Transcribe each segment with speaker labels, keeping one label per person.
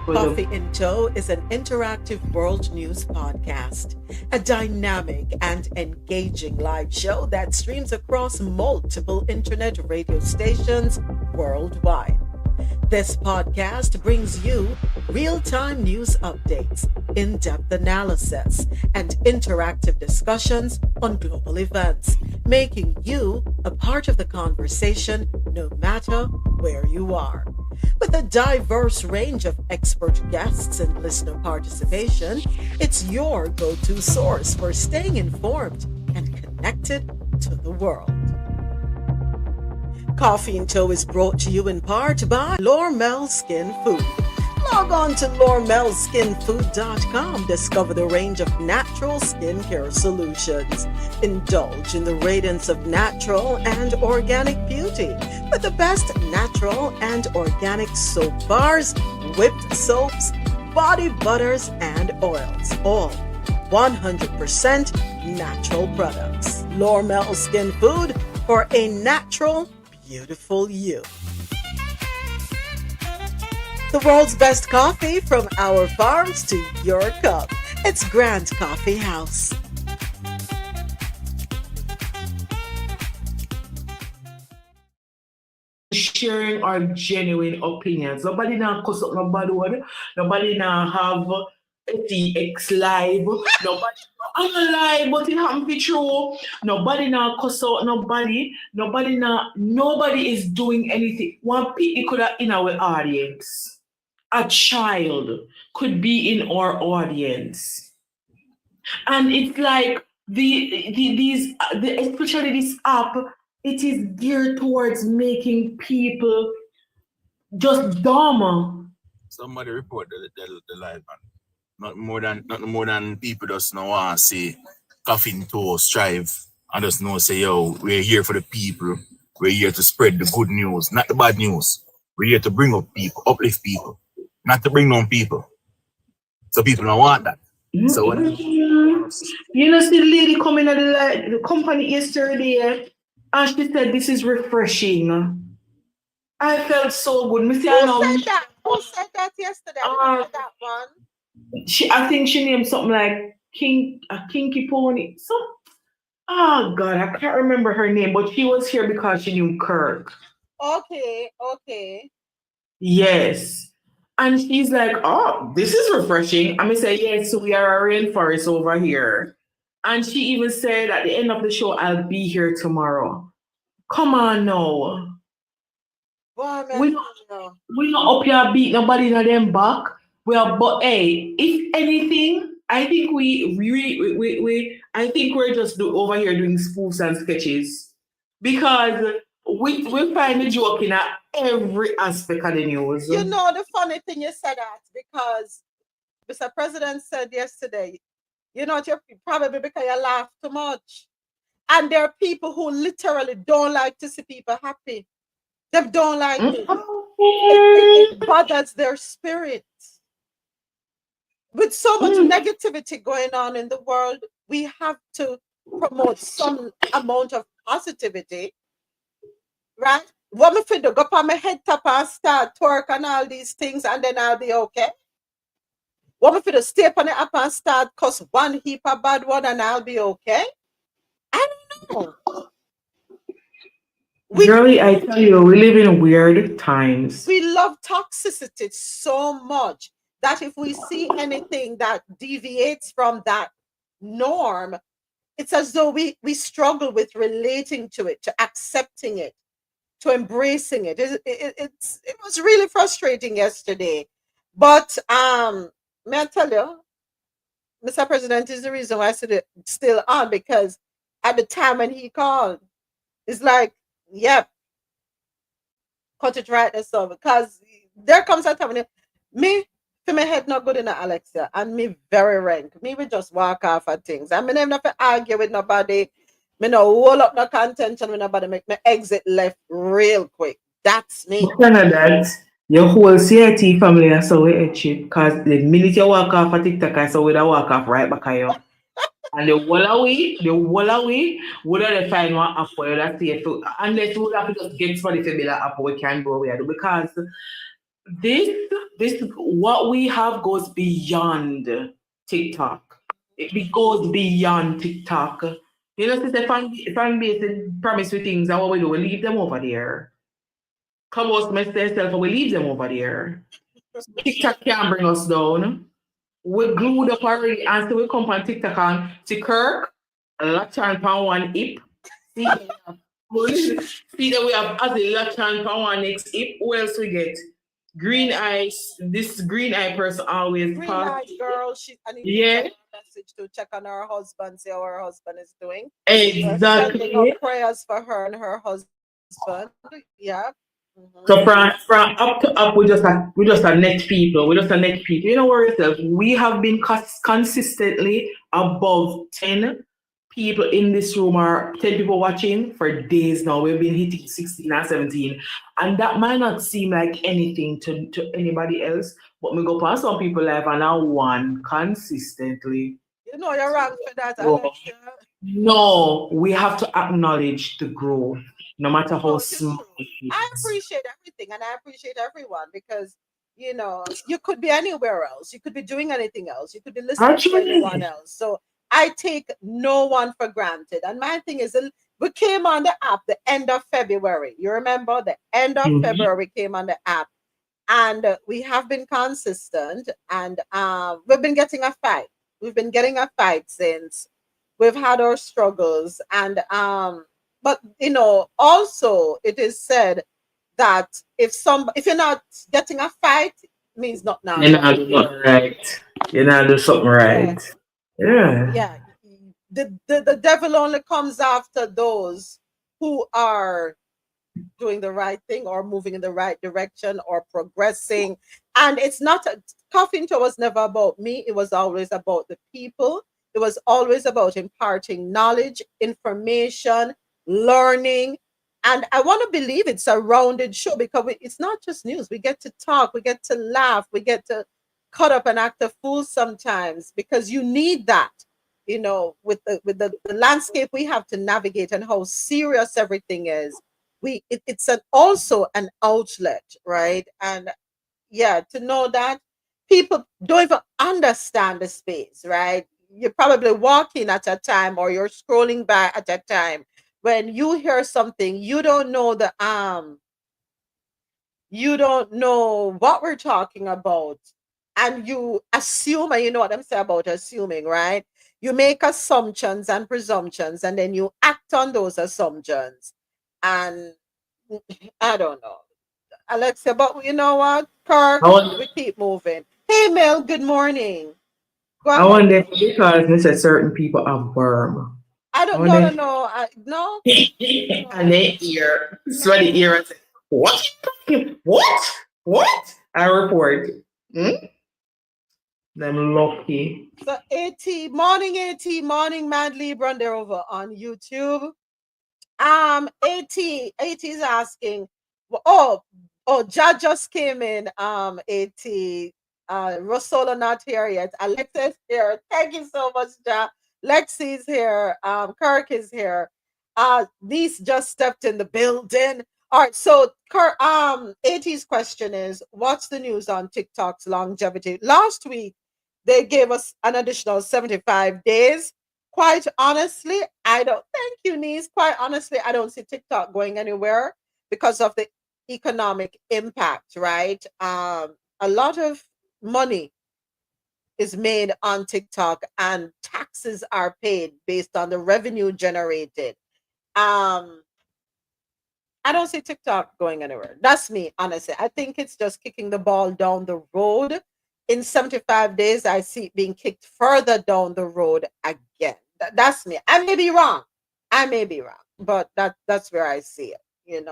Speaker 1: Coffee in Tow is an interactive world news podcast, a dynamic and engaging live show that streams across multiple internet radio stations worldwide. This podcast brings you real-time news updates, in-depth analysis, and interactive discussions on global events, making you a part of the conversation no matter where you are. With a diverse range of expert guests and listener participation, it's your go-to source for staying informed and connected to the world. Coffee in Tow is brought to you in part by Lormel Skin Food. Log on to lormelskinfood.com. Discover the range of natural skincare solutions. Indulge in the radiance of natural and organic beauty with the best natural and organic soap bars, whipped soaps, body butters, and oils. All 100% natural products. Lormel Skin Food for a natural, beautiful you. The world's best coffee from our farms to your cup. It's Grand Coffee House.
Speaker 2: Sharing our genuine opinions. Nobody now cuss up nobody word. Nobody now have FTX live. Nobody I'm a lie, but it happen be true. Nobody now cuss out nobody. Nobody is doing anything. One people could have in our audience. A child could be in our audience. And it's like especially this app, it is geared towards making people just dumb.
Speaker 3: Somebody report the live man. Not more than people just know want to say Coffee in Tow strive and just know say yo, we're here for the people. We're here to spread the good news, not the bad news. We're here to bring up people, uplift people, not to bring down people. So people don't want that. So
Speaker 2: you know, see the lady coming at the company yesterday and she said this is refreshing. I felt so good.
Speaker 1: Who said that yesterday? I heard that one.
Speaker 2: I think she named something like Kinky Pony. Oh God, I can't remember her name, but she was here because she knew Kirk.
Speaker 1: Okay.
Speaker 2: Yes. And she's like, oh, this is refreshing. I'm gonna say, yes, we are a rainforest over here. And she even said at the end of the show, I'll be here tomorrow. Come on now.
Speaker 1: Well,
Speaker 2: we not up here beat nobody in them back. Well, but hey, if anything, I think I think we're just over here doing spoofs and sketches because we find the joke in every aspect of the news.
Speaker 1: You know the funny thing you said that because Mr. President said yesterday, you know, probably because you laugh too much, and there are people who literally don't like to see people happy. They don't like it. It bothers their spirit. With so much negativity going on in the world, we have to promote some amount of positivity, right? What me fit to go on my head top and start twerk and all these things, and then I'll be okay. What me fit to stay on the app and start cuss one heap of bad one, and I'll be okay. I don't know.
Speaker 2: Girlie, I tell you, we live in weird times.
Speaker 1: We love toxicity so much that if we see anything that deviates from that norm, it's as though we struggle with relating to it, to accepting it, to embracing it. It was really frustrating yesterday. But may I tell you, Mr. President is the reason why I said it still on, because at the time when he called, it's like, yep, cut it right there, so because there comes a time when me, for my head not good in Alexia, and me very rank. Me we just walk off at things. I mean, I'm not argue with nobody. Me no hold up no contention with nobody. Make me exit left real quick. That's me.
Speaker 2: That your whole CIT family is so itchy because the minute you walk off a TikTok, I saw with a walk off right back at you. And the wall away, would they find one app for you that say unless we have to just get somebody to be that app we can go where because this what we have goes beyond TikTok. It goes beyond TikTok. You know, since the fan base promise with things, and what we do, we leave them over there. Clubhouse mess themselves, we leave them over there. TikTok can't bring us down. We glued up already, and so we come on TikTok and see Kirk, a Lachan pound one hip. See, see that we have as a Lachan pound one next hip. Who else we get? Green eyes. This green eye person always
Speaker 1: Green
Speaker 2: pass.
Speaker 1: eyed girl, I need to
Speaker 2: Yeah,
Speaker 1: send her a message to check on her husband, see how her husband is doing. We're sending up
Speaker 2: exactly.
Speaker 1: prayers for her and her husband. Yeah. Mhm.
Speaker 2: So from up to up, we just a net people. We just a net people. You know what yourself? We have been consistently above 10 people in this room or 10 people watching for days now. We've been hitting 16 and 17, and that might not seem like anything to anybody else, but we go past some people live and now one consistently.
Speaker 1: You know you're wrong for that,
Speaker 2: Bro,
Speaker 1: Alexa.
Speaker 2: no, we have to acknowledge the growth, no matter how
Speaker 1: No, it is
Speaker 2: small
Speaker 1: true.
Speaker 2: it
Speaker 1: I
Speaker 2: is.
Speaker 1: appreciate everything and I appreciate everyone because, you could be anywhere else. You could be doing anything else. You could be listening to anyone
Speaker 2: Actually,
Speaker 1: else. So I take no one for granted. And my thing is, we came on the app the end of February. You remember the end of
Speaker 2: mhm.
Speaker 1: February came on the app, and we have been consistent, and we've been getting a fight. We've been getting a fight since we've had our struggles, and but also it is said that if you're not getting a fight, it means not now
Speaker 2: You're
Speaker 1: go
Speaker 2: not
Speaker 1: on
Speaker 2: doing
Speaker 1: here.
Speaker 2: something right. You're not doing something
Speaker 1: Yeah,
Speaker 2: right. Yeah.
Speaker 1: yeah. The devil only comes after those who are doing the right thing or moving in the right direction or progressing. And it's not Coffee Tour was never about me. It was always about the people. It was always about imparting knowledge, information, learning. And I want to believe it's a rounded show because it's not just news. We get to talk, we get to laugh, we get to cut up and act a fool sometimes because you need that, with the landscape we have to navigate and how serious everything is. It's also an outlet, right? And yeah, to know that people don't even understand the space, right? You're probably walking at a time or you're scrolling by at a time when you hear something you don't know what we're talking about, and you assume, and you know what I'm saying about assuming, right? You make assumptions and presumptions and then you act on those assumptions, and I don't know, Alexa, but you know what, Kirk,
Speaker 2: I want
Speaker 1: we keep moving. Hey, Mel, good morning. Go
Speaker 2: I
Speaker 1: ahead.
Speaker 2: wonder if because they said certain people have worm.
Speaker 1: I
Speaker 2: I
Speaker 1: don't, no,
Speaker 2: wonder
Speaker 1: no,
Speaker 2: if
Speaker 1: no, no,
Speaker 2: and
Speaker 1: no.
Speaker 2: they ear sweaty ear and say, what? What? What? I report. Hmm? Them lucky.
Speaker 1: So AT, morning, Mad Libra, they're over on YouTube. AT is asking, oh, Ja just came in. AT, Rosola not here yet. Alexa's here. Thank you so much, Ja. Lexi's here. Kirk is here. These just stepped in the building. All right, so AT's question is, what's the news on TikTok's longevity? Last week, they gave us an additional 75 days. Quite honestly, I don't, thank you, niece. Quite honestly, I don't see TikTok going anywhere because of the economic impact, right? A lot of money is made on TikTok and taxes are paid based on the revenue generated. Um, I don't see TikTok going anywhere. That's me, honestly. I think it's just kicking the ball down the road. In 75 days, I see it being kicked further down the road again. That's me. I may be wrong. I may be wrong, but that's where I see it.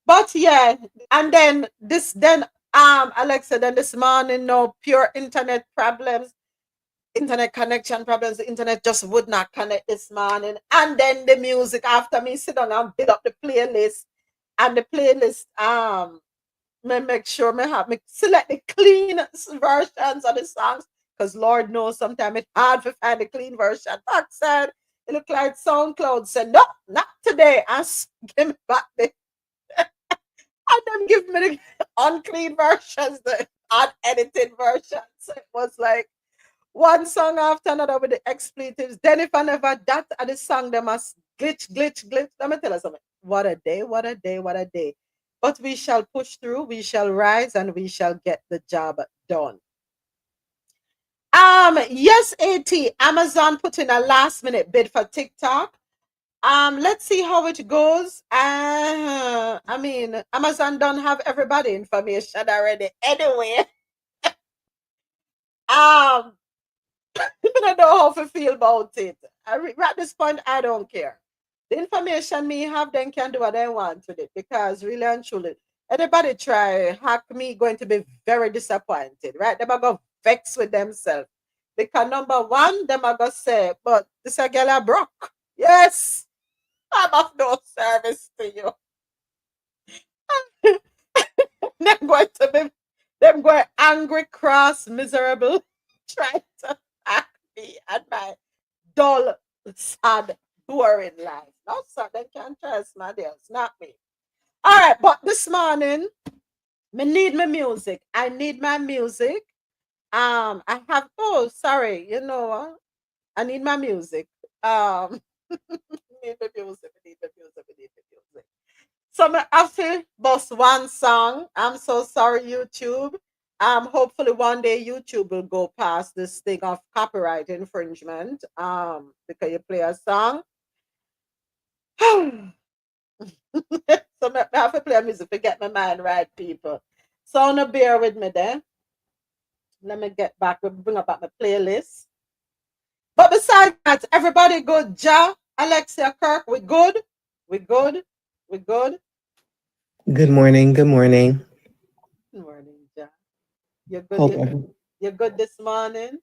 Speaker 1: But yeah, and then Alexa, then this morning, no pure internet connection problems. The internet just would not connect this morning. And then the music after me sit down and build up the playlist. And the playlist, me make sure me have me select the clean versions of the songs. Because Lord knows sometimes it's hard to find the clean version. Back said it looked like SoundCloud said, no, not today. And give me back the And them give me the unclean versions, the unedited versions. So it was like one song after another with the expletives. Then if I never that and the song them must glitch, glitch, glitch. Let me tell you something. What a day, what a day, what a day. But we shall push through, we shall rise, and we shall get the job done. Yes, AT. Amazon put in a last minute bid for TikTok. Let's see how it goes. I mean, Amazon don't have everybody information already. Anyway, um, I don't know how to feel about it. At this point, I don't care. The information me have, then can do what they want with it because really and truly, anybody try hack me going to be very disappointed, right? They're gonna vex with themselves because number one, them are gonna say, "But this a girl a broke." Yes, I'm of no service to you. They're going to be, them going angry, cross, miserable, trying to hack me and my dull, sad, boring life. No, sir, they can't trust my dears, not me. All right, but this morning, me need my music. I need my music. I have, oh, sorry, you know what? I need my music. Need my music, need my music, need my music. So I have to bust one song. I'm so sorry, YouTube. Hopefully one day YouTube will go past this thing of copyright infringement. Because you play a song. So I have to play music to get my mind right, people. So now bear with me there. Let me get back, bring up my playlist. But besides that, everybody good. Ja, Alexia Kirk, we good? We good? We good?
Speaker 4: Good morning. Good morning.
Speaker 1: Good morning, Ja. You're good.
Speaker 4: Hope
Speaker 1: You're good this morning.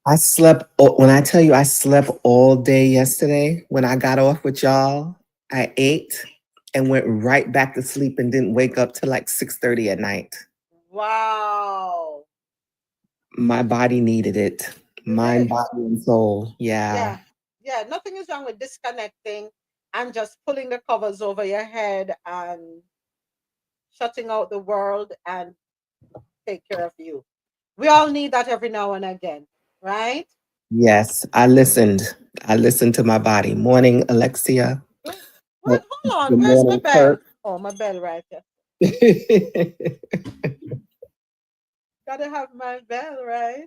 Speaker 4: I slept. When I tell you I slept all day yesterday, when I got off with y'all, I ate and went right back to sleep and didn't wake up till like 6:30 at night.
Speaker 1: Wow.
Speaker 4: My body needed it.
Speaker 1: You
Speaker 4: Mind,
Speaker 1: did.
Speaker 4: body, and soul. Yeah.
Speaker 1: Yeah. Yeah. Nothing is wrong with disconnecting and just pulling the covers over your head and shutting out the world and take care of you. We all need that every now and again, right?
Speaker 4: Yes. I listened. I listened to my body. Morning, Alexia.
Speaker 1: Good.
Speaker 4: Good
Speaker 1: What? Hold on. Where's my
Speaker 4: morning,
Speaker 1: bell?
Speaker 4: Kurt.
Speaker 1: Oh, my bell right there. Gotta have my bell, right?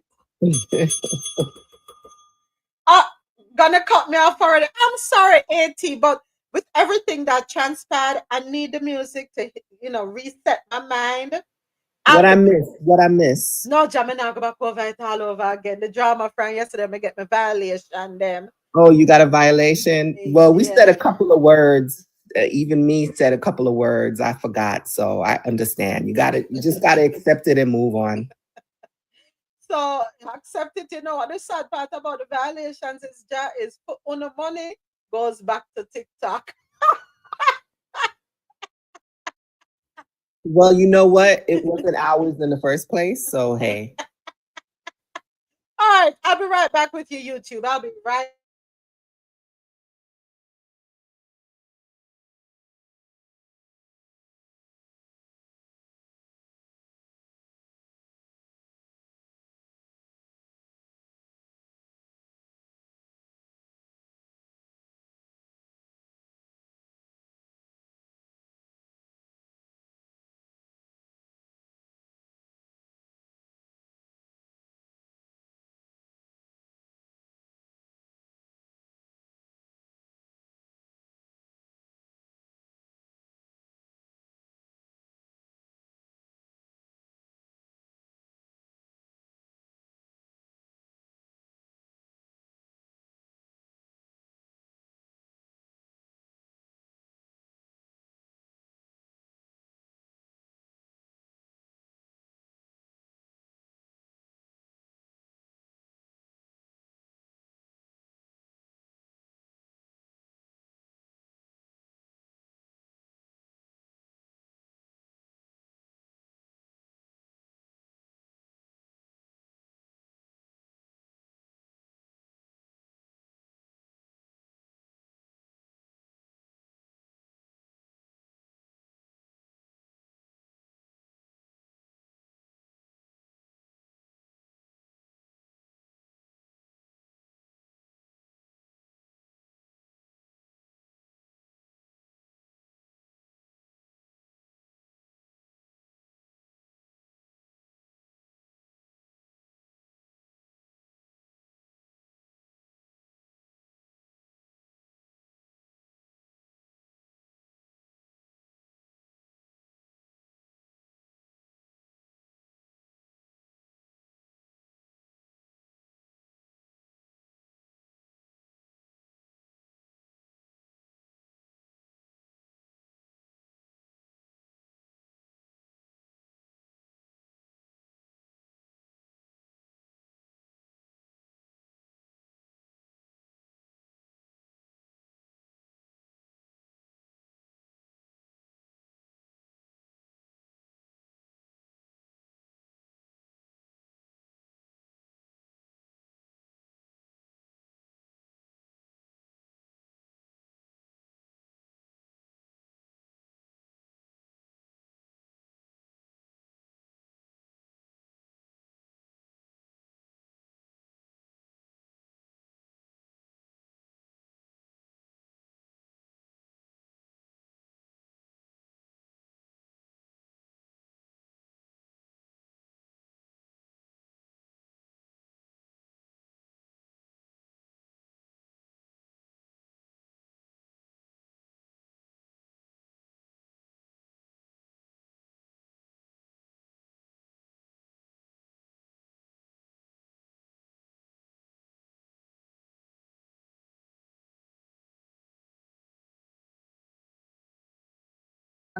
Speaker 1: Uh, gonna cut me off already. I'm sorry, AT, but with everything that transpired, I need the music to, reset my mind.
Speaker 4: What I
Speaker 1: And
Speaker 4: miss? What I miss?
Speaker 1: no, Jam, now go back over it all over again. The drama from yesterday, I get my violation, them.
Speaker 4: Oh, you got a violation? Well, we said
Speaker 1: Yeah.
Speaker 4: a couple of words. Even me said a couple of words. I forgot, so I understand. You got it. You just got to accept it and move on.
Speaker 1: So accept it. You know what the sad part about the violations is put on the money goes back to TikTok.
Speaker 4: Well, you know what? It wasn't ours in the first place, so hey.
Speaker 1: All right, I'll be right back with you, YouTube. I'll be right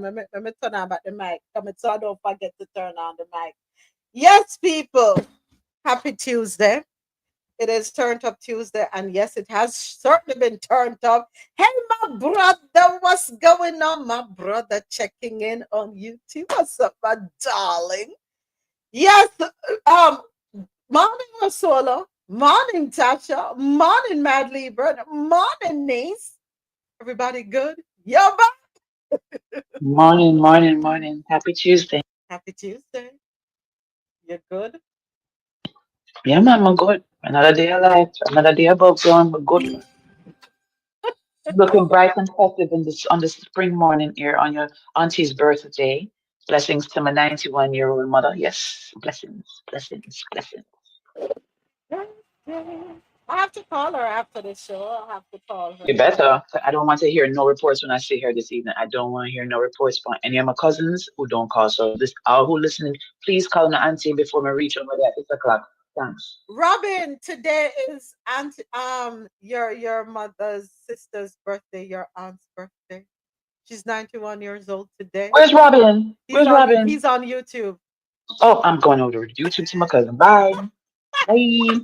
Speaker 1: Let me turn on back the mic. Come so I don't forget to turn on the mic. Yes, people. Happy Tuesday. It is Turned Up Tuesday, and yes, it has certainly been turned up. Hey, my brother, what's going on? My brother checking in on YouTube. What's up, my darling? Yes, um, morning, Solo. Morning, Tasha. Morning, Mad Libra. Morning, niece. Everybody good? Yo,
Speaker 5: Morning, morning, morning. Happy Tuesday.
Speaker 1: happy Tuesday. You good?
Speaker 5: Yeah, man, I'm good. Another day alive, another day above ground, but good. Looking bright and festive on the spring morning here on your auntie's birthday. Blessings to my 91-year-old mother. Yes, blessings, blessings, blessings.
Speaker 1: Birthday. I have to call her after the show. I'll have to call her.
Speaker 5: You better. I don't want to hear no reports when I see her this evening. I don't want to hear no reports from any of my cousins who don't call. So this all who listening, please call my auntie before we reach over there at 6 o'clock. Thanks.
Speaker 1: Robin, today is your mother's sister's birthday, your aunt's birthday. She's 91 years old today.
Speaker 5: Where's Robin? Where's Robin?
Speaker 1: He's on YouTube.
Speaker 5: Oh, I'm going over to YouTube to my cousin. Bye. Bye.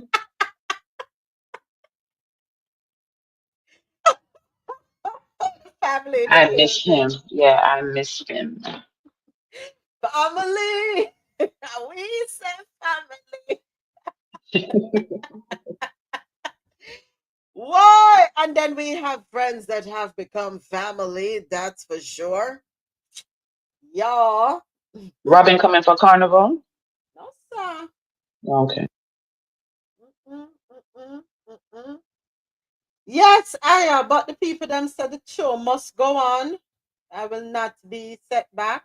Speaker 1: Family in the
Speaker 5: I miss him.
Speaker 1: building.
Speaker 5: Yeah, I miss him.
Speaker 1: Family. We say family. Why? And then we have friends that have become family, that's for sure. Yeah.
Speaker 5: Robin coming for carnival?
Speaker 1: No, sir.
Speaker 5: Okay.
Speaker 1: Mm-mm, mm-mm, mm-mm. Yes, Aya, but the people them said the show must go on. I will not be set back.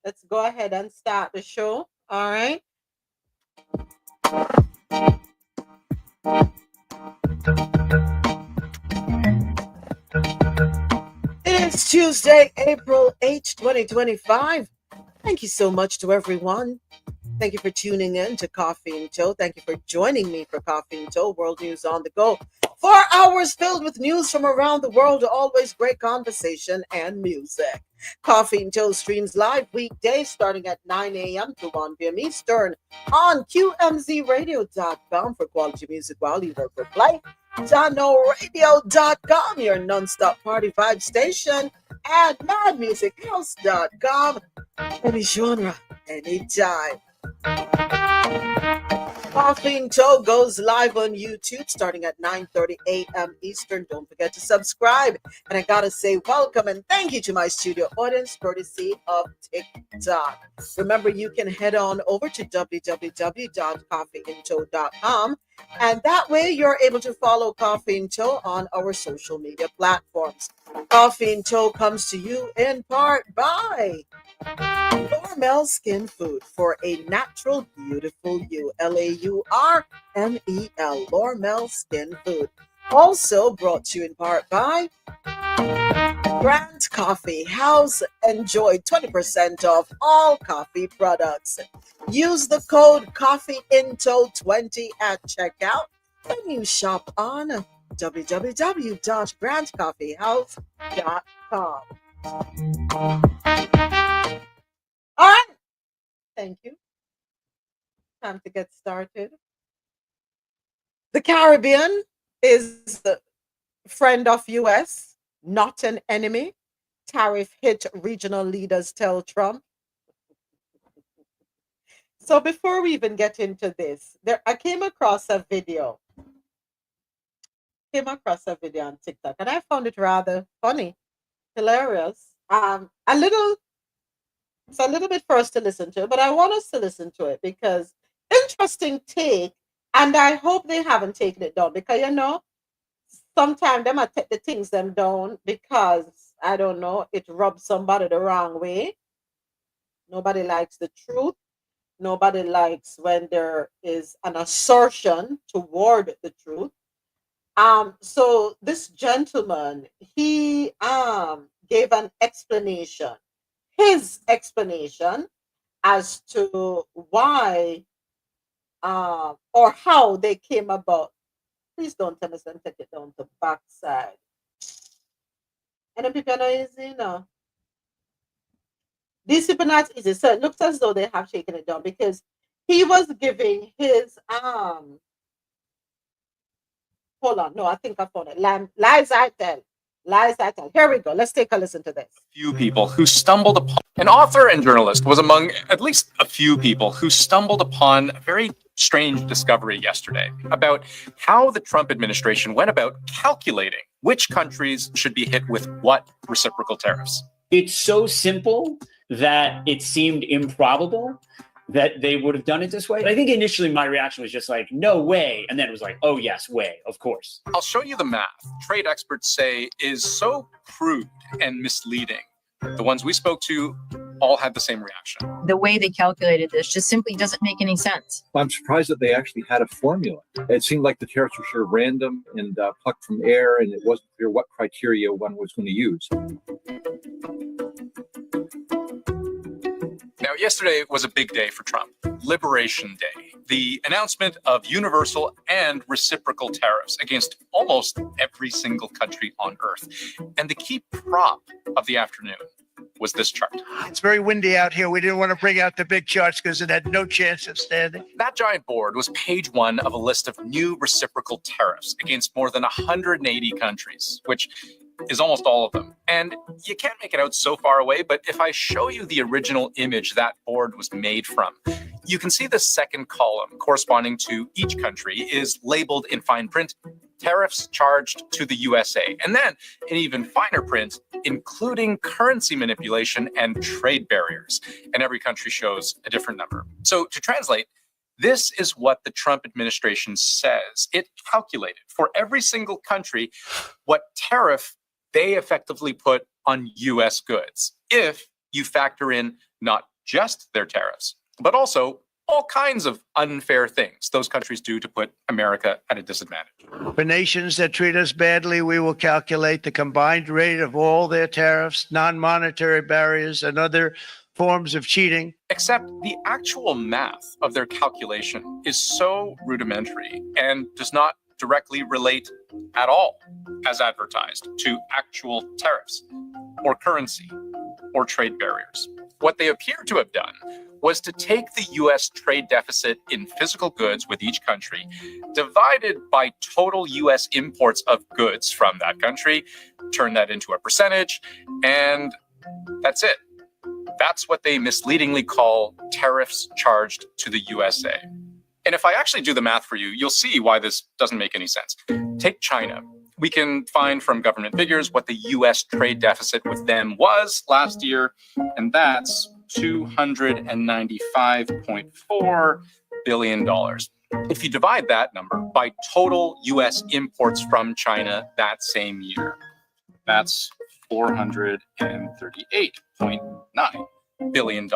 Speaker 1: Let's go ahead and start the show. All right. It is Tuesday, April 8th, 2025. Thank you so much to everyone. Thank you for tuning in to Coffee and Toe. Thank you for joining me for Coffee and Toe, World News on the Go. 4 hours filled with news from around the world, always great conversation and music. Coffee and Toe streams live weekdays starting at 9 a.m. to 1 p.m. Eastern on QMZRadio.com for quality music while you work or play. JanoRadio.com, your non-stop party vibe station, and MadMusicHouse.com. Any genre, anytime. Coffee and Toe goes live on YouTube starting at 9:30 a.m. Eastern. Don't forget to subscribe. And I gotta say welcome and thank you to my studio audience, courtesy of TikTok. Remember, you can head on over to www.coffeeandtoe.com, and that way you're able to follow Coffee and Toe on our social media platforms. Coffee and Toe comes to you in part by Laurmel Skin Food for a natural, beautiful you. Laurmel. Laurmel Skin Food. Also brought to you in part by Grant Coffee House. Enjoy 20% off all coffee products. Use the code CoffeeInto20 at checkout when you shop on www.grantcoffeehouse.com. All right. Thank you. Time to get started. The Caribbean is a friend of US, not an enemy. Tariff hit regional leaders tell Trump. So before we even get into this, I came across a video. On TikTok and I found it rather funny, hilarious. It's a little bit for us to listen to, but I want us to listen to it because interesting take, and I hope they haven't taken it down because sometimes they might take the things them down because I don't know, it rubs somebody the wrong way. Nobody likes the truth. Nobody likes when there is an assertion toward the truth. So this gentleman, he gave an explanation, his explanation as to why or how they came about. Please don't tell us and take it down the backside. And the people are easy, These super not easy. So it looks as though they have taken it down because he was giving his hold on, no, I think I found it. Lies I tell. Lies I tell. Here we go. Let's take a listen to this.
Speaker 6: Few people who stumbled upon an author and journalist was among at least a few people who stumbled upon a very strange discovery yesterday about how the Trump administration went about calculating which countries should be hit with what reciprocal tariffs.
Speaker 7: It's so simple that it seemed improbable that they would have done it this way. But I think initially my reaction was just like, no way. And then it was like, oh yes, way, of course.
Speaker 6: I'll show you the math trade experts say is so crude and misleading. The ones we spoke to all had the same reaction.
Speaker 8: The way they calculated this just simply doesn't make any sense.
Speaker 9: I'm surprised that they actually had a formula. It seemed like the tariffs were sort of random and plucked from air, and it wasn't clear what criteria one was going to use.
Speaker 6: Now, yesterday was a big day for Trump, Liberation Day, the announcement of universal and reciprocal tariffs against almost every single country on Earth. And the key prop of the afternoon was this chart.
Speaker 10: It's very windy out here. We didn't want to bring out the big charts because it had no chance of standing.
Speaker 6: That giant board was page one of a list of new reciprocal tariffs against more than 180 countries, which is almost all of them. And you can't make it out so far away, but if I show you the original image that board was made from, you can see the second column corresponding to each country is labeled in fine print, tariffs charged to the USA. And then in even finer print, including currency manipulation and trade barriers. And every country shows a different number. So to translate, this is what the Trump administration says. It calculated for every single country what tariff they effectively put on US goods, if you factor in not just their tariffs, but also all kinds of unfair things those countries do to put America at a disadvantage.
Speaker 10: For nations that treat us badly, we will calculate the combined rate of all their tariffs, non-monetary barriers, and other forms of cheating.
Speaker 6: Except the actual math of their calculation is so rudimentary and does not directly relate at all, as advertised, to actual tariffs or currency or trade barriers. What they appear to have done was to take the US trade deficit in physical goods with each country, divided by total US imports of goods from that country, turn that into a percentage, and that's it. That's what they misleadingly call tariffs charged to the USA. And if I actually do the math for you, you'll see why this doesn't make any sense. Take China. We can find from government figures what the US trade deficit with them was last year, and that's $295.4 billion. If you divide that number by total US imports from China that same year, that's $438.9 billion.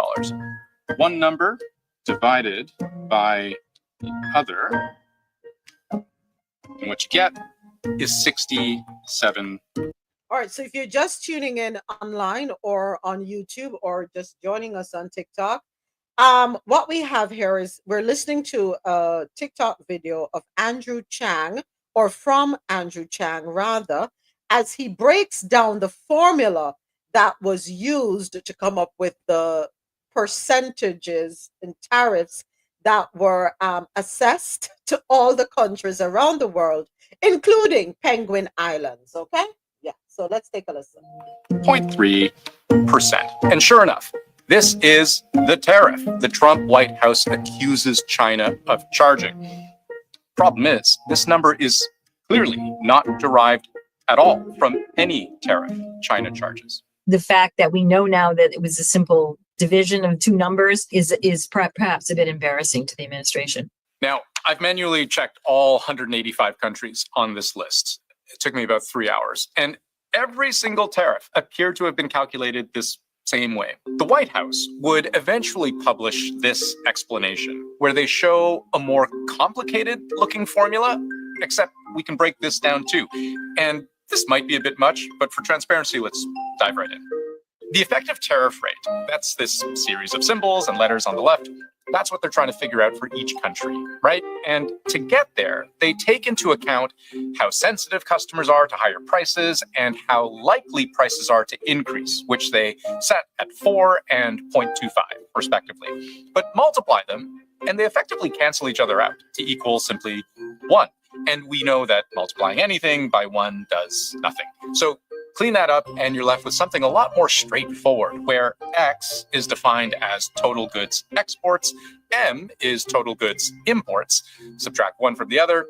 Speaker 6: One number divided by the other, and what you get is 67.
Speaker 1: All right, so if you're just tuning in online or on YouTube or just joining us on TikTok, what we have here is we're listening to a TikTok video of Andrew Chang, or from Andrew Chang rather, as he breaks down the formula that was used to come up with the percentages and tariffs that were assessed to all the countries around the world, including Penguin Islands, okay? Yeah, so let's take a listen.
Speaker 6: 0.3%. And sure enough, this is the tariff the Trump White House accuses China of charging. Problem is, this number is clearly not derived at all from any tariff China charges.
Speaker 8: The fact that we know now that it was a simple division of two numbers is perhaps a bit embarrassing to the administration.
Speaker 6: Now, I've manually checked all 185 countries on this list. It took me about 3 hours, and every single tariff appeared to have been calculated this same way. The White House would eventually publish this explanation, where they show a more complicated looking formula, except we can break this down too. And this might be a bit much, but for transparency, let's dive right in. The effective tariff rate, that's this series of symbols and letters on the left, That's what they're trying to figure out for each country, right? And to get there, they take into account how sensitive customers are to higher prices and how likely prices are to increase, which they set at 4 and 0.25, respectively. But multiply them, and they effectively cancel each other out to equal simply 1. And we know that multiplying anything by 1 does nothing. So clean that up, and you're left with something a lot more straightforward, where X is defined as total goods exports, M is total goods imports. Subtract one from the other.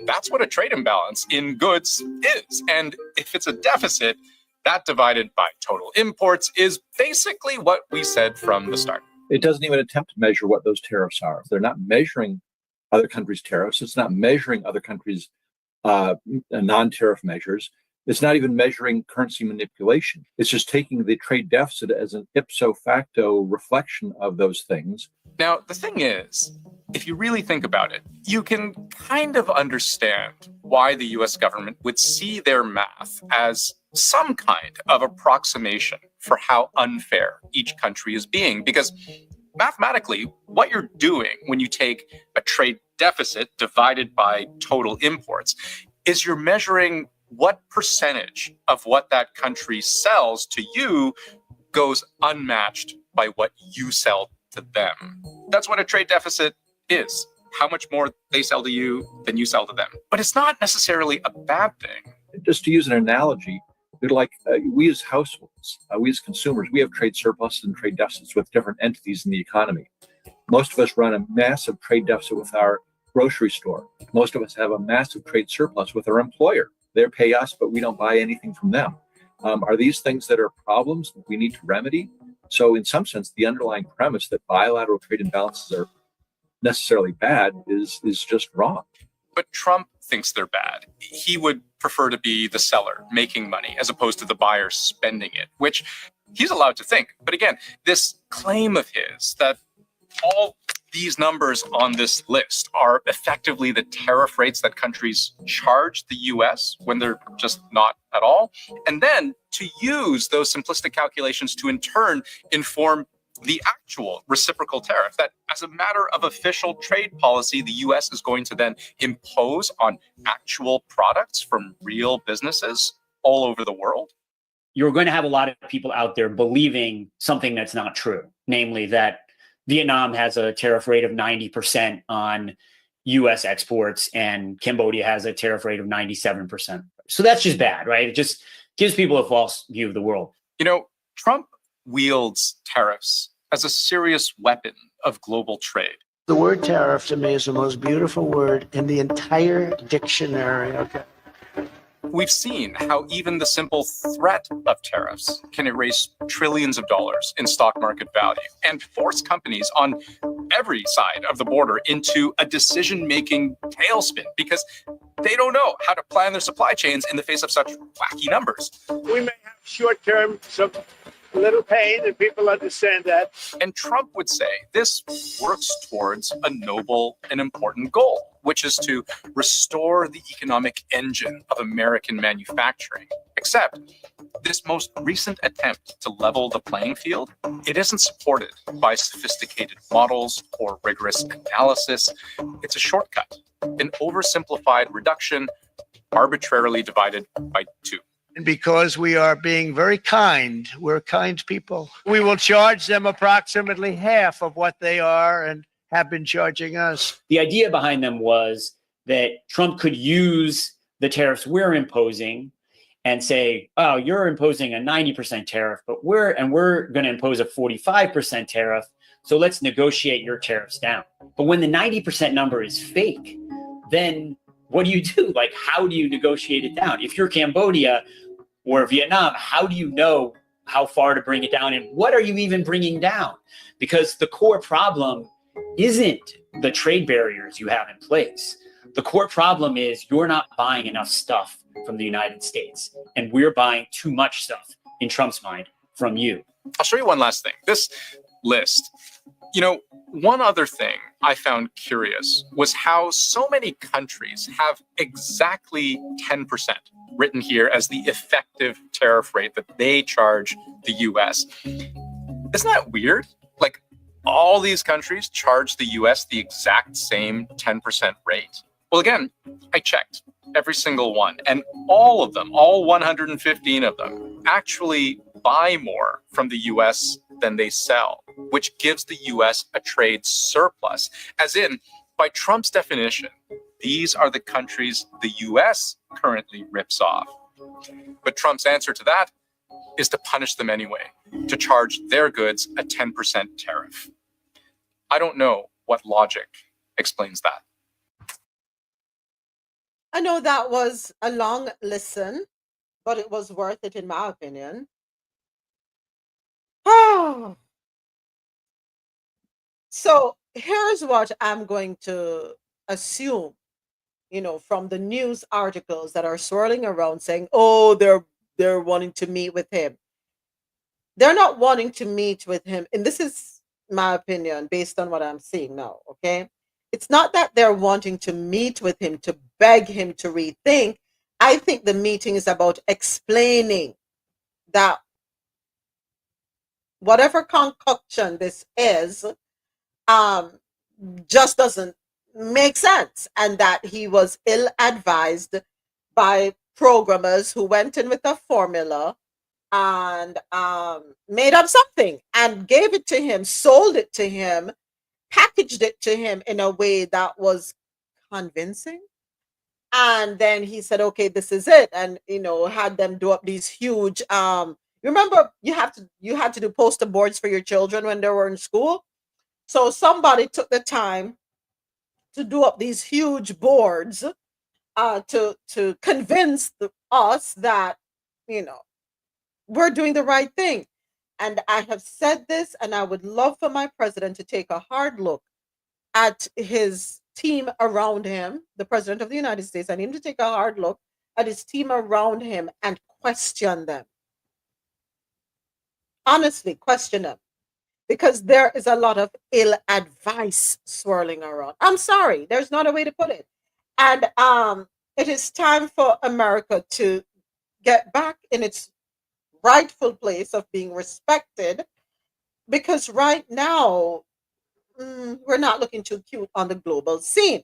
Speaker 6: That's what a trade imbalance in goods is. And if it's a deficit, that divided by total imports is basically what we said from the start.
Speaker 9: It doesn't even attempt to measure what those tariffs are. They're not measuring other countries' tariffs. It's not measuring other countries' non-tariff measures. It's not even measuring currency manipulation. It's just taking the trade deficit as an ipso facto reflection of those things.
Speaker 6: Now, the thing is, if you really think about it, you can kind of understand why the US government would see their math as some kind of approximation for how unfair each country is being. Because mathematically, what you're doing when you take a trade deficit divided by total imports is you're measuring what percentage of what that country sells to you goes unmatched by what you sell to them. That's what a trade deficit is. How much more they sell to you than you sell to them. But it's not necessarily a bad thing.
Speaker 9: Just to use an analogy, we as households, we as consumers, we have trade surpluses and trade deficits with different entities in the economy. Most of us run a massive trade deficit with our grocery store. Most of us have a massive trade surplus with our employer. They pay us, but we don't buy anything from them. Are these things that are problems that we need to remedy? So in some sense, the underlying premise that bilateral trade imbalances are necessarily bad is just wrong.
Speaker 6: But Trump thinks they're bad. He would prefer to be the seller making money as opposed to the buyer spending it, which he's allowed to think. But again, this claim of his that all these numbers on this list are effectively the tariff rates that countries charge the US when they're just not at all. And then to use those simplistic calculations to in turn inform the actual reciprocal tariff that as a matter of official trade policy, the US is going to then impose on actual products from real businesses all over the world.
Speaker 7: You're going to have a lot of people out there believing something that's not true, namely that Vietnam has a tariff rate of 90% on US exports and Cambodia has a tariff rate of 97%. So that's just bad, right? It just gives people a false view of the world.
Speaker 6: You know, Trump wields tariffs as a serious weapon of global trade.
Speaker 10: The word tariff to me is the most beautiful word in the entire dictionary. Okay.
Speaker 6: We've seen how even the simple threat of tariffs can erase trillions of dollars in stock market value and force companies on every side of the border into a decision-making tailspin because they don't know how to plan their supply chains in the face of such wacky numbers.
Speaker 10: We may have short-term some little pain, and people understand that.
Speaker 6: And Trump would say this works towards a noble and important goal, which is to restore the economic engine of American manufacturing. Except this most recent attempt to level the playing field, it isn't supported by sophisticated models or rigorous analysis. It's a shortcut, an oversimplified reduction arbitrarily divided by 2.
Speaker 10: And because we are being very kind, we're kind people, we will charge them approximately half of what they are and have been charging us.
Speaker 7: The idea behind them was that Trump could use the tariffs we're imposing and say, oh, you're imposing a 90% tariff, but we're going to impose a 45% tariff. So let's negotiate your tariffs down. But when the 90% number is fake, then what do you do? Like, how do you negotiate it down? If you're Cambodia or Vietnam, how do you know how far to bring it down? And what are you even bringing down? Because the core problem isn't the trade barriers you have in place. The core problem is you're not buying enough stuff from the United States, and we're buying too much stuff, in Trump's mind, from you.
Speaker 6: I'll show you one last thing. This list, one other thing I found curious was how so many countries have exactly 10% written here as the effective tariff rate that they charge the US. Isn't that weird? Like, all these countries charge the US the exact same 10% rate? Well, again, I checked every single one, and all of them, all 115 of them, actually buy more from the US than they sell, which gives the US a trade surplus. As in, by Trump's definition, these are the countries the US currently rips off. But Trump's answer to that is to punish them anyway, to charge their goods a 10% tariff. I don't know what logic explains that.
Speaker 1: I know that was a long listen, but it was worth it in my opinion. Oh. So here's what I'm going to assume, from the news articles that are swirling around saying, oh, they're wanting to meet with him. They're not wanting to meet with him. And this is my opinion based on what I'm seeing now. Okay. It's not that they're wanting to meet with him to beg him to rethink. I think the meeting is about explaining that whatever concoction this is, just doesn't make sense, and that he was ill-advised by programmers who went in with a formula and made up something and gave it to him, sold it to him, packaged it to him in a way that was convincing. And then he said, okay, this is it. And, had them do up these huge, remember you had to do poster boards for your children when they were in school. So somebody took the time to do up these huge boards to convince us that, we're doing the right thing. And I have said this, and I would love for my president to take a hard look at his team around him, the president of the United States. I need him to take a hard look at his team around him and question them. Honestly, question them. Because there is a lot of ill advice swirling around. I'm sorry, there's not a way to put it. And it is time for America to get back in its rightful place of being respected, because right now we're not looking too cute on the global scene,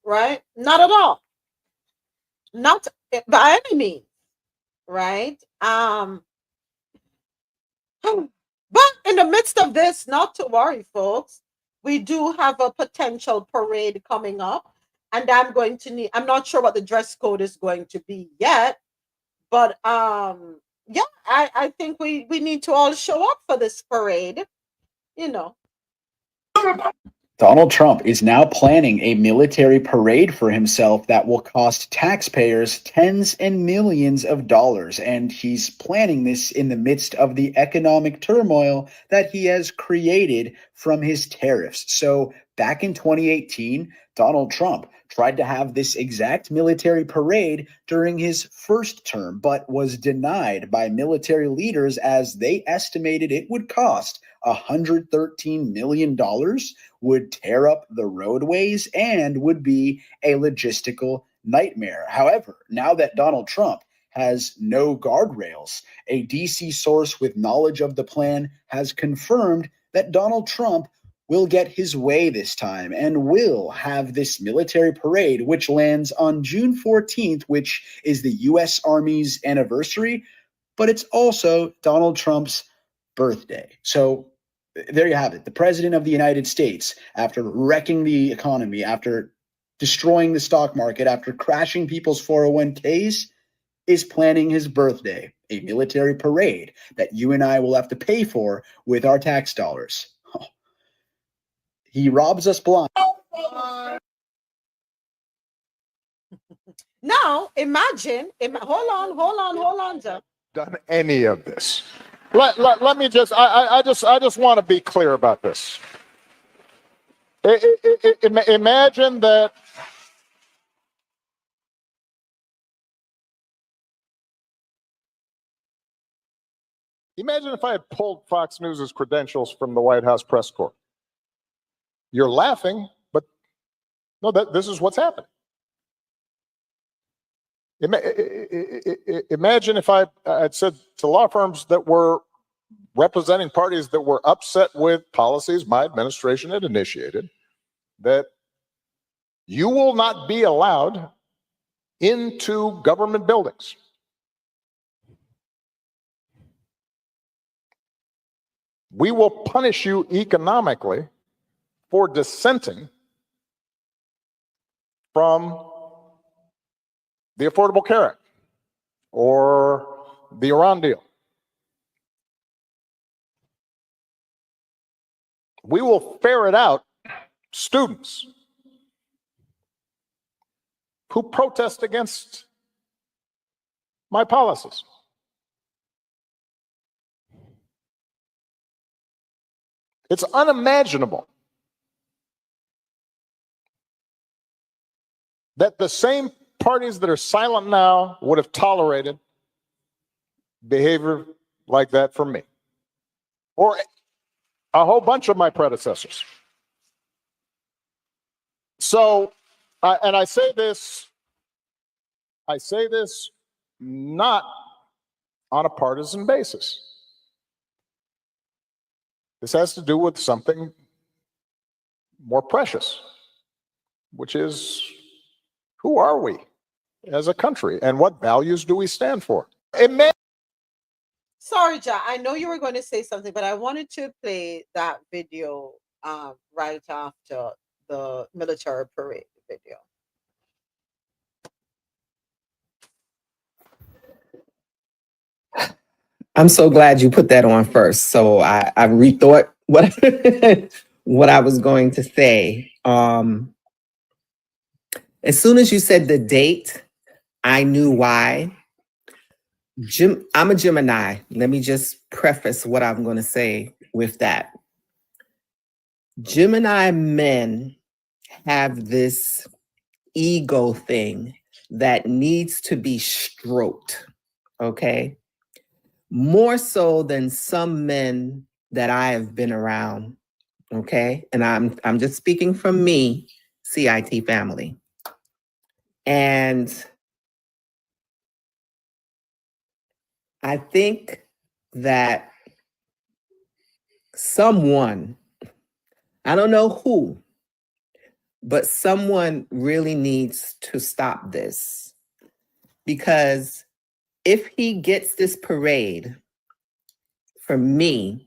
Speaker 1: right? Not at all. Not by any means, right? But in the midst of this, not to worry, folks, we do have a potential parade coming up, and I'm not sure what the dress code is going to be yet, but yeah, I think we need to all show up for this parade,
Speaker 11: Donald Trump is now planning a military parade for himself that will cost taxpayers tens and millions of dollars. And he's planning this in the midst of the economic turmoil that he has created from his tariffs. So back in 2018, Donald Trump tried to have this exact military parade during his first term, but was denied by military leaders as they estimated it would cost $113 million, would tear up the roadways, and would be a logistical nightmare. However, now that Donald Trump has no guardrails, a DC source with knowledge of the plan has confirmed that Donald Trump will get his way this time and will have this military parade, which lands on June 14th, which is the U.S. Army's anniversary, but it's also Donald Trump's birthday. So there you have it. The president of the United States, after wrecking the economy, after destroying the stock market, after crashing people's 401ks, is planning his birthday, a military parade that you and I will have to pay for with our tax dollars. Oh. He robs us blind.
Speaker 1: Now, imagine, hold on, Jeff.
Speaker 12: Done any of this. Let me just, I just want to be clear about this. Imagine that imagine if I had pulled Fox News' credentials from the White House press corps. You're laughing, but no, this is what's happening. Imagine if I'd said to law firms that were representing parties that were upset with policies my administration had initiated, that you will not be allowed into government buildings. We will punish you economically for dissenting from the Affordable Care Act or the Iran deal. We will ferret out students who protest against my policies. It's unimaginable that the same parties that are silent now would have tolerated behavior like that from me or a whole bunch of my predecessors. So, and I say this not on a partisan basis. This has to do with something more precious, which is, who are we as a country and what values do we stand for?
Speaker 1: Sorry, Ja, I know you were going to say something, but I wanted to play that video right after the military parade video.
Speaker 4: I'm so glad you put that on first. So I rethought what what I was going to say. As soon as you said the date, I knew why. I'm a Gemini. Let me just preface what I'm going to say with that. Gemini men have this ego thing that needs to be stroked, okay? More so than some men that I have been around, okay? And I'm just speaking from me, CIT family. And I think that someone, I don't know who, but someone really needs to stop this. Because if he gets this parade, for me,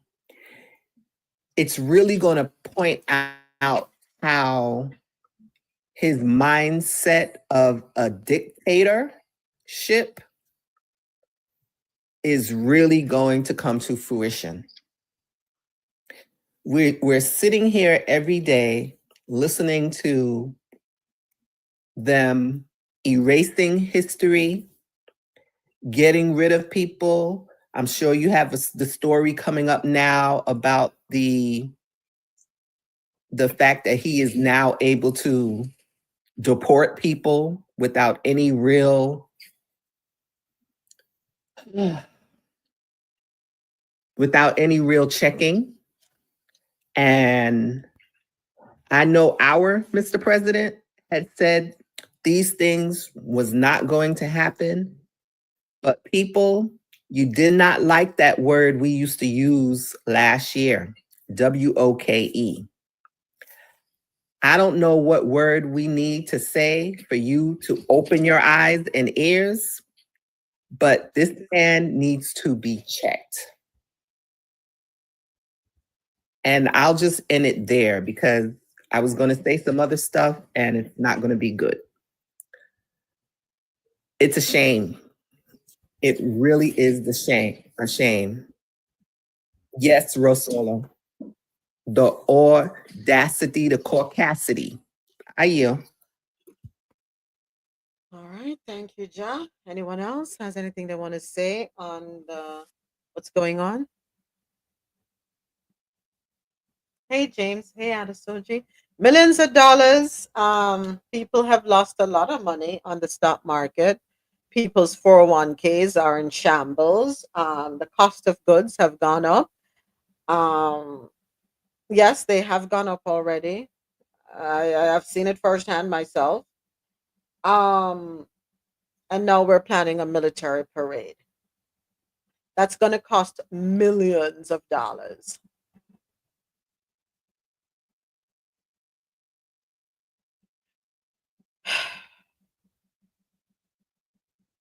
Speaker 4: it's really going to point out how his mindset of a dictatorship is really going to come to fruition. We're sitting here every day listening to them erasing history, getting rid of people. I'm sure you have the story coming up now about the fact that he is now able to deport people without any real checking. And I know our Mr. President had said these things was not going to happen, but people, you did not like that word we used to use last year, WOKE. I don't know what word we need to say for you to open your eyes and ears, but this man needs to be checked. And I'll just end it there because I was going to say some other stuff and it's not going to be good. It's a shame. It really is a shame. Yes, Rosolo. The audacity, the caucasity. I yield.
Speaker 1: All right, thank you, Ja. Anyone else has anything they want to say on what's going on? Hey, James. Hey, Adesoji. Millions of dollars. People have lost a lot of money on the stock market. People's 401ks are in shambles. The cost of goods have gone up. Yes, they have gone up already. I have seen it firsthand myself. And now we're planning a military parade. that's going to cost millions of dollars.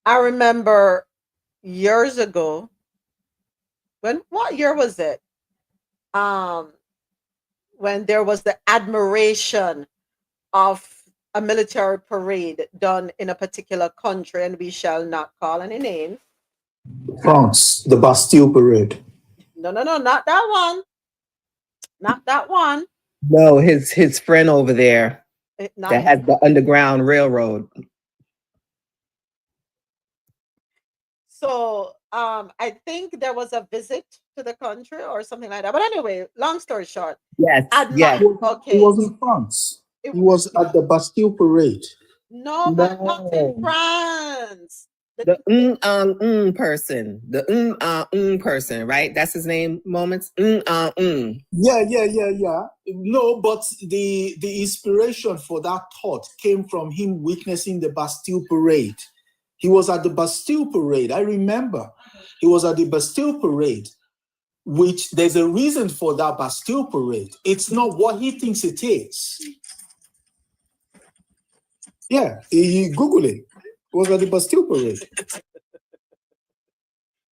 Speaker 1: I remember years ago, what year was it? When there was the admiration of a military parade done in a particular country, and we shall not call any names.
Speaker 13: France, the Bastille Parade.
Speaker 1: No, not that one. Not that one.
Speaker 4: No, his friend over there that has the Underground Railroad.
Speaker 1: So I think there was a visit to the country or something like that. But anyway, long story short.
Speaker 4: Yes.
Speaker 1: Okay.
Speaker 13: It was in France. It was at the Bastille Parade.
Speaker 1: No, but not in France.
Speaker 4: The person. The person, right? That's his name, Moments.
Speaker 13: Yeah. No, but the inspiration for that thought came from him witnessing the Bastille Parade. He was at the Bastille Parade. I remember he was at the Bastille Parade, which there's a reason for that Bastille Parade. It's not what he thinks it is. Yeah, you Google it. It was at the Bastille Parade.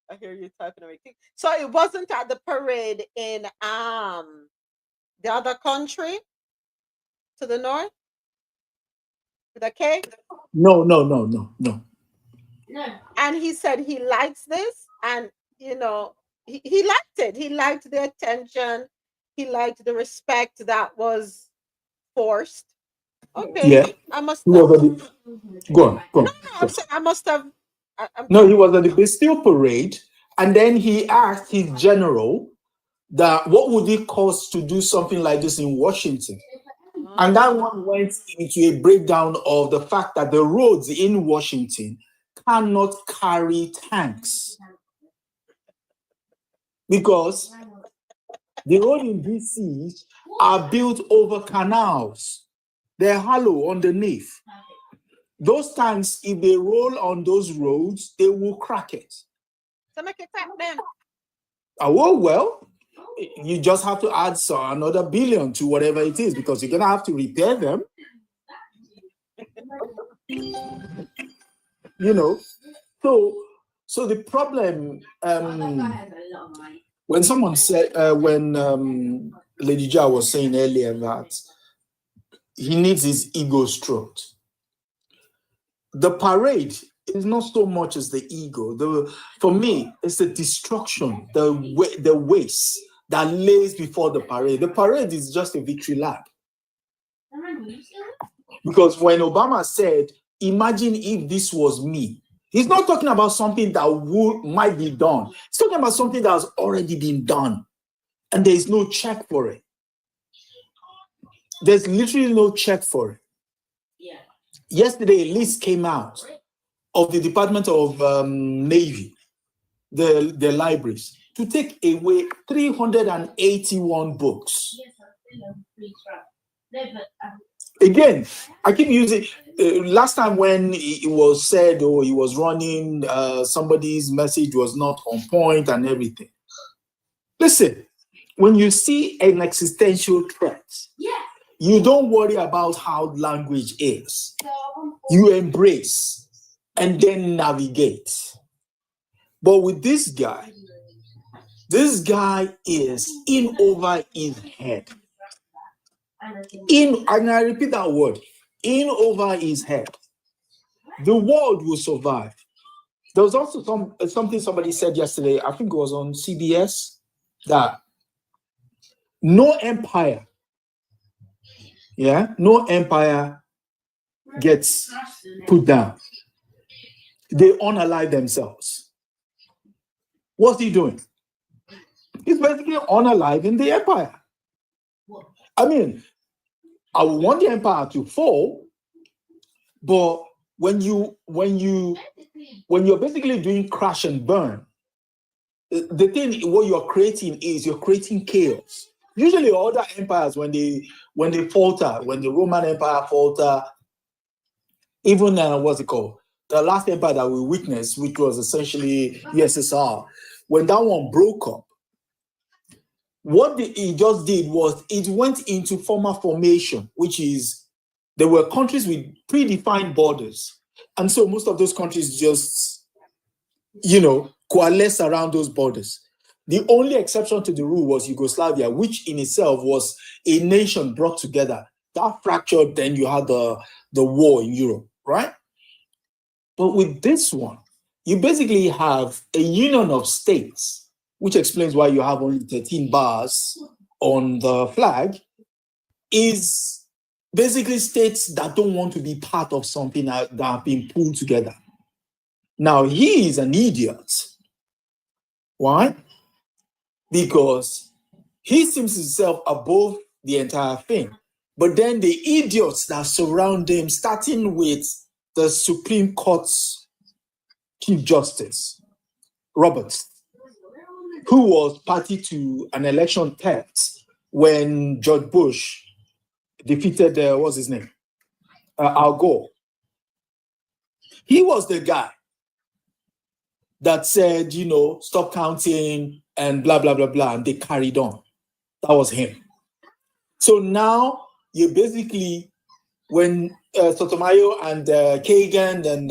Speaker 1: I hear you typing away. So it wasn't at the parade in the other country to the north? With a K?
Speaker 13: No.
Speaker 1: And he said he likes this, and he liked it. He liked the attention. He liked the respect that was forced. Okay.
Speaker 13: Yeah.
Speaker 1: I must
Speaker 13: Go on.
Speaker 1: No, I'm saying I must have.
Speaker 13: No, he was at the Bastille Parade, and then he asked his general that what would it cost to do something like this in Washington? And that one went into a breakdown of the fact that the roads in Washington cannot carry tanks because the roads in DC are built over canals. They're hollow underneath. Those tanks, if they roll on those roads, they will crack it.
Speaker 1: So make it crack them.
Speaker 13: Oh, well, you just have to add another billion to whatever it is because you're going to have to repair them. So the problem, when someone said, when Lady Ja was saying earlier that he needs his ego stroked, the parade is not so much as the ego. For me, it's the destruction, the waste that lays before the parade. The parade is just a victory lap. Because when Obama said, imagine if this was me, he's not talking about something that might be done. He's talking about something that has already been done. And there is no check for it. There's literally no check for it. Yesterday, a list came out of the Department of Navy, the libraries, to take away 381 books. Again, I keep using, last time when it was said, he was running, somebody's message was not on point and everything. Listen, when you see an existential threat, you don't worry about how language is. You embrace and then navigate. But with this guy is in over his head. And I repeat that word, in over his head. The world will survive. There was also something somebody said yesterday, I think it was on CBS, that no empire gets put down. They unalive themselves. What's he doing? He's basically unaliving the empire. I mean, I want the empire to fall, but when you're basically doing crash and burn, the thing what you're creating is you're creating chaos. Usually other empires, when they falter, when the Roman Empire falter, even what's it called? The last empire that we witnessed, which was essentially USSR, when that one broke up, what it just did was it went into former formation, which is there were countries with predefined borders. And so most of those countries just, coalesce around those borders. The only exception to the rule was Yugoslavia, which in itself was a nation brought together. That fractured, then you had the war in Europe, right? But with this one, you basically have a union of states, which explains why you have only 13 bars on the flag, is basically states that don't want to be part of something that have been pulled together. Now, he is an idiot. Why? Because he sees himself above the entire thing. But then the idiots that surround him, starting with the Supreme Court's Chief Justice, Roberts, who was party to an election theft when George Bush defeated, what's his name? Al Gore. He was the guy that said, stop counting and blah, blah, blah, blah, and they carried on. That was him. So now you basically, when Sotomayor and Kagan and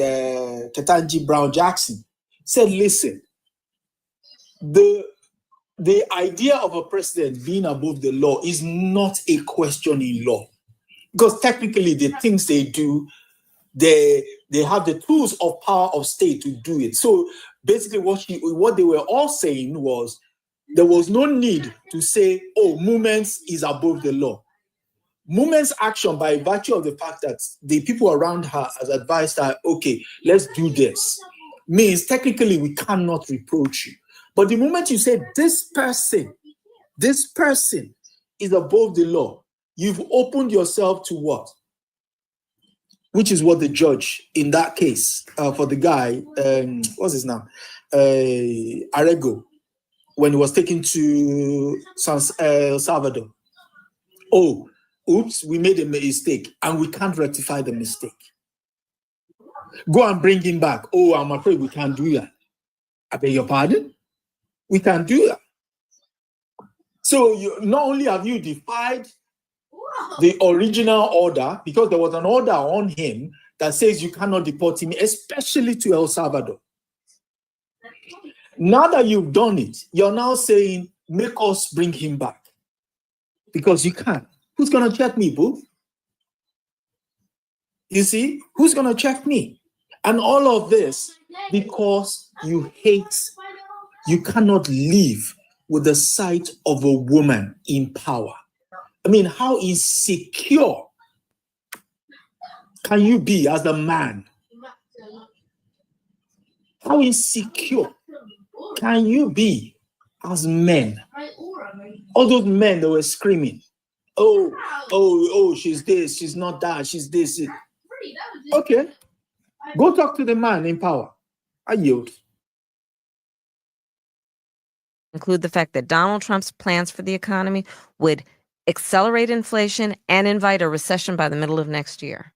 Speaker 13: Ketanji Brown Jackson said, listen, the idea of a president being above the law is not a question in law. Because technically the things they do, they have the tools of power of state to do it. So basically what they were all saying was there was no need to say, oh, Movements is above the law. Movements' action, by virtue of the fact that the people around her has advised her, okay, let's do this, means technically we cannot reproach you. But the moment you say this person is above the law, you've opened yourself to what? Which is what the judge in that case, for the guy, what's his name? Arrego, when he was taken to El Salvador. Oh, oops, we made a mistake and we can't rectify the mistake. Go and bring him back. Oh, I'm afraid we can't do that. I beg your pardon? We can't do that. So not only have you defied the original order, because there was an order on him that says you cannot deport him, especially to El Salvador. Now that you've done it, you're now saying, make us bring him back. Because you can't. Who's going to check me, boo? You see? Who's going to check me? And all of this because you cannot live with the sight of a woman in power. I mean, how insecure can you be as a man? How insecure can you be as men? All those men that were screaming, oh, she's this, she's not that, she's this. Okay, go talk to the man in power. I yield.
Speaker 14: Include the fact that Donald Trump's plans for the economy would accelerate inflation and invite a recession by the middle of next year.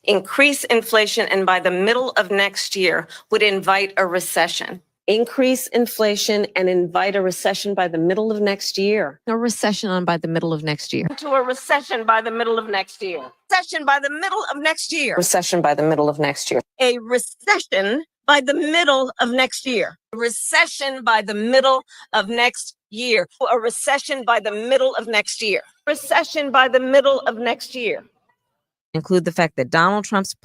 Speaker 14: Increase inflation and by the middle of next year would invite a recession. Increase inflation and invite a recession by the middle of next year. A recession on by the middle of next year. To a recession by the middle of next year. Recession by the middle of next year. Recession by the middle of next year. A recession by the middle of next year. A recession by the middle of next year. A recession by the middle of next year. Recession by the middle of next year. Include the fact that Donald Trump's...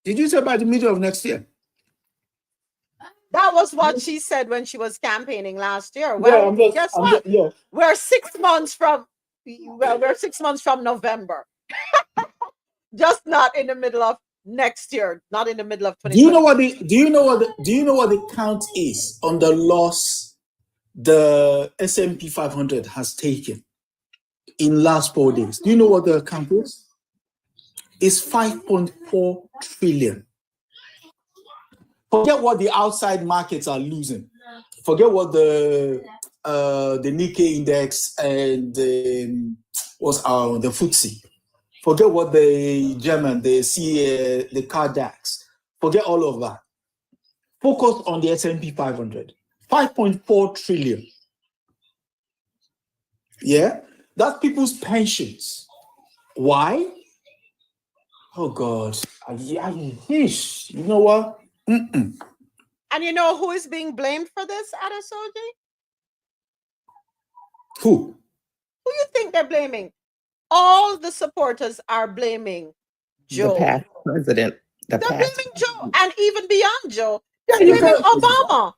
Speaker 13: Did you say by the middle of next year?
Speaker 1: That was what she said when she was campaigning last year. Well, guess what? We're 6 months from, we're 6 months from November. Just not in the middle of next year, not in the middle of 2020.
Speaker 13: Do you know what the count is on the loss the S&P 500 has taken in last 4 days? Do you know what the count is? It's 5.4 trillion. Forget what the outside markets are losing. Forget what the Nikkei index and the FTSE. Forget what the German, the car DAX. Forget all of that. Focus on the S&P 500. 5.4 trillion. Yeah? That's people's pensions. Why? Oh God. You know what? Mm-mm.
Speaker 1: And you know who is being blamed for this, Adesoji?
Speaker 13: Who?
Speaker 1: Who you think they're blaming? All the supporters are blaming Joe.
Speaker 4: The past president.
Speaker 1: They're blaming Joe. And even beyond Joe, they're
Speaker 13: Yeah,
Speaker 1: blaming Obama.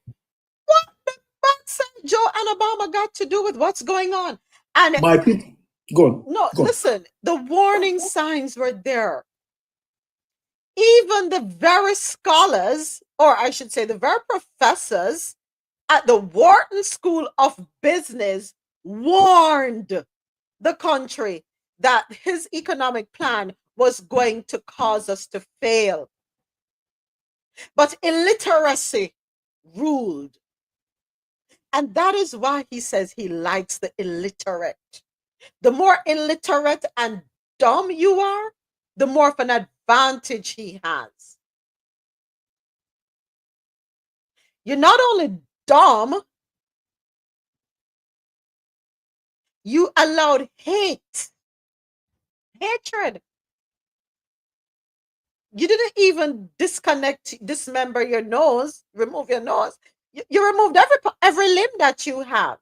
Speaker 1: What the fuck Joe and Obama got to do with what's going on? And
Speaker 13: my people, go on.
Speaker 1: No,
Speaker 13: Go on.
Speaker 1: listen, the warning signs were there. Even the very scholars, or I should say the very professors at the Wharton School of Business warned the country that his economic plan was going to cause us to fail. But illiteracy ruled. And that is why he says he likes the illiterate. The more illiterate and dumb you are, the more of an advantage he has. You're not only dumb, you allowed hatred. You didn't even dismember your nose, remove your nose. You removed every limb that you have.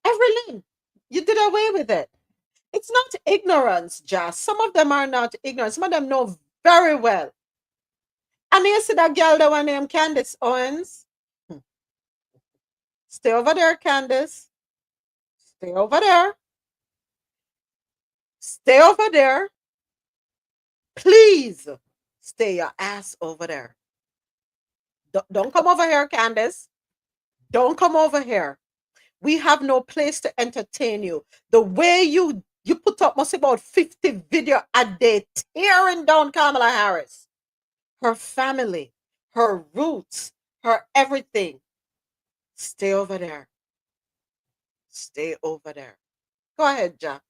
Speaker 1: Every limb. You did away with it. It's not ignorance, Jas. Some of them are not ignorant. Some of them know very well. And you see that girl that one named Candace Owens? Stay over there, Candace. Stay over there. Stay over there. Please stay your ass over there. Don't come over here, Candace. Don't come over here. We have no place to entertain you. The way you put up must about 50 video a day tearing down Kamala Harris. Her family, her roots, her everything. Stay over there. Stay over there. Go ahead, Jack.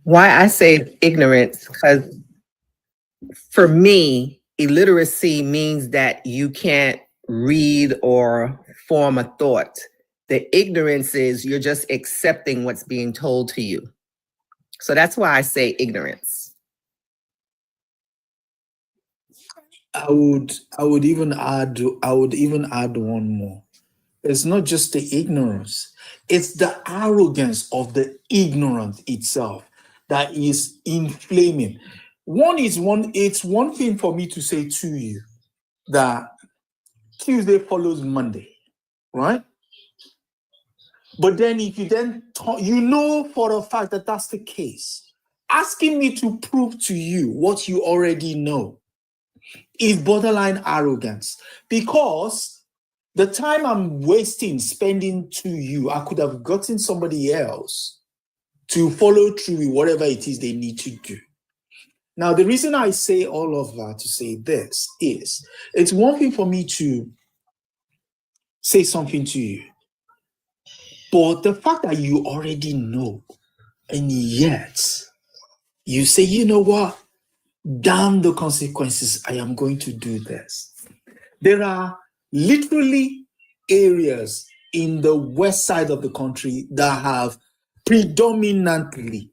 Speaker 4: Why I say ignorance, because for me, illiteracy means that you can't read or form a thought. The ignorance is you're just accepting what's being told to you. So that's why I say ignorance.
Speaker 13: I would even add one more. It's not just the ignorance, it's the arrogance of the ignorant itself that is inflaming. It's one thing for me to say to you that Tuesday follows Monday, right? But then if you then you know for a fact that that's the case, asking me to prove to you what you already know is borderline arrogance, because the time I'm spending to you, I could have gotten somebody else to follow through with whatever it is they need to do. Now, the reason I say all of that to say this is, it's one thing for me to say something to you, but the fact that you already know, and yet you say, you know what, damn the consequences, I am going to do this. There are literally areas in the west side of the country that have predominantly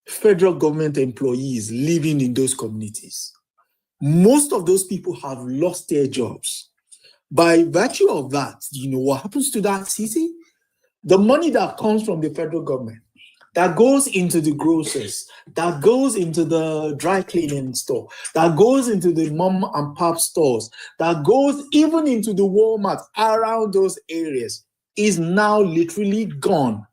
Speaker 13: federal government employees living in those communities. Most of those people have lost their jobs. By virtue of that, you know what happens to that city? The money that comes from the federal government, that goes into the grocers, that goes into the dry cleaning store, that goes into the mom and pop stores, that goes even into the Walmart around those areas, is now literally gone.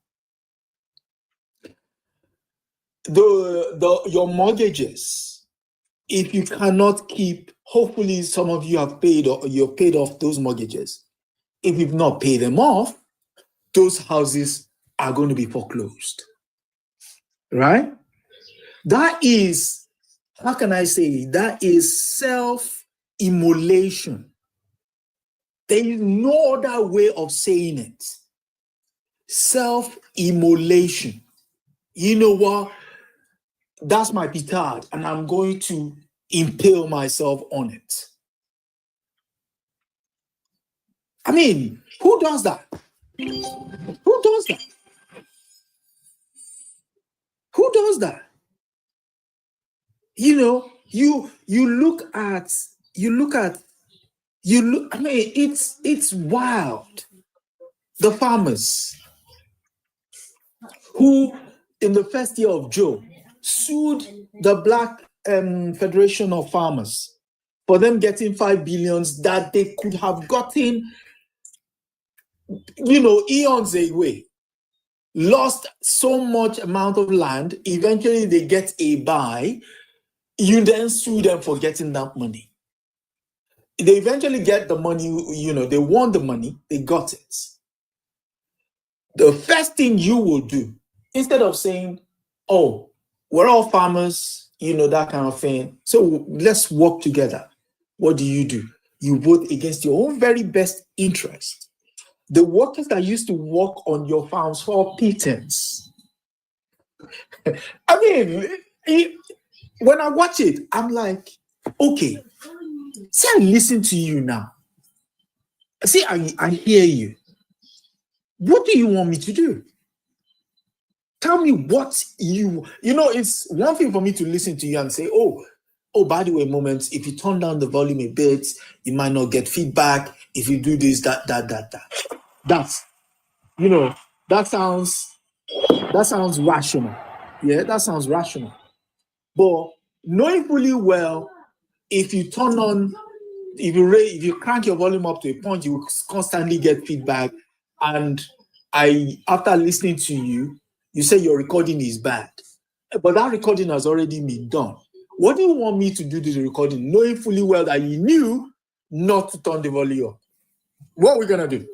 Speaker 13: Your mortgages, if you cannot keep, hopefully some of you have paid, or you've paid off those mortgages. If you've not paid them off, those houses are going to be foreclosed. Right? That is, how can I say, that is self-immolation. There is no other way of saying it. Self-immolation. You know what? That's my petard, and I'm going to impale myself on it. I mean, who does that? Who does that? Who does that? You know, you look at, I mean, it's wild. The farmers who, in the first year of Joe, sued the Black Federation of Farmers for them getting $5 billion that they could have gotten, you know, eons away. Lost so much amount of land. Eventually, they get a buy. You then sue them for getting that money. They eventually get the money. You know, they won the money. They got it. The first thing you will do, instead of saying, "Oh, we're all farmers," you know, that kind of thing, so let's work together. What do? You vote against your own very best interest. The workers that used to work on your farms for pittance. I mean, when I watch it, I'm like, okay, see, I listen to you now. See, I hear you. What do you want me to do? Tell me what you know, it's one thing for me to listen to you and say, oh, by the way, moments, if you turn down the volume a bit, you might not get feedback. If you do this, that. That's, you know, that sounds rational. Yeah, that sounds rational. But knowing fully well, if you crank your volume up to a point, you will constantly get feedback. And after listening to you, you say your recording is bad. But that recording has already been done. What do you want me to do to the recording, knowing fully well that you knew not to turn the volume up? What are we going to do?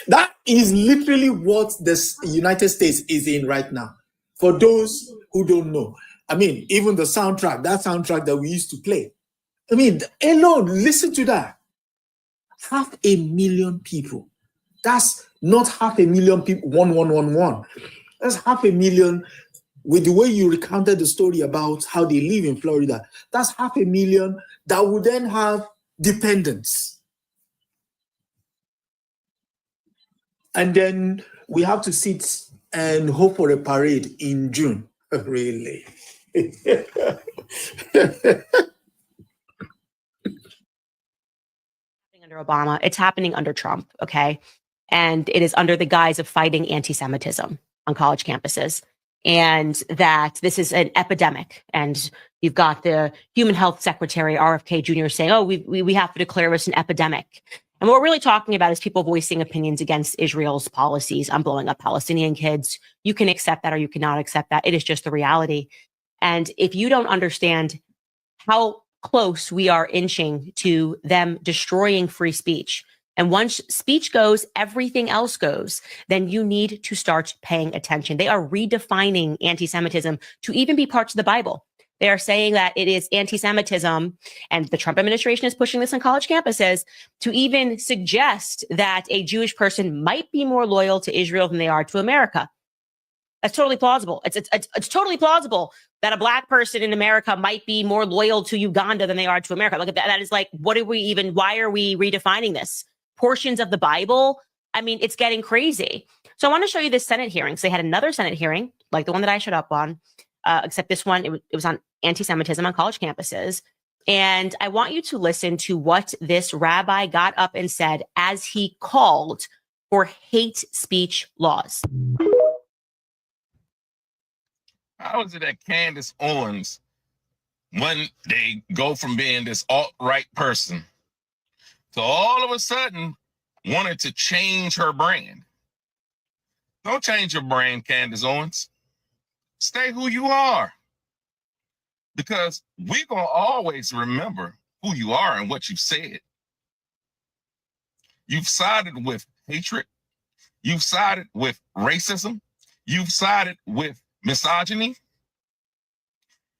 Speaker 13: That is literally what the United States is in right now. For those who don't know, I mean, even the soundtrack, that soundtrack that we used to play, I mean, alone, listen to that. 500,000 people. That's not 500,000 people, 1111. That's 500,000. With the way you recounted the story about how they live in Florida, that's 500,000 that would then have dependents. And then we have to sit and hope for a parade in June. Really?
Speaker 15: Under Obama, it's happening under Trump, okay? And it is under the guise of fighting anti-Semitism on college campuses. And that this is an epidemic. And you've got the Human Health Secretary, RFK Jr., saying, oh, we have to declare this an epidemic. And what we're really talking about is people voicing opinions against Israel's policies on blowing up Palestinian kids. You can accept that or you cannot accept that. It is just the reality. And if you don't understand how close we are inching to them destroying free speech, and once speech goes, everything else goes, then you need to start paying attention. They are redefining anti-Semitism to even be parts of the Bible. They are saying that it is anti-Semitism, and the Trump administration is pushing this on college campuses to even suggest that a Jewish person might be more loyal to Israel than they are to America. That's totally plausible. It's totally plausible that a Black person in America might be more loyal to Uganda than they are to America. Look at that. That is like, why are we redefining this? Portions of the Bible? I mean, it's getting crazy. So I want to show you this Senate hearing. So they had another Senate hearing, like the one that I showed up on, except this one, it was on anti-Semitism on college campuses. And I want you to listen to what this rabbi got up and said as he called for hate speech laws.
Speaker 16: How is it that Candace Owens, when they go from being this alt-right person to all of a sudden wanted to change her brand? Don't change your brand, Candace Owens. Stay who you are. Because we're going to always remember who you are and what you've said. You've sided with hatred. You've sided with racism. You've sided with misogyny.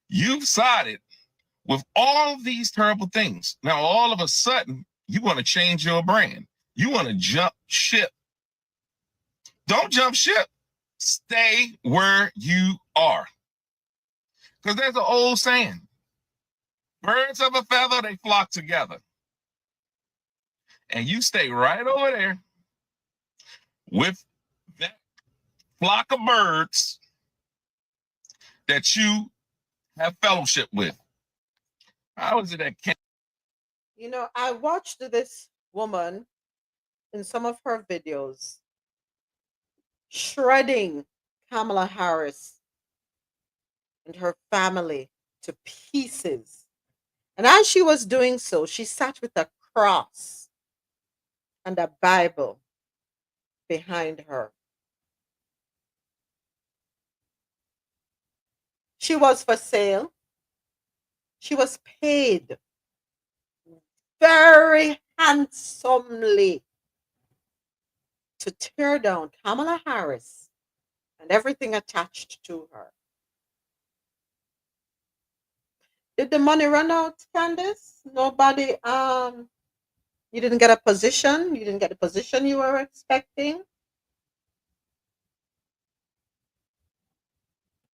Speaker 16: You've sided with all of these terrible things. Now, all of a sudden, you want to change your brand. You want to jump ship. Don't jump ship. Stay where you are. Because there's an old saying, birds of a feather, they flock together. and you stay right over there with that flock of birds that you have fellowship with. How is it that
Speaker 1: You know, I watched this woman in some of her videos shredding Kamala Harris and her family to pieces. And as she was doing so, she sat with a cross and a Bible behind her. She was for sale. She was paid very handsomely to tear down Kamala Harris and everything attached to her. Did the money run out, Candace? Nobody, you didn't get a position? You didn't get the position you were expecting?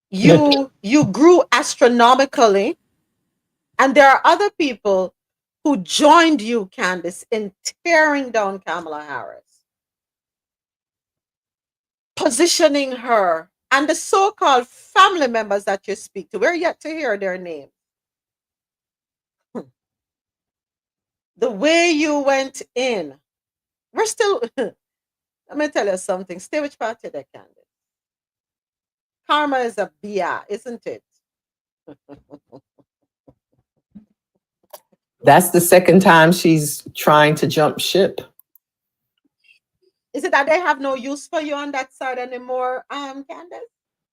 Speaker 1: You grew astronomically, and there are other people who joined you, Candace, in tearing down Kamala Harris, positioning her, and the so-called family members that you speak to. We're yet to hear their names. The way you went in, we're still. Let me tell you something. Stay which party there, Candace. Karma is a BR, isn't it?
Speaker 4: That's the second time she's trying to jump ship.
Speaker 1: Is it that they have no use for you on that side anymore, Candace?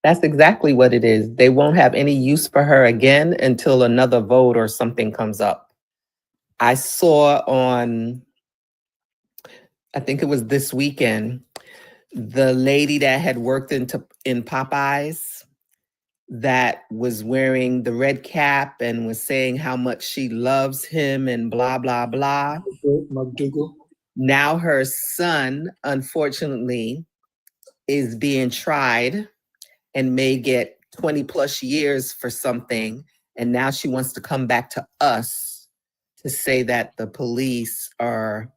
Speaker 4: That's exactly what it is. They won't have any use for her again until another vote or something comes up. I saw on, I think it was this weekend, the lady that had worked in Popeyes that was wearing the red cap and was saying how much she loves him and blah, blah, blah. Now her son, unfortunately, is being tried and may get 20 plus years for something. And now she wants to come back to us to say that the police are,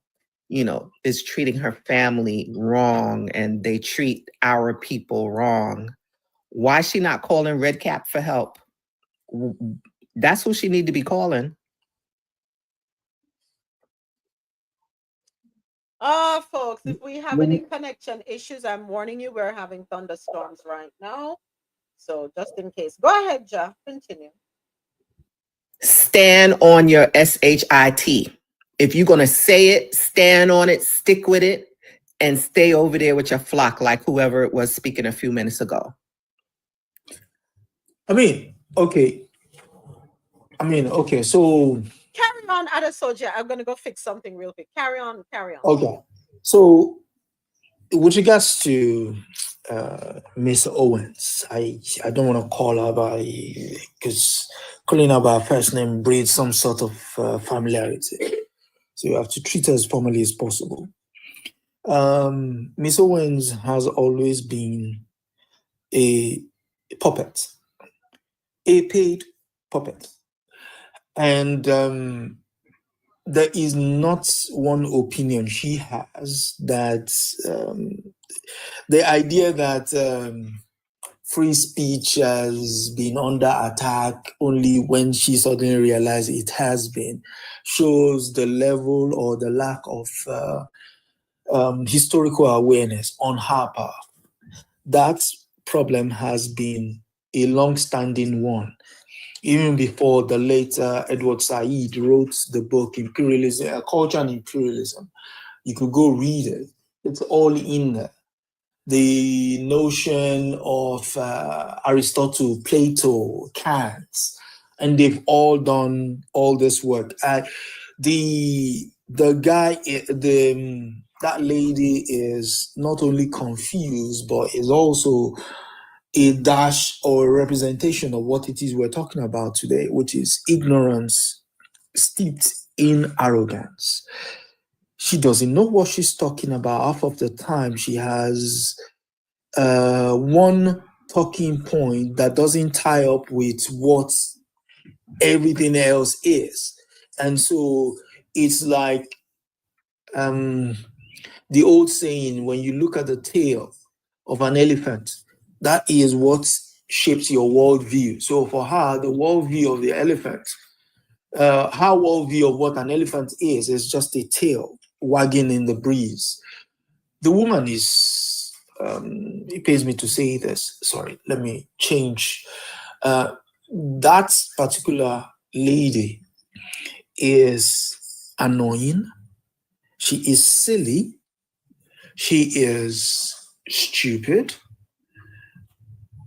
Speaker 4: is treating her family wrong and they treat our people wrong. Why is she not calling Red Cap for help? That's who she need to be calling.
Speaker 1: Folks, if we have any connection issues, I'm warning you, we're having thunderstorms right now. So just in case. Go ahead, Ja. Continue.
Speaker 4: Stand on your SHIT. If you're going to say it, stand on it, stick with it, and stay over there with your flock like whoever it was speaking a few minutes ago.
Speaker 13: Okay, so...
Speaker 1: Carry on, other soldier. I'm going to go fix something real quick. Carry on.
Speaker 13: Okay, so with regards to Miss Owens, I don't want to call her by, because calling her by her first name breeds some sort of familiarity. So you have to treat her as formally as possible. Miss Owens has always been a puppet, a paid puppet. And there is not one opinion she has that the idea that free speech has been under attack only when she suddenly realized it has been shows the level or the lack of historical awareness on her part. That problem has been a long-standing one. Even before the late Edward Said wrote the book Imperialism, Culture and Imperialism, you could go read it. It's all in there. The notion of Aristotle, Plato, Kant, and they've all done all this work. The guy, that lady is not only confused, but is also a dash or a representation of what it is we're talking about today, which is ignorance steeped in arrogance. She doesn't know what she's talking about. Half of the time, she has one talking point that doesn't tie up with what everything else is. And so it's like the old saying, when you look at the tail of an elephant, that is what shapes your worldview. So for her, the worldview of the elephant, her worldview of what an elephant is just a tail wagging in the breeze. The woman is, it pays me to say this, sorry, let me change. That particular lady is annoying. She is silly. She is stupid,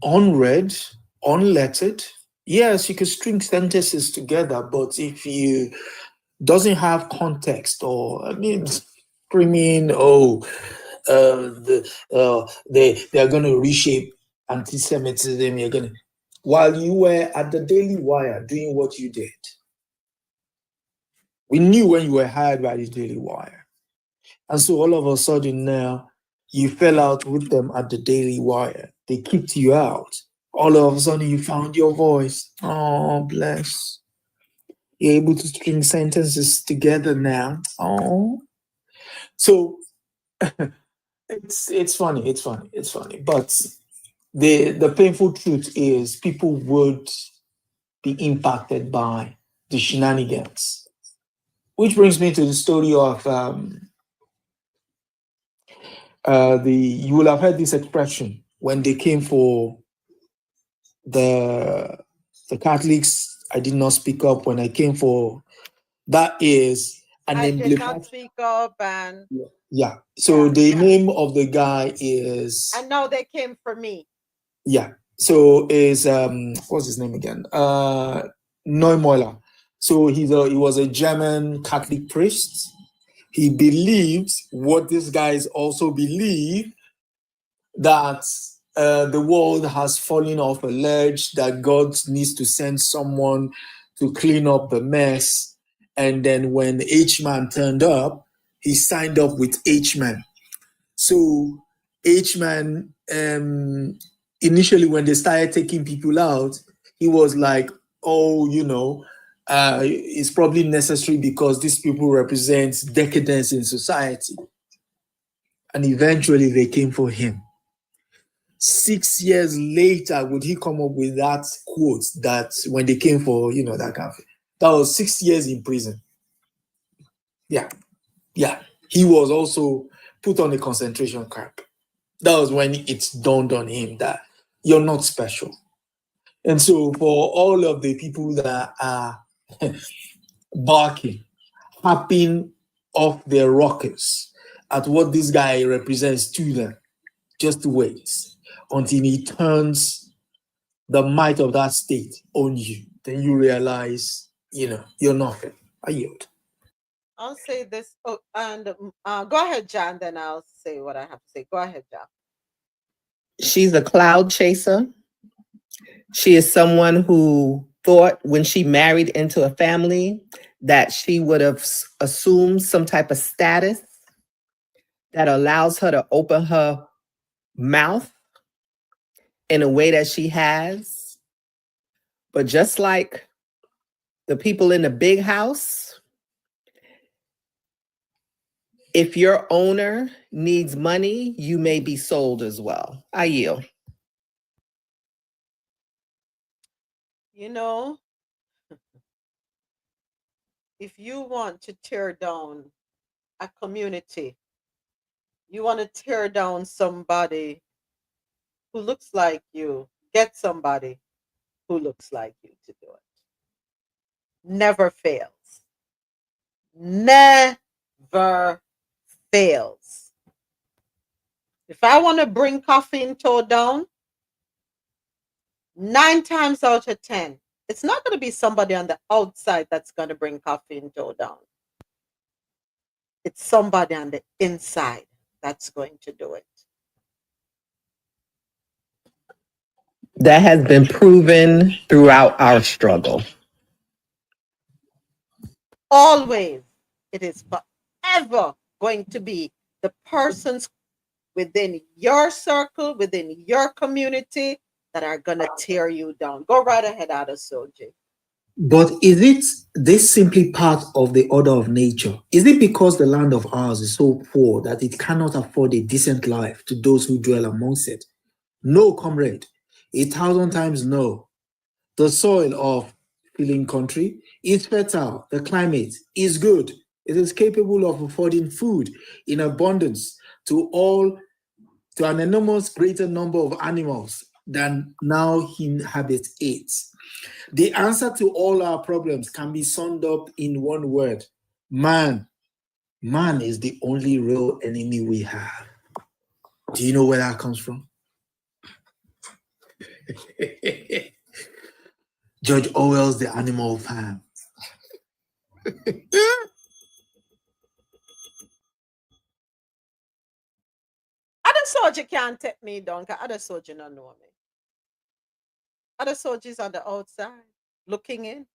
Speaker 13: unread, unlettered. Yes, you could string sentences together, but if you doesn't have context, or I mean, screaming, they are going to reshape anti-Semitism. You're gonna, while you were at the Daily Wire doing what you did, we knew when you were hired by the Daily Wire, and so all of a sudden now you fell out with them at the Daily Wire. They kicked you out. All of a sudden you found your voice. Oh, bless. You're able to string sentences together now. Oh, so it's funny. But the painful truth is people would be impacted by the shenanigans. Which brings me to the story of you will have heard this expression when they came for the Catholics. I did not speak up when I came for. That is an
Speaker 1: I did not speak up, and
Speaker 13: yeah. So the name of the guy is.
Speaker 1: I know they came for me.
Speaker 13: Yeah. So is what's his name again? Neumeuller. So he was a German Catholic priest. He believed what these guys also believe, that the world has fallen off a ledge, that God needs to send someone to clean up the mess. And then when H-Man turned up, he signed up with H-Man. So H-Man, initially when they started taking people out, he was like, oh, it's probably necessary because these people represent decadence in society. And eventually they came for him. 6 years later, would he come up with that quote that when they came for, that kind of thing? That was 6 years in prison. Yeah. He was also put on a concentration camp. That was when it dawned on him that you're not special. And so for all of the people that are barking, hopping off their rockers at what this guy represents to them, just wait until he turns the might of that state on you. Then you realize, you're nothing. I yield.
Speaker 1: I'll say this. Oh, and go ahead, John. Then I'll say what I have to say. Go ahead, John.
Speaker 4: She's a cloud chaser. She is someone who thought when she married into a family that she would have assumed some type of status that allows her to open her mouth in a way that she has. But just like the people in the big house, if your owner needs money, you may be sold as well. I yield.
Speaker 1: If you want to tear down a community, you want to tear down somebody who looks like you, get somebody who looks like you to do it. Never fails. Never fails. If I want to bring coffee in toe down, 9 times out of 10, it's not going to be somebody on the outside that's going to bring coffee in toe down. It's somebody on the inside that's going to do it.
Speaker 4: That has been proven throughout our struggle.
Speaker 1: Always, it is forever going to be the persons within your circle, within your community, that are going to tear you down. Go right ahead, Ada Soji.
Speaker 13: But is it this simply part of the order of nature? Is it because the land of ours is so poor that it cannot afford a decent life to those who dwell amongst it? No, comrade. 1,000 times no. The soil of Feeling Country is fertile. The climate is good. It is capable of affording food in abundance to an enormous greater number of animals than now inhabit it. The answer to all our problems can be summed up in one word: man. Man is the only real enemy we have. Do you know where that comes from? George Orwell's The Animal Farm.
Speaker 1: Other soldier can't take me down because other soldier don't know me. Other soldiers on the outside looking in.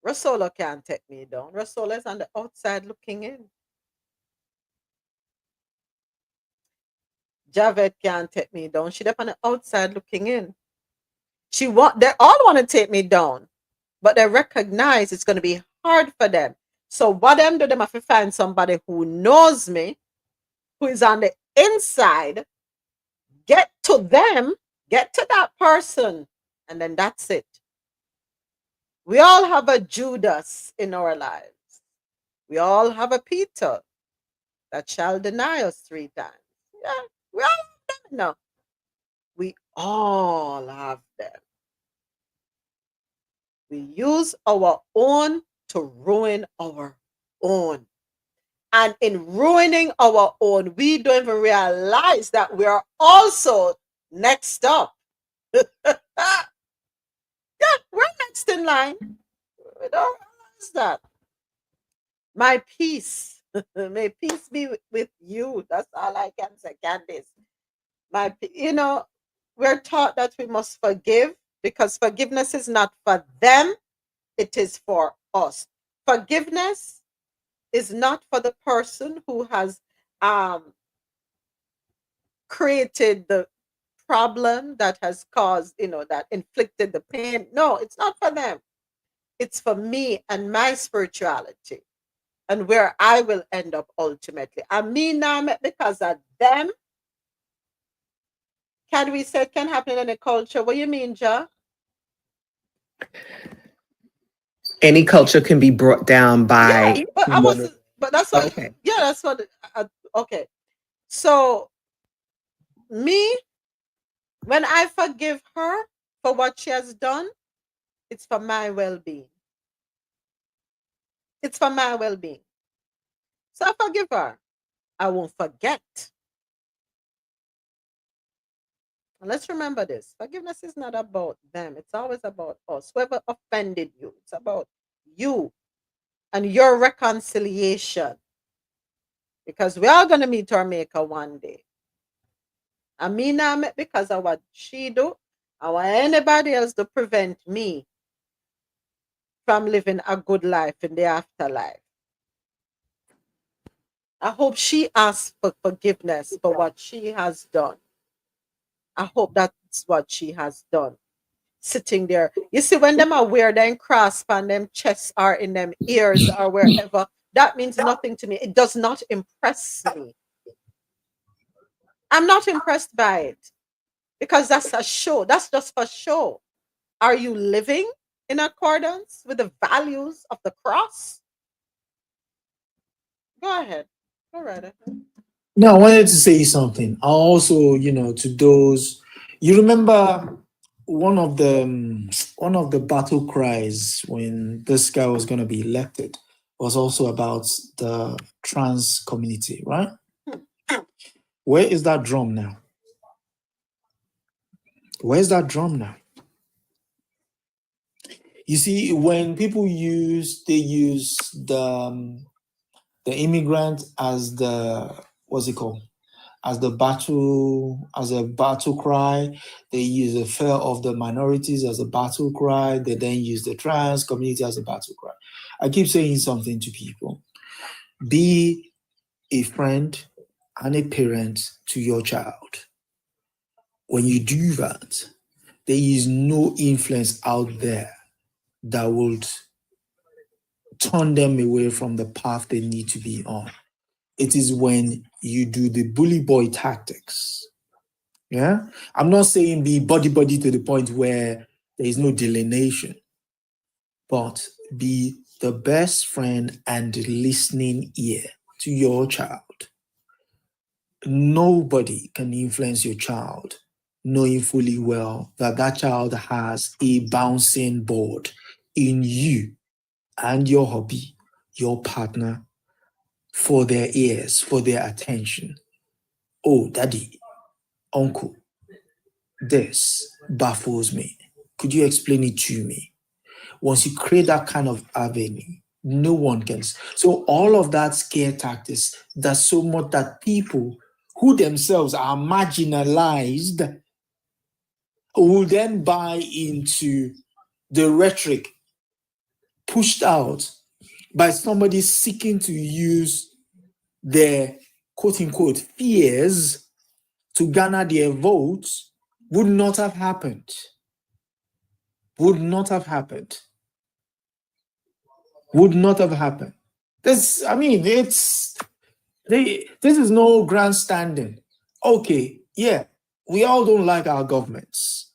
Speaker 1: Rasola can't take me down. Rasola's on the outside looking in. Javed can't take me down. She's up on the outside looking in. They all want to take me down, but they recognize it's going to be hard for them. So what them do, them have to find somebody who knows me, who is on the inside, get to them, get to that person, and then that's it. We all have a Judas in our lives. We all have a Peter that shall deny us 3 times. Yeah, we all have them now. We all have them. We use our own to ruin our own. And in ruining our own, we don't even realize that we are also next up. Yeah, we're next in line. We don't realize that. My peace. May peace be with you. That's all I can say, Candice. We're taught that we must forgive because forgiveness is not for them, it is for us. Forgiveness is not for the person who has created the problem that has caused, that inflicted the pain. No, it's not for them. It's for me and my spirituality and where I will end up ultimately. I mean, because of them. Can we say it can happen in a culture? What do you mean, Ja?
Speaker 4: Any culture can be brought down by.
Speaker 1: Yeah, but that's what. Okay. Yeah, that's what. Okay. So, me, when I forgive her for what she has done, it's for my well-being. It's for my well-being. So I forgive her. I won't forget. And let's remember this. Forgiveness is not about them. It's always about us. Whoever offended you, it's about you and your reconciliation. Because we are going to meet our maker one day. I mean, because of what she do, I want anybody else to prevent me from living a good life in the afterlife. I hope she asks for forgiveness for what she has done. I hope that's what she has done. Sitting there. You see, when them are wear them cross and them chests are in them ears or wherever, that means nothing to me. It does not impress me. I'm not impressed by it because that's a show. That's just for show. Are you living in accordance with the values of the cross? Go ahead. Go right ahead.
Speaker 13: No, I wanted to say something. Also, to those, you remember one of the battle cries when this guy was going to be elected was also about the trans community, right? Where is that drum now? Where's that drum now? You see, when people use the immigrant as what's it called? As a battle cry. They use the fear of the minorities as a battle cry. They then use the trans community as a battle cry. I keep saying something to people. Be a friend and a parent to your child. when you do that, there is no influence out there that would turn them away from the path they need to be on. It is when you do the bully boy tactics. Yeah, I'm not saying be buddy to the point where there is no delineation, but be the best friend and listening ear to your child. Nobody can influence your child, knowing fully well that that child has a bouncing board in you and your hobby, your partner, for their ears, for their attention. Oh, daddy, uncle, this baffles me. Could you explain it to me? Once you create that kind of avenue, no one can. So all of that scare tactics does so much that people who themselves are marginalized will then buy into the rhetoric pushed out by somebody seeking to use their quote-unquote fears to garner their votes. Would not have happened. Would not have happened. Would not have happened. This, I mean, this is no grandstanding. Okay, yeah, we all don't like our governments.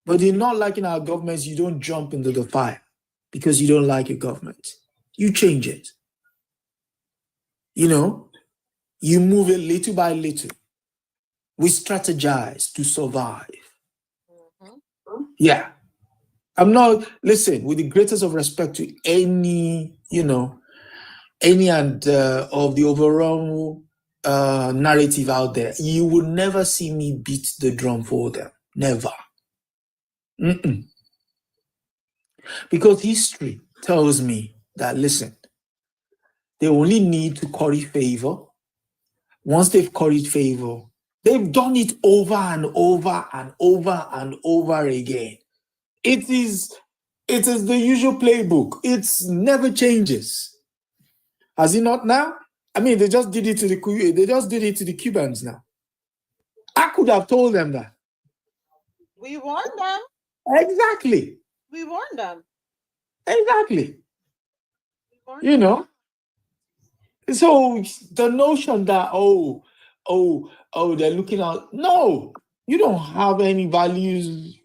Speaker 13: But in not liking our governments, you don't jump into the fire because you don't like your government. You change it. You know, you move it little by little. We strategize to survive. Yeah. I'm not, listen, with the greatest of respect to any, any and of the overall narrative out there, you will never see me beat the drum for them. Never. Mm-mm. Because history tells me that, listen, they only need to curry favor. Once they've curried favor, they've done it over and over and over and over again. It is the usual playbook. It never changes. Has it not now? I mean, they just did it to the Cubans now. I could have told them that.
Speaker 1: We warned them.
Speaker 13: Exactly.
Speaker 1: We warned them.
Speaker 13: Exactly. You know. So the notion that they're looking out. No, you don't have any values.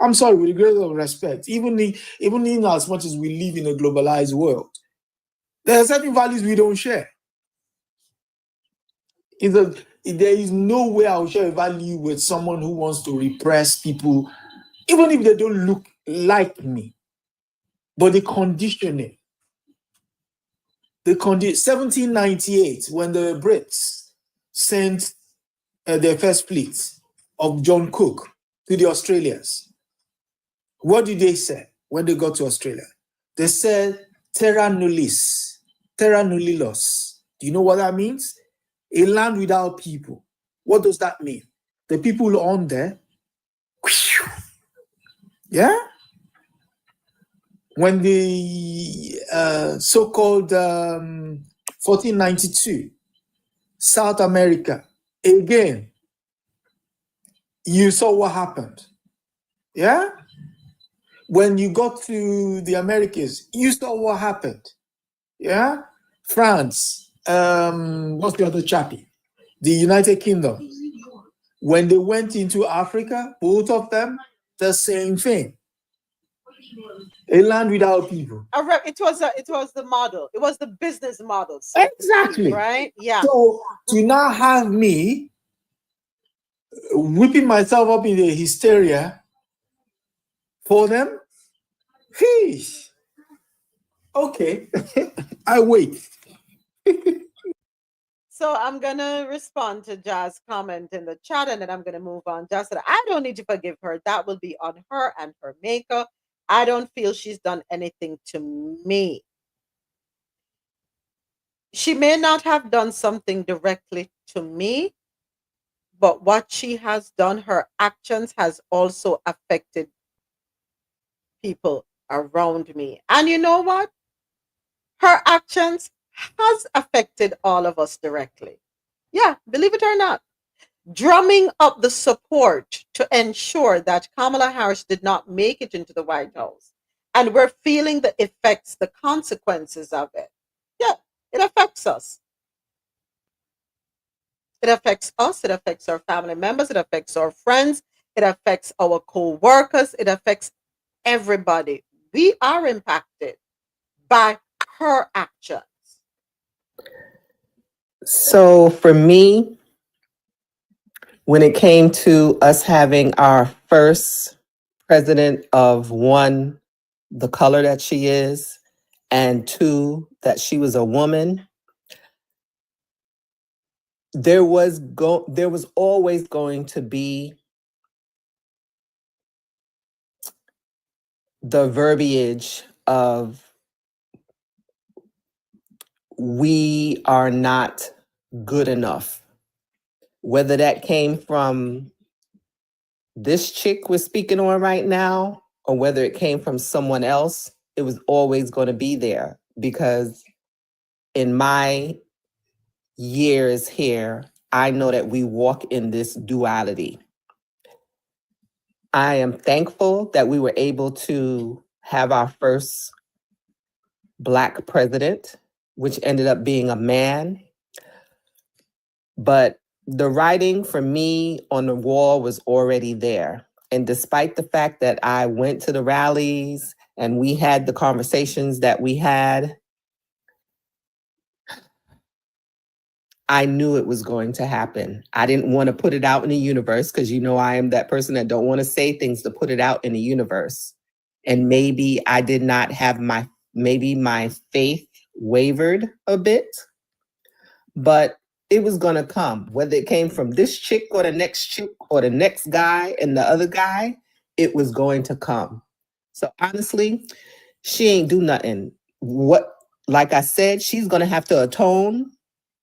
Speaker 13: I'm sorry, with the greatest of respect, even in as much as we live in a globalized world, there are certain values we don't share. There is no way I'll share a value with someone who wants to repress people, even if they don't look like me. But the conditioning. 1798, when the Brits sent their first fleet of John Cook to the Australians, what did they say when they got to Australia? They said, terra nullis, terra nullius. Do you know what that means? A land without people. What does that mean? The people on there, yeah? When the so-called 1492 South America, again, you saw what happened. Yeah? When you got to the Americas, you saw what happened. Yeah? France, what's the other chappie? The United Kingdom. When they went into Africa, both of them, the same thing. A land without people.
Speaker 1: It was the model. It was the business model.
Speaker 13: Exactly.
Speaker 1: Right? Yeah.
Speaker 13: So to now have me whipping myself up in the hysteria for them, okay, I wait.
Speaker 1: So I'm gonna respond to Jazz's comment in the chat, and then I'm gonna move on. Jazz said, "I don't need to forgive her. That will be on her and her maker. I don't feel she's done anything to me. She may not have done something directly to me, but what she has done, her actions has also affected people around me. And you know what? Her actions has affected all of us directly. Yeah, believe it or not. drumming up the support to ensure that Kamala Harris did not make it into the White House. And we're feeling the effects, the consequences of it. Yeah, it affects us. It affects us. It affects our family members. It affects our friends. It affects our co-workers. It affects everybody. We are impacted by her actions.
Speaker 4: So for me, when it came to us having our first president of one, the color that she is, and two, that she was a woman, there was always going to be the verbiage of we are not good enough. Whether that came from this chick we're speaking on right now, or whether it came from someone else, it was always going to be there. Because in my years here, I know that we walk in this duality. I am thankful that we were able to have our first Black president, which ended up being a man. But the writing for me on the wall was already there. And despite the fact that I went to the rallies and we had the conversations that we had, I knew it was going to happen. I didn't want to put it out in the universe because you know I am that person that don't want to say things to put it out in the universe. And maybe I did not have maybe my faith wavered a bit, but it was going to come. Whether it came from this chick or the next chick or the next guy and the other guy, it was going to come. So honestly, she ain't do nothing. Like I said, she's going to have to atone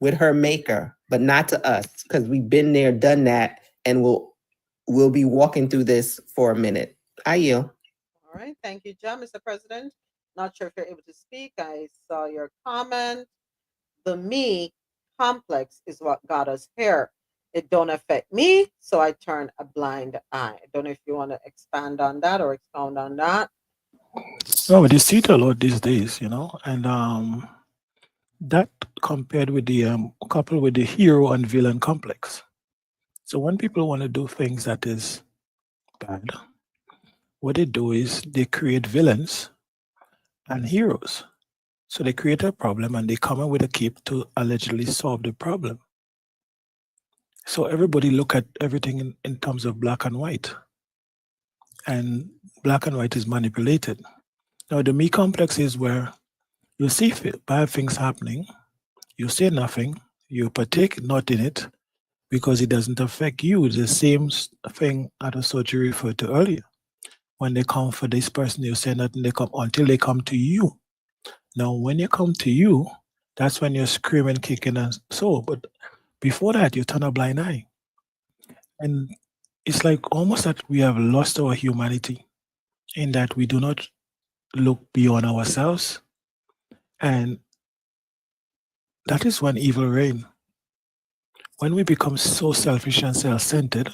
Speaker 4: with her maker, but not to us, because we've been there, done that, and we'll be walking through this for a minute. I yield.
Speaker 1: All right, thank you, John. Mr. President, not sure if you're able to speak. I saw your comment. The me complex is what got us here. It don't affect me, so I turn a blind eye. I don't know if you want to expand on that or expound on that.
Speaker 17: No, but you see it a lot these days, you know, and that compared with the coupled with the hero and villain complex. So when people want to do things that is bad, what they do is they create villains and heroes. So they create a problem and they come up with a cape to allegedly solve the problem. So everybody look at everything in terms of black and white. And black and white is manipulated. Now the me complex is where you see bad things happening, you say nothing, you partake not in it because it doesn't affect you. The same thing that was surgery referred to earlier. When they come for this person, you say nothing, they come until they come to you. Now, when you come to you, that's when you're screaming, kicking, and so. But before that, you turn a blind eye. And it's like almost that we have lost our humanity in that we do not look beyond ourselves. And that is when evil reigns. When we become so selfish and self-centered,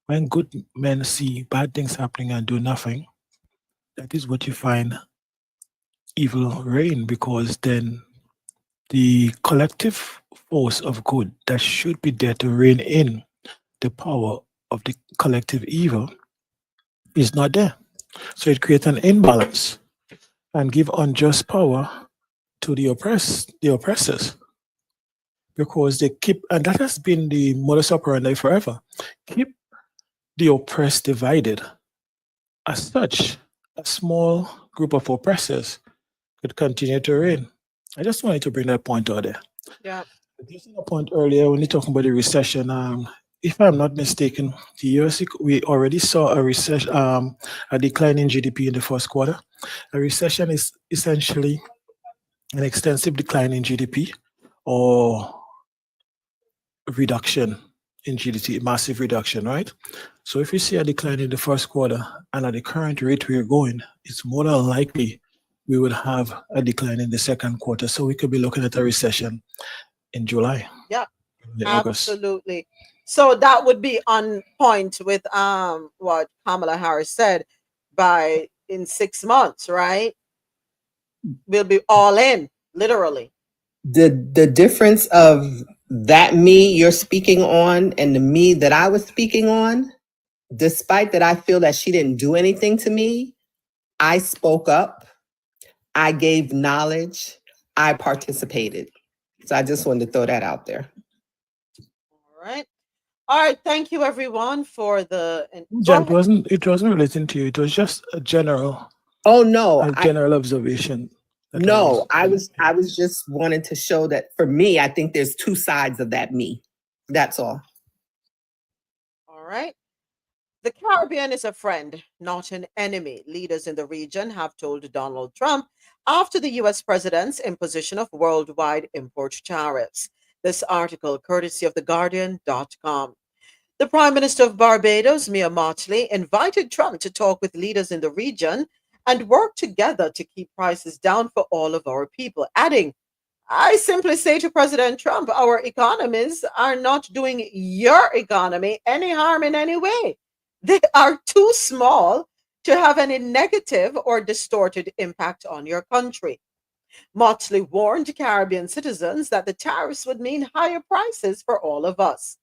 Speaker 17: when good men see bad things happening and do nothing, that is what you find evil reign, because then the collective force of good that should be there to rein in the power of the collective evil is not there. So it creates an imbalance and give unjust power to the oppressors. Because they keep, and that has been the modus operandi forever, keep the oppressed divided. As such, a small group of oppressors could continue to reign. I just wanted to bring that point out there.
Speaker 1: Yeah.
Speaker 17: There's a point earlier when you're talking about the recession. If I'm not mistaken, the US, we already saw a recession, a decline in GDP in the first quarter. A recession is essentially an extensive decline in GDP or reduction in GDP, massive reduction, right? So if you see a decline in the first quarter and at the current rate we're going, it's more than likely we would have a decline in the second quarter. So we could be looking at a recession in July.
Speaker 1: Yeah,
Speaker 17: in August.
Speaker 1: absolutely. So that would be on point with what Kamala Harris said by in 6 months, right? We'll be all in, literally.
Speaker 4: The difference of that me you're speaking on and the me that I was speaking on, despite that I feel that she didn't do anything to me, I spoke up, I gave knowledge, I participated. So I just wanted to throw that out there.
Speaker 1: All right. All right. Thank you, everyone, for the.
Speaker 17: Jen, it wasn't relating to you. It was just a general.
Speaker 4: Oh no,
Speaker 17: a general observation.
Speaker 4: No, I was just wanting to show that for me, I think there's two sides of that me. That's all.
Speaker 1: All right. The Caribbean is a friend, not an enemy, leaders in the region have told Donald Trump after the U.S. president's imposition of worldwide import tariffs. This article, courtesy of TheGuardian.com. The Prime Minister of Barbados, Mia Mottley, invited Trump to talk with leaders in the region and work together to keep prices down for all of our people, adding, I simply say to President Trump, our economies are not doing your economy any harm in any way. They are too small to have any negative or distorted impact on your country. Mottley warned Caribbean citizens that the tariffs would mean higher prices for all of us.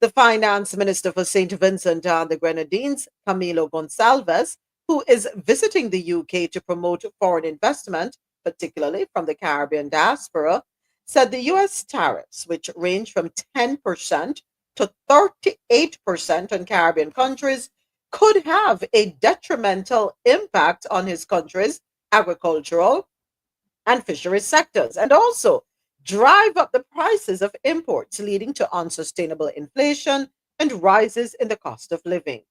Speaker 1: The finance minister for St. Vincent and the Grenadines, Camilo Gonçalves, who is visiting the UK to promote foreign investment, particularly from the Caribbean diaspora, said the US tariffs, which range from 10% to 38% on Caribbean countries, could have a detrimental impact on his country's agricultural and fisheries sectors, and also drive up the prices of imports, leading to unsustainable inflation and rises in the cost of living.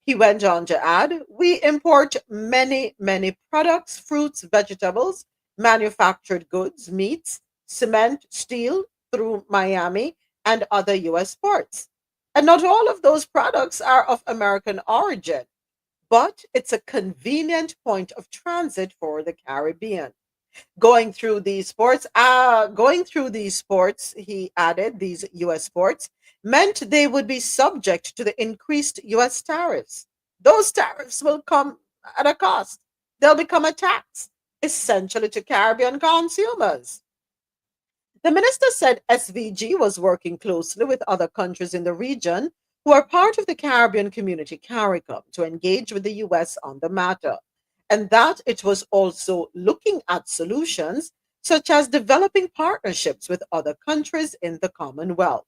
Speaker 1: He went on to add, we import many, many products, fruits, vegetables, manufactured goods, meats, cement, steel through Miami and other US ports. And not all of those products are of American origin, but it's a convenient point of transit for the Caribbean. Going through these ports, he added, these US ports, meant they would be subject to the increased US tariffs. Those tariffs will come at a cost. They'll become a tax, essentially to Caribbean consumers. The minister said SVG was working closely with other countries in the region who are part of the Caribbean Community CARICOM to engage with the US on the matter, and that it was also looking at solutions such as developing partnerships with other countries in the Commonwealth.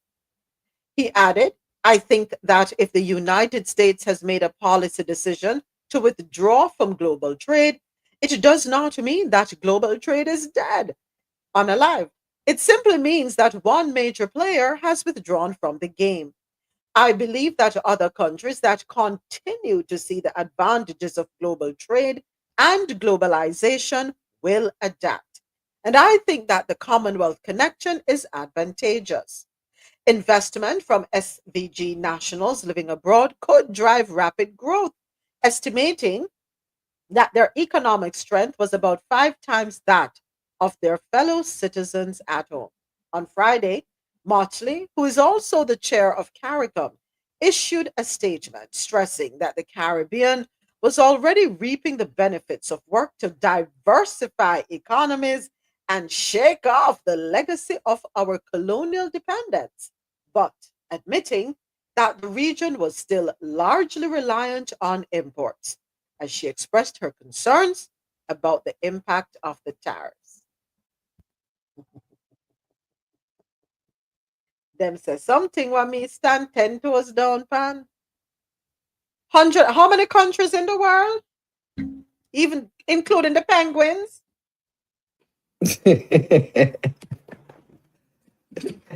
Speaker 1: He added, I think that if the United States has made a policy decision to withdraw from global trade, it does not mean that global trade is dead, unalive. It simply means that one major player has withdrawn from the game. I believe that other countries that continue to see the advantages of global trade and globalization will adapt. And I think that the Commonwealth connection is advantageous. Investment from SVG nationals living abroad could drive rapid growth, estimating that their economic strength was about 5 times that of their fellow citizens at home. On Friday, Mottley, who is also the chair of CARICOM, issued a statement stressing that the Caribbean was already reaping the benefits of work to diversify economies and shake off the legacy of our colonial dependence, but admitting that the region was still largely reliant on imports, as she expressed her concerns about the impact of the tariffs. Them say something when me stand 10 toes down, pan. 100, how many countries in the world? Even including the penguins?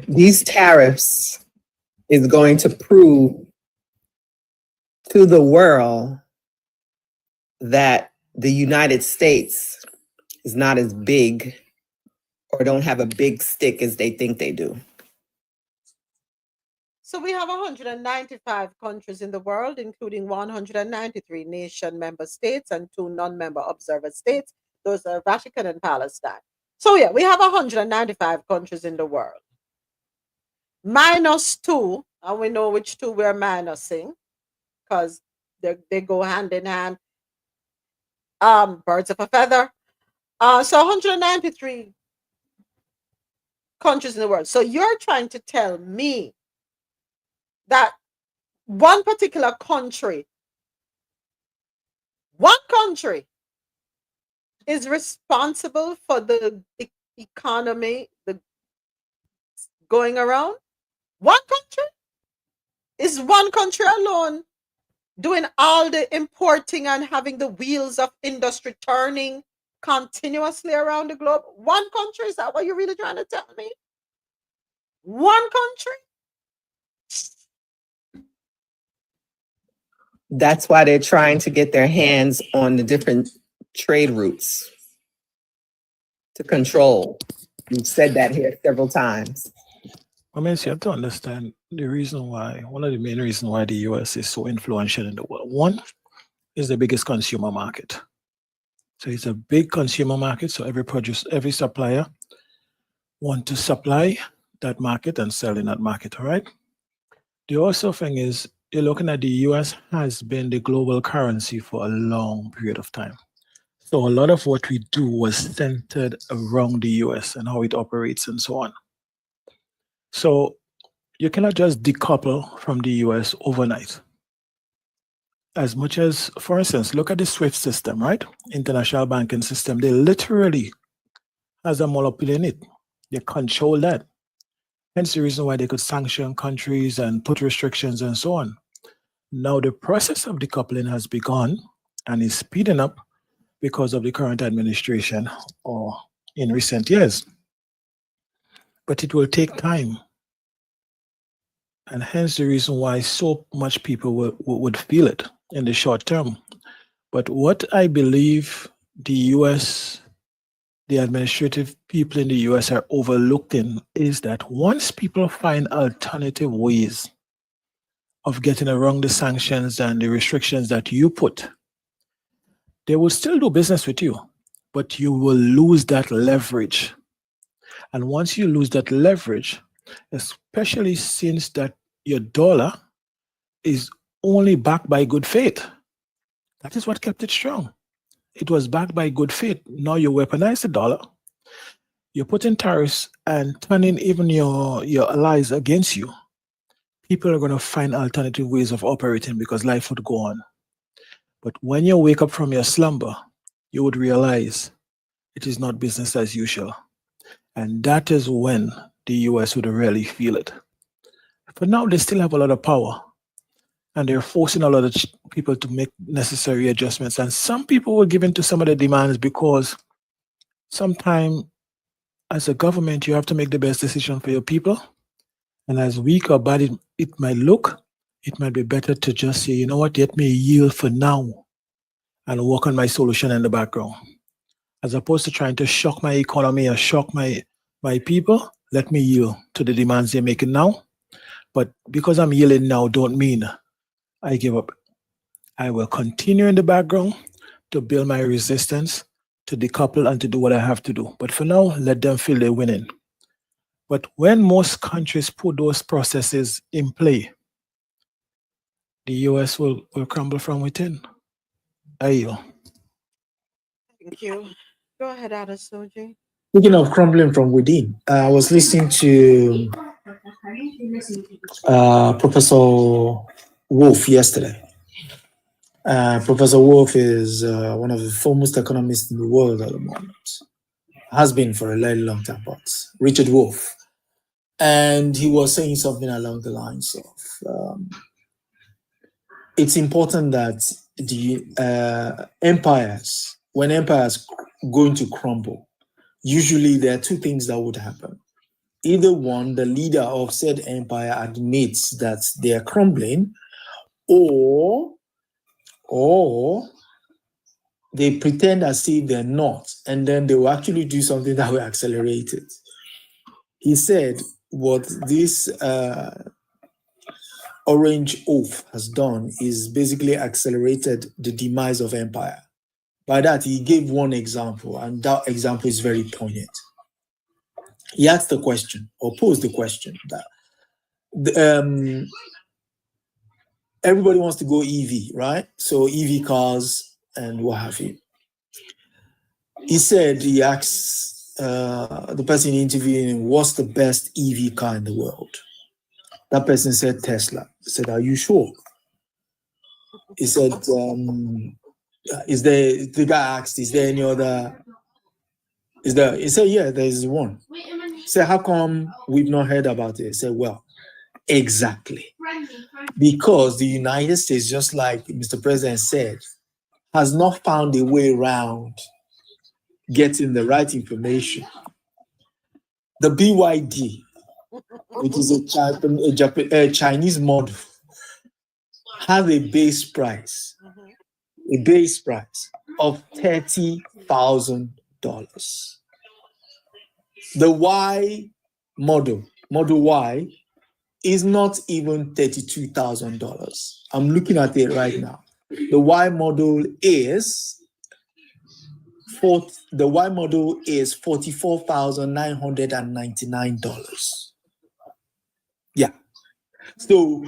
Speaker 4: These tariffs is going to prove to the world that the United States is not as big or don't have a big stick as they think they do.
Speaker 1: So we have 195 countries in the world, including 193 nation member states and 2 non-member observer states. Those are Vatican and Palestine. So yeah, we have 195 countries in the world. -2, and we know which two we're minusing because they go hand in hand. Birds of a feather. So 193 countries in the world. So you're trying to tell me that one particular country, is responsible for the economy going around? One country? Is one country alone doing all the importing and having the wheels of industry turning continuously around the globe? One country? Is that what you're really trying to tell me? One country?
Speaker 4: That's why they're trying to get their hands on the different trade routes to control. We've said that here several times.
Speaker 17: I mean, you have to understand the reason why, one of the main reasons why the US is so influential in the world. One is the biggest consumer market. So it's a big consumer market. So every supplier want to supply that market and sell in that market, all right? The also thing is, you're looking at the US has been the global currency for a long period of time. So a lot of what we do was centered around the US and how it operates and so on. So you cannot just decouple from the US overnight. As much as, for instance, look at the SWIFT system, right? International banking system. They literally has a monopoly in it. They control that. Hence the reason why they could sanction countries and put restrictions and so on. Now the process of decoupling has begun and is speeding up because of the current administration or in recent years. But it will take time. And hence the reason why so much people would feel it in the short term. But what I believe the US, the administrative people in the US are overlooking is that once people find alternative ways of getting around the sanctions and the restrictions that you put, they will still do business with you, but you will lose that leverage. And once you lose that leverage, especially since that your dollar is only backed by good faith. That is what kept it strong. It was backed by good faith. Now you weaponize the dollar, you're putting tariffs and turning even your allies against you. People are going to find alternative ways of operating because life would go on. But when you wake up from your slumber, you would realize it is not business as usual. And that is when the US would really feel it. But now they still have a lot of power. And they're forcing a lot of people to make necessary adjustments. And some people will give in to some of the demands because sometimes as a government, you have to make the best decision for your people. And as weak or bad it might look, it might be better to just say, you know what, let me yield for now and work on my solution in the background. As opposed to trying to shock my economy or shock my people, let me yield to the demands they're making now. But because I'm yielding now, don't mean I give up. I will continue in the background to build my resistance, to decouple and to do what I have to do. But for now, let them feel they're winning. But when most countries put those processes in play, the US will crumble from within.
Speaker 1: Thank you. Go ahead, Adesoji.
Speaker 13: Speaking of crumbling from within, I was listening to Professor Wolf yesterday. Professor Wolf is one of the foremost economists in the world at the moment. Has been for a very long time, but Richard Wolf. And he was saying something along the lines of it's important that the empires, when empires going to crumble, usually there are two things that would happen. Either one, the leader of said empire admits that they are crumbling, or they pretend as if they're not, and then they will actually do something that will accelerate it. He said what this Orange Oath has done is basically accelerated the demise of empire. By that, he gave one example, and that example is very poignant. He asked the question, or posed the question, that everybody wants to go EV, right? So EV cars and what have you. He said, he asked the person interviewing him, what's the best EV car in the world? That person said Tesla. He said, are you sure? He said, is there, the guy asked, is there any other, is there, he said, yeah, there's one. He said, how come we've not heard about it? He said, well, exactly. Because the United States, just like Mr. President said, has not found a way around getting the right information. The BYD, which is a Chinese model, has a base price of $30,000. The Y model Y, is not even $32,000. I'm looking at it right now. The Y model is $44,999. Yeah. So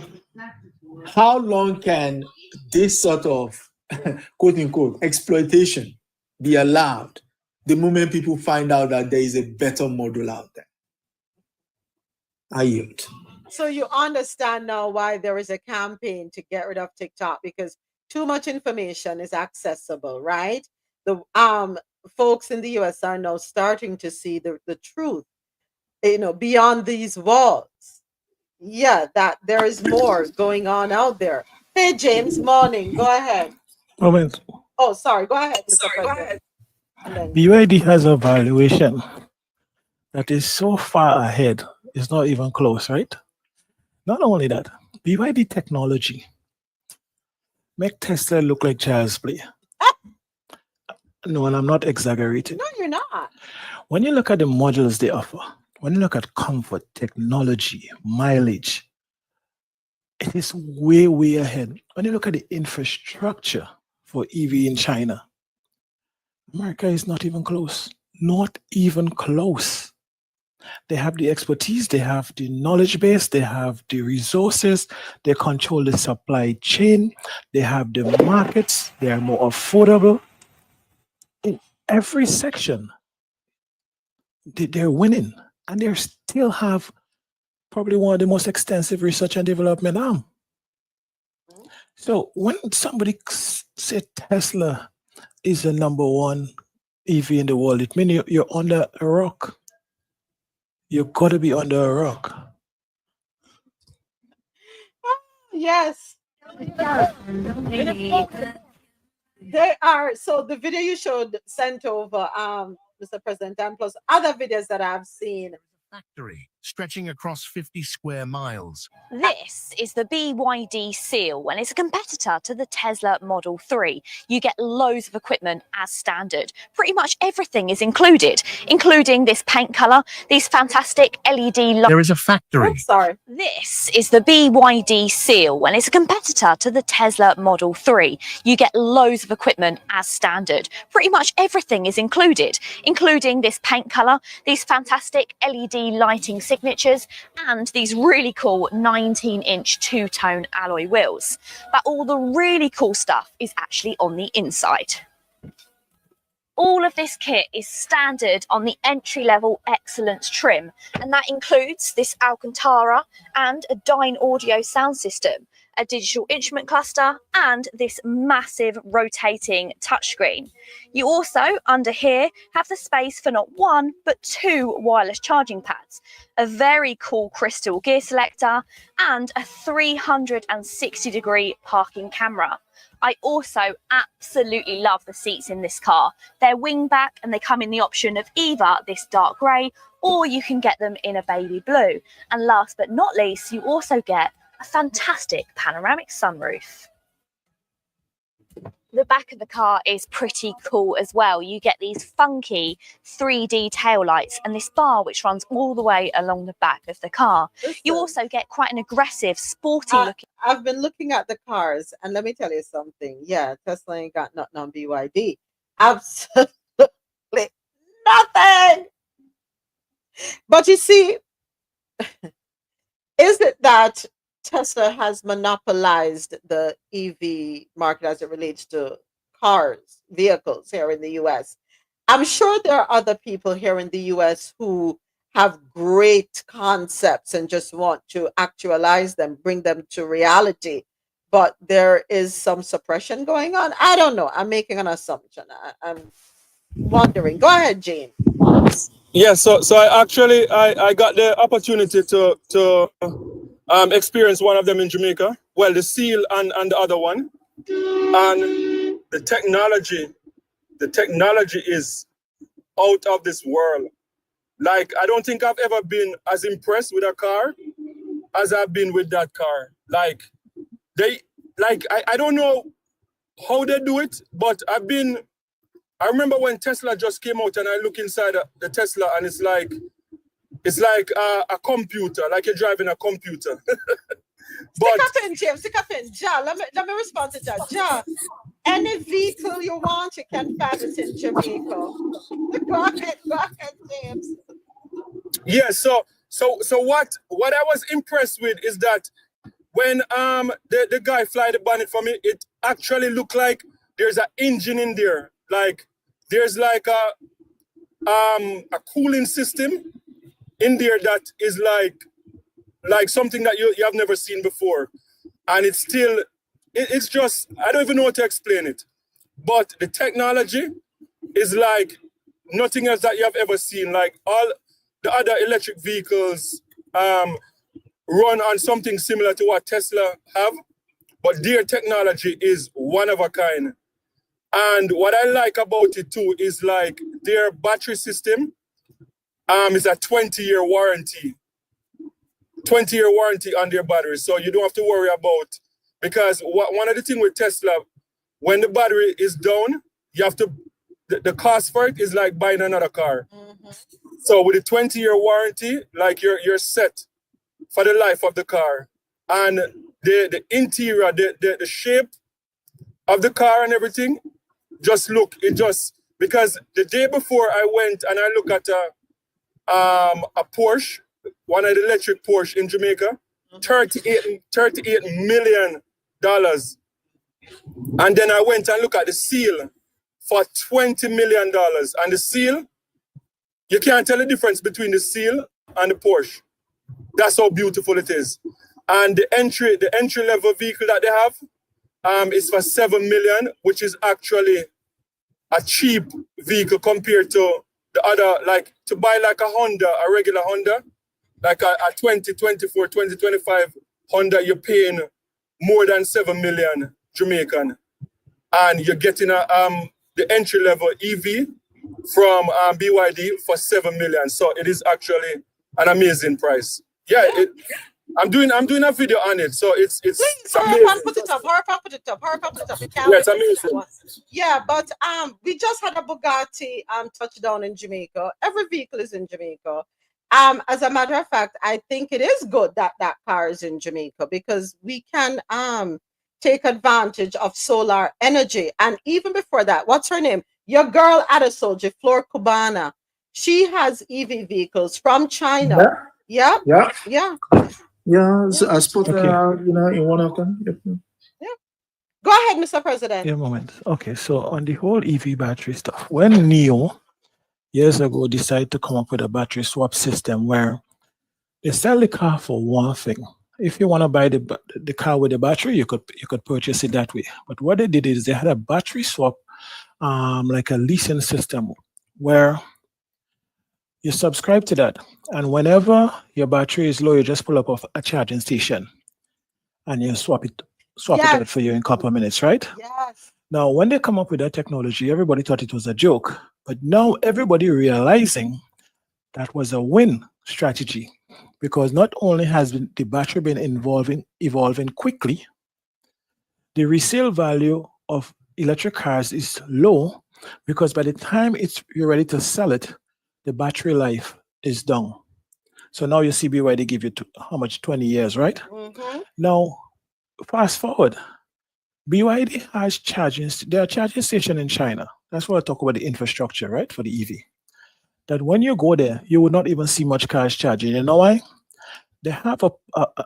Speaker 13: how long can this sort of quote unquote exploitation be allowed the moment people find out that there is a better model out there? I yield.
Speaker 1: So you understand now why there is a campaign to get rid of TikTok, because too much information is accessible, right? The folks in the US are now starting to see the truth, beyond these walls. Yeah, that there is more going on out there. Hey, James, morning. Go ahead.
Speaker 17: Moment.
Speaker 1: Oh, sorry. Go ahead, Mr. President. And then
Speaker 17: BYD has a valuation that is so far ahead, it's not even close, right? Not only that, BYD technology make Tesla look like child's play. No, and I'm not exaggerating.
Speaker 1: No, you're not.
Speaker 17: When you look at the modules they offer, when you look at comfort, technology, mileage, it is way, way ahead. When you look at the infrastructure for EV in China, America is not even close. Not even close. They have the expertise, they have the knowledge base, they have the resources, they control the supply chain, they have the markets, they are more affordable. In every section, they're winning, and they still have probably one of the most extensive research and development arm. So when somebody say Tesla is the number one EV in the world, it means you're under a rock. You've got to be under a rock.
Speaker 1: yes. They are. So the video you showed sent over, Mr. President, and plus other videos that I've seen.
Speaker 18: Factory stretching across 50 square miles.
Speaker 19: This is the BYD Seal, and it's a competitor to the Tesla Model 3. You get loads of equipment as standard. Pretty much everything is included, including this paint color, these fantastic LED lights.
Speaker 18: There is a factory.
Speaker 1: I'm sorry.
Speaker 19: This is the BYD Seal, and it's a competitor to the Tesla Model 3. You get loads of equipment as standard. Pretty much everything is included, including this paint color, these fantastic LED lighting signatures, and these really cool 19-inch two-tone alloy wheels. But all the really cool stuff is actually on the inside. All of this kit is standard on the entry-level Excellence trim, and that includes this Alcantara and a Dyne Audio sound system, a digital instrument cluster, and this massive rotating touchscreen. You also, under here, have the space for not one, but two wireless charging pads, a very cool crystal gear selector, and a 360-degree parking camera. I also absolutely love the seats in this car. They're wingback and they come in the option of either this dark grey, or you can get them in a baby blue. And last but not least, you also get a fantastic panoramic sunroof. The back of the car is pretty cool as well. You get these funky 3D taillights and this bar which runs all the way along the back of the car. You also get quite an aggressive, sporty looking.
Speaker 1: I've been looking at the cars, and let me tell you something. Yeah, Tesla ain't got nothing on BYD. Absolutely nothing. But you see, Is it that Tesla has monopolized the EV market as it relates to cars, vehicles here in the US? I'm sure there are other people here in the US who have great concepts and just want to actualize them, bring them to reality. But there is some suppression going on. I don't know. I'm making an assumption. I'm wondering. Go ahead, Jane.
Speaker 20: Yeah, so I got the opportunity to experience one of them in Jamaica. Well, the seal and the other one. And the technology is out of this world. Like, I don't think I've ever been as impressed with a car as I've been with that car. Like, I don't know how they do it, but I remember when Tesla just came out and I look inside the Tesla and it's like a computer, like you're driving a computer.
Speaker 1: Stick up in, James. Stick up in. Ja, let me respond to that. Ja, any vehicle you want, you can find it in Jamaica. Go ahead, James.
Speaker 20: Yeah, so what I was impressed with is that when the guy fly the bonnet for me, it actually looked like there's an engine in there. Like there's like a cooling system in there that is like something that you have never seen before. And it's still, it's just, I don't even know how to explain it. But the technology is like nothing else that you have ever seen. Like all the other electric vehicles run on something similar to what Tesla have, but their technology is one of a kind. And what I like about it too is like their battery system is a 20-year warranty. 20-year warranty on their batteries. So you don't have to worry about, because one of the things with Tesla, when the battery is down, you have to, the cost for it is like buying another car. Mm-hmm. So with a 20-year warranty, like you're set for the life of the car. And the interior, the shape of the car and everything, because the day before I went and I looked at a Porsche, one of the electric Porsche in Jamaica, $38 million. And then I went and looked at the seal for $20 million. And the seal, you can't tell the difference between the seal and the Porsche. That's how beautiful it is. And the entry level vehicle that they have is for $7 million, which is actually a cheap vehicle compared to the other, like to buy like a Honda, a regular Honda, like a 2024, 2025 Honda, you're paying more than 7 million Jamaican. And you're getting the entry level EV from BYD for 7 million. So it is actually an amazing price. Yeah, I'm doing a video on it. So it's
Speaker 1: hurry up and put it up. You can't
Speaker 20: yeah, it's amazing.
Speaker 1: Yeah, but we just had a Bugatti touchdown in Jamaica. Every vehicle is in Jamaica. As a matter of fact, I think it is good that that car is in Jamaica because we can take advantage of solar energy. And even before that, what's her name? Your girl at a soldier, Flor Cubana. She has EV vehicles from China. Yeah.
Speaker 13: So I spot in one of them. Yep.
Speaker 1: Yeah. Go ahead, Mr. President.
Speaker 17: Yeah, moment. Okay, so on the whole EV battery stuff, when NEO years ago decided to come up with a battery swap system where they sell the car for one thing. If you want to buy the car with the battery, you could purchase it that way. But what they did is they had a battery swap, like a leasing system where you subscribe to that. And whenever your battery is low, you just pull up off a charging station and you swap it out for you in a couple of minutes, right?
Speaker 1: Yes.
Speaker 17: Now, when they come up with that technology, everybody thought it was a joke. But now everybody realizing that was a win strategy, because not only has the battery been evolving quickly, the resale value of electric cars is low, because by the time you're ready to sell it, the battery life is down. So now you see BYD give you how much? 20 years, right?
Speaker 1: Mm-hmm.
Speaker 17: Now, fast forward. BYD has there are charging stations in China. That's why I talk about the infrastructure, right, for the EV. That when you go there, you would not even see much cars charging. You know why? They have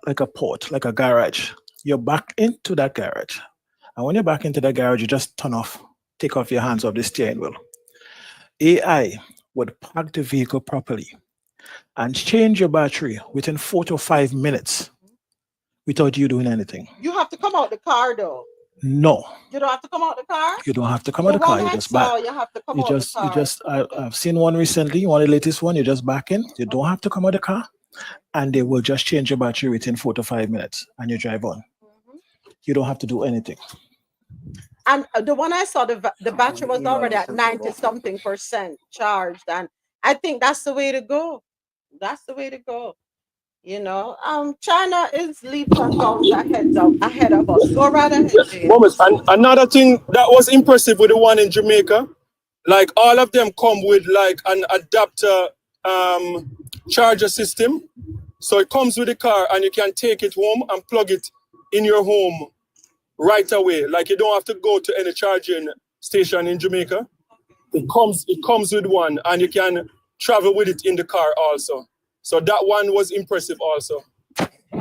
Speaker 17: like a port, like a garage. You back into that garage. And when you're back into the garage, you just take off your hands off the steering wheel. AI would park the vehicle properly and change your battery within 4 to 5 minutes without you doing anything.
Speaker 1: You have to come out the car though.
Speaker 17: No,
Speaker 1: You don't have to come out the car?
Speaker 17: you don't have to come out of the car. You just back.
Speaker 1: You have to come out the car.
Speaker 17: I've seen one recently, one of the latest one, you just back in. You don't have to come out of the car. And they will just change your battery within 4 to 5 minutes and you drive on. You don't have to do anything.
Speaker 1: And the one I saw, the battery was already at 90-something% charged. And I think that's the way to go. That's the way to go. You know, China is leaps and bounds ahead of us. Go right ahead, James.
Speaker 20: And another thing that was impressive with the one in Jamaica, like all of them come with like an adapter charger system. So it comes with the car and you can take it home and plug it in your home right away. Like you don't have to go to any charging station in Jamaica. It comes with one and you can travel with it in the car also. So that one was impressive also.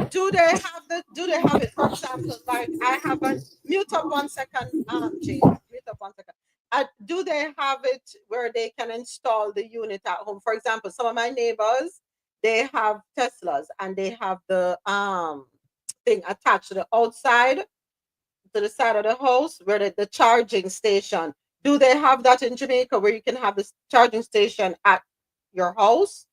Speaker 1: Do they have it, for example, like I have a mute up 1 second, James, mute up 1 second. Do they have it where they can install the unit at home? For example, some of my neighbors, they have Teslas and they have the thing attached to the outside, to the side of the house where the charging station. Do they have that in Jamaica where you can have this charging station at your house?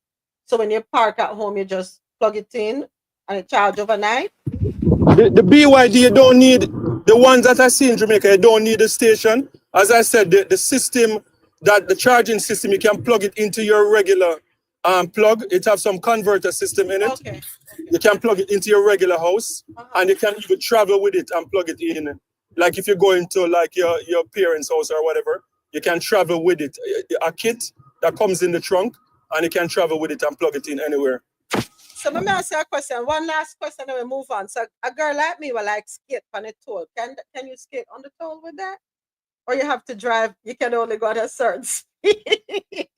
Speaker 1: So when you park at home, you just plug it in and it charge overnight?
Speaker 20: The BYD, you don't need the ones that I see in Jamaica, you don't need a station. As I said, the system, the charging system, you can plug it into your regular plug. It has some converter system in it.
Speaker 1: Okay.
Speaker 20: You can plug it into your regular house and you can even travel with it and plug it in. Like if you're going to like your parents' house or whatever, you can travel with it. A kit that comes in the trunk and you can travel with it and plug it in anywhere.
Speaker 1: So let me ask you a question. One last question and we move on. So a girl like me will like skate on a toll. Can you skate on the toll with that? Or you have to drive, you can only go at a certain speed?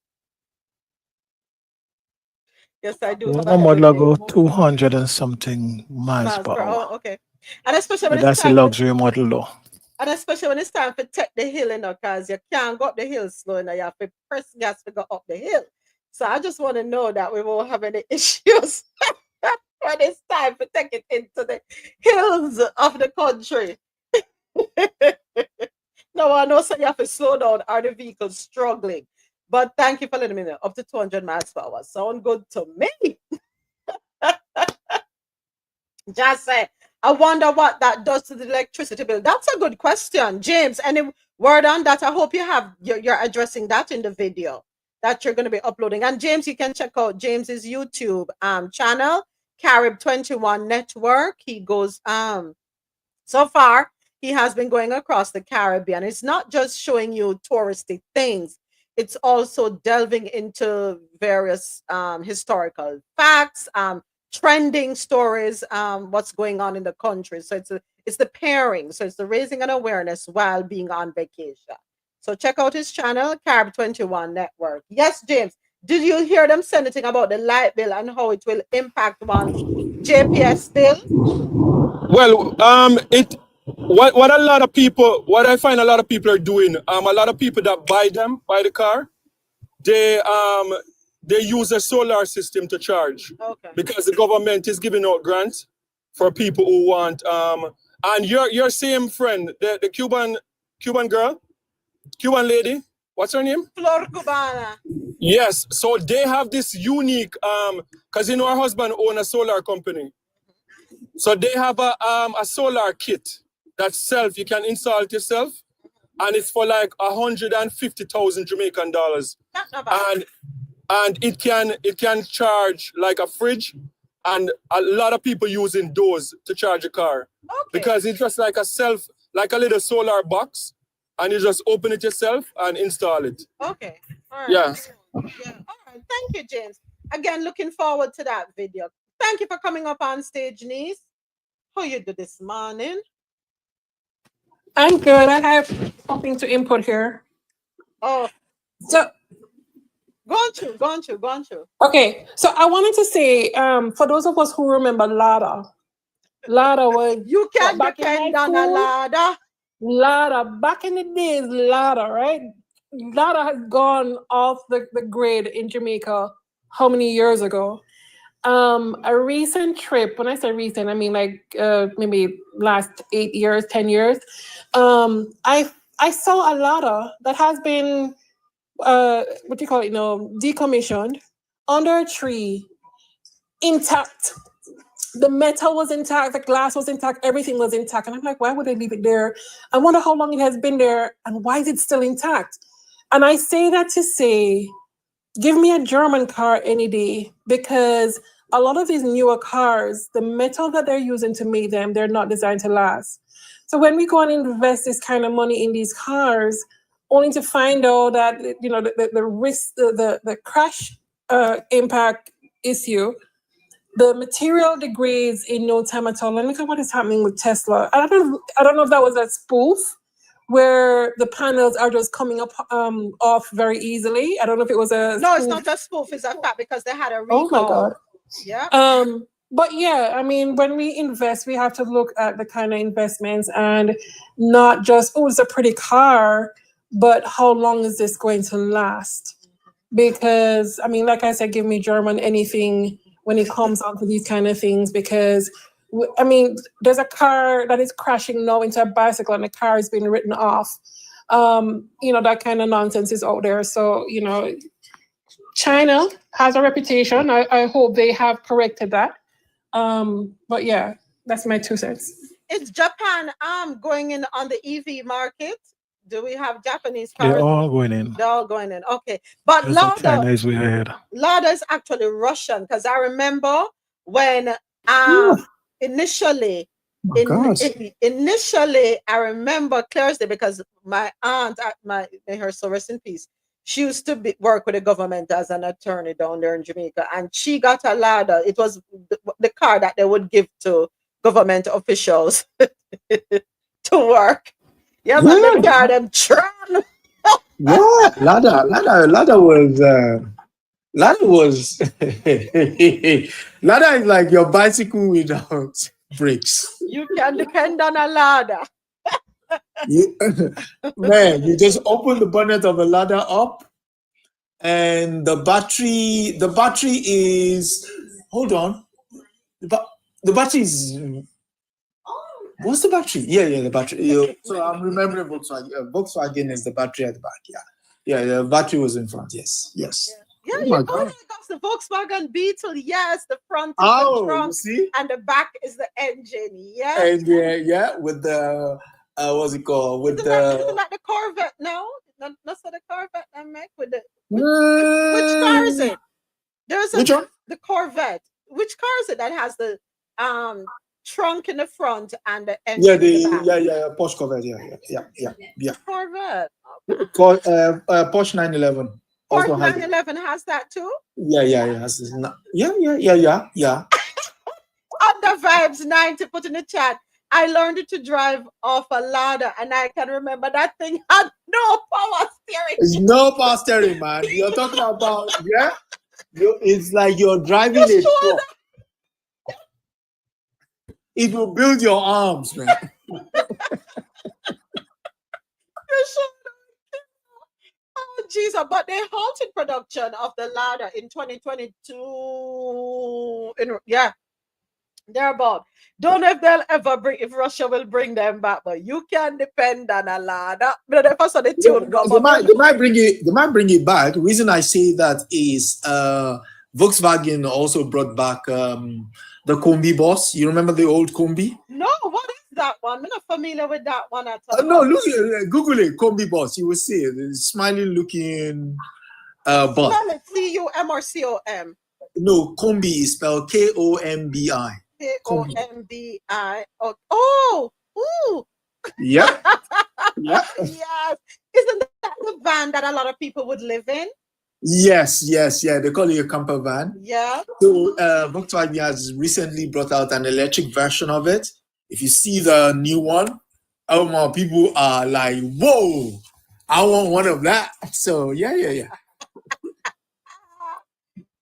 Speaker 1: Yes, I do.
Speaker 17: My model go 200 and something miles per hour.
Speaker 1: Oh, okay. And especially when
Speaker 17: That's a luxury model though.
Speaker 1: And especially when it's time to take the hill, you know, because you can't go up the hill slow, you have to press gas to go up the hill. So I just want to know that we won't have any issues when it's time to take it into the hills of the country. No, I know so you have to slow down or the vehicle's struggling. But thank you for letting me know. Up to 200 miles per hour. Sound good to me. Just say, I wonder what that does to the electricity bill. That's a good question, James. Any word on that? I hope you're addressing that in the video that you're going to be uploading. And James, you can check out James's YouTube channel, Carib 21 Network. He goes so far he has been going across the Caribbean. It's not just showing you touristy things. It's also delving into various historical facts, trending stories, what's going on in the country. So it's the pairing. So it's the raising an awareness while being on vacation. So check out his channel, Carib 21 Network. Yes, James, did you hear them say anything about the light bill and how it will impact one's JPS bill?
Speaker 20: Well, what I find a lot of people are doing, a lot of people that buy the car, they use a solar system to charge.
Speaker 1: Okay.
Speaker 20: Because the government is giving out grants for people who want and your same friend, the Cuban girl, Cuban lady, what's her name?
Speaker 1: Flor Cubana.
Speaker 20: Yes, so they have this unique because her husband owns a solar company. So they have a solar kit that's you can install it yourself, and it's for like 150,000 Jamaican dollars. And it can charge like a fridge, and a lot of people using those to charge a car. Okay. Because it's just like a little solar box, and you just open it yourself and install it.
Speaker 1: Okay. All right.
Speaker 20: Yeah.
Speaker 1: All right. Thank you, James. Again, looking forward to that video. Thank you for coming up on stage, niece. How you do this morning?
Speaker 21: I'm good. I have something to input here.
Speaker 1: Oh.
Speaker 21: So
Speaker 1: Gone through.
Speaker 21: Okay, so I wanted to say, for those of us who remember Lada was
Speaker 1: You can
Speaker 21: back in high
Speaker 1: depend on a
Speaker 21: school.
Speaker 1: ladder.
Speaker 21: Lada, back in the days, Lada, right? Lada has gone off the grid in Jamaica how many years ago? A recent trip, when I say recent, I mean like maybe last 8 years, 10 years. I saw a Lada that has been what do you call it, decommissioned under a tree, intact. The metal was intact, the glass was intact, everything was intact. And I'm like, why would they leave it there? I wonder how long it has been there and why is it still intact? And I say that to say, give me a German car any day, because a lot of these newer cars, the metal that they're using to make them, they're not designed to last. So when we go and invest this kind of money in these cars, only to find out that the risk, the crash impact issue, the material degrades in no time at all. And look at what is happening with Tesla. I don't know if that was a spoof where the panels are just coming up off very easily. I don't know if it was a
Speaker 1: No,
Speaker 21: spoof.
Speaker 1: it's not a spoof, it's a fact because they had a recall.
Speaker 21: Oh my God.
Speaker 1: Yeah.
Speaker 21: But yeah, I mean, when we invest, we have to look at the kind of investments and not just, oh, it's a pretty car, but how long is this going to last? Because, I mean, like I said, give me German anything when it comes onto these kind of things, because, I mean, there's a car that is crashing now into a bicycle and the car is being written off. That kind of nonsense is out there. So, China has a reputation. I hope they have corrected that. But yeah, that's my 2 cents.
Speaker 1: Is Japan going in on the EV market? Do we have Japanese cars?
Speaker 17: They're all going in.
Speaker 1: They're all going in. Okay. But
Speaker 17: Just like China is way ahead.
Speaker 1: Lada is actually Russian, because I remember when initially I remember clearly because my aunt may her soul rest in peace. She used to work with the government as an attorney down there in Jamaica, and she got a Lada. It was the car that they would give to government officials to work. Yeah, but the car them Tron.
Speaker 13: Yeah, Lada was Lada is like your bicycle without brakes.
Speaker 1: You can depend on a Lada.
Speaker 13: Man, you just open the bonnet of the Lada up, and the battery is, hold on, the battery is, what's the battery? Yeah, the battery. So I'm remembering Volkswagen. Volkswagen is the battery at the back. Yeah, the battery was in front. Yes.
Speaker 1: Yeah,
Speaker 13: Oh my God.
Speaker 1: That's the Volkswagen Beetle. Yes, the front is the trunk, and the back is the engine. Yeah.
Speaker 13: And with the what's it called? With
Speaker 1: Isn't that like the Corvette? No, not the Corvette. I make with the which car is it?
Speaker 13: Which one?
Speaker 1: The Corvette. Which car is it that has the trunk in the front and the engine in the back?
Speaker 13: Porsche Corvette. Yeah.
Speaker 1: Corvette.
Speaker 13: Porsche 911.
Speaker 1: Porsche 911 has that too.
Speaker 13: Yeah.
Speaker 1: Under Vibes 90 put in the chat. I learned to drive off a ladder, and I can remember that thing had no power steering.
Speaker 13: It's no power steering, man. You're talking about it's like you're driving a truck. It will build your arms, man.
Speaker 1: Oh, Jesus. But they halted production of the ladder in 2022. Thereabout. Don't know if they'll ever if Russia will bring them back, but you can depend on a ladder. But they
Speaker 13: might bring it back. The reason I say that is Volkswagen also brought back the Combi Boss. You remember the old Combi?
Speaker 1: No, what is that one? I'm not familiar with that one at all.
Speaker 13: No, look, Google it, Combi Boss. You will see it. It's smiling looking bus.
Speaker 1: Spell it C-U-M or C-O-M?
Speaker 13: No, Combi is spelled K-O-M-B-I.
Speaker 1: K-O-M-B-I. Oh, ooh.
Speaker 13: Yeah.
Speaker 1: Yes. Isn't that the van that a lot of people would live in?
Speaker 13: Yes. They call it a camper van.
Speaker 1: Yeah.
Speaker 13: So Volkswagen has recently brought out an electric version of it. If you see the new one, people are like, whoa, I want one of that. So yeah.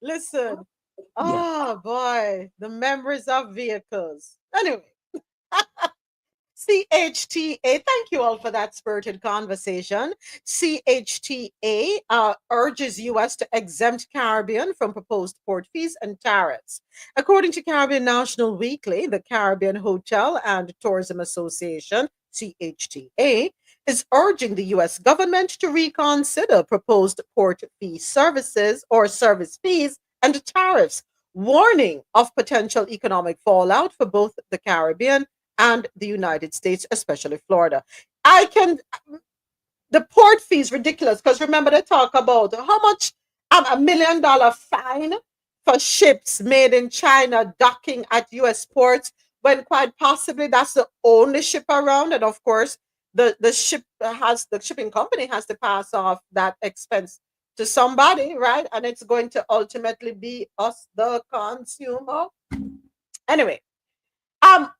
Speaker 1: Listen.
Speaker 17: Yeah.
Speaker 1: Oh boy, the memories of vehicles. Anyway, CHTA, thank you all for that spirited conversation. CHTA urges U.S. to exempt Caribbean from proposed port fees and tariffs. According to Caribbean National Weekly, the Caribbean Hotel and Tourism Association, CHTA, is urging the U.S. government to reconsider proposed port fee services or service fees and tariffs, warning of potential economic fallout for both the Caribbean and the United States, especially Florida. The port fee is ridiculous because remember they talk about how much $1 million fine for ships made in China docking at US ports when quite possibly that's the only ship around. And of course, the shipping company has to pass off that expense to somebody, right? And it's going to ultimately be us, the consumer. Anyway,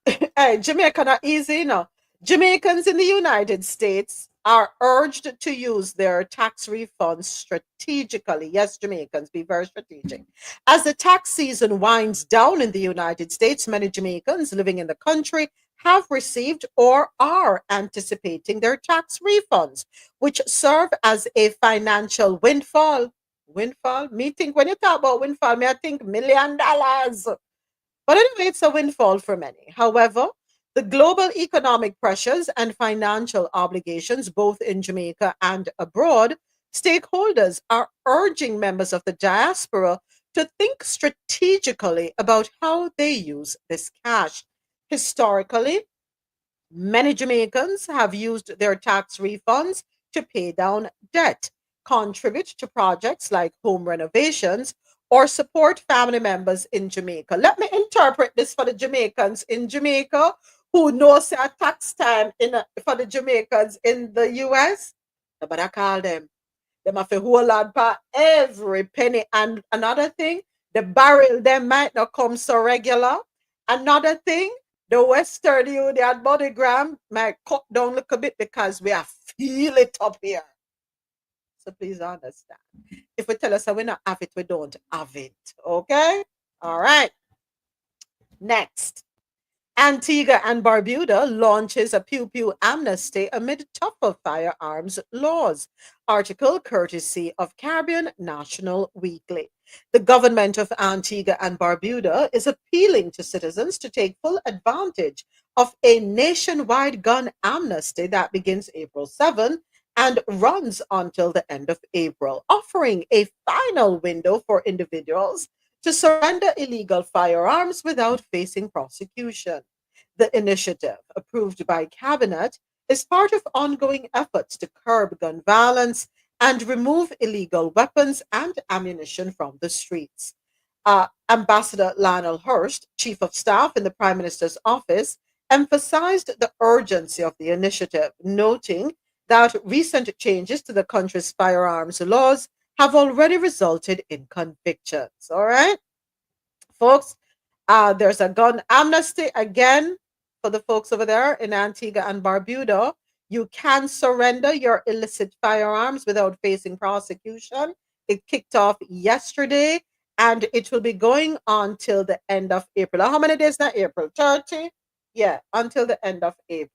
Speaker 1: hey, Jamaica not easy, no. Jamaicans in the United States are urged to use their tax refunds strategically. Yes, Jamaicans, be very strategic. As the tax season winds down in the United States, many Jamaicans living in the country have received or are anticipating their tax refunds, which serve as a financial windfall. Windfall? Me think when you talk about windfall, me I think $1 million. But anyway, it's a windfall for many. However, the global economic pressures and financial obligations, both in Jamaica and abroad, stakeholders are urging members of the diaspora to think strategically about how they use this cash. Historically, many Jamaicans have used their tax refunds to pay down debt, contribute to projects like home renovations, or support family members in Jamaica. Let me interpret this for the Jamaicans in Jamaica who knows a tax time for the Jamaicans in the US. Nobody call them. Them have a whole lot for every penny. And another thing, the barrel them might not come so regular. Another thing, the Western Union MoneyGram might cut down a little bit because we are feel it up here. So please understand. If we tell us that we not have it, we don't have it. Okay? All right. Next. Antigua and Barbuda launches a pew-pew amnesty amid tougher firearms laws. Article courtesy of Caribbean National Weekly. The government of Antigua and Barbuda is appealing to citizens to take full advantage of a nationwide gun amnesty that begins April 7 and runs until the end of April, offering a final window for individuals to surrender illegal firearms without facing prosecution. The initiative, approved by Cabinet, is part of ongoing efforts to curb gun violence and remove illegal weapons and ammunition from the streets. Ambassador Lionel Hurst, Chief of Staff in the Prime Minister's office, emphasized the urgency of the initiative, noting that recent changes to the country's firearms laws have already resulted in convictions. All right, folks, there's a gun amnesty again for the folks over there in Antigua and Barbuda. You can surrender your illicit firearms without facing prosecution. It kicked off yesterday and it will be going on till the end of April. How many days now? April 30? Yeah, until the end of April.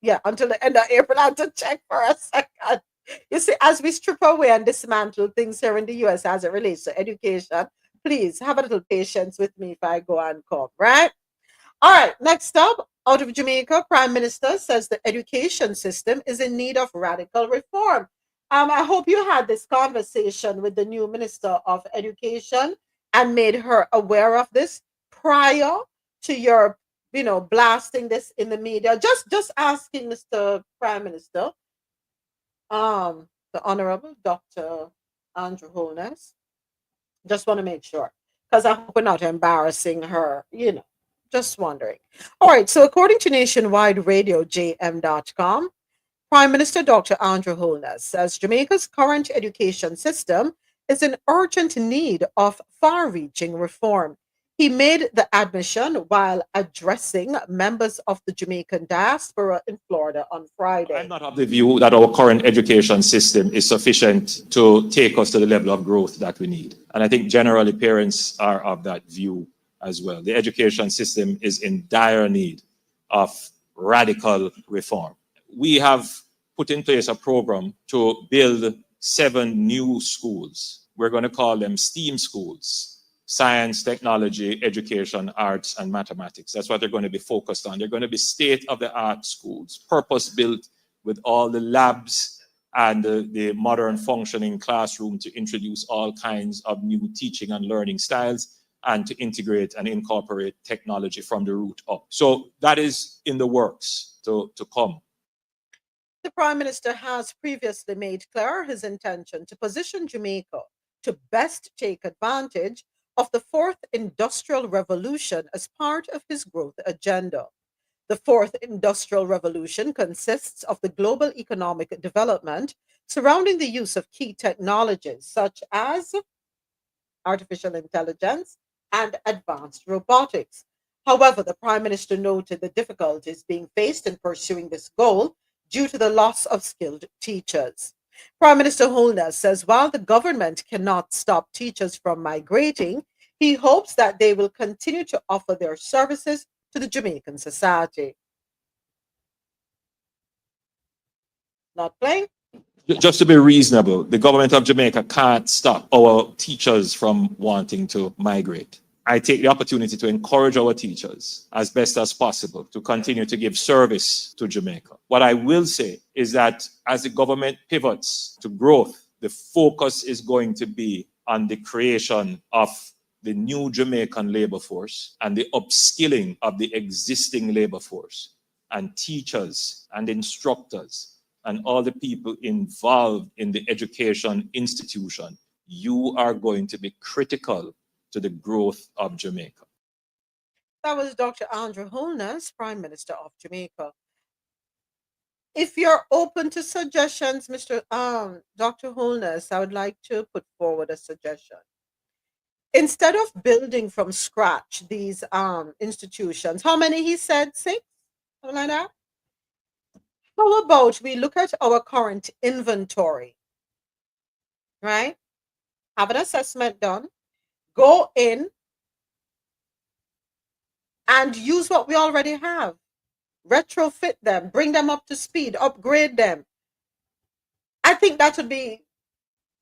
Speaker 1: Yeah, until the end of April. I have to check for a second. You see, as we strip away and dismantle things here in the US as it relates to education, please have a little patience with me if I go and come, right? All right, next up, out of Jamaica, Prime Minister says the education system is in need of radical reform. I hope you had this conversation with the new Minister of Education and made her aware of this prior to your blasting this in the media. Just asking Mr. Prime Minister, the Honorable Dr. Andrew Holness. Just want to make sure, because I hope we're not embarrassing her, just wondering. All right, so according to Nationwide Radio, JM.com, Prime Minister Dr. Andrew Holness says Jamaica's current education system is in urgent need of far-reaching reform. He made the admission while addressing members of the Jamaican diaspora in Florida on Friday.
Speaker 3: I'm not of the view that our current education system is sufficient to take us to the level of growth that we need. And I think generally parents are of that view as well. The education system is in dire need of radical reform. We have put in place a program to build 7 new schools. We're going to call them STEAM schools. Science, technology, education, arts, and mathematics. That's what they're going to be focused on. They're going to be state-of-the-art schools, purpose-built with all the labs and the modern functioning classroom to introduce all kinds of new teaching and learning styles and to integrate and incorporate technology from the root up. So that is in the works to come.
Speaker 1: The Prime Minister has previously made clear his intention to position Jamaica to best take advantage of the 4th Industrial Revolution as part of his growth agenda. The 4th Industrial Revolution consists of the global economic development surrounding the use of key technologies such as artificial intelligence and advanced robotics. However, the Prime Minister noted the difficulties being faced in pursuing this goal due to the loss of skilled teachers. Prime Minister Holness says while the government cannot stop teachers from migrating, he hopes that they will continue to offer their services to the Jamaican society. Not playing?
Speaker 3: Just to be reasonable, the government of Jamaica can't stop our teachers from wanting to migrate. I take the opportunity to encourage our teachers as best as possible to continue to give service to Jamaica. What I will say is that as the government pivots to growth, the focus is going to be on the creation of the new Jamaican labor force and the upskilling of the existing labor force, and teachers and instructors and all the people involved in the education institution. You are going to be critical to the growth of Jamaica.
Speaker 1: That was Dr. Andrew Holness, Prime Minister of Jamaica. If you're open to suggestions, Dr. Holness, I would like to put forward a suggestion. Instead of building from scratch these institutions, how many he said? 6? Something like that? How about we look at our current inventory, right? Have an assessment done, go in and use what we already have, retrofit them, bring them up to speed, upgrade them. I think that would be,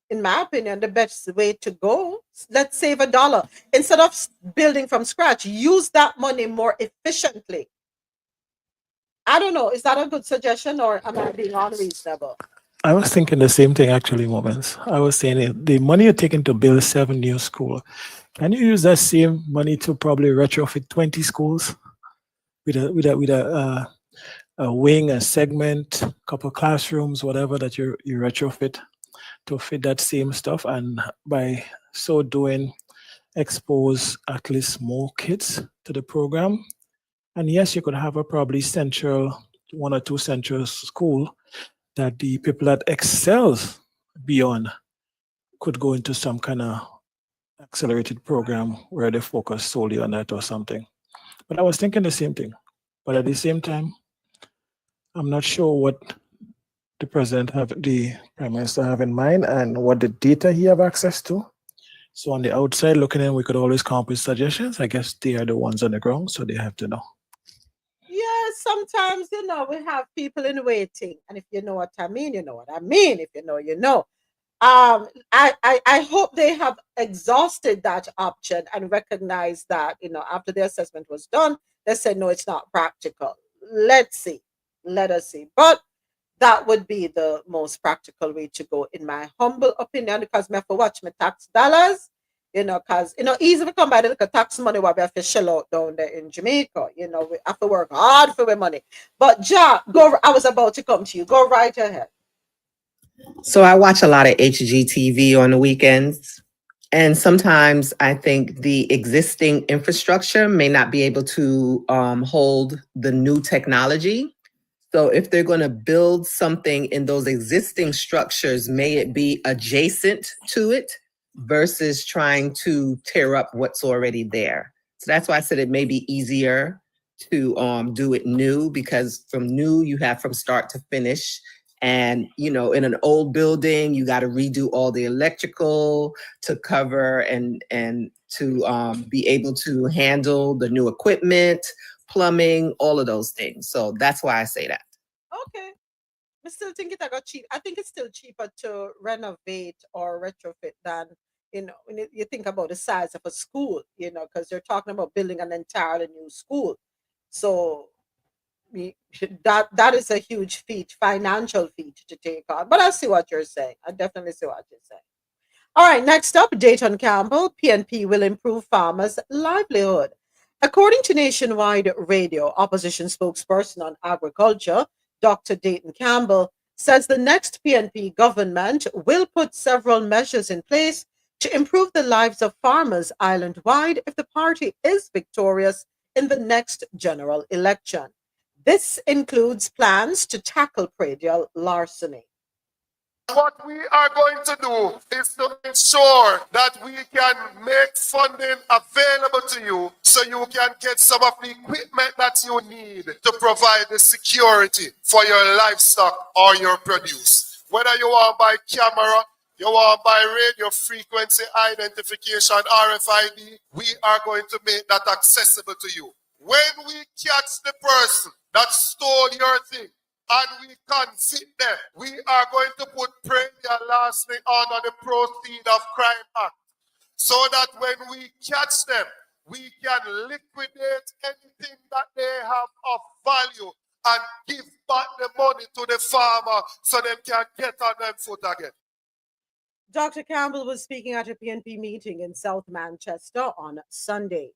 Speaker 1: in my opinion, the best way to go. Let's save $1. Instead of building from scratch, use that money more efficiently. I don't know. Is that a good suggestion or am I being unreasonable?
Speaker 17: I was thinking the same thing actually, Moments. I was saying the money you're taking to build 7 new schools, can you use that same money to probably retrofit 20 schools with a wing, a segment, a couple classrooms, whatever that you retrofit to fit that same stuff, and by so doing expose at least more kids to the program? And yes, you could have a probably central, 1 or 2 central school that the people that excels beyond could go into some kind of accelerated program where they focus solely on that or something. But I was thinking the same thing. But at the same time, I'm not sure what the Prime Minister have in mind and what the data he have access to. So on the outside looking in, we could always come up with suggestions. I guess they are the ones on the ground, so they have to know.
Speaker 1: Yeah, sometimes, we have people in waiting. And if you know what I mean, you know what I mean. If you know, you know. I hope they have exhausted that option and recognized that, after the assessment was done, they said, no, it's not practical. Let's see. Let us see. But that would be the most practical way to go, in my humble opinion, because I have to watch my tax dollars, because, easy to come by the tax money what we have to shell out down there in Jamaica. We have to work hard for our money. But I was about to come to you. Go right ahead.
Speaker 4: So I watch a lot of HGTV on the weekends, and sometimes I think the existing infrastructure may not be able to hold the new technology. So if they're going to build something in those existing structures, may it be adjacent to it versus trying to tear up what's already there. So that's why I said it may be easier to do it new, because from new you have from start to finish. And, you know, in an old building, you got to redo all the electrical to cover and to be able to handle the new equipment, plumbing, all of those things. So that's why I say that.
Speaker 1: Okay. I still think it got cheap. I think it's still cheaper to renovate or retrofit than, you know, when you think about the size of a school, you know, because they're talking about building an entirely new school. So that is a huge feat, financial feat to take on. But I see what you're saying. I definitely see what you're saying. All right, next up, Dayton Campbell. PNP will improve farmers' livelihood. According to Nationwide Radio, opposition spokesperson on agriculture, Dr. Dayton Campbell, says the next PNP government will put several measures in place to improve the lives of farmers island-wide if the party is victorious in the next general election. This includes plans to tackle predial larceny.
Speaker 12: What we are going to do is to ensure that we can make funding available to you so you can get some of the equipment that you need to provide the security for your livestock or your produce. Whether you want by camera, you want by radio frequency identification, RFID, we are going to make that accessible to you. When we catch the person that stole your thing, and we convict them, we are going to put predial larceny under the Proceeds of Crime Act, so that when we catch them, we can liquidate anything that they have of value and give back the money to the farmer so they can get on their foot again.
Speaker 1: Dr. Campbell was speaking at a PNP meeting in South Manchester on Sunday.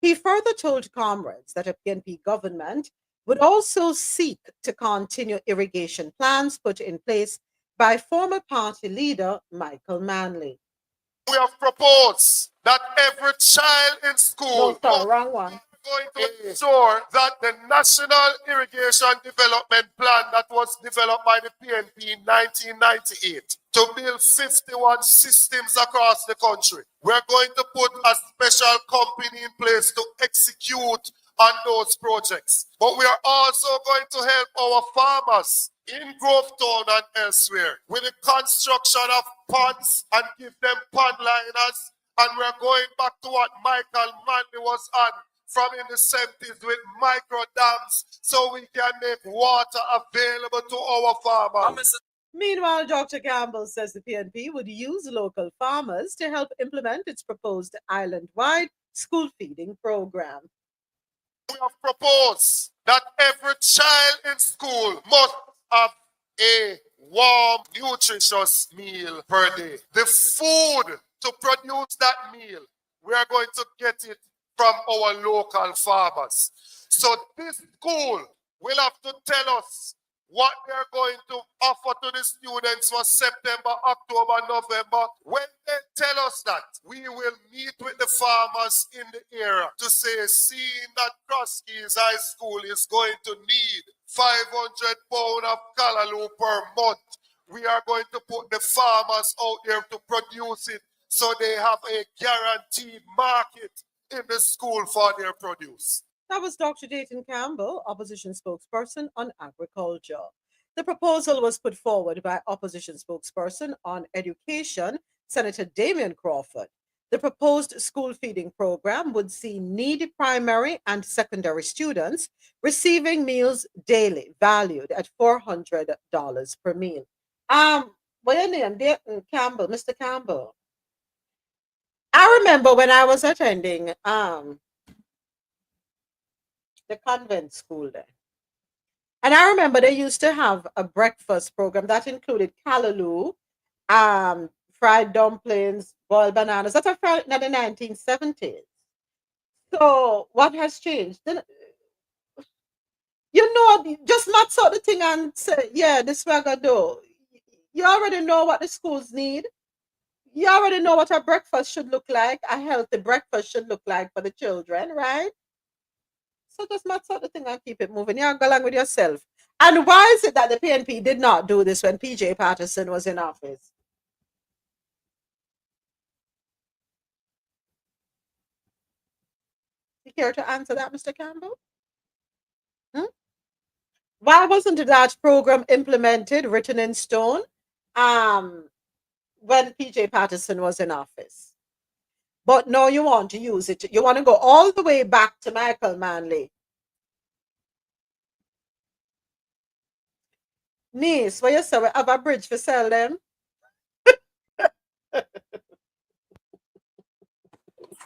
Speaker 1: He further told comrades that a PNP government would also seek to continue irrigation plans put in place by former party leader Michael Manley.
Speaker 12: We have proposed that every child in school
Speaker 1: wrong one.
Speaker 12: Going to ensure that the National Irrigation Development Plan that was developed by the PNP in 1998 to build 51 systems across the country. We're going to put a special company in place to execute on those projects. But we are also going to help our farmers in Grovetown and elsewhere with the construction of ponds and give them pond liners. And we're going back to what Michael Manley was on from in the 70s with micro dams so we can make water available to our farmers.
Speaker 1: Meanwhile, Dr. Campbell says the PNP would use local farmers to help implement its proposed island-wide school feeding program.
Speaker 12: We have proposed that every child in school must have a warm, nutritious meal per day. The food to produce that meal, we are going to get it from our local farmers. So this school will have to tell us what they're going to offer to the students for September, October, November. When they tell us that, we will meet with the farmers in the area to say, seeing that Crosskeys High School is going to need 500 pounds of callaloo per month, we are going to put the farmers out there to produce it so they have a guaranteed market in the school for their produce.
Speaker 1: That was Dr. Dayton Campbell, opposition spokesperson on agriculture. The proposal was put forward by opposition spokesperson on education, Senator Damian Crawford. The proposed school feeding program would see needy primary and secondary students receiving meals daily, valued at $400 per meal. What your name? Dayton Campbell, Mr. Campbell. I remember when I was attending the convent school there. And I remember they used to have a breakfast program that included callaloo, fried dumplings, boiled bananas. That's in the 1970s. So what has changed? You know, just not sort of thing and say, yeah, this we're gonna do. You already know what the schools need. You already know what a breakfast should look like. A healthy breakfast should look like for the children, right? So just not sort of thing and keep it moving. You go along with yourself. And why is it that the PNP did not do this when PJ Patterson was in office? care to answer that, Mr. Campbell? Why wasn't that program implemented, written in stone, when PJ Patterson was in office? But no, you want to use it. You want to go all the way back to Michael Manley. Niece, what you say? We have a bridge for sell them?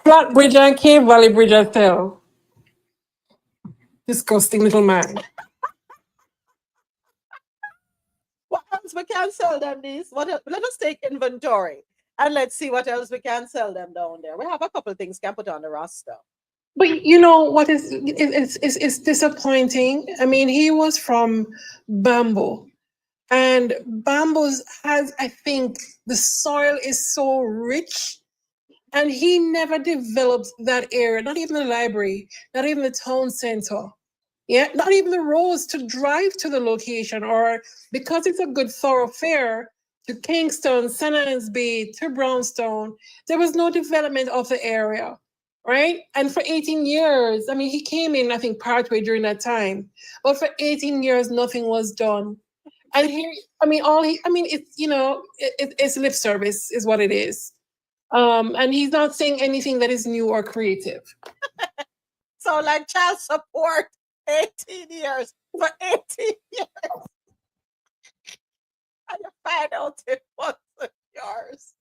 Speaker 21: Flat bridge and Cave Valley Bridge I tell. Disgusting little man.
Speaker 1: What else we can sell them, Niece? Let us take inventory and let's see what else we can sell them down there. We have a couple of things can put on the roster.
Speaker 21: But you know what is disappointing? I mean, he was from Bamboo. And Bamboo's has, I think, the soil is so rich, and he never developed that area, not even the library, not even the town center. Yeah, not even the roads to drive to the location, or because it's a good thoroughfare to Kingston, St. Anne's Bay, to Brownstone, there was no development of the area, right? And for 18 years, I mean, he came in, I think, partway during that time, but for 18 years, nothing was done. And here, I mean, it's, you know, it's lip service is what it is. And he's not saying anything that is new or creative.
Speaker 1: So like child support, 18 years, for 18 years. And you find out it wasn't yours.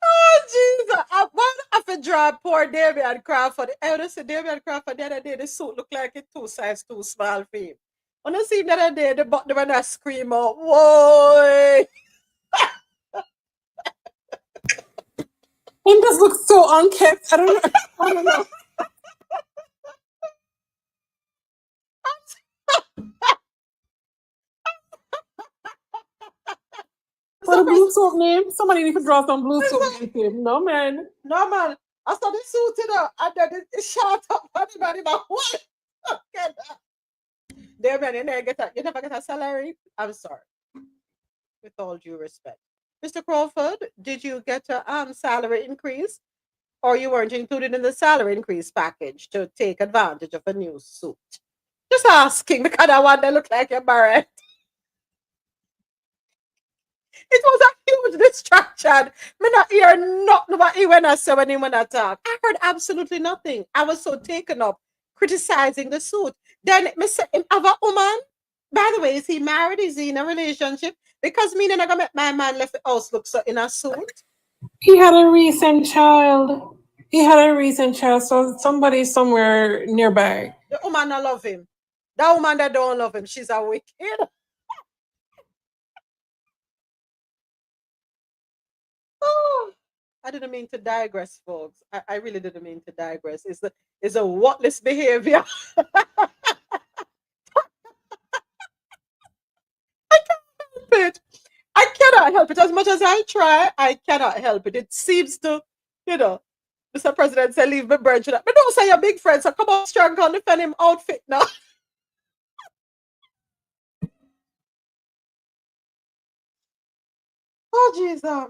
Speaker 1: Oh, Jesus. I want to have to draw poor Damian Crawford. I want to see Damian Crawford the other day, the suit looked like it 2 sizes too small for him. When I see him the other day, the button when I scream out, whoa!
Speaker 21: He just looks so unkempt. I don't know. What a blue soap name? Somebody need to draw some blue soap name. No, man.
Speaker 1: No, man. I saw the suit, you know, and then it shot up everybody, but what? Okay. Damian, you never get a salary? I'm sorry. With all due respect. Mr. Crawford, did you get a salary increase? Or you weren't included in the salary increase package to take advantage of a new suit? Just asking because I want to look like a Barrett. It was a huge distraction. Me not hear nothing about you when I say when he when I talk. I heard absolutely nothing. I was so taken up criticizing the suit. Then me say him have a woman. By the way, is he married? Is he in a relationship? Because me not gonna make my man left the house look so in a suit.
Speaker 21: He had a recent child. So somebody somewhere nearby.
Speaker 1: The woman don't love him. That woman that don't love him, she's a wicked. Oh, I didn't mean to digress, folks. I really didn't mean to digress. It's a whatless behavior. I cannot help it. As much as I try, I cannot help it. It seems to, you know, Mr. President said, leave me branch. But don't say you're big friends, so come on strong and defend him outfit now. Oh, Jesus.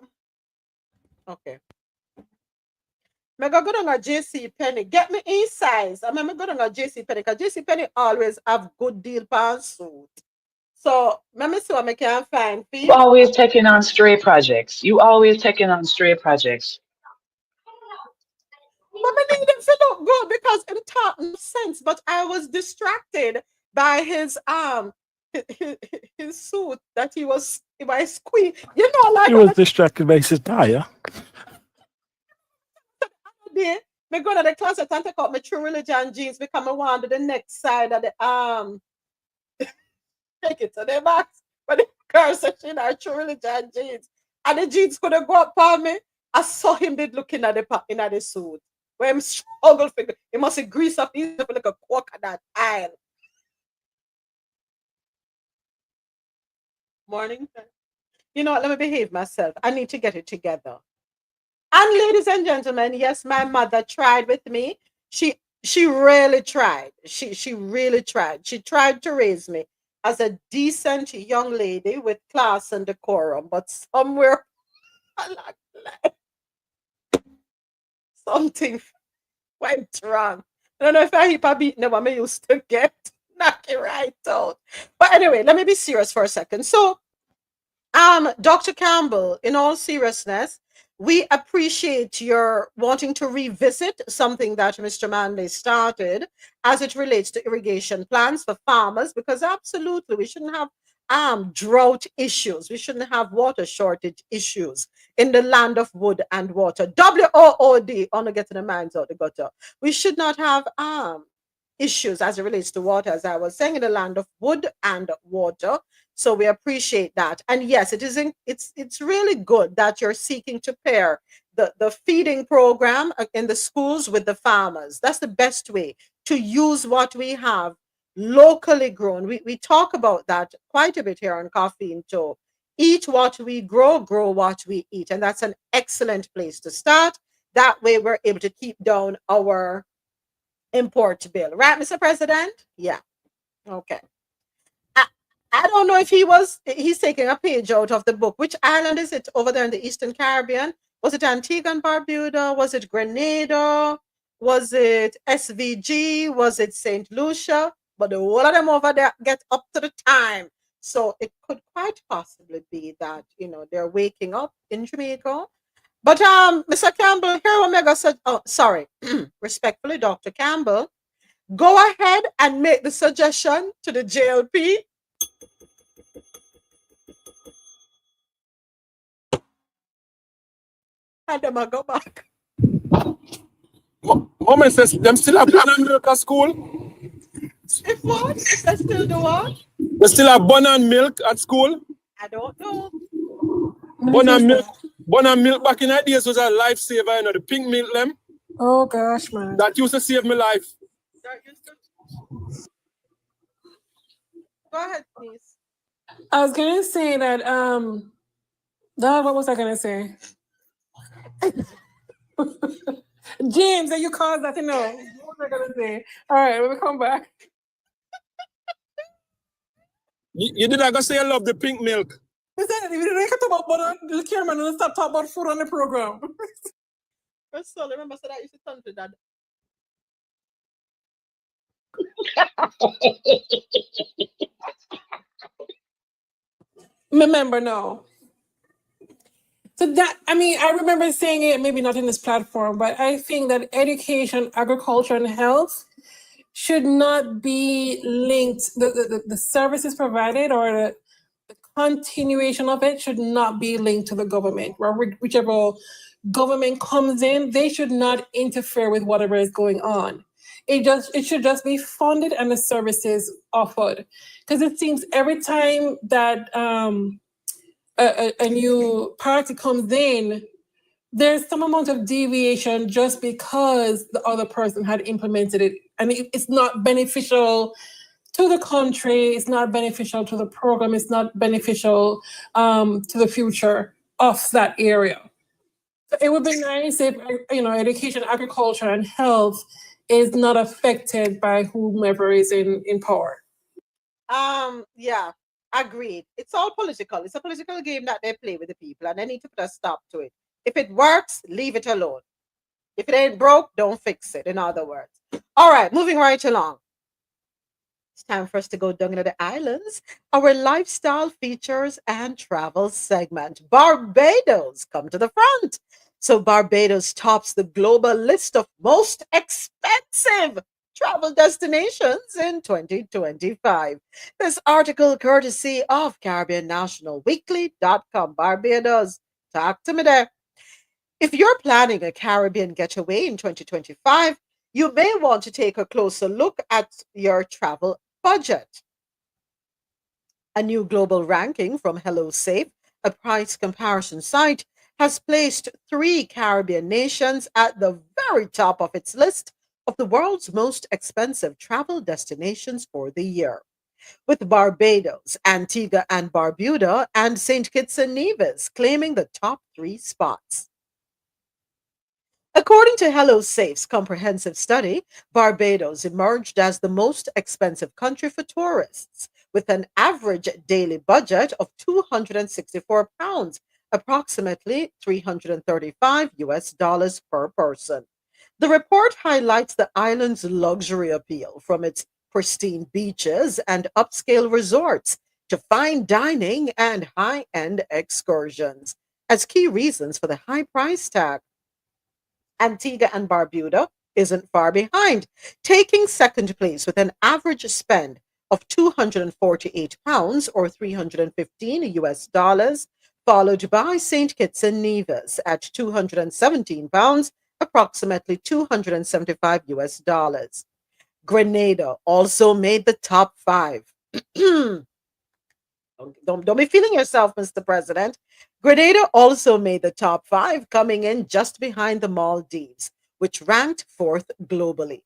Speaker 1: Okay. I go down a JC Penny. Get me in size. I mean, I go down a JC Penny because JC Penny always have good deal per suit. So, let me see what I can find.
Speaker 5: You always taking on stray projects. You always taking on stray projects.
Speaker 1: But I need him to look good because it taught no sense. But I was distracted by his suit that he was squeeze. You know, like
Speaker 17: He was distracted by his attire.
Speaker 1: Me go to the closet and take out my True Religion jeans because I want to the next side of the take it to the back. But the girl said she had True Religion jeans. And the jeans couldn't go up on me. I saw him did looking at the suit. Where him struggle figure. He must have greased up his like a cork at that aisle. Morning. You know what? Let me behave myself. I need to get it together. And ladies and gentlemen, yes, my mother tried with me. She really tried. She really tried. She tried to raise me as a decent young lady with class and decorum, but somewhere Something went wrong. I don't know if I hip a beat never me used to get knock it right out. But anyway, let me be serious for a second. So Dr. Campbell, in all seriousness, we appreciate your wanting to revisit something that Mr. Manley started as it relates to irrigation plans for farmers, because absolutely we shouldn't have drought issues. We shouldn't have water shortage issues in the land of wood and water. WOOD, on to get to the minds out the gutter. We should not have issues as it relates to water, as I was saying, in the land of wood and water. So we appreciate that. And yes, it's really good that you're seeking to pair the feeding program in the schools with the farmers. That's the best way to use what we have locally grown. We talk about that quite a bit here on Coffee and Toe. Eat what we grow, grow what we eat. And that's an excellent place to start. That way we're able to keep down our import bill. Right, Mr. President? Yeah. Okay. I don't know if he's taking a page out of the book. Which island is it over there in the Eastern Caribbean? Was it Antigua and Barbuda? Was it Grenada? Was it SVG? Was it St. Lucia? But the whole of them over there get up to the time. So it could quite possibly be that, they're waking up in Jamaica. But Mr. Campbell, here Omega said, oh, sorry, respectfully, Dr. Campbell, go ahead and make the suggestion to the JLP. And them I go back.
Speaker 20: Mama says them still have bun and milk at school.
Speaker 1: If what? If they still do what?
Speaker 20: They still have bun and milk at school.
Speaker 1: I don't know.
Speaker 20: Bun and milk back in the days was a lifesaver, the pink milk them.
Speaker 21: Oh gosh, man.
Speaker 20: That used to save my life.
Speaker 1: Go ahead, please.
Speaker 21: I was gonna say that what was I gonna say? James, that you caused that to know. What was I gonna say? All right, when we come back.
Speaker 20: You did not go say I love the pink milk.
Speaker 21: Listen, we didn't talk about butter, the cameraman, and stop talking about food on the program.
Speaker 1: First of all, remember that I used to turn to that.
Speaker 21: Remember, no. So I remember saying it, maybe not in this platform, but I think that education, agriculture, and health should not be linked, the services provided or the continuation of it should not be linked to the government. Whichever government comes in, they should not interfere with whatever is going on. It should just be funded and the services offered. Because it seems every time that a new party comes in, there's some amount of deviation just because the other person had implemented it. And it's not beneficial to the country, it's not beneficial to the program, it's not beneficial to the future of that area. So it would be nice if, education, agriculture, and health is not affected by whomever is in power.
Speaker 1: Yeah, agreed. It's all political. It's a political game that they play with the people, and they need to put a stop to it. If it works, leave it alone. If it ain't broke, don't fix it, in other words. All right, moving right along. It's time for us to go down into the islands. Our lifestyle features and travel segment. Barbados, come to the front. So Barbados tops the global list of most expensive travel destinations in 2025. This article courtesy of CaribbeanNationalWeekly.com. Barbados, talk to me there. If you're planning a Caribbean getaway in 2025, you may want to take a closer look at your travel budget. A new global ranking from HelloSafe, a price comparison site, has placed 3 Caribbean nations at the very top of its list of the world's most expensive travel destinations for the year, with Barbados, Antigua and Barbuda, and St. Kitts and Nevis claiming the top 3 spots. According to HelloSafe's comprehensive study, Barbados emerged as the most expensive country for tourists, with an average daily budget of £264, approximately $335 per person. The report highlights the island's luxury appeal, from its pristine beaches and upscale resorts to fine dining and high-end excursions, as key reasons for the high price tag. Antigua and Barbuda isn't far behind, taking second place with an average spend of £248 or 315 US dollars, followed by St. Kitts and Nevis at £217, approximately 275 US dollars. Grenada also made the top 5. Don't be feeling yourself, Mr. President. Grenada also made the top 5, coming in just behind the Maldives, which ranked 4th globally.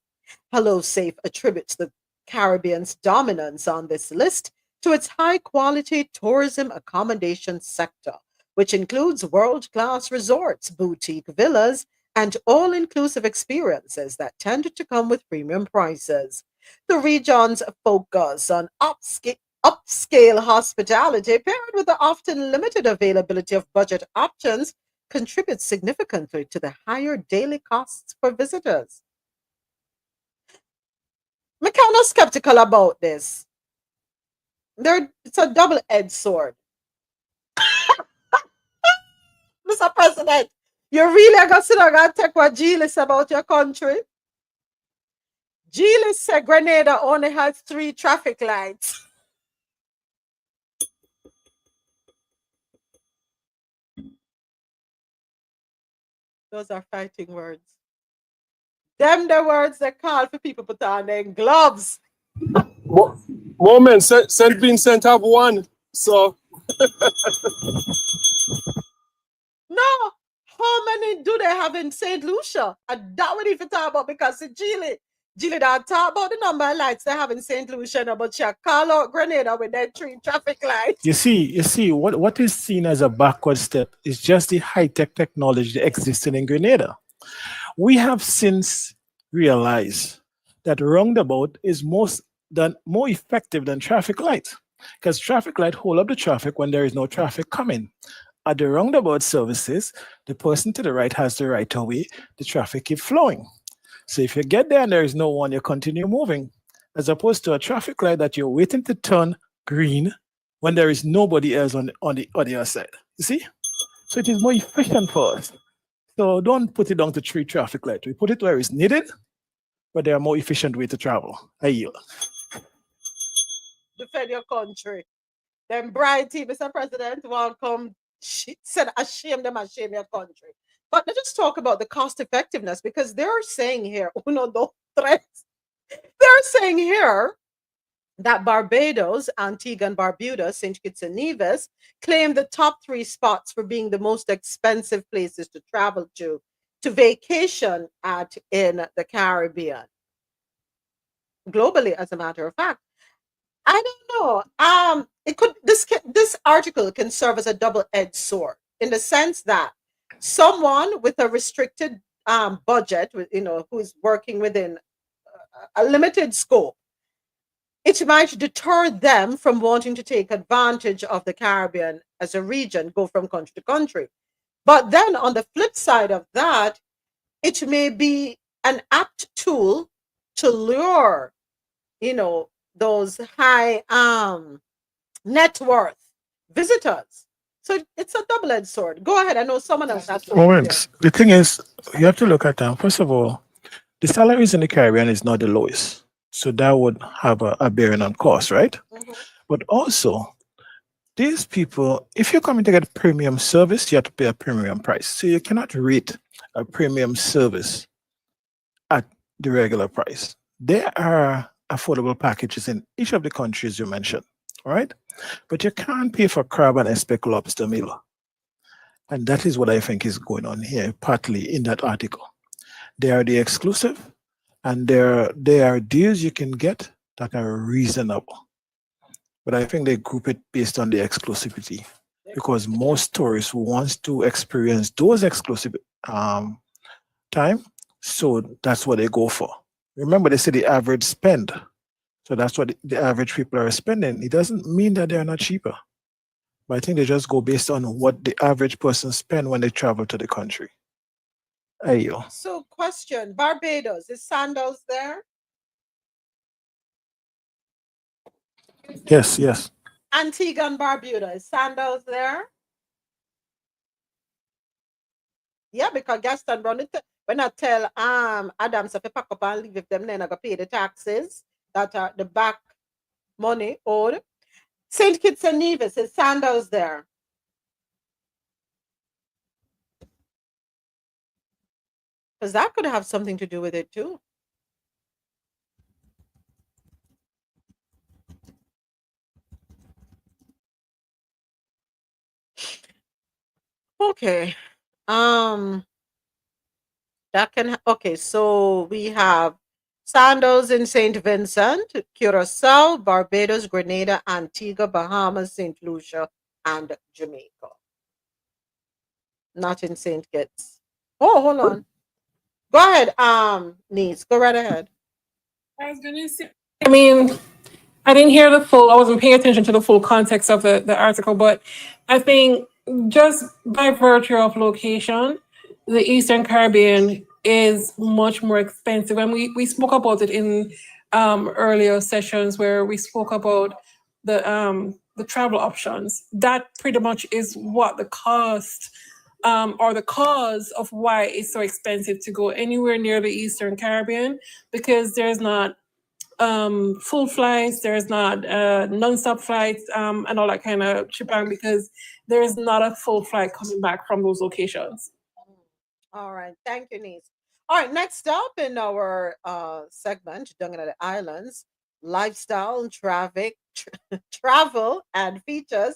Speaker 1: HelloSafe attributes the Caribbean's dominance on this list to its high-quality tourism accommodation sector, which includes world-class resorts, boutique villas, and all-inclusive experiences that tend to come with premium prices. The region's focus on upscale hospitality, paired with the often limited availability of budget options, contributes significantly to the higher daily costs for visitors. I'm kind of skeptical about this. It's a double-edged sword. Mr. President, you really are going to take what Gilles about your country? Gilles said Grenada only has 3 traffic lights. Those are fighting words. Them the words that call for people put on their gloves.
Speaker 20: Moment, St. Vincent have 1, so.
Speaker 1: No, how many do they have in St. Lucia? And that would even talk about, because Gilles don't talk about the number of lights they have in St. Lucia, no, but she call out Grenada with their 3 traffic lights.
Speaker 17: You see, what is seen as a backward step is just the high-tech technology that existed in Grenada. We have since realized that roundabout is more effective than traffic light, because traffic light hold up the traffic when there is no traffic coming. At the roundabout services, the person to the right has the right of way, the traffic keeps flowing. So if you get there and there is no one, you continue moving, as opposed to a traffic light that you're waiting to turn green when there is nobody else on the other side. You see? So it is more efficient for us. So don't put it down to 3 traffic lights. We put it where it's needed, but there are more efficient way to travel. I yield.
Speaker 1: Defend your country. Them brighty, Mr. President, won't come said shame them and shame your country. But let's just talk about the cost effectiveness, because they're saying here, they're saying here that Barbados, Antigua and Barbuda, St. Kitts and Nevis claim the top 3 spots for being the most expensive places to travel to vacation at in the Caribbean. Globally, as a matter of fact. I don't know. This article can serve as a double-edged sword, in the sense that someone with a restricted budget, who is working within a limited scope, it might deter them from wanting to take advantage of the Caribbean as a region, go from country to country. But then on the flip side of that, it may be an apt tool to lure, those high net worth visitors. So it's a double-edged sword. Go ahead. I know someone else has to.
Speaker 17: Moments. The thing is, you have to look at them. First of all, the salaries in the Caribbean is not the lowest. So that would have a bearing on cost, right? Mm-hmm. But also, these people, if you're coming to get premium service, you have to pay a premium price. So you cannot rate a premium service at the regular price. There are affordable packages in each of the countries you mentioned, all right? But you can't pay for crab and speck lobster meal. And that is what I think is going on here, partly in that article. They are the exclusive, and there are deals you can get that are reasonable. But I think they group it based on the exclusivity, because most tourists want to experience those exclusive time, so that's what they go for. Remember, they say the average spend. So that's what the average people are spending. It doesn't mean that they're not cheaper. But I think they just go based on what the average person spend when they travel to the country. Hey, yo.
Speaker 1: So question, Barbados, is Sandals there?
Speaker 17: Yes, yes.
Speaker 1: Antigua and Barbuda, is Sandals there? Yeah, because Gaston Brown, when I tell Adams if you pack up and leave with them, then I go pay the taxes that are the back money owed. St. Kitts and Nevis, is Sandals there? Because that could have something to do with it too. Okay. That can okay, so we have Sandals in St. Vincent, Curacao, Barbados, Grenada, Antigua, Bahamas, St. Lucia, and Jamaica. Not in St. Kitts. Oh, hold on. Go ahead, niece. Go right ahead.
Speaker 21: I was gonna say, I mean, I didn't hear the full, I wasn't paying attention to the full context of the article, but I think just by virtue of location, the Eastern Caribbean is much more expensive. And we spoke about it in earlier sessions where we spoke about the travel options. That pretty much is what the cost or the cause of why it's so expensive to go anywhere near the Eastern Caribbean, because there's not full flights, there's not non-stop flights, and all that kind of shebang, because there is not a full flight coming back from those locations.
Speaker 1: All right, thank you, niece. All right, next up in our segment, Dung at the Islands, lifestyle, travel, and features.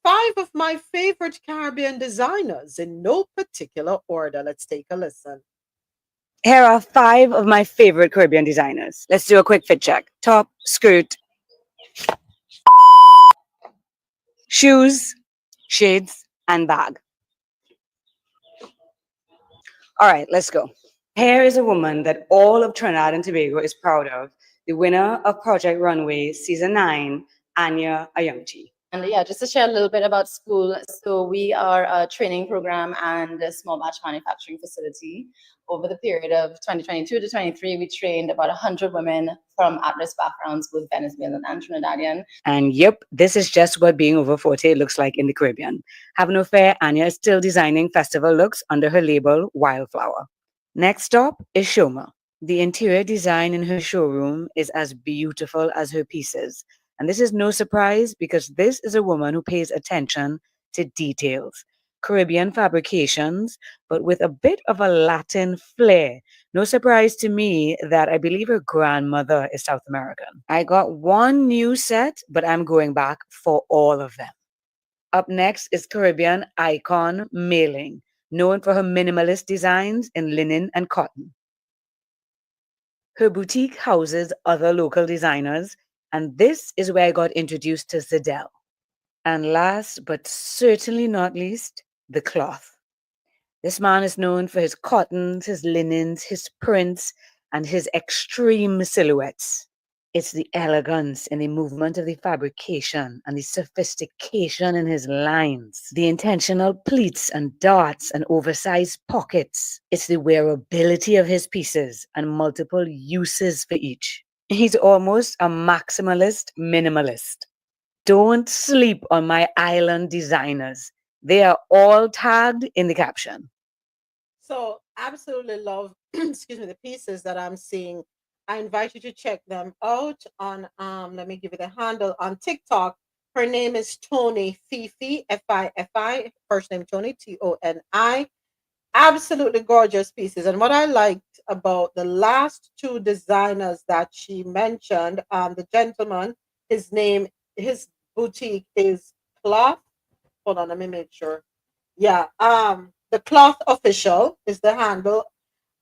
Speaker 1: 5 of my favorite Caribbean designers in no particular order. Let's take a listen.
Speaker 2: Here are 5 of my favorite Caribbean designers. Let's do a quick fit check. Top, skirt, shoes, shades, and bag. All right, let's go. Here is a woman that all of Trinidad and Tobago is proud of, the winner of Project Runway Season 9, Anya Ayungchi.
Speaker 22: And yeah, just to share a little bit about school. So we are a training program and a small batch manufacturing facility. Over the period of 2022 to 23, we trained about 100 women from at-risk backgrounds, both Venezuelan and Trinidadian.
Speaker 2: And yep, this is just what being over 40 looks like in the Caribbean. Have no fear, Anya is still designing festival looks under her label Wildflower. Next stop is Shoma. The interior design in her showroom is as beautiful as her pieces. And this is no surprise because this is a woman who pays attention to details. Caribbean fabrications, but with a bit of a Latin flair. No surprise to me that I believe her grandmother is South American. I got one new set, but I'm going back for all of them. Up next is Caribbean icon Mailing, known for her minimalist designs in linen and cotton. Her boutique houses other local designers, and this is where I got introduced to Zidell. And last, but certainly not least, the cloth. This man is known for his cottons, his linens, his prints, and his extreme silhouettes. It's the elegance in the movement of the fabrication and the sophistication in his lines, the intentional pleats and darts and oversized pockets. It's the wearability of his pieces and multiple uses for each. He's almost a maximalist minimalist. Don't sleep on my island designers. They are all tagged in the caption.
Speaker 1: So absolutely love, excuse me, the pieces that I'm seeing. I invite you to check them out on, let me give you the handle on TikTok. Her name is Toni Fifi, F-I-F-I, first name Toni, T-O-N-I. Absolutely gorgeous pieces. And what I liked about the last 2 designers that she mentioned, the gentleman, his boutique is Cloth. Hold on, let me make sure. Yeah, the Cloth Official is the handle.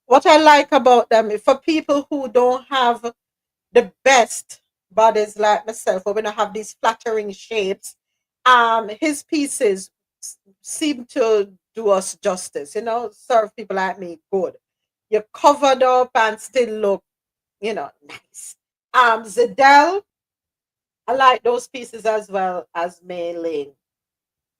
Speaker 1: What I like about them, for people who don't have the best bodies like myself, or we don't have these flattering shapes, his pieces seem to do us justice, serve people like me good. You're covered up and still look, nice. Zidell, I like those pieces as well as Mailing.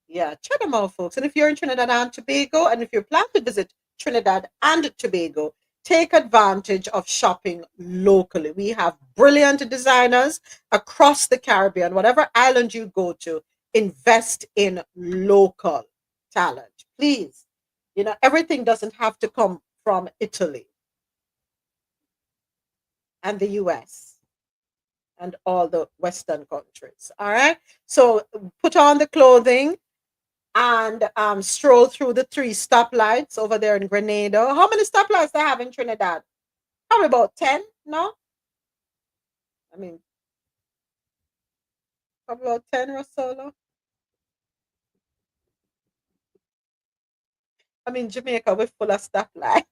Speaker 1: Yeah, check them out, folks. And if you're in Trinidad and Tobago, and if you plan to visit Trinidad and Tobago, take advantage of shopping locally. We have brilliant designers across the Caribbean. Whatever island you go to, invest in local talent. Please. You know, everything doesn't have to come from Italy and the US and all the Western countries. All right. So put on the clothing and stroll through the 3 stoplights over there in Grenada. How many stoplights they have in Trinidad? Probably about 10, no? I mean, probably about 10 or so. I mean, Jamaica, we're full of stoplights.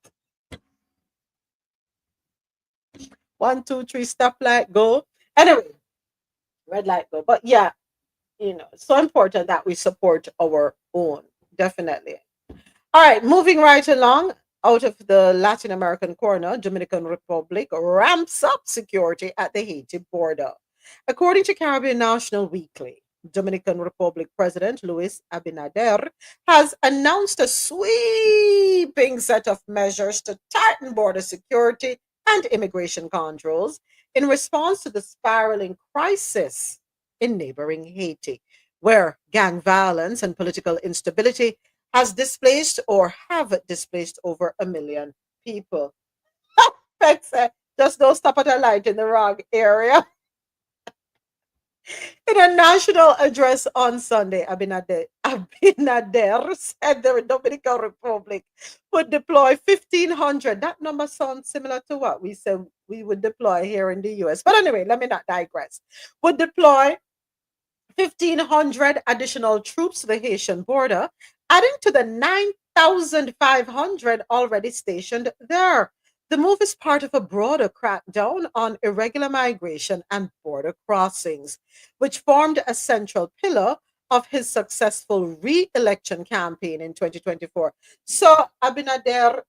Speaker 1: 1, 2, 3 stoplight, go. Anyway, red light, go. But yeah, you know, it's so important that we support our own, definitely. All right, moving right along out of the Latin American corner, Dominican Republic ramps up security at the Haiti border. According to Caribbean National Weekly, Dominican Republic President Luis Abinader has announced a sweeping set of measures to tighten border security and immigration controls in response to the spiraling crisis in neighboring Haiti, where gang violence and political instability has displaced or have displaced over 1 million people. Just don't stop at a light in the wrong area. In a national address on Sunday, Abinader said the Dominican Republic would deploy 1,500. That number sounds similar to what we said we would deploy here in the US. But anyway, let me not digress. Would deploy 1,500 additional troops to the Haitian border, adding to the 9,500 already stationed there. The move is part of a broader crackdown on irregular migration and border crossings, which formed a central pillar of his successful re-election campaign in 2024. So Abinader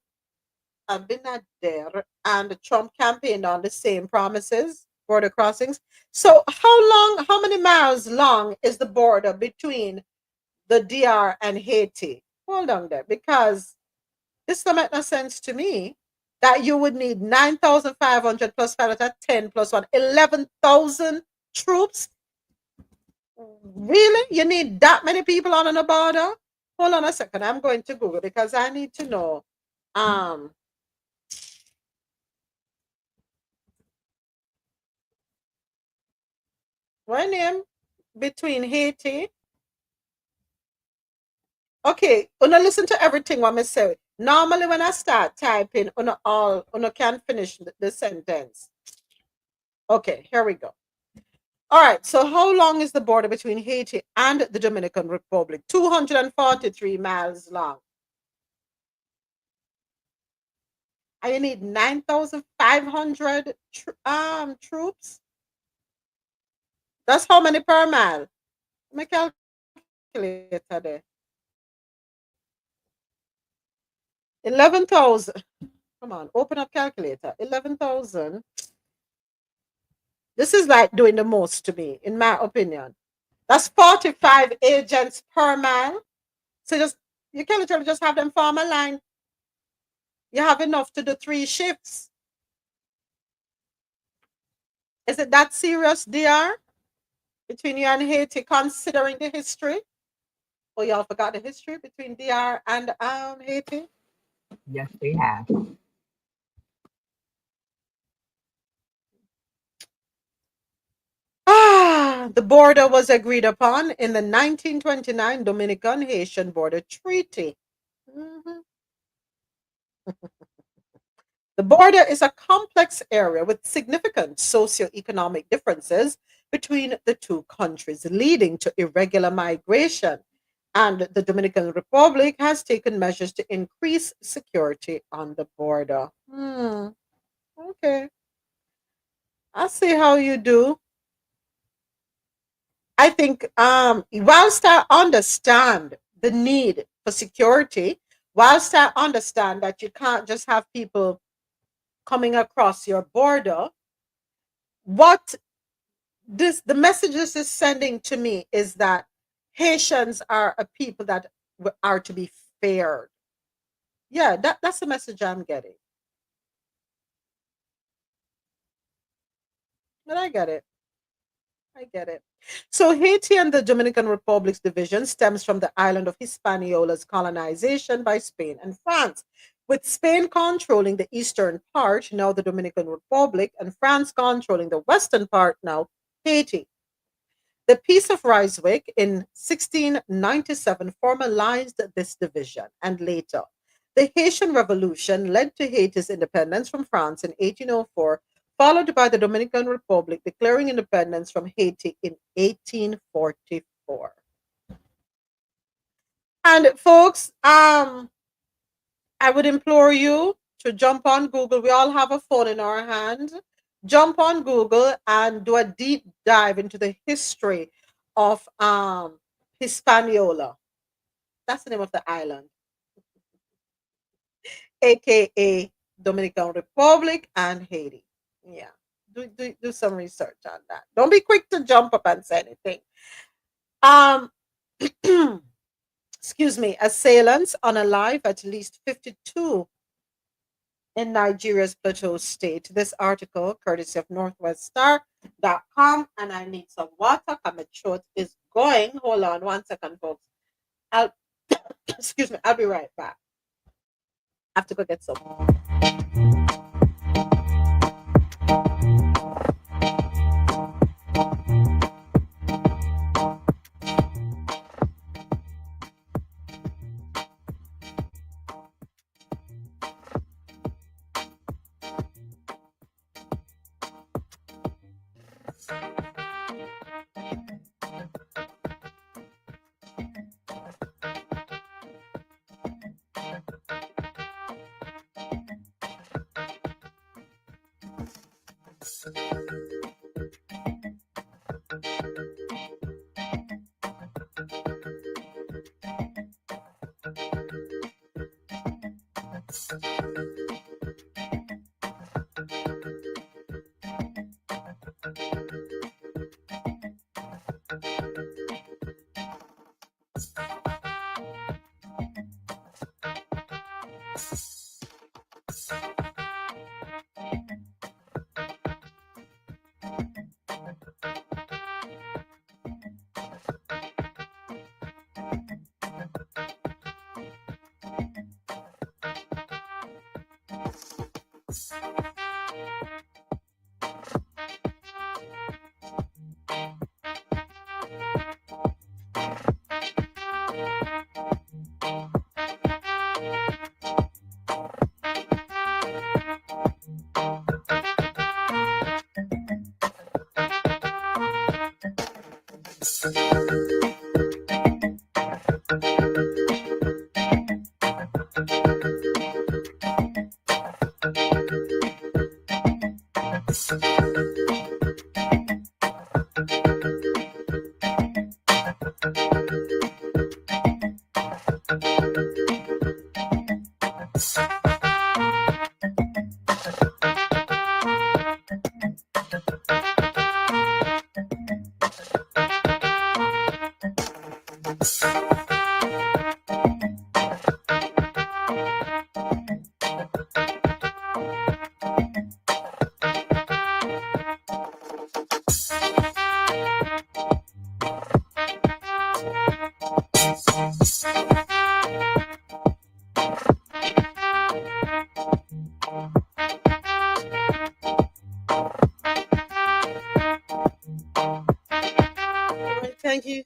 Speaker 1: and Trump campaigned on the same promises, border crossings. So how many miles long is the border between the DR and Haiti? Hold on there, because this don't make no sense to me that you would need 9,500 plus pilot at 10 plus 1, 11,000 troops. Really? You need that many people on the border? Hold on a second. I'm going to Google because I need to know. One name between Haiti. Okay, una listen to everything what me say. Normally when I start typing, una can't finish the sentence. Okay, here we go. All right, so how long is the border between Haiti and the Dominican Republic? 243 miles long. And you need 9,500 troops. That's how many per mile? My calculator there. 11,000. Come on, open up calculator. 11,000. This is like doing the most to me, in my opinion. That's 45 agents per mile. So you can literally just have them form a line. You have enough to do 3 shifts. Is it that serious, DR? Between you and Haiti, considering the history? Oh, y'all forgot the history between DR and Haiti?
Speaker 4: Yes, we have.
Speaker 1: The border was agreed upon in the 1929 Dominican-Haitian Border Treaty. The border is a complex area with significant socioeconomic differences between the two countries, leading to irregular migration. And the Dominican Republic has taken measures to increase security on the border. Okay. I see how you do. I think whilst I understand the need for security, whilst I understand that you can't just have people coming across your border, what the message this is sending to me is that Haitians are a people that are to be feared. Yeah, that's the message I'm getting. But I get it. I get it. So Haiti and the Dominican Republic's division stems from the island of Hispaniola's colonization by Spain and France. With Spain controlling the eastern part, now the Dominican Republic, and France controlling the western part, now Haiti. The Peace of Ryswick in 1697 formalized this division, and later, the Haitian Revolution led to Haiti's independence from France in 1804, followed by the Dominican Republic declaring independence from Haiti in 1844. And folks, I would implore you to jump on Google. We all have a phone in our hand. Jump on Google and do a deep dive into the history of Hispaniola. That's the name of the island, aka Dominican Republic and Haiti. Yeah. Do some research on that. Don't be quick to jump up and say anything. Um excuse me, assailants unalive at least 52 in Nigeria's Plateau State. This article, courtesy of northweststar.com, and I need some water because my throat is going. Hold on 1 second, folks. I'll excuse me, I'll be right back. I have to go get some.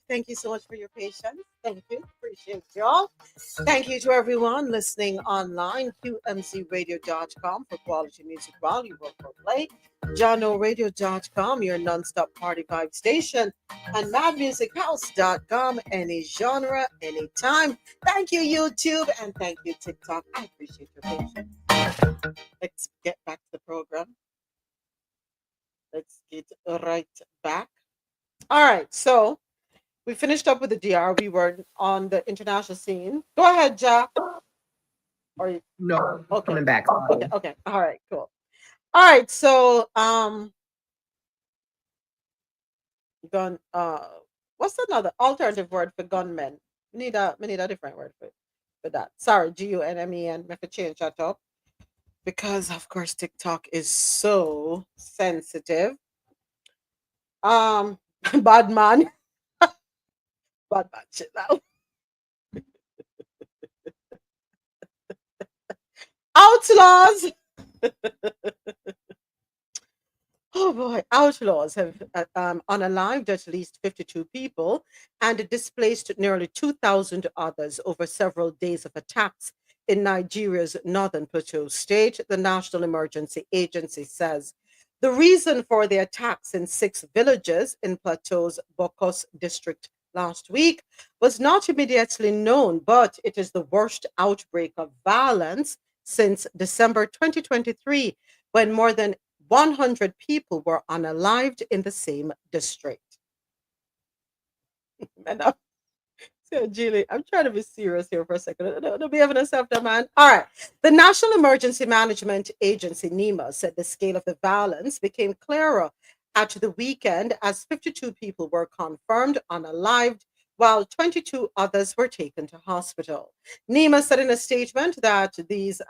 Speaker 1: Thank you so much for your patience. Thank you. Appreciate y'all. Thank you to everyone listening online. QMCRadio.com for quality music while you work or play. JohnORadio.com, your non-stop party vibe station. And MadMusicHouse.com, any genre, anytime. Thank you, YouTube, and thank you, TikTok. I appreciate your patience. Let's get back to the program. Let's get right back. All right, so we finished up with the DR. We were on the international scene. Go ahead, Jack. Or
Speaker 4: No,
Speaker 1: okay.
Speaker 4: coming back.
Speaker 1: Okay. All right, cool. All right, so gun what's another alternative word for gunmen? We need a different word for for that. Sorry, GUNME, and have to change that up because, of course, TikTok is so sensitive. Bad man, bad man, shit now. Outlaws. Oh boy, outlaws have unalived at least 52 people and displaced nearly 2,000 others over several days of attacks in Nigeria's northern Plateau state, the National Emergency Agency says. The reason for the attacks in 6 villages in Plateau's Bokos district last week was not immediately known, but it is the worst outbreak of violence since December 2023, when more than 100 people were unalived in the same district. And so, Julie, I'm trying to be serious here for a second. Don't be having a self man. All right. The National Emergency Management Agency, NEMA, said the scale of the violence became clearer at the weekend as 52 people were confirmed unalived, while 22 others were taken to hospital. NEMA said in a statement that these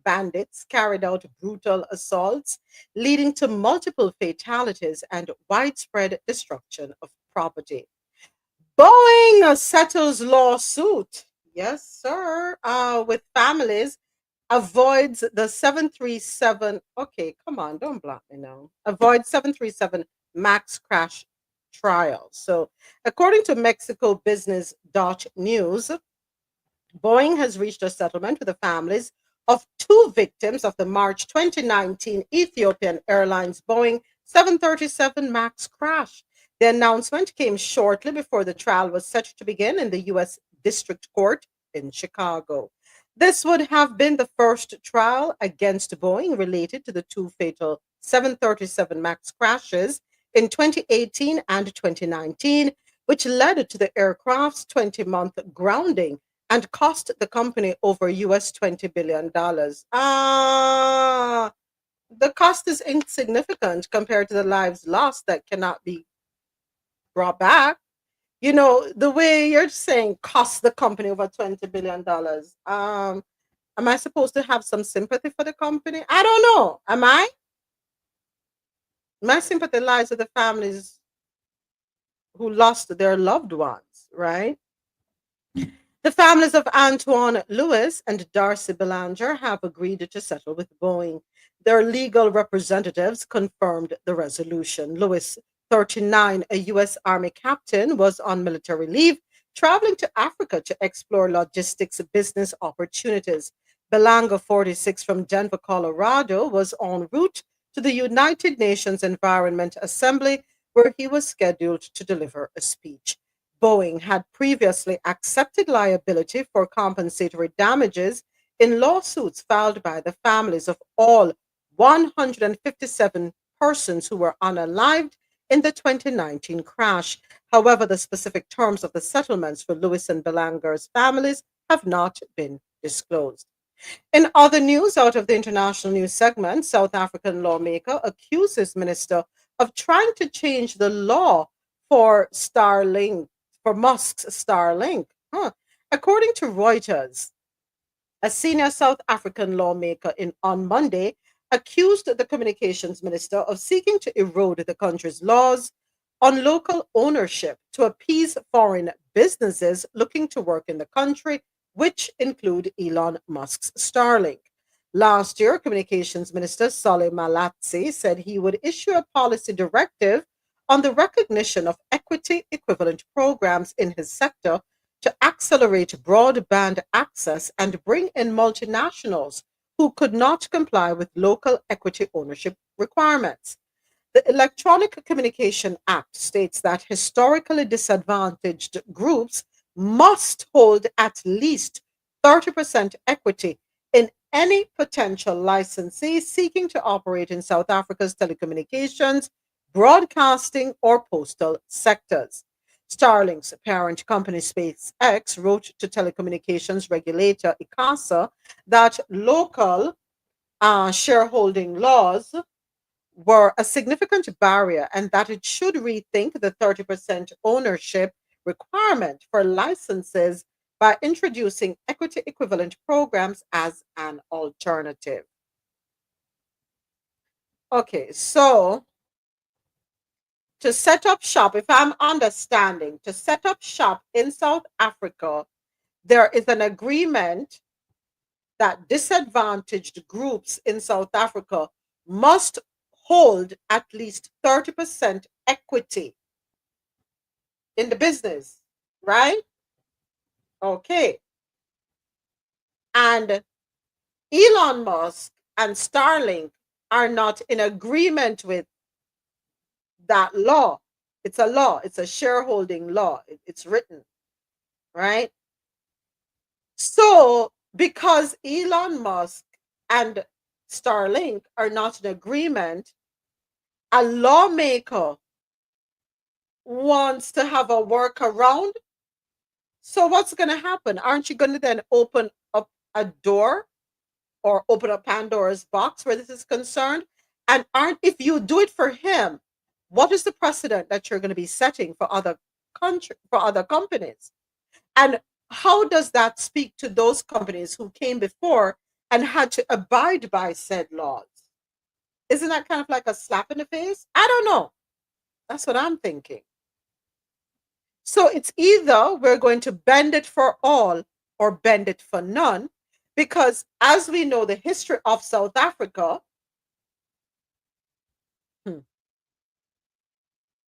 Speaker 1: bandits carried out brutal assaults, leading to multiple fatalities and widespread destruction of property. Boeing settles lawsuit. Yes, sir. With families, avoids the 737. Okay, come on, don't block me now. Avoid 737 MAX crash trial. So, according to Mexico Business News, Boeing has reached a settlement with the families of 2 victims of the March 2019 Ethiopian Airlines Boeing 737 MAX crash. The announcement came shortly before the trial was set to begin in the U.S. District Court in Chicago. This would have been the first trial against Boeing related to the 2 fatal 737 MAX crashes in 2018 and 2019, which led to the aircraft's 20-month grounding and cost the company over US $20 billion. The cost is insignificant compared to the lives lost that cannot be brought back. You know, the way you're saying cost the company over $20 billion. Am I supposed to have some sympathy for the company? I don't know. Am I? My sympathy lies with the families who lost their loved ones, right? The families of Antoine Lewis and Darcy Belanger have agreed to settle with Boeing. Their legal representatives confirmed the resolution. Lewis, 39, a U.S. Army captain, was on military leave, traveling to Africa to explore logistics business opportunities. Belanger, 46, from Denver, Colorado, was en route to the United Nations Environment Assembly, where he was scheduled to deliver a speech. Boeing had previously accepted liability for compensatory damages in lawsuits filed by the families of all 157 persons who were unalived in the 2019 crash. However, the specific terms of the settlements for Lewis and Belanger's families have not been disclosed. In other news out of the international news segment, South African lawmaker accuses minister of trying to change the law for Starlink, for Musk's Starlink. According to Reuters, a senior South African lawmaker on Monday accused the communications minister of seeking to erode the country's laws on local ownership to appease foreign businesses looking to work in the country, which include Elon Musk's Starlink. Last year, Communications Minister Solly Malatsi said he would issue a policy directive on the recognition of equity equivalent programs in his sector to accelerate broadband access and bring in multinationals who could not comply with local equity ownership requirements. The Electronic Communication Act states that historically disadvantaged groups must hold at least 30% equity in any potential licensee seeking to operate in South Africa's telecommunications, broadcasting, or postal sectors. Starlink's parent company SpaceX wrote to telecommunications regulator ICASA that local shareholding laws were a significant barrier and that it should rethink the 30% ownership requirement for licenses by introducing equity equivalent programs as an alternative. Okay, so to set up shop, if I'm understanding, to set up shop in South Africa, there is an agreement that disadvantaged groups in South Africa must hold at least 30% equity in the business, right? Okay. And Elon Musk and Starlink are not in agreement with that law. It's a law, it's a shareholding law. It's written, right? So, because Elon Musk and Starlink are not in agreement, a lawmaker wants to have a workaround. So, what's going to happen? Aren't you going to then open up a door or open up Pandora's box where this is concerned? And if you do it for him, what is the precedent that you're going to be setting for other companies? And how does that speak to those companies who came before and had to abide by said laws? Isn't that kind of like a slap in the face? I don't know. That's what I'm thinking. So it's either we're going to bend it for all or bend it for none, because as we know the history of South Africa,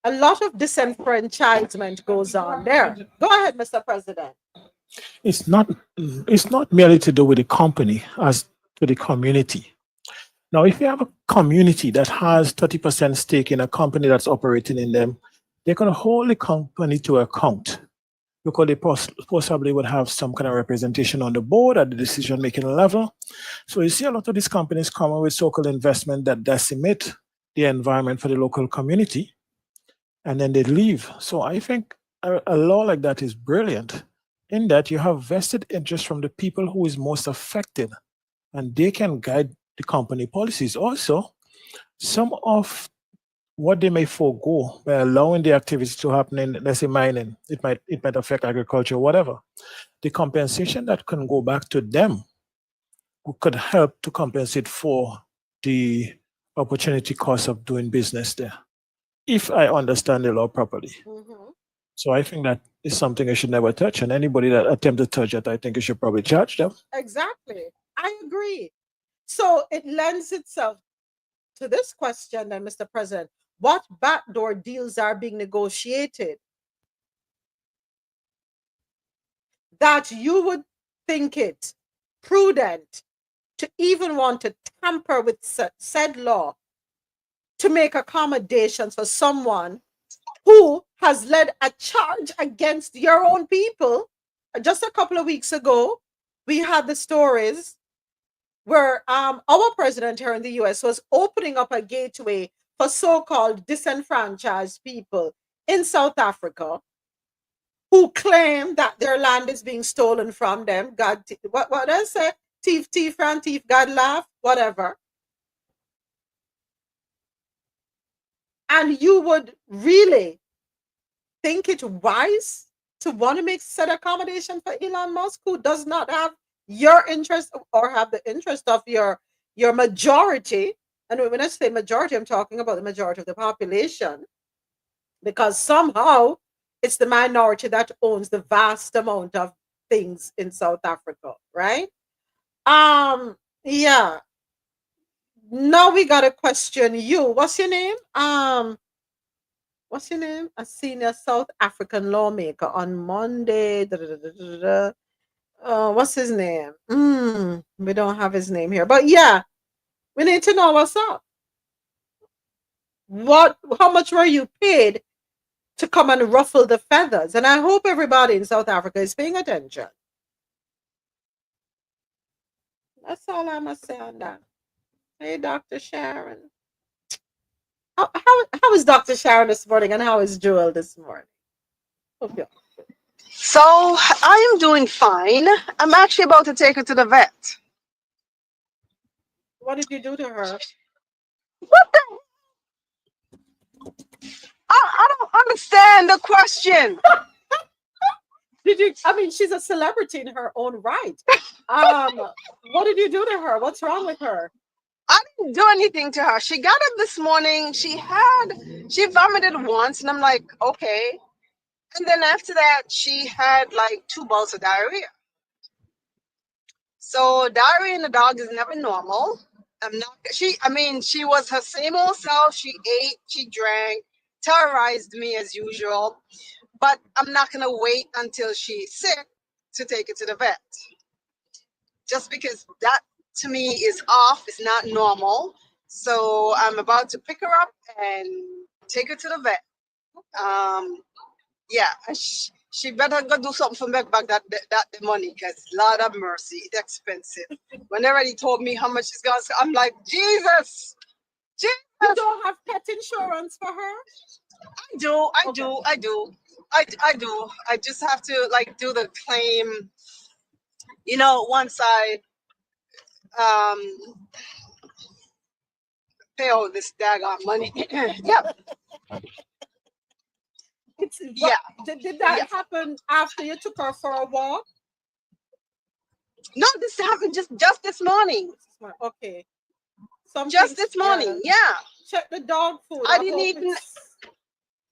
Speaker 1: a lot of disenfranchisement goes on there. Go ahead, Mr. President.
Speaker 17: It's not merely to do with the company as to the community. Now, if you have a community that has 30% stake in a company that's operating in them, they're going to hold the company to account because they possibly would have some kind of representation on the board at the decision-making level. So you see a lot of these companies coming with so-called investment that decimate the environment for the local community, and then they leave. So I think a law like that is brilliant in that you have vested interest from the people who is most affected, and they can guide the company policies. Also, some of what they may forego by allowing the activities to happen in, let's say, mining, it might affect agriculture, whatever. The compensation that can go back to them could help to compensate for the opportunity cost of doing business there, if I understand the law properly. So I think that is something I should never touch, and anybody that attempts to touch it, I think you should probably charge them.
Speaker 1: Exactly. I agree. So it lends itself to this question then, Mr. President. What backdoor deals are being negotiated that you would think it prudent to even want to tamper with said law to make accommodations for someone who has led a charge against your own people? Just a couple of weeks ago, we had the stories where our president here in the US was opening up a gateway for so-called disenfranchised people in South Africa who claim that their land is being stolen from them. God, what I say? Thief, and thief, God laugh, whatever. And you would really think it wise to want to make said accommodation for Elon Musk, who does not have your interest or have the interest of your majority. And when I say majority, I'm talking about the majority of the population, because somehow it's the minority that owns the vast amount of things in South Africa, right? Yeah. Now we got to question you. What's your name? What's your name? A senior South African lawmaker on Monday. What's his name? We don't have his name here, but yeah, we need to know what's up. How much were you paid to come and ruffle the feathers? And I hope everybody in South Africa is paying attention. That's all I must say on that. Hey, Dr. Sharon. How is Dr. Sharon this morning, and how is Joel this morning? Okay.
Speaker 8: So I am doing fine. I'm actually about to take her to the vet.
Speaker 1: What did you do to her?
Speaker 8: What the? I don't understand the question.
Speaker 1: Did you? I mean, she's a celebrity in her own right. What did you do to her? What's wrong with her?
Speaker 8: I didn't do anything to her. She got up this morning. She vomited once, and I'm like, okay. And then after that, she had like 2 bouts of diarrhea. So diarrhea in the dog is never normal. She was her same old self. She ate, she drank, terrorized me as usual. But I'm not gonna wait until she's sick to take her to the vet. Just because that to me is off, it's not normal. So I'm about to pick her up and take her to the vet. Yeah, and she better go do something for make back that money, because Lord have mercy, it's expensive. When they already told me how much it's going to, I'm like, Jesus.
Speaker 1: You don't have pet insurance for her?
Speaker 8: I do. I just have to like do the claim, once I pay all this daggone money. Yep.
Speaker 1: Did that happen after you took her for a walk?
Speaker 8: No, this happened just this morning.
Speaker 1: Okay.
Speaker 8: Just this morning, yeah.
Speaker 1: Check the dog food.
Speaker 8: I didn't even.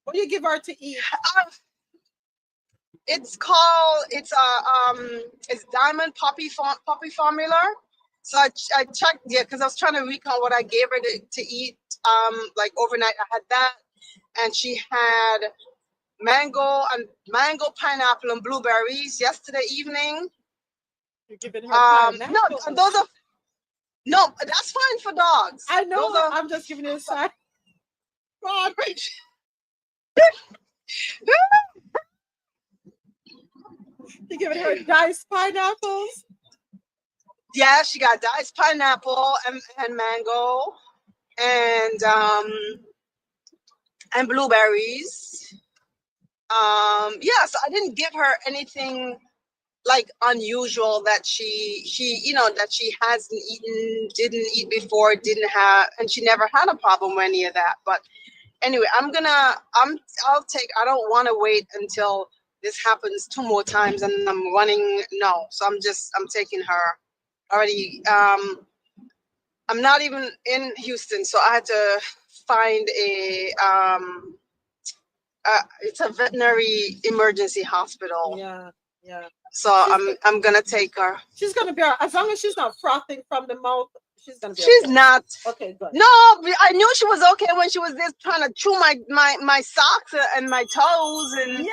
Speaker 1: What do you give her to eat?
Speaker 8: It's Diamond Puppy Formula. So I checked, because I was trying to recall what I gave her to eat. Like overnight, I had that, and she had mango, pineapple, and blueberries yesterday evening.
Speaker 1: You're giving her pineapple?
Speaker 8: No, that's fine for dogs.
Speaker 1: I know. I'm just giving you a sign. God. You're giving her diced pineapples?
Speaker 8: Yeah, she got diced pineapple and mango and blueberries. So I didn't give her anything like unusual that she hasn't eaten, didn't eat before, didn't have, and she never had a problem with any of that. But anyway, I don't want to wait until this happens 2 more times and I'm running. No, so I'm taking her already. I'm not even in Houston, so I had to find it's a veterinary emergency hospital.
Speaker 1: Yeah.
Speaker 8: So I'm gonna take her.
Speaker 1: She's gonna be all right. As long as she's not frothing from the mouth, she's gonna be
Speaker 8: She's
Speaker 1: okay.
Speaker 8: not.
Speaker 1: Okay, good.
Speaker 8: No, I knew she was okay when she was just trying to chew my socks and my toes and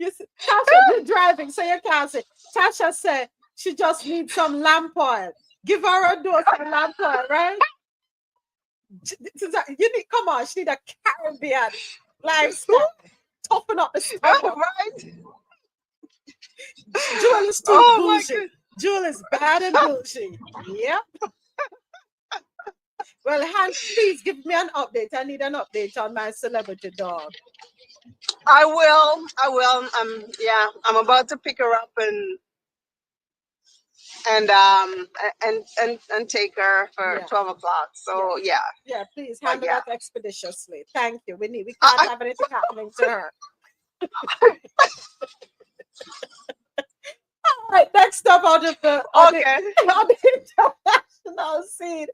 Speaker 1: Tasha, you're driving, so you can't say. Tasha said she just needs some lamp oil. Give her a dose of lamp oil, right? Come on, she need a Caribbean lifestyle. Toughen up the stomach.
Speaker 8: Right.
Speaker 1: Jewel is too bougie. Jewel is bad and bougie. Yep. Well, Hans, please give me an update. I need an update on my celebrity dog.
Speaker 8: I will. I'm about to pick her up and take her for 12 o'clock. So yeah.
Speaker 1: Yeah, please handle that expeditiously. Thank you. We can't have anything happening to her. All right, next up on the international scene,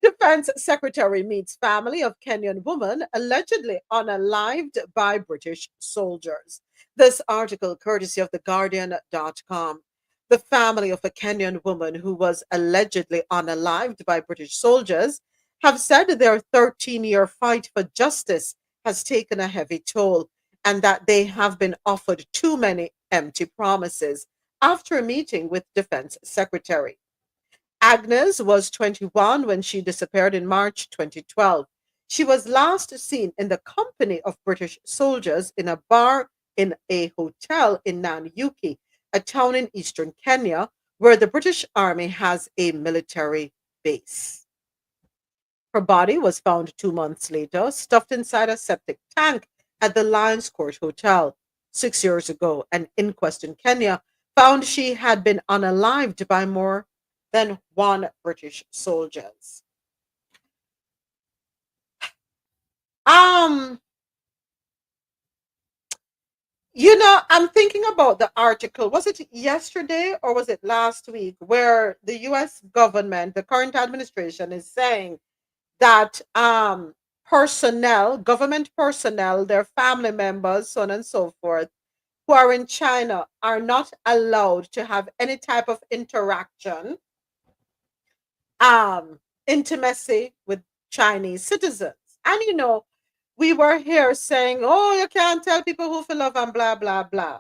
Speaker 1: Defense Secretary meets family of Kenyan woman allegedly unalived by British soldiers. This article courtesy of theguardian.com. The family of a Kenyan woman who was allegedly unalived by British soldiers have said their 13-year fight for justice has taken a heavy toll and that they have been offered too many empty promises after a meeting with Defense Secretary. Agnes was 21 when she disappeared in March 2012. She was last seen in the company of British soldiers in a bar in a hotel in Nanyuki, a town in eastern Kenya, where the British Army has a military base. Her body was found 2 months later, stuffed inside a septic tank at the Lions Court Hotel. 6 years ago, an inquest in Kenya found she had been unalived by more than 1 British soldiers. You know, I'm thinking about the article. Was it yesterday or was it last week where the US government, the current administration, is saying that personnel, government personnel, their family members, so on and so forth, who are in China are not allowed to have any type of interaction, intimacy with Chinese citizens. And you know, we were here saying, oh, you can't tell people who feel love and blah, blah, blah.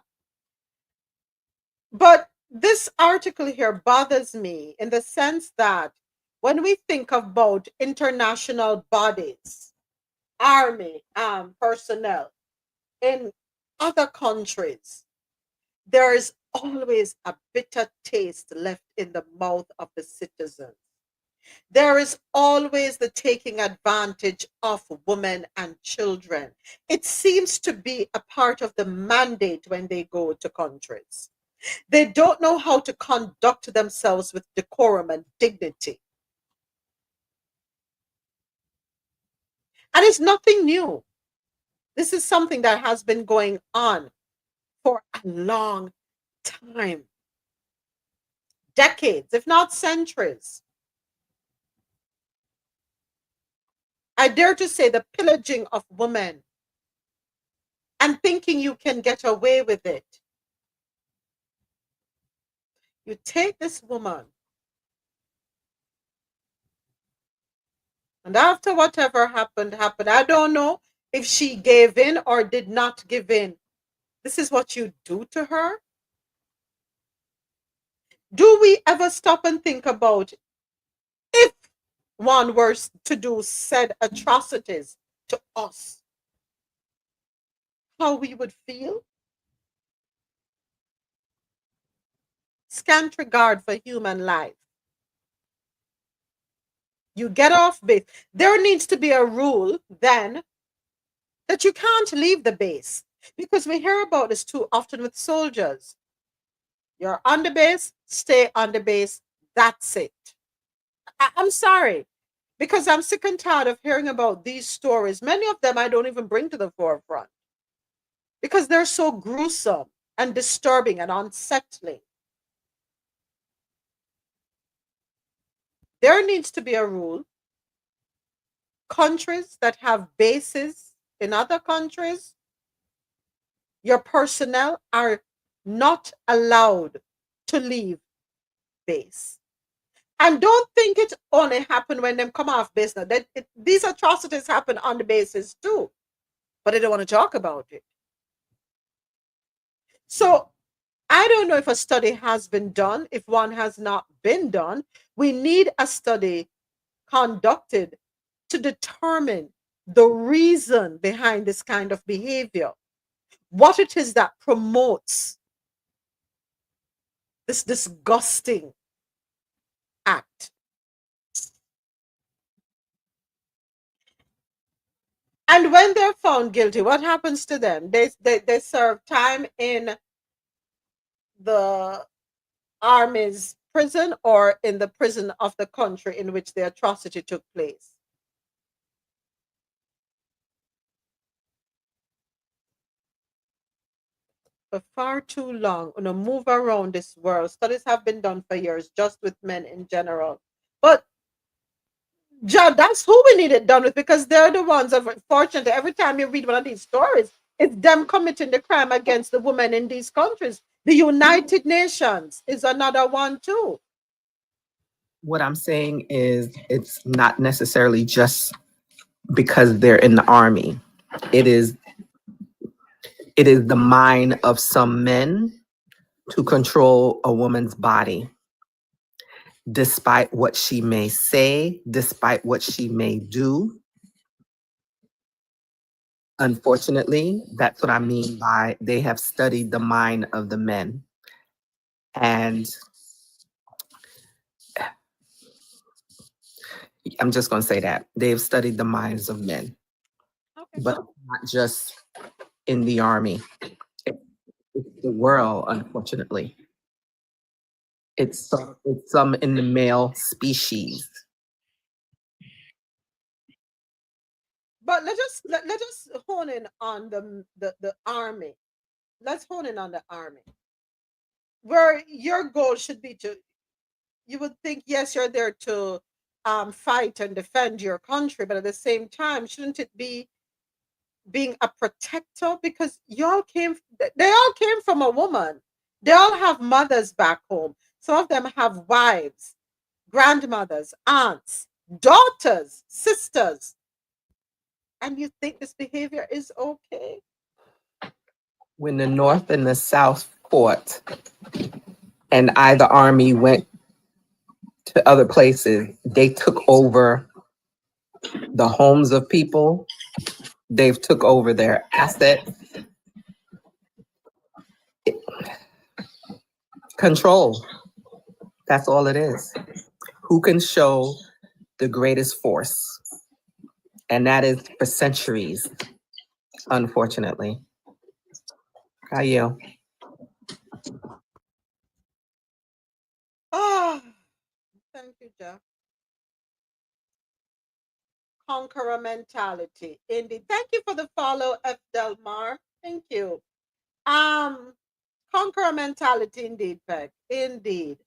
Speaker 1: But this article here bothers me in the sense that when we think about international bodies, army personnel in other countries, there is always a bitter taste left in the mouth of the citizens. There is always the taking advantage of women and children. It seems to be a part of the mandate when they go to countries. They don't know how to conduct themselves with decorum and dignity. And it's nothing new. This is something that has been going on for a long time. Decades, if not centuries. I dare to say the pillaging of women and thinking you can get away with it. You take this woman, and after whatever happened. I don't know if she gave in or did not give in. This is what you do to her? Do we ever stop and think about if one were to do said atrocities to us, how we would feel? Scant regard for human life. You get off base. There needs to be a rule then that you can't leave the base, because we hear about this too often with soldiers. You're on the base, stay on the base. That's it. I'm sorry, because I'm sick and tired of hearing about these stories. Many of them I don't even bring to the forefront because they're so gruesome and disturbing and unsettling. There needs to be a rule. Countries that have bases in other countries, your personnel are not allowed to leave base. And don't think it only happened when them come off base. Now, these atrocities happen on the bases too, but they don't want to talk about it. So I don't know if a study has been done. If one has not been done, we need a study conducted to determine the reason behind this kind of behavior, what it is that promotes this disgusting act. And when they're found guilty, what happens to them? They serve time in the army's prison or in the prison of the country in which the atrocity took place. For far too long, on a move around this world, studies have been done for years just with men in general. But John, that's who we need it done with, because they're the ones, unfortunately, every time you read one of these stories, it's them committing the crime against the women in these countries. The United Nations is another one too.
Speaker 4: What I'm saying is it's not necessarily just because they're in the army. It is the mind of some men to control a woman's body, despite what she may say, despite what she may do. Unfortunately, that's what I mean by they have studied the mind of the men. And I'm just going to say that they've studied the minds of men, but not just in the army. It's the world, unfortunately. It's some in the male species.
Speaker 1: But let us hone in on the army. let's hone in on the army, where your goal should be to, you would think, yes, you're there to fight and defend your country, but at the same time, shouldn't it be being a protector? Because they all came from a woman. They all have mothers back home. Some of them have wives, grandmothers, aunts, daughters, sisters. And you think this behavior is okay?
Speaker 4: When the North and the South fought, and either army went to other places, they took over the homes of people. They've took over their assets. Control. That's all it is. Who can show the greatest force? And that is for centuries, unfortunately. How you?
Speaker 1: Oh, thank you, Jeff. Conqueror mentality. Indeed. Thank you for the follow, F. Delmar. Thank you. Conqueror mentality, indeed, Peg. Indeed.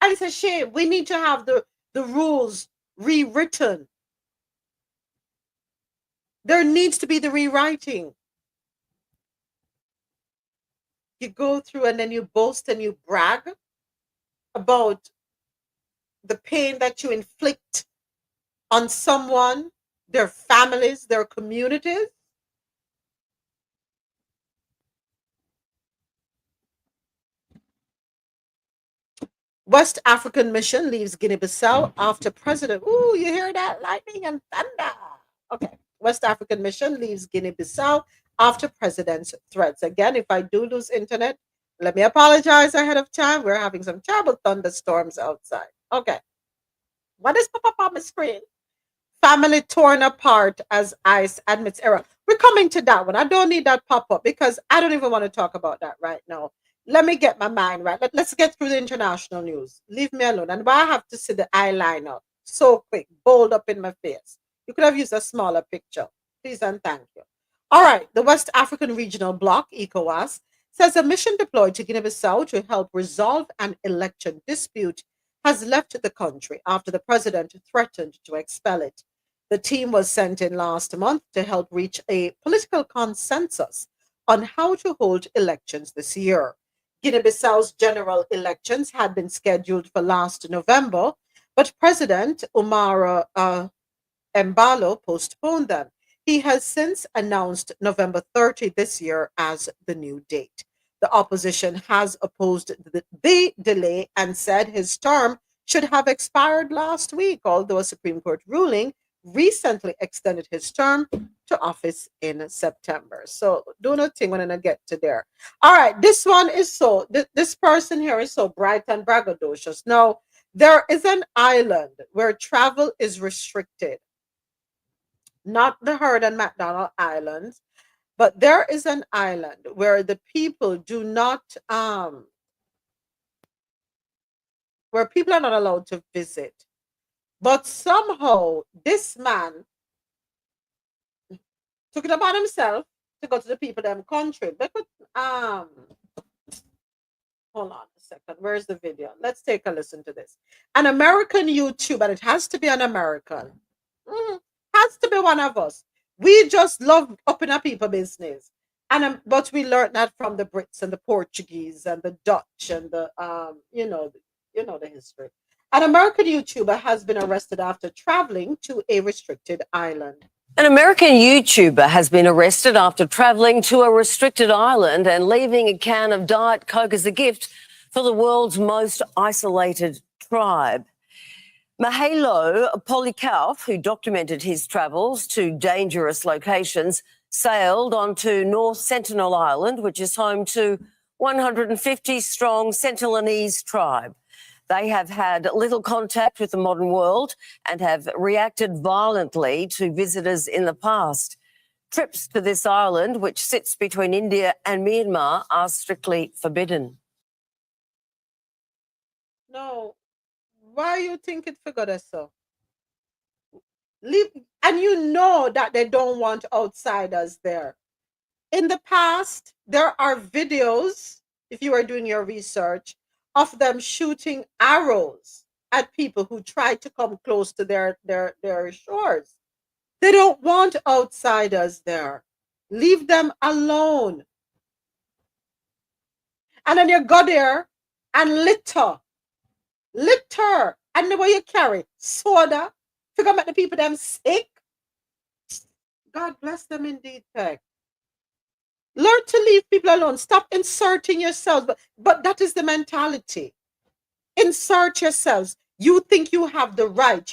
Speaker 1: And it's a shame. We need to have the rules rewritten. There needs to be the rewriting. You go through and then you boast and you brag about the pain that you inflict on someone, their families, their communities. West African mission leaves Guinea-Bissau after president. Ooh, you hear that? Lightning and thunder. Okay. West African mission leaves Guinea-Bissau after president's threats. Again, if I do lose internet, let me apologize ahead of time. We're having some terrible thunderstorms outside. Okay. What is pop up on the screen? Family torn apart as ICE admits error. We're coming to that one. I don't need that pop up because I don't even want to talk about that right now. Let me get my mind right. Let's get through the international news. Leave me alone. And why I have to see the eyeliner so quick, bold up in my face. You could have used a smaller picture. Please and thank you. All right. The West African Regional Bloc, ECOWAS, says a mission deployed to Guinea-Bissau to help resolve an election dispute has left the country after the president threatened to expel it. The team was sent in last month to help reach a political consensus on how to hold elections this year. Guinea-Bissau's general elections had been scheduled for last November, but President Umaro Embalo postponed them. He has since announced November 30 this year as the new date. The opposition has opposed the delay and said his term should have expired last week, although a Supreme Court ruling recently extended his term to office in September. So do not think when I get to there. All right, this one is so, this person here is so bright and braggadocious. Now, there is an island where travel is restricted. Not the Heard and McDonald Islands, but there is an island where the people do not, where people are not allowed to visit. But somehow this man took it upon himself to go to the people of them country. They could, hold on a second. Where's the video? Let's take a listen to this. An American YouTuber, and it has to be an American. Has to be one of us. We just love upping our people business. And but we learned that from the Brits and the Portuguese and the Dutch and the the history. An American YouTuber has been arrested after traveling to a restricted island.
Speaker 9: An American YouTuber has been arrested after traveling to a restricted island and leaving a can of Diet Coke as a gift for the world's most isolated tribe. Mahalo Polikauf, who documented his travels to dangerous locations, sailed onto North Sentinel Island, which is home to 150-strong Sentinelese tribe. They have had little contact with the modern world and have reacted violently to visitors in the past. Trips to this island, which sits between India and Myanmar, are strictly forbidden.
Speaker 1: No. Why you think it figured us so? Leave, and you know that they don't want outsiders there. in the past, there are videos, if you are doing your research, of them shooting arrows at people who try to come close to their shores. They don't want outsiders there. Leave them alone. And then you go there and litter. Litter. And the way you carry soda. To come at the people them sick. God bless them indeed, Peg. Learn to leave people alone. Stop inserting yourselves. But that is the mentality. Insert yourselves. You think you have the right.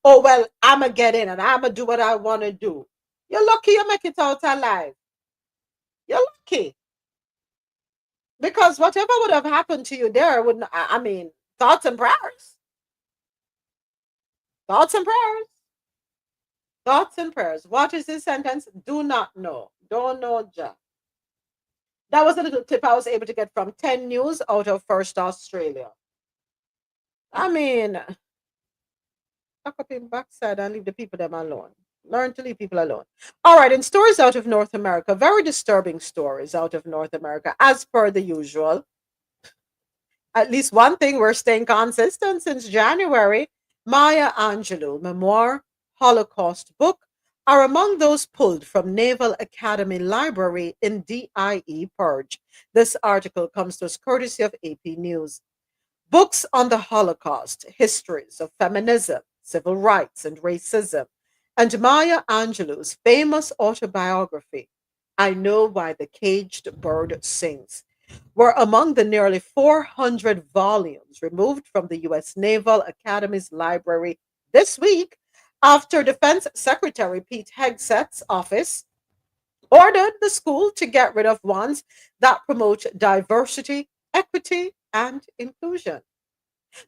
Speaker 1: Oh, well, I'm going to get in and I'm going to do what I want to do. You're lucky you make it out alive. You're lucky. Because whatever would have happened to you there wouldn't, I mean, thoughts and prayers. Thoughts and prayers. Thoughts and prayers. What is this sentence? Do not know. Don't know, Jah. That was a little tip I was able to get from 10 News out of First Australia. I mean, lock up in backside and leave the people them alone. Learn to leave people alone. All right, in stories out of North America, very disturbing stories out of North America, as per the usual. At least one thing, we're staying consistent since January. Maya Angelou, memoir, Holocaust book, are among those pulled from Naval Academy Library in DIE Purge. This article comes to us courtesy of AP News. Books on the Holocaust, histories of feminism, civil rights, and racism, and Maya Angelou's famous autobiography, I Know Why the Caged Bird Sings, were among the nearly 400 volumes removed from the U.S. Naval Academy's library this week after Defense Secretary Pete Hegseth's office ordered the school to get rid of ones that promote diversity, equity, and inclusion.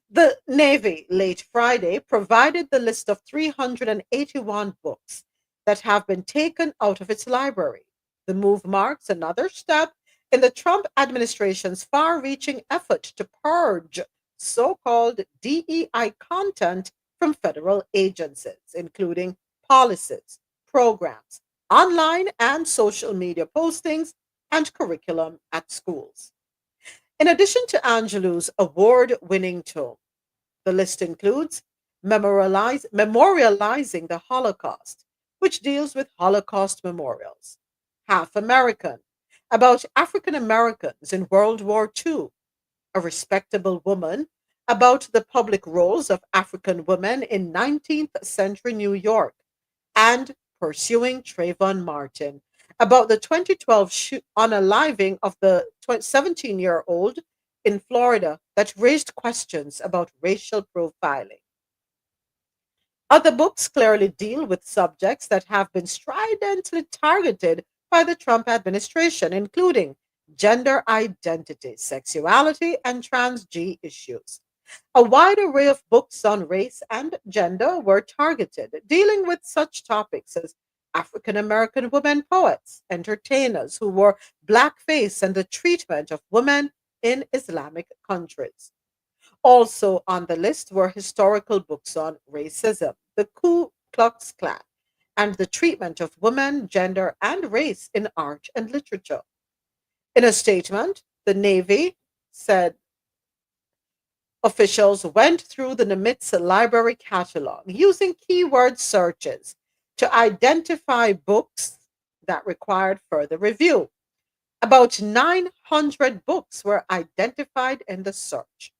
Speaker 1: The Navy late Friday provided the list of 381 books that have been taken out of its library. The move marks another step in the Trump administration's far-reaching effort to purge so-called DEI content from federal agencies, including policies, programs, online and social media postings, and curriculum at schools. In addition to Angelou's award-winning tome, the list includes Memorializing the Holocaust, which deals with Holocaust memorials, Half American, about African Americans in World War II, A Respectable Woman, about the public roles of African women in 19th century New York, and Pursuing Trayvon Martin, about the 2012 unaliving of the 17-year-old in Florida that raised questions about racial profiling. Other books clearly deal with subjects that have been stridently targeted by the Trump administration, including gender identity, sexuality, and trans-G issues. A wide array of books on race and gender were targeted, dealing with such topics as African American women poets, entertainers who wore blackface, and the treatment of women in Islamic countries. Also on the list were historical books on racism, the Ku Klux Klan, and the treatment of women, gender, and race in art and literature. In a statement, the Navy said officials went through the Nimitz library catalog using keyword searches to identify books that required further review. About 900 books were identified in the search.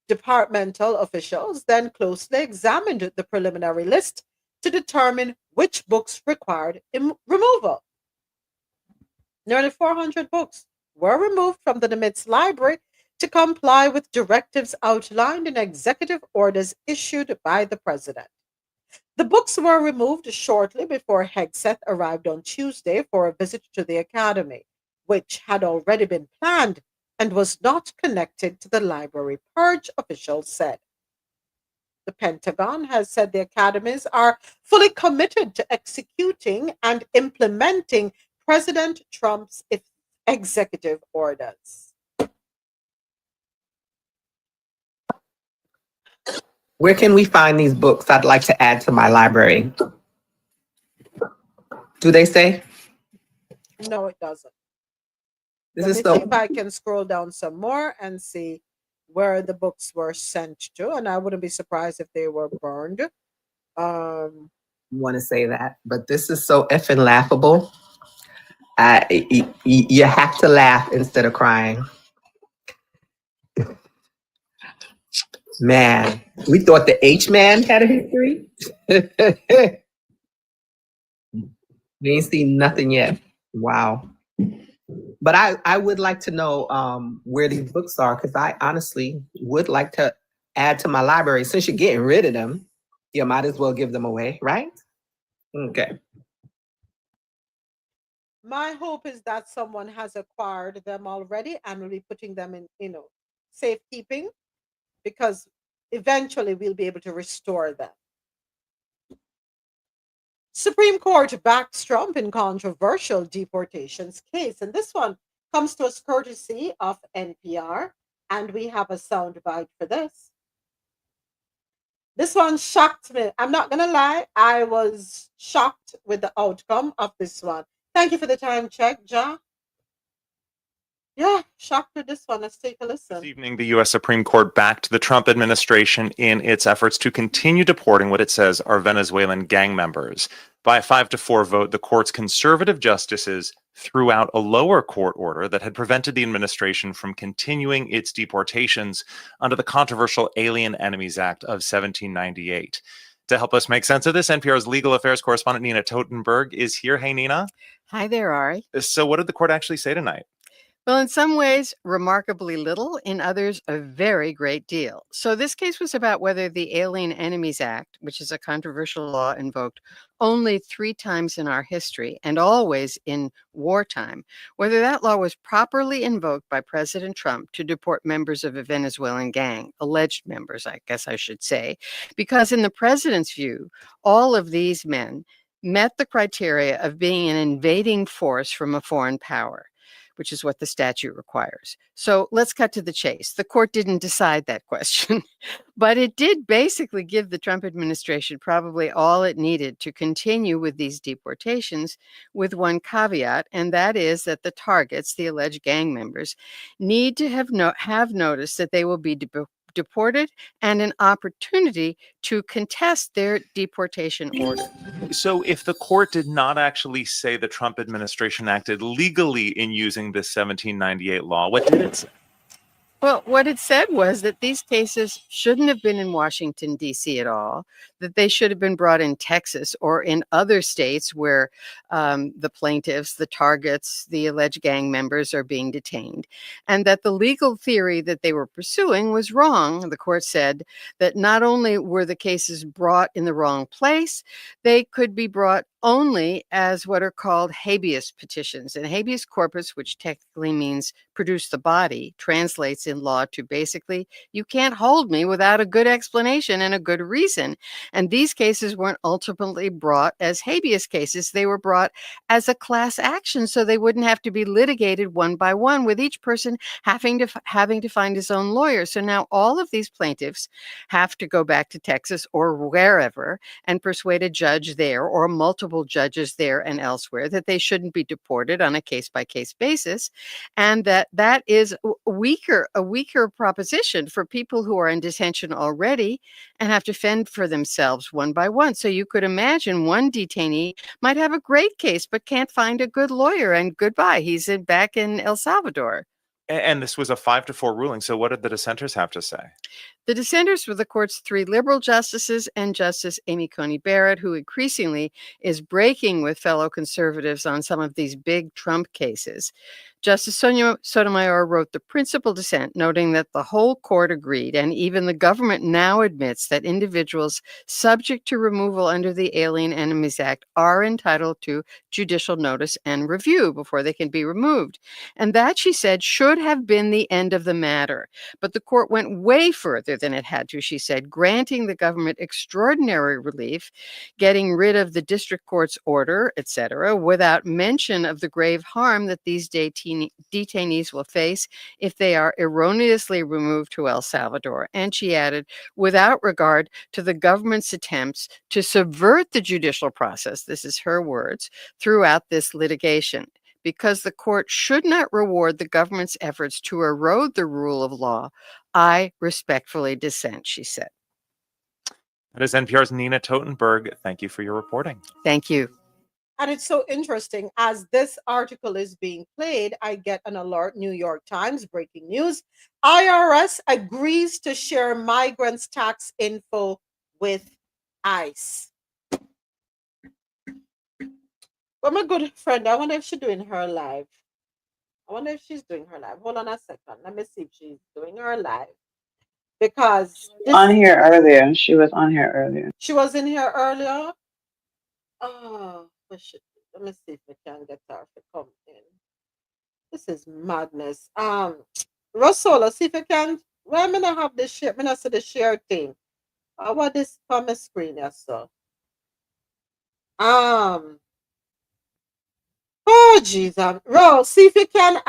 Speaker 1: Departmental officials then closely examined the preliminary list to determine which books required removal. Nearly 400 books were removed from the Nimitz library to comply with directives outlined in executive orders issued by the president. The books were removed shortly before Hegseth arrived on Tuesday for a visit to the academy, which had already been planned and was not connected to the library purge, officials said. The Pentagon has said the academies are fully committed to executing and implementing President Trump's executive orders.
Speaker 4: Where can we find these books I'd like to add to my library? Do they say?
Speaker 1: No, it doesn't.
Speaker 4: This
Speaker 1: Let
Speaker 4: is
Speaker 1: me
Speaker 4: so
Speaker 1: see if I can scroll down some more and see where the books were sent to, and I wouldn't be surprised if they were burned.
Speaker 4: want to say that, but this is so effing laughable. You have to laugh instead of crying. Man, we thought the H-man had a history. We ain't seen nothing yet. Wow. But I would like to know where these books are, because I honestly would like to add to my library. Since you're getting rid of them, you might as well give them away, right? Okay.
Speaker 1: My hope is that someone has acquired them already and will be putting them in, safekeeping, because eventually we'll be able to restore them. Supreme Court backs Trump in controversial deportations case. And this one comes to us courtesy of NPR. And we have a soundbite for this. This one shocked me. I'm not going to lie. I was shocked with the outcome of this one. Thank you for the time check, Ja. Yeah, shocked with this one. Let's take a listen.
Speaker 7: This evening, the U.S. Supreme Court backed the Trump administration in its efforts to continue deporting what it says are Venezuelan gang members. By a 5-4 vote, the court's conservative justices threw out a lower court order that had prevented the administration from continuing its deportations under the controversial Alien Enemies Act of 1798. To help us make sense of this, NPR's legal affairs correspondent Nina Totenberg is here. Hey, Nina.
Speaker 10: Hi there, Ari.
Speaker 7: So what did the court actually say tonight?
Speaker 10: Well, in some ways, remarkably little. In others, a very great deal. So this case was about whether the Alien Enemies Act, which is a controversial law invoked only 3 times in our history and always in wartime, whether that law was properly invoked by President Trump to deport members of a Venezuelan gang, alleged members, I guess I should say, because in the president's view, all of these men met the criteria of being an invading force from a foreign power, which is what the statute requires. So let's cut to the chase. The court didn't decide that question, but it did basically give the Trump administration probably all it needed to continue with these deportations, with one caveat, and that is that the targets, the alleged gang members, need to have noticed that they will be deported and an opportunity to contest their deportation order.
Speaker 7: So if the court did not actually say the Trump administration acted legally in using this 1798 law, what did it say?
Speaker 10: Well, what it said was that these cases shouldn't have been in Washington, D.C. at all, that they should have been brought in Texas or in other states where the plaintiffs, the targets, the alleged gang members are being detained, and that the legal theory that they were pursuing was wrong. The court said that not only were the cases brought in the wrong place, they could be brought only as what are called habeas petitions. And habeas corpus, which technically means produce the body, translates in law to basically, you can't hold me without a good explanation and a good reason. And these cases weren't ultimately brought as habeas cases. They were brought as a class action, so they wouldn't have to be litigated one by one, with each person having to find his own lawyer. So now all of these plaintiffs have to go back to Texas or wherever and persuade a judge there or multiple judges there and elsewhere that they shouldn't be deported on a case-by-case basis, and that is a weaker proposition for people who are in detention already and have to fend for themselves one by one. So you could imagine one detainee might have a great case but can't find a good lawyer, and goodbye, he's back in El Salvador.
Speaker 7: And this was a 5-4 ruling. So what did the dissenters have to say?
Speaker 10: The dissenters were the court's 3 liberal justices and Justice Amy Coney Barrett, who increasingly is breaking with fellow conservatives on some of these big Trump cases. Justice Sonia Sotomayor wrote the principal dissent, noting that the whole court agreed, and even the government now admits that individuals subject to removal under the Alien Enemies Act are entitled to judicial notice and review before they can be removed. And that, she said, should have been the end of the matter. But the court went way further than it had to, she said, granting the government extraordinary relief, getting rid of the district court's order, etc., without mention of the grave harm that these detainees will face if they are erroneously removed to El Salvador. And she added, without regard to the government's attempts to subvert the judicial process, this is her words, throughout this litigation, because the court should not reward the government's efforts to erode the rule of law. I respectfully dissent, she said.
Speaker 7: That is NPR's Nina Totenberg. Thank you for your reporting.
Speaker 10: Thank you.
Speaker 1: And it's so interesting. As this article is being played, I get an alert, New York Times, breaking news. IRS agrees to share migrants' tax info with ICE. But my good friend, I wonder if she's doing her live. Hold on a second. Let me see if she's doing her live. Because
Speaker 5: On here earlier. She was on here earlier.
Speaker 1: she was in here earlier. Oh, let me see if we can get her to come in. This is madness. Russell, see if you can. Why am I not have the share? I not see the share thing. What this on my screen, yes, sir. Oh Jesus, Rose, see if you can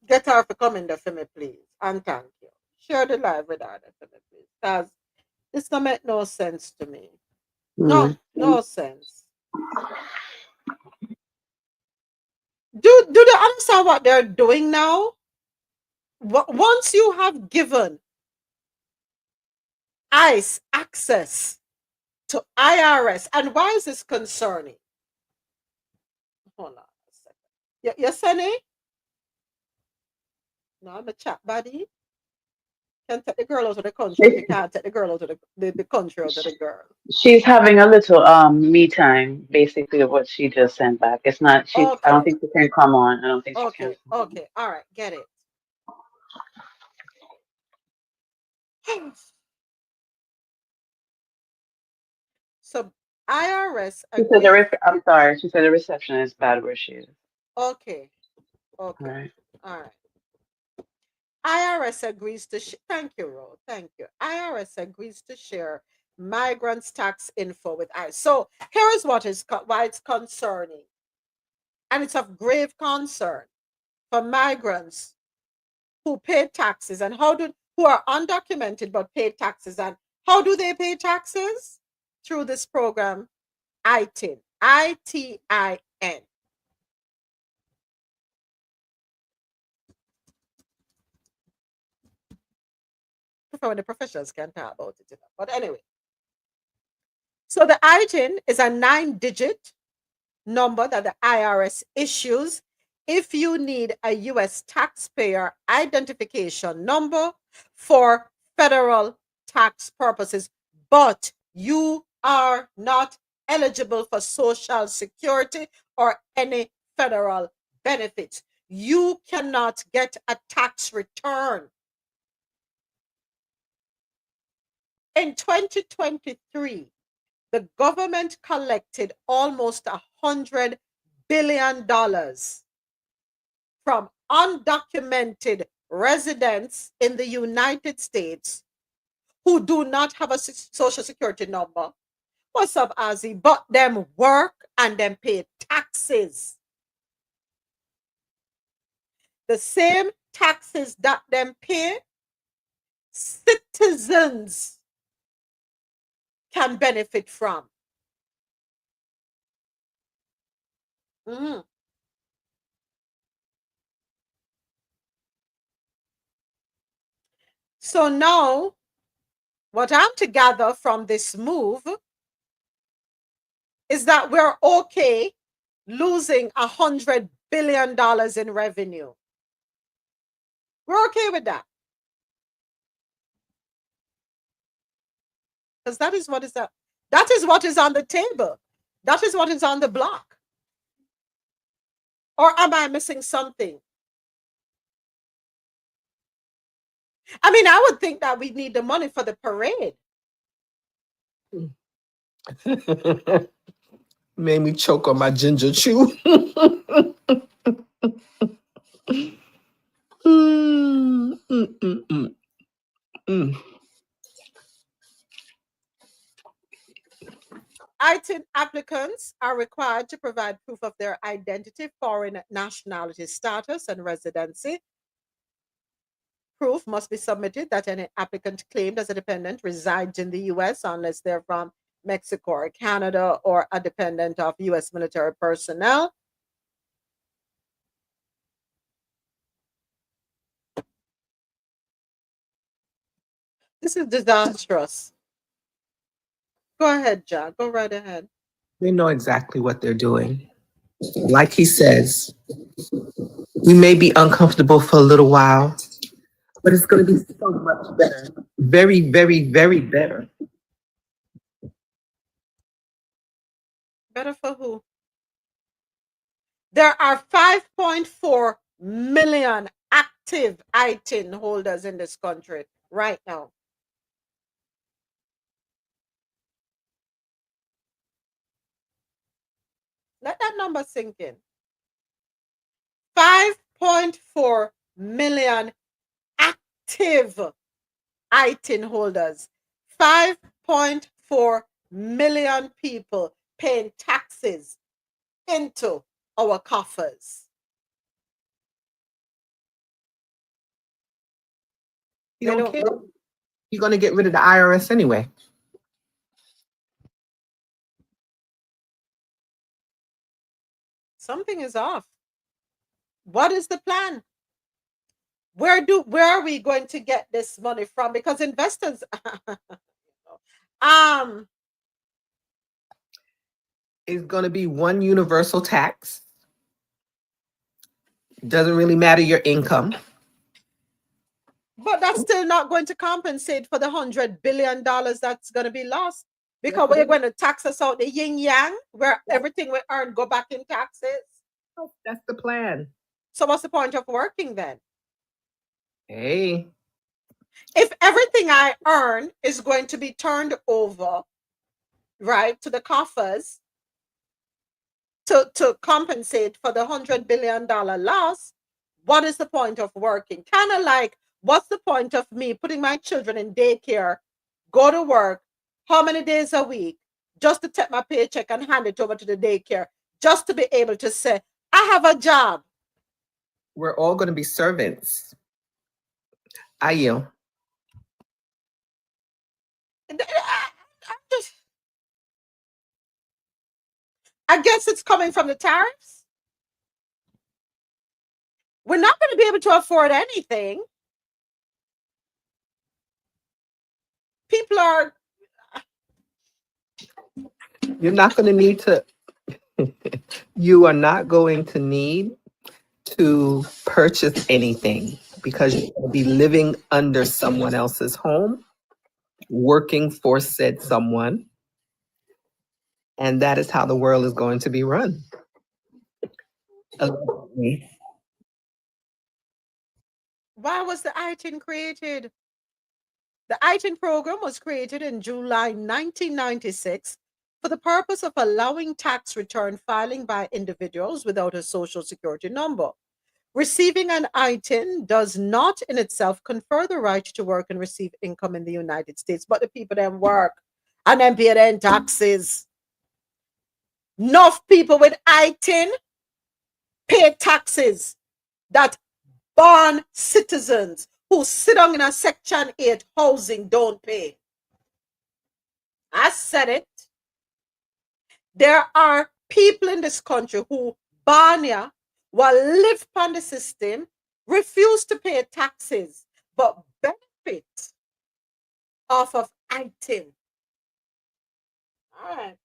Speaker 1: get her to come in there for me, please. And thank you. Share the live with her for me, please. Because this don't make no sense to me. No sense. Do they understand what they're doing now? Once you have given ICE access to IRS, and why is this concerning? Hold on a second. You Sunny? No, I'm a chat buddy. Can take the girl out of the country. You can't take the girl out of the country out of the girl.
Speaker 5: She's having a little me time, basically, of what she just sent back. It's not she. I don't think she can come on. I don't think she can.
Speaker 1: Okay. All right. Get it. So IRS.
Speaker 5: I'm sorry. She said the reception is bad where she is.
Speaker 1: Okay. All right. IRS agrees to thank you, Ro. Thank you. IRS agrees to share migrants' tax info with ICE. So here is why it's concerning, and it's of grave concern for migrants who pay taxes and who are undocumented but pay taxes. And how do they pay taxes? Through this program, ITIN, ITIN. When the professionals can talk about it. But anyway, so the ITIN is a 9-digit number that the IRS issues if you need a U.S. taxpayer identification number for federal tax purposes, but you are not eligible for Social Security or any federal benefits. You cannot get a tax return. In 2023, the government collected almost $100 billion from undocumented residents in the United States who do not have a Social Security number. What's up, Ozzy? But them work and them pay taxes. The same taxes that them pay, citizens can benefit from. So now, what I'm to gather from this move is that we're okay losing $100 billion in revenue. We're okay with that. Because that is what is on the table. That is what is on the block. Or am I missing something? I mean, I would think that we need the money for the parade.
Speaker 4: Made me choke on my ginger chew.
Speaker 1: ITIN applicants are required to provide proof of their identity, foreign nationality status, and residency. Proof must be submitted that any applicant claimed as a dependent resides in the U.S. unless they're from Mexico or Canada or a dependent of U.S. military personnel. This is disastrous. Go ahead, John. Go right ahead.
Speaker 4: They know exactly what they're doing. Like he says, we may be uncomfortable for a little while, but it's going to be so much better. Very, very, very better.
Speaker 1: Better for who? There are 5.4 million active ITIN holders in this country right now. Let that number sink in. 5.4 million active ITIN holders. 5.4 million people paying taxes into our coffers.
Speaker 4: You don't care. You're going to get rid of the IRS anyway.
Speaker 1: Something is off. What is the plan? Where are we going to get this money from? Because investors
Speaker 4: It's going to be one universal tax. Doesn't really matter your income.
Speaker 1: But that's still not going to compensate for the $100 billion that's going to be lost, because we're going to tax us out the yin yang, where everything we earn go back in taxes.
Speaker 4: That's the plan.
Speaker 1: So what's the point of working then?
Speaker 4: Hey.
Speaker 1: If everything I earn is going to be turned over, right, to the coffers to compensate for the $100 billion loss, what is the point of working? Kind of like, what's the point of me putting my children in daycare, go to work, how many days a week, just to take my paycheck and hand it over to the daycare, just to be able to say, I have a job.
Speaker 4: We're all going to be servants. I yield.
Speaker 1: I guess it's coming from the tariffs. We're not going to be able to afford anything. People are...
Speaker 4: You're not going to need to, you are not going to need to purchase anything because you're going to be living under someone else's home, working for said someone. And that is how the world is going to be run.
Speaker 1: Why was the ITIN created? The ITIN program was created in July 1996 for the purpose of allowing tax return filing by individuals without a social security number. Receiving an ITIN does not in itself confer the right to work and receive income in the United States, but the people then work and then pay their taxes. Enough people with ITIN pay taxes that born citizens who sit down in a Section 8 housing don't pay. I said it. There are people in this country who born here, will live on the system, refuse to pay taxes, but benefit off of ITIN. All right.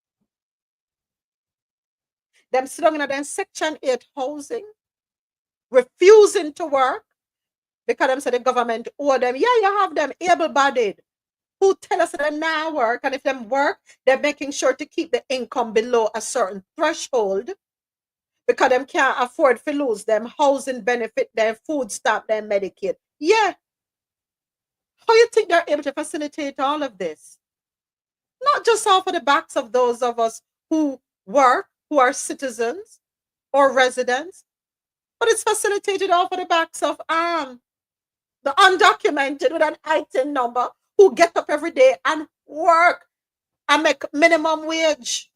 Speaker 1: Them sit down in a Section 8 housing, refusing to work, because them say the government owe them. Yeah, you have them able-bodied who tell us that they now work, and if them work, they're making sure to keep the income below a certain threshold because them can't afford to lose them housing benefit, their food stamp, their Medicaid. Yeah. How you think they're able to facilitate all of this? Not just off of the backs of those of us who work, who are citizens or residents, but it's facilitated off of the backs of the undocumented with an ITIN number who get up every day and work and make minimum wage.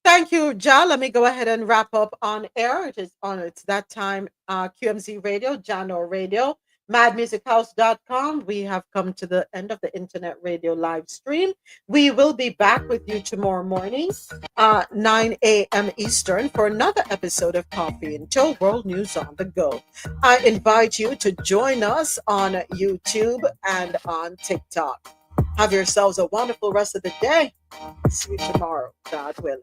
Speaker 1: Thank you, Ja. Let me go ahead and wrap up on air. It's that time, QMZ Radio, Jano Radio, madmusichouse.com. We have come to the end of the internet radio live stream. We will be back with you tomorrow morning, 9 a.m. Eastern, for another episode of Coffee Until World News on the Go. I invite you to join us on YouTube and on TikTok. Have yourselves a wonderful rest of the day. See you tomorrow, God willing.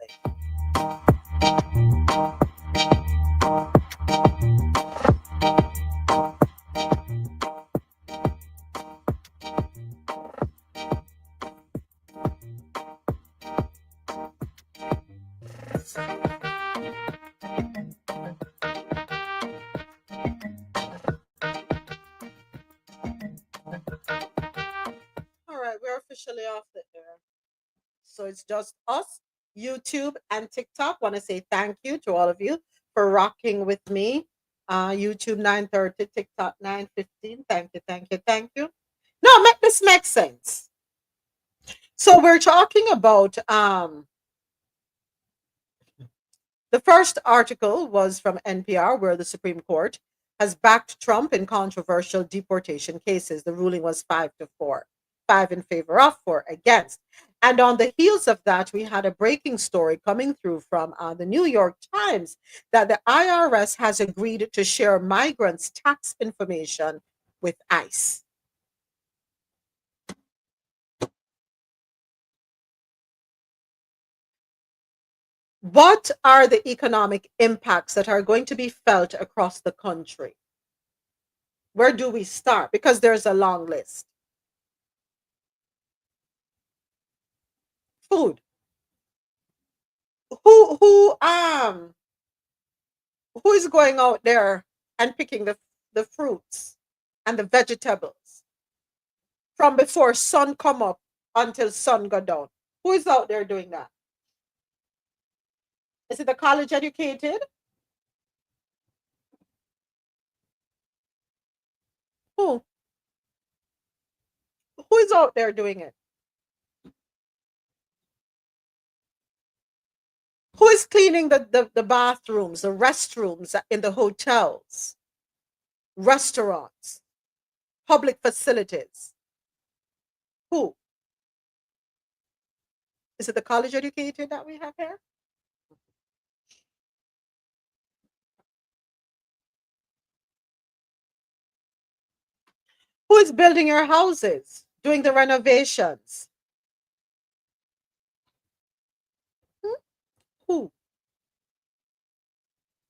Speaker 1: All right, we're officially off the air. So it's just us, YouTube, and TikTok. Want to say thank you to all of you for rocking with me. YouTube 9:30, TikTok 9:15. Thank you, thank you, thank you. No, make this make sense. So we're talking about the first article was from NPR, where the Supreme Court has backed Trump in controversial deportation cases. The ruling was 5-4, 5 in favor of, 4 against. And on the heels of that, we had a breaking story coming through from the New York Times that the IRS has agreed to share migrants' tax information with ICE. What are the economic impacts that are going to be felt across the country? Where do we start? Because there's a long list. Food. Who is going out there and picking the fruits and the vegetables from before sun come up until sun go down? Who is out there doing that? Is it the college educated? Who? Who is out there doing it? Who is cleaning the bathrooms, the restrooms in the hotels, restaurants, public facilities? Who? Is it the college educated that we have here? Who is building your houses, doing the renovations? Who?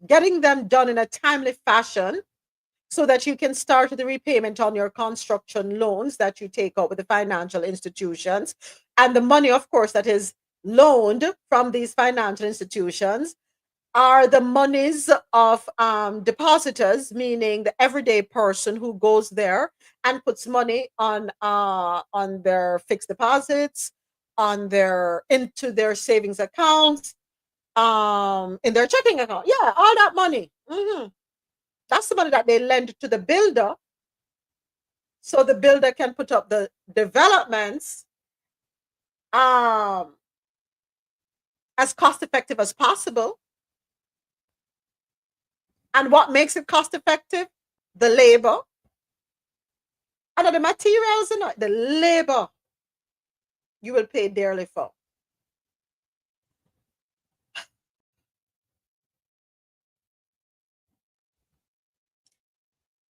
Speaker 1: Getting them done in a timely fashion so that you can start the repayment on your construction loans that you take out with the financial institutions. And the money, of course, that is loaned from these financial institutions are the monies of depositors, meaning the everyday person who goes there and puts money on their fixed deposits, into their savings accounts, in their checking account. Yeah, all that money. That's the money that they lend to the builder, so the builder can put up the developments as cost effective as possible. And what makes it cost effective? The labor. And the materials, the labor you will pay dearly for.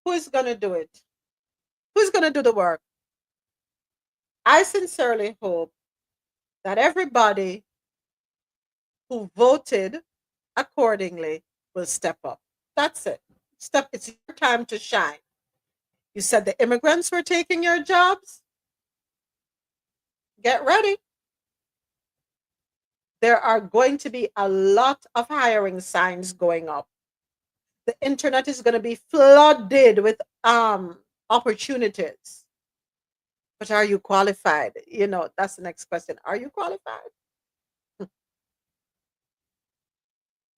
Speaker 1: Who is going to do it? Who's going to do the work? I sincerely hope that everybody who voted accordingly will step up. That's it. It's your time to shine. You said the immigrants were taking your jobs. Get ready. There are going to be a lot of hiring signs going up. The internet is going to be flooded with opportunities. But are you qualified? That's the next question. Are you qualified?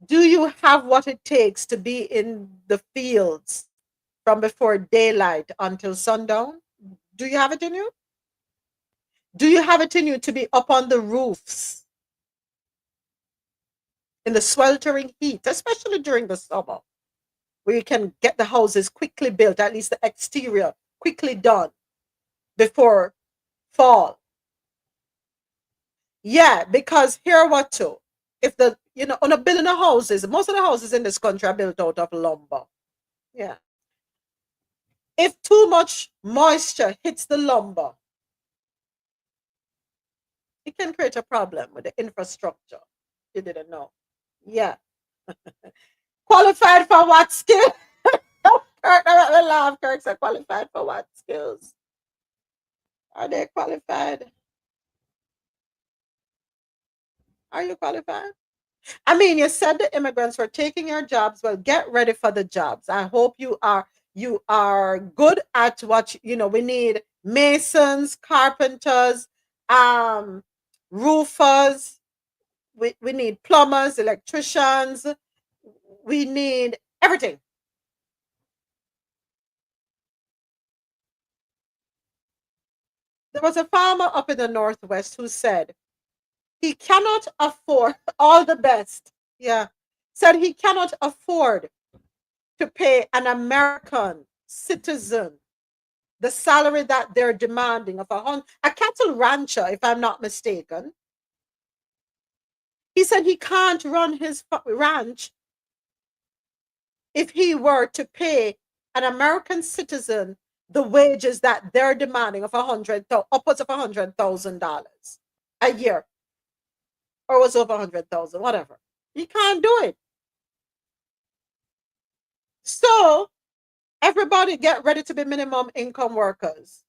Speaker 1: Do you have what it takes to be in the fields from before daylight until sundown? Do you have it in you? Do you have it in you to be up on the roofs in the sweltering heat, especially during the summer, where you can get the houses quickly built, at least the exterior quickly done before fall. Yeah, because here what too, if the on a building of houses, most of the houses in this country are built out of lumber. Yeah. If too much moisture hits the lumber, it can create a problem with the infrastructure. You didn't know. Yeah. Qualified for what skill? Kirk, I laugh. Kirk said qualified for what skills? Are they qualified? Are you qualified? I mean, you said the immigrants were taking your jobs. Well, get ready for the jobs. I hope you are good at what we need masons, carpenters, roofers, we need plumbers, electricians, we need everything. There was a farmer up in the Northwest who said he cannot afford all the best. Yeah. Said he cannot afford to pay an American citizen the salary that they're demanding of a cattle rancher, if I'm not mistaken. He said he can't run his ranch if he were to pay an American citizen the wages that they're demanding of upwards of $100,000 a year, or was over 100,000, whatever. He can't do it. So everybody get ready to be minimum income workers.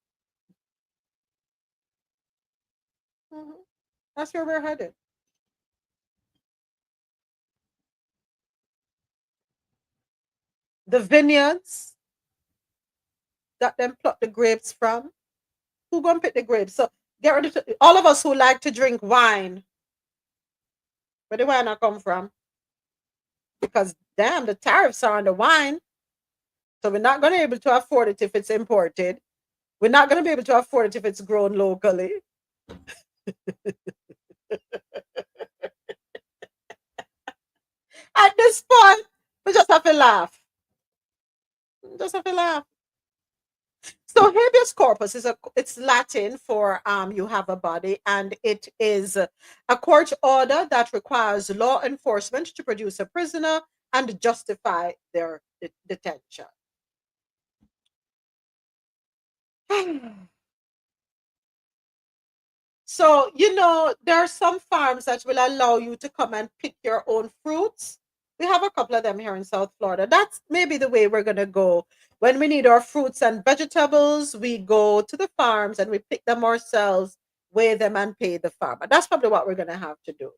Speaker 1: That's where we're headed. The vineyards that them pluck the grapes from, who gonna pick the grapes? So get ready to, all of us who like to drink wine, where the wine come from? Because damn, the tariffs are on the wine. So we're not gonna be able to afford it if it's imported. We're not gonna be able to afford it if it's grown locally. At this point, we just have to laugh. Just have to laugh. So habeas corpus it's Latin for you have a body, and it is a court order that requires law enforcement to produce a prisoner and justify their detention. So, there are some farms that will allow you to come and pick your own fruits. We have a couple of them here in South Florida. That's maybe the way we're going to go. When we need our fruits and vegetables, we go to the farms and we pick them ourselves, weigh them, and pay the farmer. That's probably what we're going to have to do.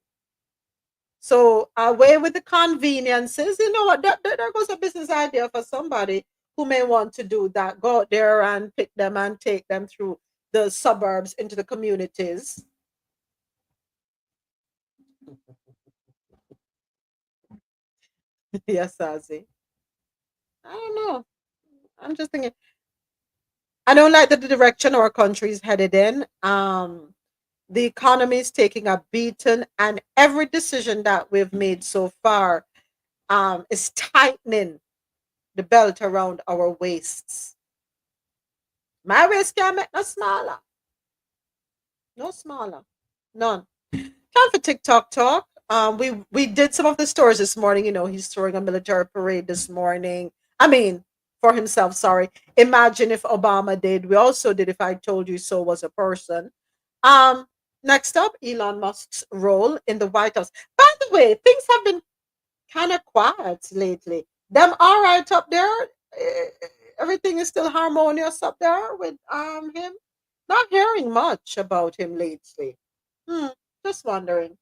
Speaker 1: So, away with the conveniences. You know what? There goes a business idea for somebody who may want to do that. Go out there and pick them and take them through the suburbs into the communities. Yes, Sazi. I don't know. I'm just thinking. I don't like the direction our country is headed in. The economy is taking a beating, and every decision that we've made so far is tightening the belt around our waists. My waist can't make no smaller. No smaller. None. Time for TikTok talk. We did some of the stories this morning. He's throwing a military parade this morning. I mean, for himself, sorry. Imagine if Obama did. We also did If I Told You So was a person. Next up, Elon Musk's role in the White House. By the way, things have been kind of quiet lately. Them all right up there. Everything is still harmonious up there with him. Not hearing much about him lately. Just wondering.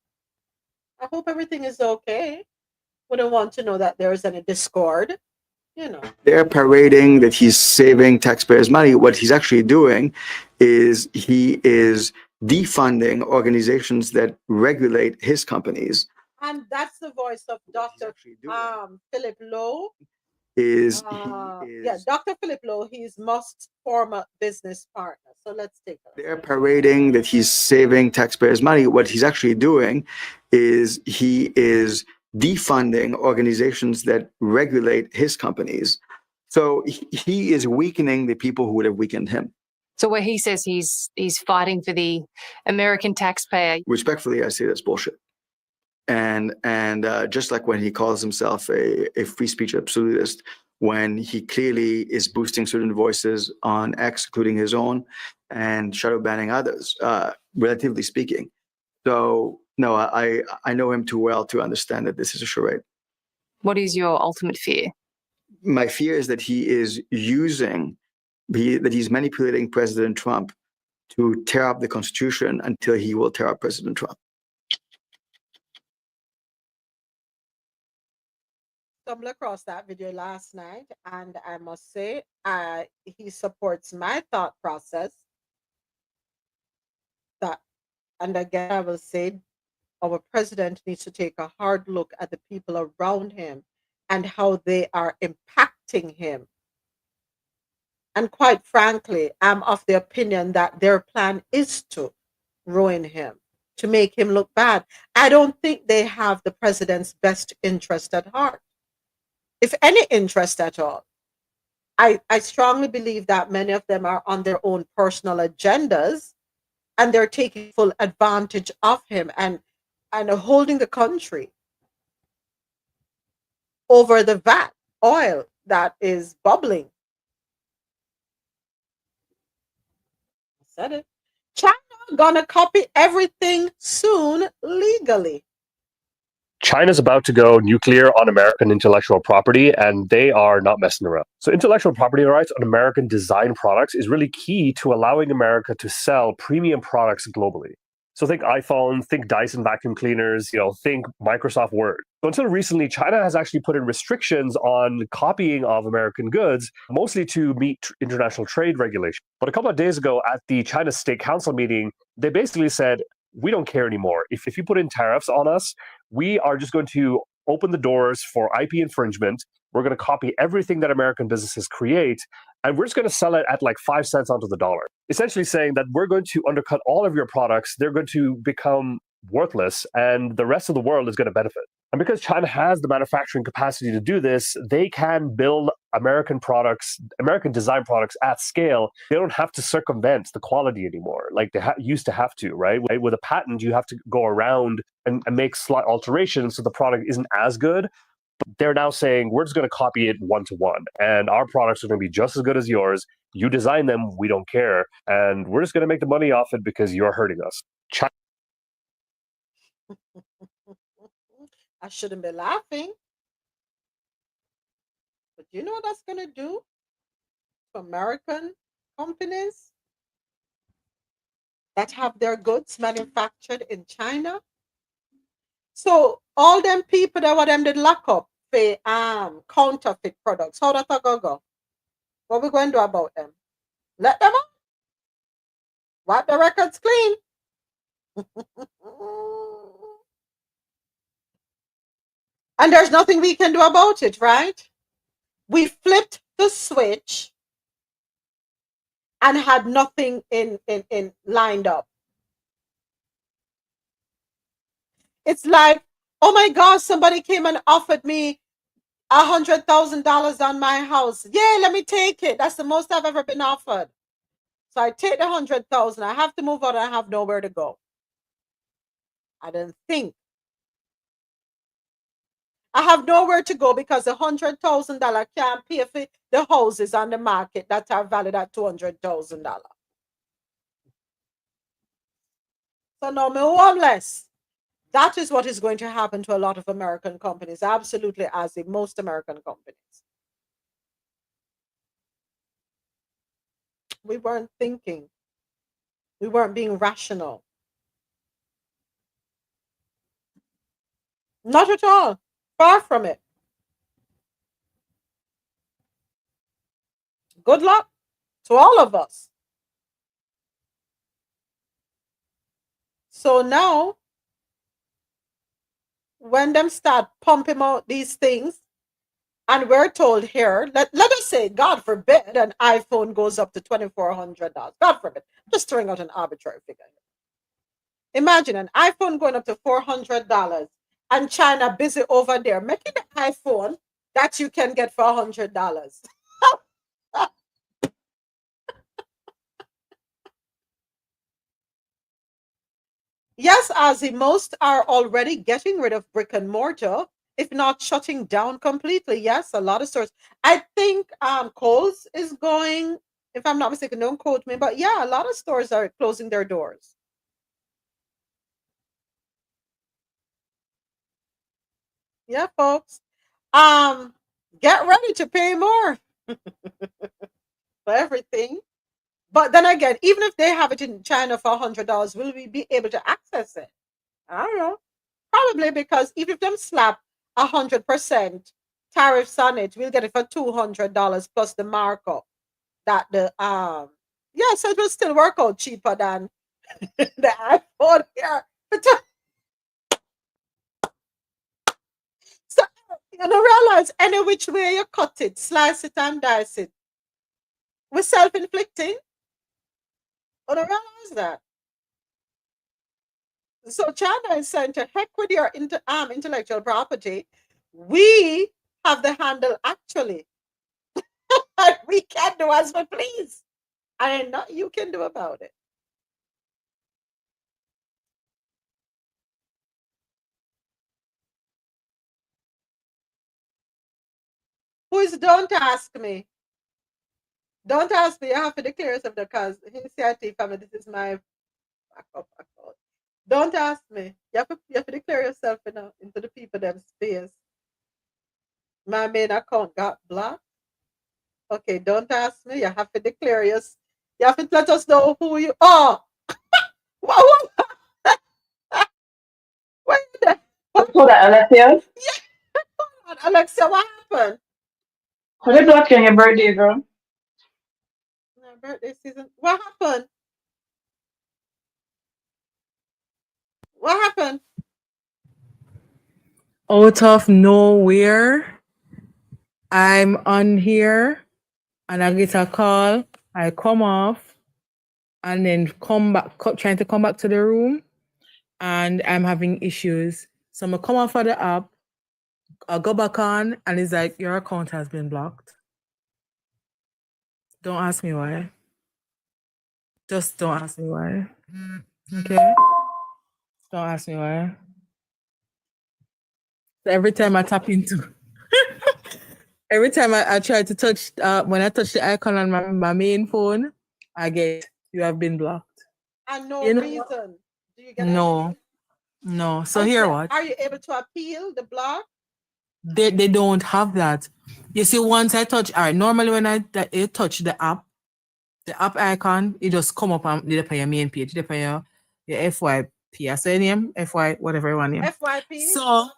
Speaker 1: I hope everything is okay. Wouldn't want to know that there's any discord.
Speaker 6: They're parading that he's saving taxpayers' money. What he's actually doing is he is defunding organizations that regulate his companies.
Speaker 1: And that's the voice of Dr. Philip Lowe. Dr. Philip Lowe, he's Musk's former business partner. So let's take a look.
Speaker 6: They're parading that he's saving taxpayers' money. What he's actually doing is he is defunding organizations that regulate his companies. So he is weakening the people who would have weakened him.
Speaker 11: So where he says he's fighting for the American taxpayer.
Speaker 6: Respectfully, I say that's bullshit. And just like when he calls himself a free speech absolutist, when he clearly is boosting certain voices on X, including his own, and shadow banning others, relatively speaking. So no, I know him too well to understand that this is a charade.
Speaker 11: What is your ultimate fear?
Speaker 6: My fear is that he is that he's manipulating President Trump to tear up the Constitution until he will tear up President Trump.
Speaker 1: Stumbled across that video last night, and I must say, he supports my thought process. And again, I will say, our president needs to take a hard look at the people around him and how they are impacting him. And quite frankly, I'm of the opinion that their plan is to ruin him, to make him look bad. I don't think they have the president's best interest at heart, if any interest at all. I strongly believe that many of them are on their own personal agendas, and they're taking full advantage of him and holding the country over the vat oil that is bubbling. I said it. China gonna copy everything soon legally.
Speaker 14: China's about to go nuclear on American intellectual property, and they are not messing around. So intellectual property rights on American design products is really key to allowing America to sell premium products globally. So think iPhone, think Dyson vacuum cleaners, think Microsoft Word. So until recently, China has actually put in restrictions on copying of American goods, mostly to meet international trade regulations. But a couple of days ago at the China State Council meeting, they basically said, we don't care anymore. If you put in tariffs on us, we are just going to open the doors for IP infringement. We're going to copy everything that American businesses create, and we're just going to sell it at like 5 cents onto the dollar. Essentially saying that we're going to undercut all of your products. They're going to become worthless, and the rest of the world is going to benefit. And because China has the manufacturing capacity to do this, they can build American products, American design products at scale. They don't have to circumvent the quality anymore like they used to have to, right? With a patent, you have to go around and make slight alterations so the product isn't as good. But they're now saying, we're just going to copy it one-to-one, and our products are going to be just as good as yours. You design them, we don't care, and we're just going to make the money off it because you're hurting us.
Speaker 1: I shouldn't be laughing. But you know what that's going to do to American companies that have their goods manufactured in China? So all them people that were them did lock up for counterfeit products, how that go? What we going to do about them? Let them up. Wipe the records clean. And there's nothing we can do about it, right? We flipped the switch and had nothing in lined up. It's like, oh my gosh, somebody came and offered me $100,000 on my house. Yeah, let me take it. That's the most I've ever been offered. So I take the 100,000. I have to move out. I have nowhere to go. I didn't think. I have nowhere to go because the $100,000 can't pay for the houses on the market that are valued at $200,000. So now I'm homeless. That is what is going to happen to a lot of American companies, absolutely, as in most American companies. We weren't thinking. We weren't being rational. Not at all. Far from it. Good luck to all of us. So now, when them start pumping out these things, and we're told here, let us say, God forbid, an iPhone goes up to $2,400. God forbid. Just throwing out an arbitrary figure. Imagine an iPhone going up to $400, and China busy over there making the iPhone that you can get for $100. Yes, Ozzy, most are already getting rid of brick and mortar, if not shutting down completely. Yes, a lot of stores. I think Kohl's is going, if I'm not mistaken, don't quote me, but yeah, a lot of stores are closing their doors. Yeah, folks. Get ready to pay more for everything. But then again, even if they have it in China for $100, will we be able to access it? I don't know. Probably, because even if them slap 100% tariffs on it, we'll get it for $200 plus the markup. That the yeah, so it will still work out cheaper than the iPhone here. But so you don't realize any which way you cut it, slice it and dice it, we're self-inflicting. I don't realize that. So China is saying to heck with your intellectual property. We have the handle actually. And we can do as we please. And nothing you can do about it. Who is don't ask me? Don't ask me. You have to declare yourself because CIT family, this is my backup account. Don't ask me. You have to declare yourself into the people them space. My main account got blocked. Okay, don't ask me. You have to declare yourself. You have to let us know who you are. What? Wait there.
Speaker 5: So that Alexia?
Speaker 1: Yeah. Alexia, what happened?
Speaker 5: How did block you on your birthday, girl?
Speaker 1: My birthday season. What happened? What happened?
Speaker 15: Out of nowhere, I'm on here and I get a call. I come off and then come back, trying to come back to the room, and I'm having issues. So I'm gonna come off of the app, I'll go back on, and it's like, your account has been blocked. Don't ask me why. Just don't ask me why. Okay? Don't ask me why. So every time I tap into, every time I try to touch, when I touch the icon on my main phone, I get, you have been blocked.
Speaker 1: And no
Speaker 15: You know,
Speaker 1: reason. Do you get
Speaker 15: no, no. So here what?
Speaker 1: Are you able to appeal the block?
Speaker 15: They don't have that. You see, once I touch, all right, normally when I touch the app icon, it just come up on your main page, your FYP, I say name, FY, whatever you want name.
Speaker 1: FYP?
Speaker 15: So,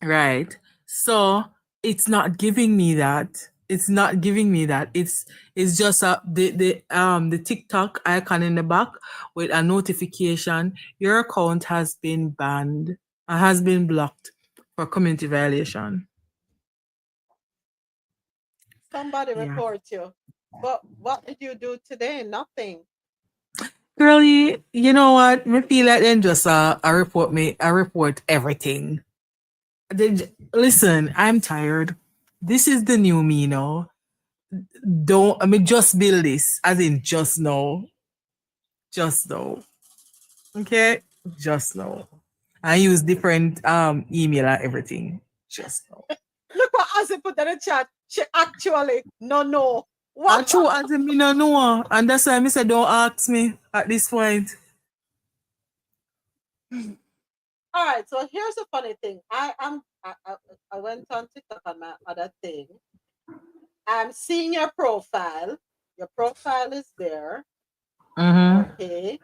Speaker 15: right. So it's not giving me that. It's not giving me that. It's just the TikTok icon in the back with a notification. Your account has been banned, has been blocked for community violation.
Speaker 1: Somebody report you. But what did you do today? Nothing.
Speaker 15: Girlie, you know what? Me feel like then just I report everything. Listen, I'm tired. This is the new me now. Just build this, as in just know. Just know. Okay? Just know. I use different email and everything. Just know.
Speaker 1: Look what Ozzy put in the chat. She actually no.
Speaker 15: What? True, as in me no know. And that's why I said don't ask me at this point.
Speaker 1: All right, so here's a funny thing. I went on TikTok on my other thing. I'm seeing your profile. Your profile is there. Okay.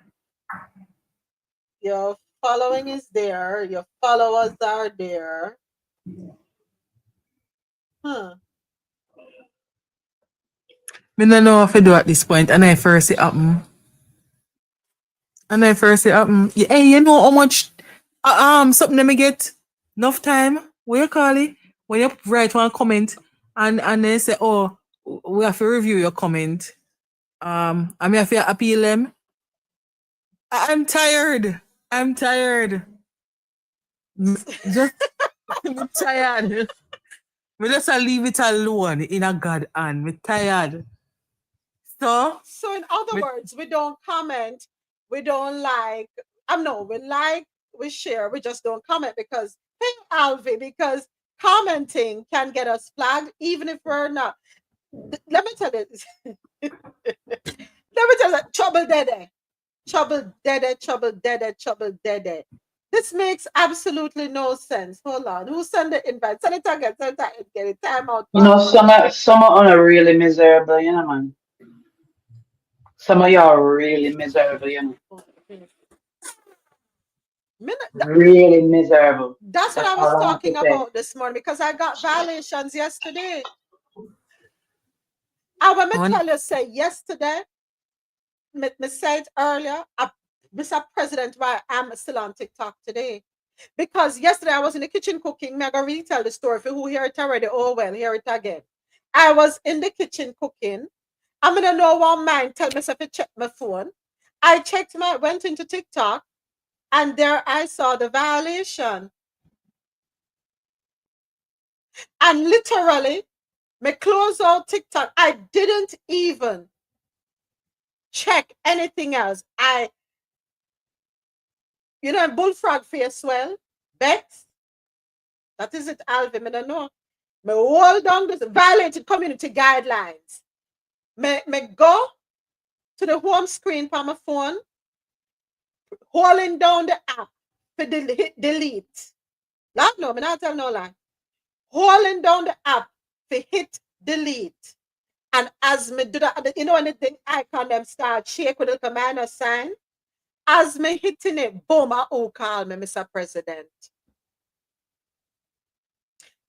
Speaker 1: Your following is there. Your followers are there.
Speaker 15: Me no know what to do at this point, and I first it happen. Yeah, hey, you know how much something let me get enough time? What you call it? When you write one comment and they say, oh, we have to review your comment. I mean, have to appeal them. I'm tired. Just me tired. Me just leave it alone in a God hand. Me tired. So
Speaker 1: in other words, we don't comment, we don't like. No, we like, we share, we just don't comment because hey, Alvi, because commenting can get us flagged even if we're not. Let me tell you this. Let me tell you, trouble dede. Trouble dede, trouble dede, trouble dede. This makes absolutely no sense. Hold on. Who send the invite? Send it again. Send it again. Get it. Time out.
Speaker 5: You know, some are really miserable, you know, man. Some of y'all are really miserable, you know. Really miserable.
Speaker 1: That's what I was
Speaker 5: all I have to
Speaker 1: talking
Speaker 5: say.
Speaker 1: about this morning because I got violations yesterday. I want to tell you, say yesterday, me said earlier, Mr. President, why I'm still on TikTok today. Because yesterday I was in the kitchen cooking. I'm going to retell the story for who hear it already. Oh, well, hear it again. I was in the kitchen cooking. I'm going to know one mind tell myself to check my phone. I went into TikTok, and there I saw the violation. And literally, me close out TikTok. I didn't even check anything else. Bullfrog face well, Bex. That is it, Alvin. I don't know. Me hold on this violated community guidelines. Me go to the home screen for my phone, holding down the app for hit delete. No, me not tell no lie. Holding down the app for hit delete. And as me do that, you know when the icon them start shake with the command sign, as me hitting it, boom, who call me, Mr. President.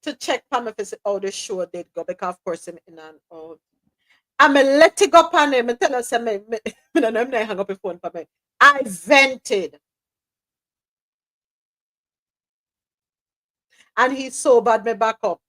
Speaker 1: To check Pam if it's how the show did go, because of course I'm in and out. I'm let it go on him and tell us I'm hang up the phone for me. I vented. And he sobered me back up.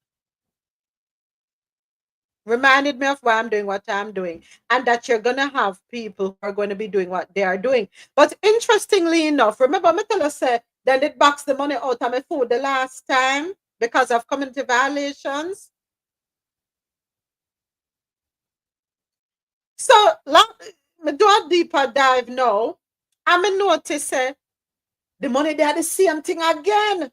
Speaker 1: Reminded me of why I'm doing what I'm doing, and that you're gonna have people who are going to be doing what they are doing. But interestingly enough, remember me tell us then it backs the money out of my food the last time because of community violations. So me do a deeper dive now. And me notice the money they are the same thing again.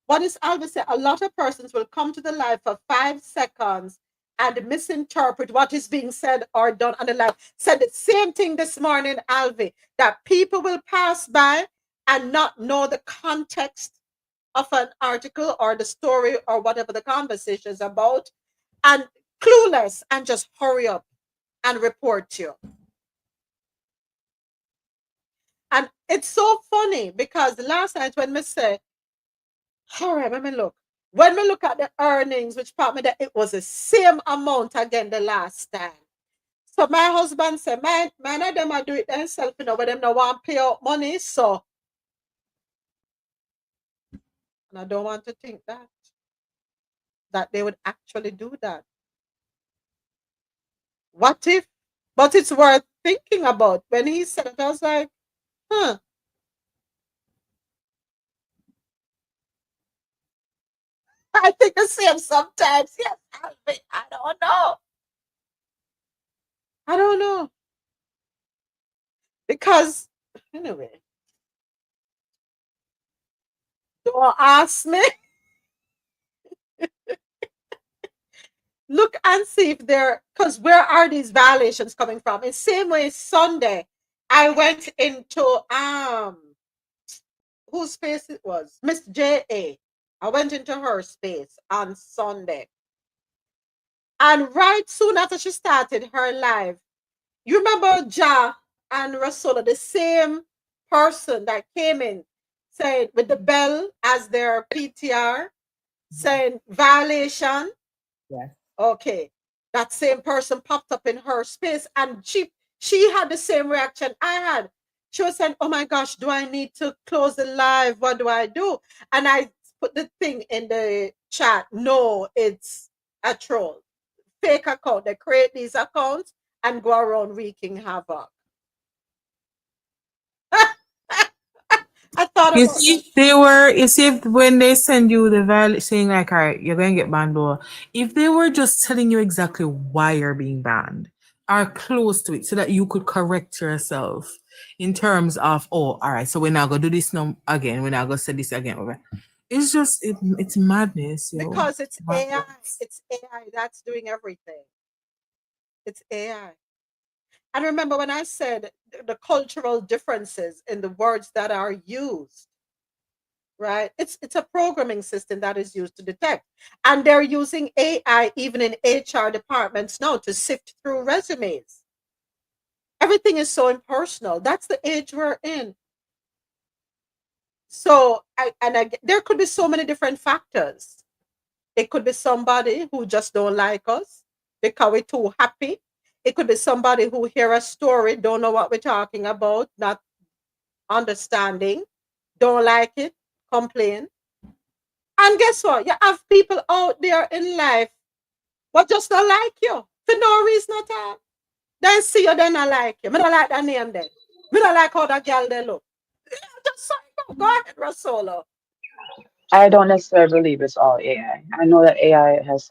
Speaker 1: What is Alvis said? A lot of persons will come to the live for 5 seconds and misinterpret what is being said or done on the live. Said the same thing this morning, Alvi, that people will pass by and not know the context of an article or the story or whatever the conversation is about, and clueless, and just hurry up and report you. And it's so funny because last night when me say, all right, let me look. When we look at the earnings, which part me that it was the same amount again the last time. So my husband said, man of them are do it themselves, but them no want to pay out money. So, and I don't want to think that they would actually do that. What if? But it's worth thinking about. When he said it, I was like, huh. I think the same sometimes. Yes, I don't know. I don't know. Because, anyway, don't ask me. Look and see if because where are these violations coming from? In same way, Sunday, I went into, whose space it was? Miss J.A. I went into her space on Sunday. And right soon after she started her live, you remember Ja and Rasola, the same person that came in saying with the bell as their PTR, saying violation.
Speaker 4: Yes.
Speaker 1: Okay. That same person popped up in her space, and she had the same reaction I had. She was saying, oh my gosh, do I need to close the live? What do I do? And I put the thing in the chat. No, it's a troll. Fake account. They create these accounts and go around wreaking havoc. I thought
Speaker 15: You
Speaker 1: about that.
Speaker 15: see, they were, you see, if when they send you the value saying like, all right, you're going to get banned, or if they were just telling you exactly why you're being banned, are close to it so that you could correct yourself in terms of, oh, all right, so we're not going to do this no again. We're not going to say this again. Okay. It's just, it's madness, yo.
Speaker 1: Because it's AI.
Speaker 15: Madness.
Speaker 1: It's AI that's doing everything. It's AI. And remember when I said the cultural differences in the words that are used, right? It's a programming system that is used to detect. And they're using AI even in HR departments now to sift through resumes. Everything is so impersonal. That's the age we're in. So, there could be so many different factors. It could be somebody who just don't like us because we're too happy. It could be somebody who hear a story, don't know what we're talking about, not understanding, don't like it, complain. And guess what? You have people out there in life but just don't like you for no reason at all. Then see you, then I like you. Me don't like that name then. Me don't like how that girl they look. Just say, go ahead, Rosolo.
Speaker 5: I don't necessarily believe it's all AI. I know that AI has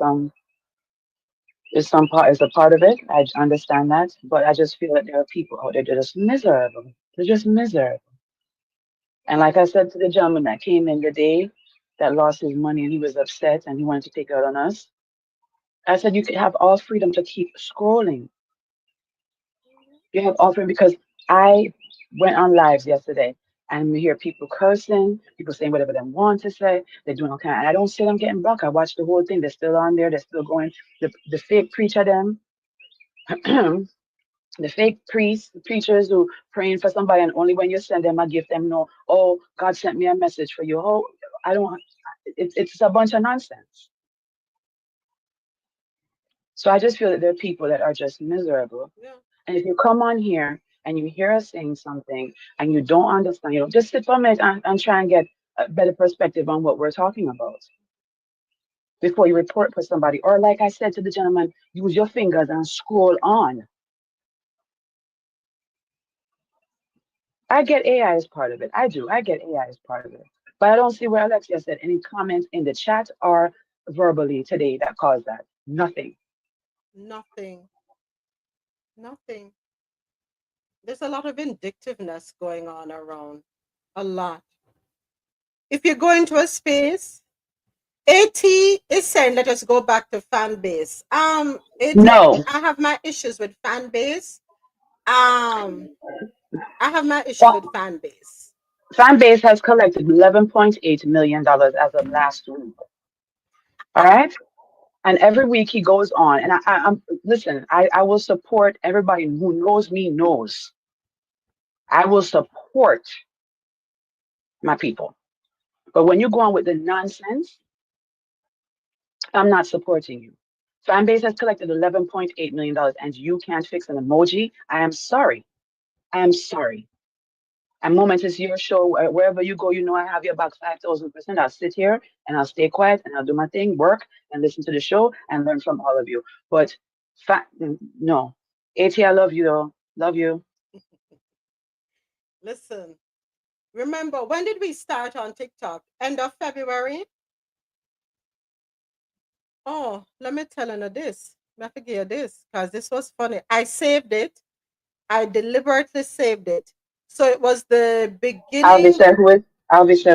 Speaker 5: is a part of it. I understand that, but I just feel that there are people out there that are just miserable. They're just miserable. And like I said to the gentleman that came in the day that lost his money and he was upset and he wanted to take it out on us, I said you could have all freedom to keep scrolling. You have all freedom because I went on lives yesterday and we hear people cursing, people saying whatever they want to say. They're doing all kind. And I don't see them getting blocked. I watched the whole thing. They're still on there. They're still going. The fake preacher them, the fake priests, the preachers who praying for somebody and only when you send them a gift, them know, oh, God sent me a message for you. Oh, I don't. It's a bunch of nonsense. So I just feel that there are people that are just miserable.
Speaker 1: Yeah.
Speaker 5: And if you come on here and you hear us saying something and you don't understand, just sit for a minute and try and get a better perspective on what we're talking about before you report for somebody. Or like I said to the gentleman, use your fingers and scroll on. I get AI as part of it. I do. I get AI as part of it. But I don't see where Alexia said any comments in the chat or verbally today that caused that. Nothing.
Speaker 1: Nothing. Nothing. There's a lot of vindictiveness going on around. A lot. If you go into a space, AT is saying let us go back to fan base. AT,
Speaker 5: No.
Speaker 1: I have my issues with fan base. I have my issues with fan base.
Speaker 5: Fan base has collected $11.8 million as of last week. All right. And every week he goes on. And I'm listen, I will support everybody who knows me knows. I will support my people. But when you go on with the nonsense, I'm not supporting you. Fanbase has collected $11.8 million and you can't fix an emoji. I am sorry. I am sorry. And Moment is your show. Wherever you go, I have your back 5,000%. I'll sit here and I'll stay quiet and I'll do my thing, work and listen to the show and learn from all of you. But no. AT, I love you though. Love you.
Speaker 1: Listen, remember, when did we start on TikTok? End of February? Oh, let me tell you this. Let me forget this because this was funny. I saved it. I deliberately saved it. So it was the
Speaker 5: Alvi
Speaker 1: beginning.
Speaker 5: said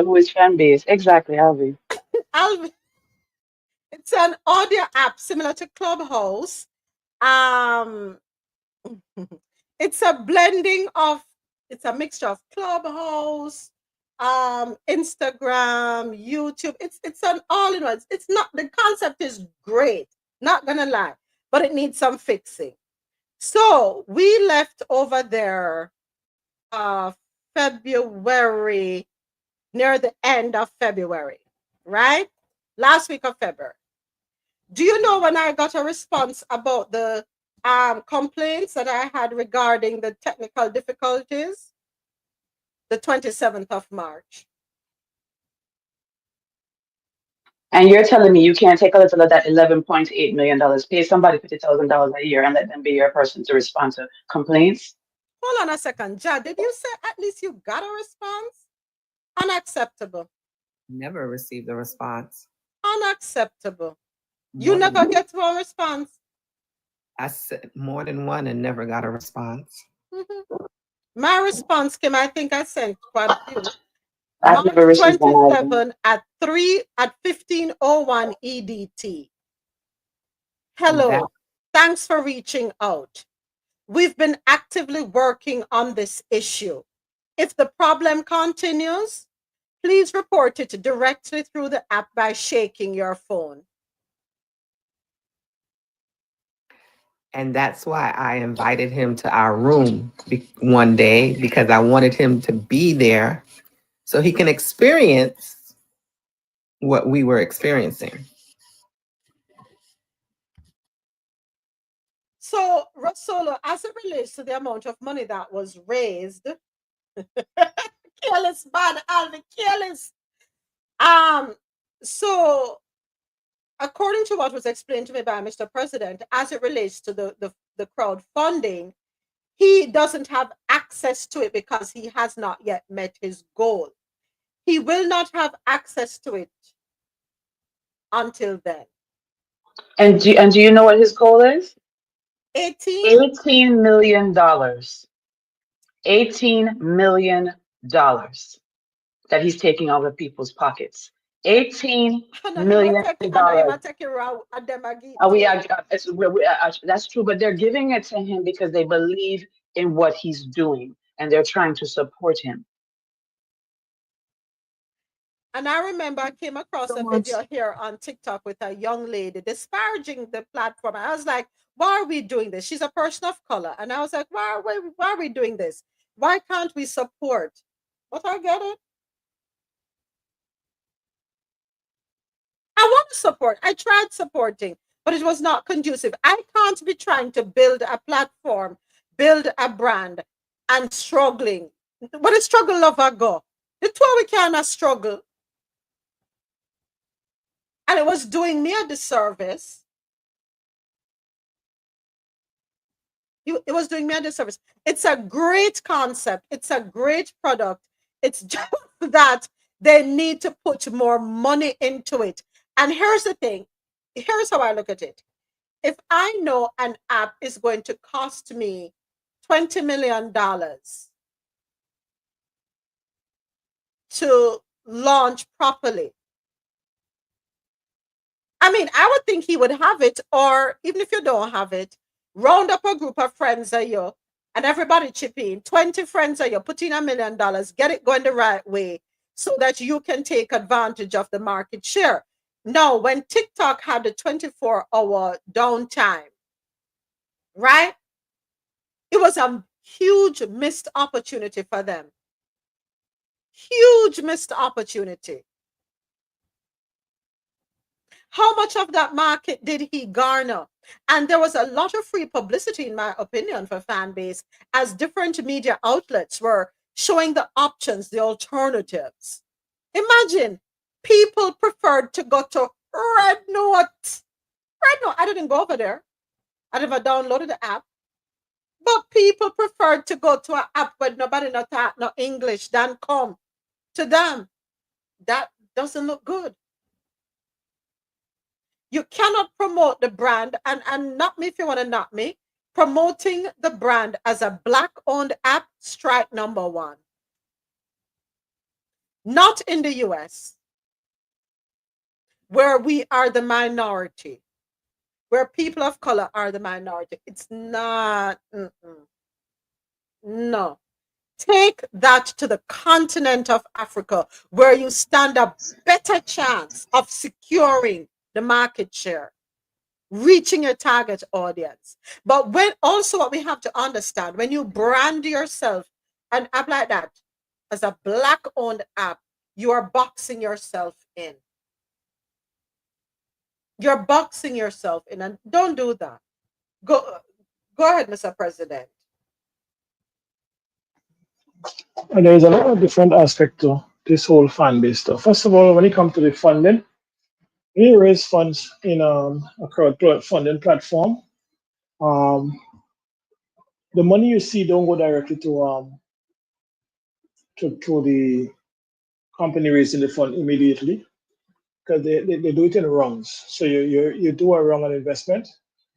Speaker 5: who is Fanbase. Exactly, Alvi.
Speaker 1: Alvi. It's an audio app similar to Clubhouse. It's a blending of, it's a mixture of Clubhouse, Instagram, YouTube. It's an all-in-one. It's not, the concept is great, not gonna lie, but it needs some fixing. So we left over there February, near the end of February, right? Last week of February. Do you know when I got a response about the complaints that I had regarding the technical difficulties? The 27th of March.
Speaker 5: And you're telling me you can't take a little of that $11.8 million, pay somebody $50,000 a year and let them be your person to respond to complaints?
Speaker 1: Hold on a second, Jad. Did you say at least you got a response? Unacceptable.
Speaker 4: Never received a response.
Speaker 1: Unacceptable. You
Speaker 4: More than
Speaker 1: never get one response.
Speaker 4: I said more than one and never got a response.
Speaker 1: My response came, I think I sent quite a few.
Speaker 5: I've
Speaker 1: March
Speaker 5: never received one either.
Speaker 1: 27 at 15:01 EDT. Hello. Thanks for reaching out. We've been actively working on this issue. If the problem continues, please report it directly through the app by shaking your phone.
Speaker 4: And that's why I invited him to our room one day, because I wanted him to be there so he can experience what we were experiencing.
Speaker 1: So, Rosolo, as it relates to the amount of money that was raised, careless man, Alvin, careless. So according to what was explained to me by Mr. President, as it relates to the crowdfunding, he doesn't have access to it because he has not yet met his goal. He will not have access to it until then.
Speaker 5: And do you know what his goal is?
Speaker 1: 18
Speaker 5: million. $18 million that he's taking out of people's pockets. $18 million. That's true, but they're giving it to him because they believe in what he's doing and they're trying to support him.
Speaker 1: And I remember I came across a video here on TikTok with a young lady disparaging the platform. I was like, why are we doing this? She's a person of color. And I was like, why are we doing this? Why can't we support? But I get it. I want to support. I tried supporting, but it was not conducive. I can't be trying to build a platform, build a brand, and struggling. What is struggle of a go? The two we cannot struggle. And it was doing me a disservice. It was doing me a disservice. It's a great concept. It's a great product. It's just that they need to put more money into it. And here's the thing. Here's how I look at it. If I know an app is going to cost me $20 million to launch properly, I mean, I would think he would have it, or even if you don't have it, round up a group of friends of you and everybody chip in, 20 friends of you, put in $1 million, get it going the right way so that you can take advantage of the market share. Now, when TikTok had the 24-hour downtime, right? It was a huge missed opportunity for them. Huge missed opportunity. How much of that market did he garner? And there was a lot of free publicity, in my opinion, for fan base, as different media outlets were showing the options, the alternatives. Imagine people preferred to go to Red Note. Red Note, I didn't go over there. I never downloaded the app. But people preferred to go to an app where nobody not talk no English than come to them. That doesn't look good. You cannot promote the brand, and not me if you want to knock me. Promoting the brand as a Black-owned app, strike number one. Not in the US, where we are the minority, where people of color are the minority. It's not. No. Take that to the continent of Africa, where you stand a better chance of securing the market share, reaching your target audience. But when also what we have to understand, when you brand yourself an app like that as a Black-owned app, you are boxing yourself in. You're boxing yourself in, and don't do that. Go ahead, Mr. President.
Speaker 17: And there's a lot of different aspects to this whole fan base stuff. First of all, when it comes to the funding, we raise funds in a crowdfunding platform. The money you see don't go directly to the
Speaker 16: company raising the fund immediately because they do it in wrongs. So you do a wrong on investment,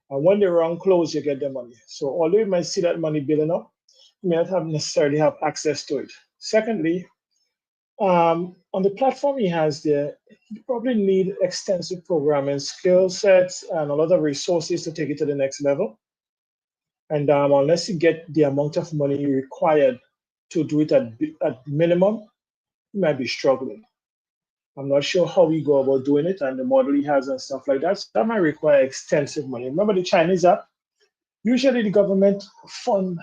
Speaker 16: and when the wrong close, you get the money. So although you might see that money building up, you may not have necessarily have access to it. Secondly, on the platform he has there, you probably need extensive programming skill sets and a lot of resources to take it to the next level. And unless you get the amount of money required to do it at minimum, you might be struggling. I'm not sure how we go about doing it and the model he has and stuff like that. So that might require extensive money. Remember the Chinese app? Usually the government fund,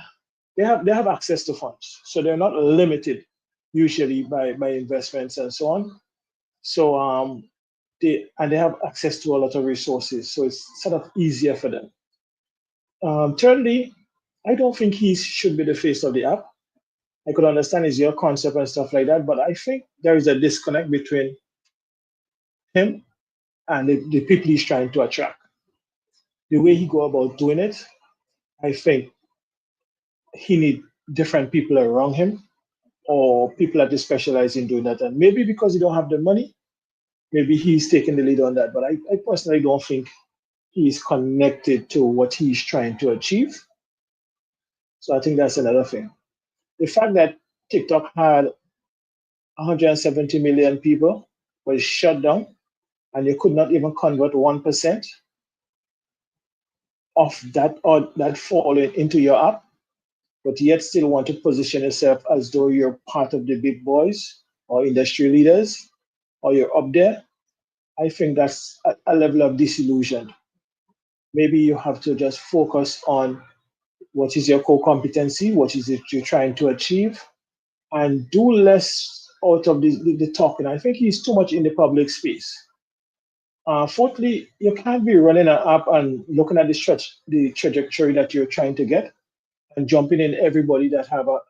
Speaker 16: they have access to funds. So they're not limited usually by investments and so on. So they have access to a lot of resources. So it's sort of easier for them. Thirdly, I don't think he should be the face of the app. I could understand it's your concept and stuff like that, but I think there is a disconnect between him and the people he's trying to attract. The way he go about doing it, I think he need different people around him or people that specialize in doing that. And maybe because he don't have the money, maybe he's taking the lead on that. But I personally don't think he's connected to what he's trying to achieve. So I think that's another thing. The fact that TikTok had 170 million people was shut down and you could not even convert 1% of that falling into your app, but yet still want to position yourself as though you're part of the big boys or industry leaders or you're up there, I think that's a level of disillusion. Maybe you have to just focus on what is your core competency, what is it you're trying to achieve, and do less out of the talking. I think he's too much in the public space. Fourthly, you can't be running an app and looking at the trajectory that you're trying to get and jumping in everybody that have a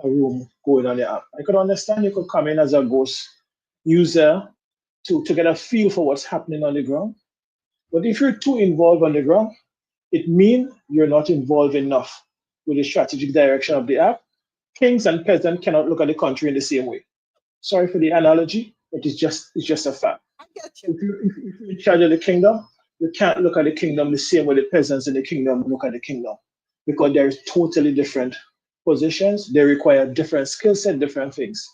Speaker 16: room going on the app. I could understand you could come in as a ghost user to get a feel for what's happening on the ground. But if you're too involved on the ground, it means you're not involved enough with the strategic direction of the app. Kings and peasants cannot look at the country in the same way. Sorry for the analogy, but it's just a fact. If you're in charge of the kingdom, you can't look at the kingdom the same way the peasants in the kingdom look at the kingdom, because they're totally different positions. They require different skill set, different things.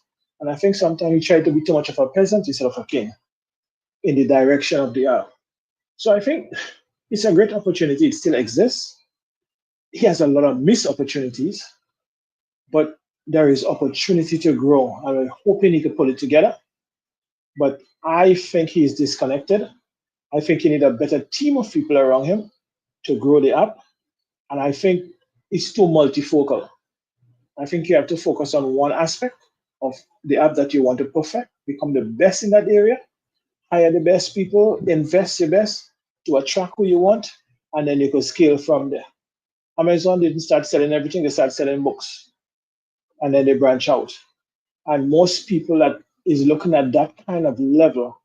Speaker 16: And I think sometimes we try to be too much of a peasant instead of a king in the direction of the app. So I think it's a great opportunity. It still exists. He has a lot of missed opportunities, but there is opportunity to grow. I'm hoping he could pull it together. But I think he's disconnected. I think he needs a better team of people around him to grow the app. And I think it's too multifocal. I think you have to focus on one aspect of the app that you want to perfect, become the best in that area, hire the best people, invest your best to attract who you want, and then you could scale from there. Amazon didn't start selling everything, they started selling books. And then they branch out. And most people that is looking at that kind of level,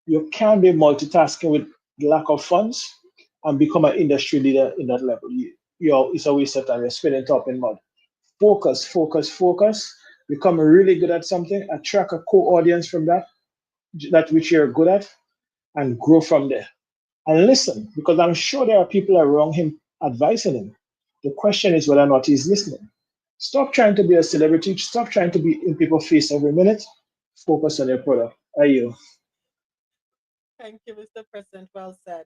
Speaker 16: you can't be multitasking with lack of funds and become an industry leader in that level. It's a waste of time. You're spinning top in mud. Focus, focus, focus. Become really good at something. Attract a core audience from that which you're good at, and grow from there. And listen, because I'm sure there are people around him advising him. The question is whether or not he's listening. Stop trying to be a celebrity. Stop trying to be in people's face every minute. Focus on your product. Are you?
Speaker 1: Thank you, Mr. President. Well said.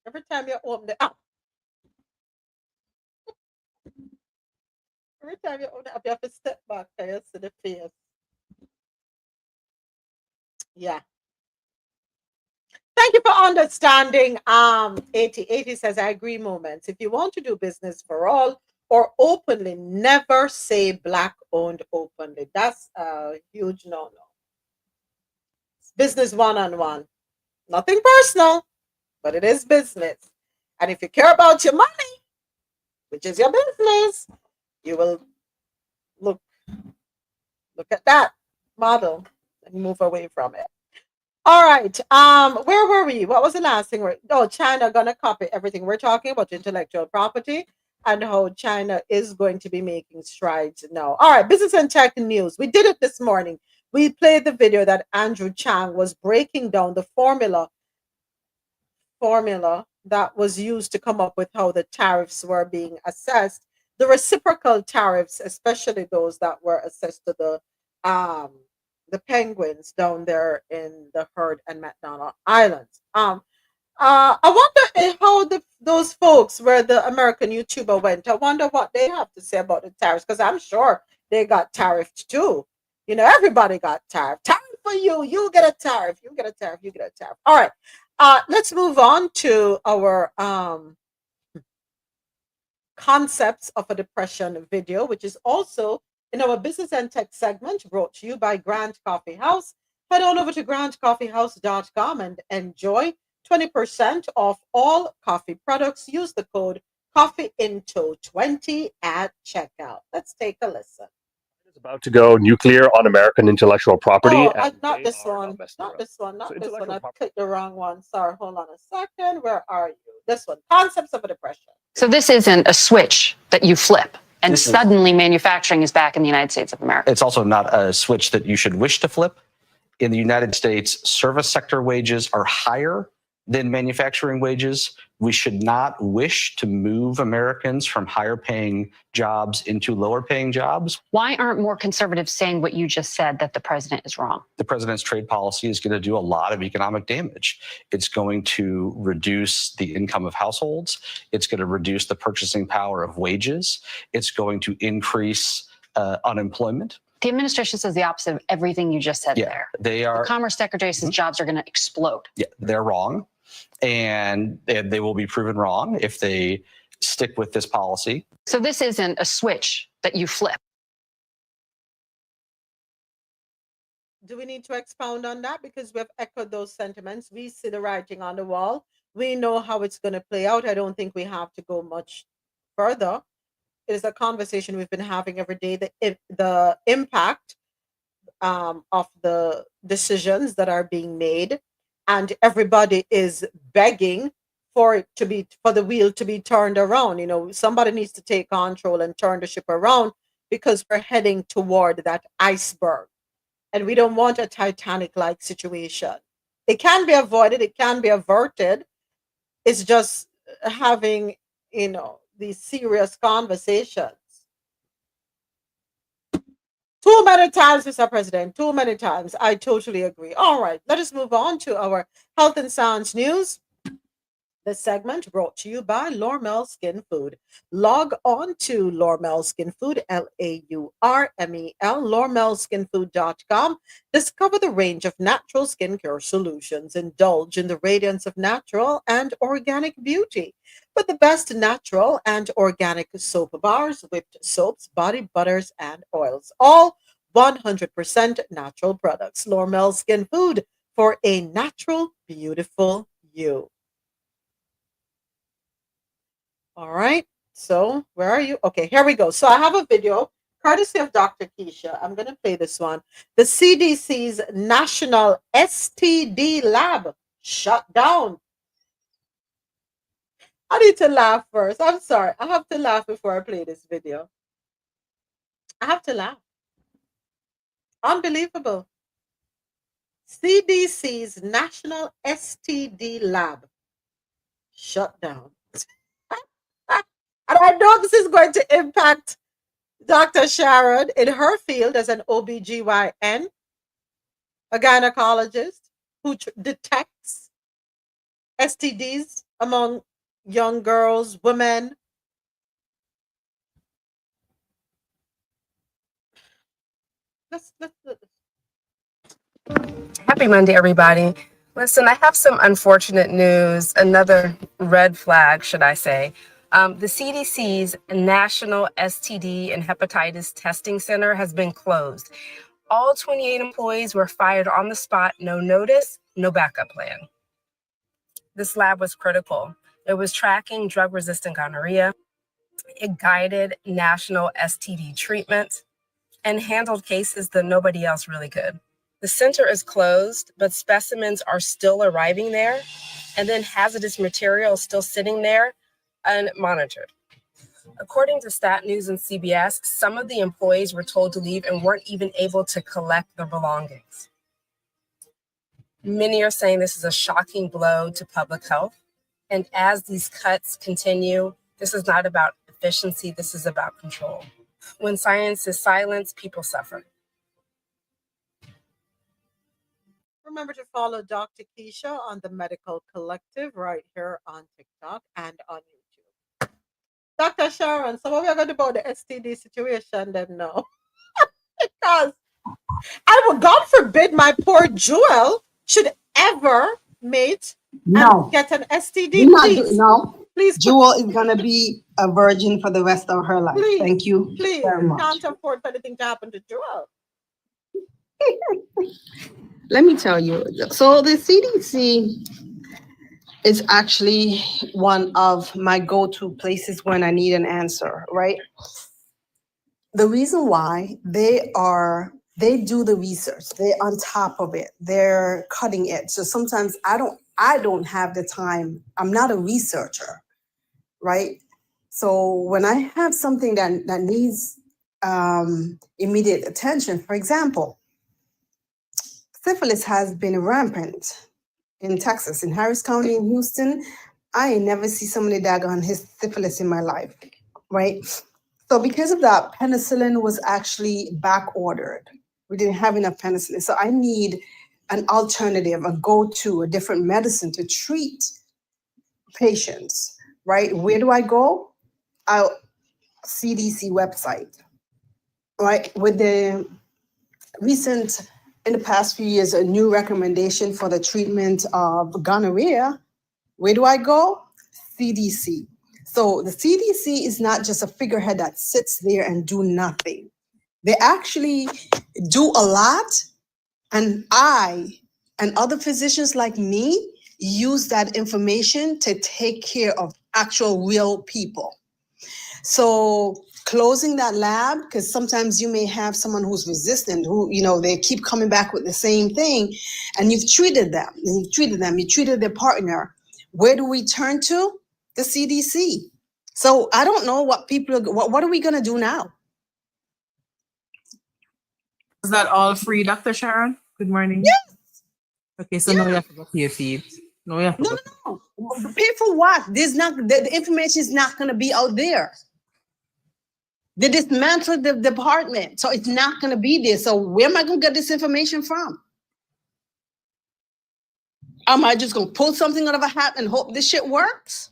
Speaker 1: Every time you open the app, you have to step back and you see the face. Yeah. Thank you for understanding. 80 says, I agree, moments. If you want to do business for all or openly, never say Black owned openly. That's a huge no-no. It's business one-on-one. Nothing personal, but it is business. And if you care about your money, which is your business, you will look at that model and move away from it. All right. Where were we? What was the last thing? China gonna copy everything. We're talking about intellectual property and how China is going to be making strides now. All right, business and tech news. We did it this morning. We played the video that Andrew Chang was breaking down the formula that was used to come up with how the tariffs were being assessed. The reciprocal tariffs, especially those that were assessed to the penguins down there in the Heard and McDonald Islands. I wonder how those folks where the American YouTuber went. I wonder what they have to say about the tariffs, because I'm sure they got tariffed too. You know, everybody got tariff. Tariff for you. You get a tariff. You get a tariff. You get a tariff. All right. Let's move on to our concepts of a depression video, which is also in our business and tech segment, brought to you by Grand Coffee House. Head on over to grandcoffeehouse.com and enjoy 20% off all coffee products. Use the code CoffeeInto20 at checkout. Let's take a listen.
Speaker 14: Is about to go nuclear on American intellectual property.
Speaker 1: Oh, not this one. Not this one. Not this one. I clicked the wrong one. Sorry. Hold on a second. Where are you? This one. Concepts of a depression.
Speaker 18: So this isn't a switch that you flip and suddenly manufacturing is back in the United States of America.
Speaker 19: It's also not a switch that you should wish to flip. In the United States, service sector wages are higher than manufacturing wages. We should not wish to move Americans from higher paying jobs into lower paying jobs.
Speaker 18: Why aren't more conservatives saying what you just said, that the president is wrong?
Speaker 19: The president's trade policy is going to do a lot of economic damage. It's going to reduce the income of households. It's going to reduce the purchasing power of wages. It's going to increase unemployment.
Speaker 18: The administration says the opposite of everything you just said there.
Speaker 19: They are.
Speaker 18: The Commerce Secretary says jobs are going to explode.
Speaker 19: Yeah, they're wrong. And they will be proven wrong if they stick with this policy.
Speaker 18: So this isn't a switch that you flip.
Speaker 1: Do we need to expound on that? Because we've echoed those sentiments. We see the writing on the wall. We know how it's going to play out. I don't think we have to go much further. It is a conversation we've been having every day. The impact of the decisions that are being made, and everybody is begging for the wheel to be turned around. You know, somebody needs to take control and turn the ship around, because we're heading toward that iceberg, and we don't want a Titanic-like situation. It can be avoided. It can be averted. It's just having, these serious conversations. Too many times, Mr. President, too many times. I totally agree. All right, let us move on to our health and science news. The segment brought to you by Lormel Skin Food. Log on to Lormel Skin Food, LAURMEL, lormelskinfood.com. Discover the range of natural skincare solutions. Indulge in the radiance of natural and organic beauty with the best natural and organic soap bars, whipped soaps, body butters, and oils. All 100% natural products. Lormel Skin Food, for a natural, beautiful you. All right, so where are you? Okay, here we go. So I have a video courtesy of Dr. Keisha. I'm going to play this one. The CDC's National STD Lab shut down. I need to laugh first. I'm sorry. I have to laugh before I play this video. I have to laugh. Unbelievable. CDC's National STD Lab shut down. And I know this is going to impact Dr. Sharon in her field as an OBGYN, a gynecologist who detects STDs among young girls, women.
Speaker 23: Happy Monday, everybody. Listen, I have some unfortunate news, another red flag, should I say. The CDC's National STD and Hepatitis Testing Center has been closed. All 28 employees were fired on the spot, no notice, no backup plan. This lab was critical. It was tracking drug-resistant gonorrhea. It guided national STD treatment and handled cases that nobody else really could. The center is closed, but specimens are still arriving there, and then hazardous material is still sitting there unmonitored. According to Stat News and CBS, some of the employees were told to leave and weren't even able to collect their belongings. Many are saying this is a shocking blow to public health. And as these cuts continue, this is not about efficiency, this is about control. When science is silenced, people suffer.
Speaker 1: Remember to follow Dr. Keisha on the Medical Collective right here on TikTok and on YouTube. Dr. Sharon, so what we're going to do about the STD situation then now? Because I would, God forbid, my poor Jewel should ever mate and get an STD. Please, please,
Speaker 3: Jewel is gonna be a virgin for the rest of her life.
Speaker 1: please,
Speaker 3: Thank you
Speaker 1: please.
Speaker 3: very much.
Speaker 1: Can't afford for anything to happen to Jewel.
Speaker 3: Let me tell you. So the CDC is actually one of my go-to places when I need an answer, right? The reason why they do the research, they're on top of it, they're cutting edge. So sometimes I don't have the time. I'm not a researcher, right? So when I have something that needs immediate attention, for example, syphilis has been rampant in Texas, in Harris County, in Houston. I ain't never see somebody daggone his syphilis in my life, right? So because of that, penicillin was actually back ordered. We didn't have enough penicillin. So I need an alternative, a go-to, a different medicine to treat patients, right? Where do I go? Our CDC website, right? With the recent, in the past few years, a new recommendation for the treatment of gonorrhea, where do I go? CDC. So the CDC is not just a figurehead that sits there and do nothing. They actually do a lot, and I and other physicians like me use that information to take care of actual real people. So closing that lab, because sometimes you may have someone who's resistant, who, they keep coming back with the same thing, and you've treated them, you treated their partner. Where do we turn to? The CDC. So I don't know what what are we going to do now?
Speaker 15: Is that all free, Dr. Sharon? Good morning.
Speaker 3: Yes.
Speaker 15: Okay, so now you have to go pay your fees. No, you have to
Speaker 3: No. Pay for what? There's not, the information is not going to be out there. They dismantled the department, so it's not going to be there. So where am I going to get this information from? Am I just going to pull something out of a hat and hope this shit works?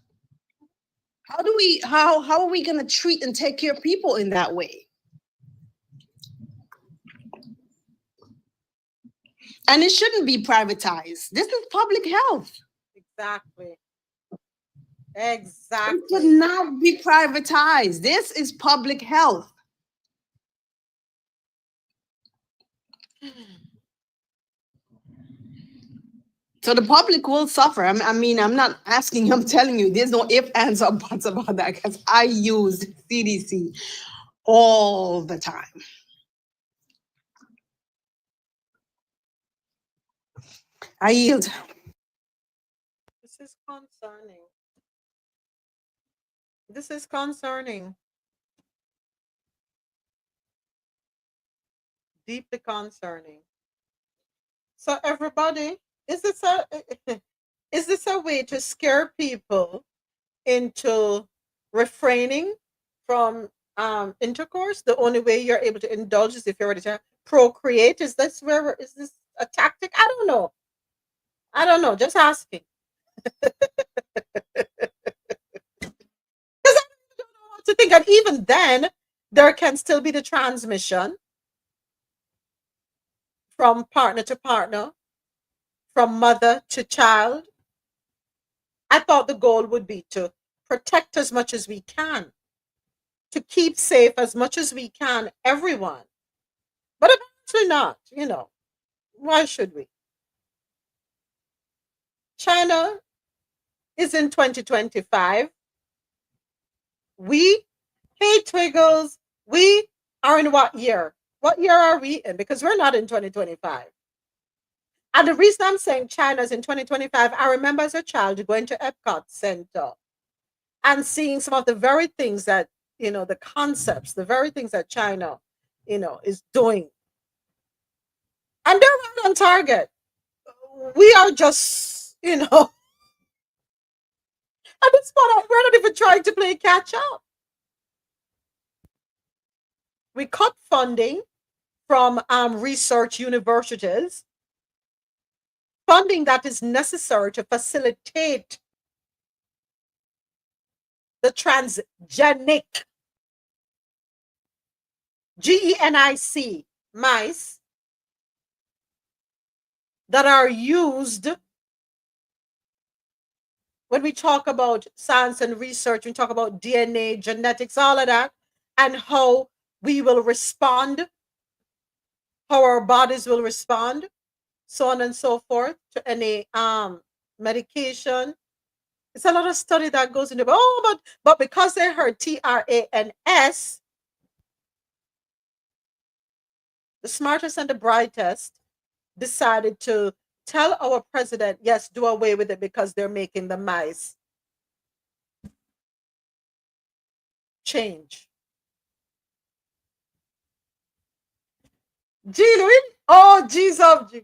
Speaker 3: How are we going to treat and take care of people in that way? And it shouldn't be privatized. This is public health.
Speaker 1: Exactly.
Speaker 3: It should not be privatized. This is public health. So the public will suffer. I mean, I'm not asking, I'm telling you, there's no ifs, ands, or buts about that, because I use CDC all the time. I yield.
Speaker 1: This is concerning. This is concerning. Deeply concerning. So everybody, is this a way to scare people into refraining from intercourse? The only way you're able to indulge is if you're ready to procreate. Is this a tactic? I don't know. Just asking. Because I don't know what to think. And even then, there can still be the transmission from partner to partner, from mother to child. I thought the goal would be to protect as much as we can, to keep safe as much as we can, everyone. But apparently not, Why should we? China is in 2025. We, hey Twiggles, we are in what year? What year are we in? Because we're not in 2025. And the reason I'm saying China's in 2025, I remember as a child going to Epcot Center and seeing some of the very things that, the concepts, the very things that China, is doing. And they're right on target. We are just, at this point, we're not even trying to play catch up. We cut funding from research universities, funding that is necessary to facilitate the transgenic, GENIC, mice that are used when we talk about science and research. We talk about DNA, genetics, all of that, and how we will respond, how our bodies will respond, so on and so forth, to any medication. It's a lot of study that goes into, but because they heard TRANS, the smartest and the brightest decided to tell our president, yes, do away with it because they're making the mice change. Jesus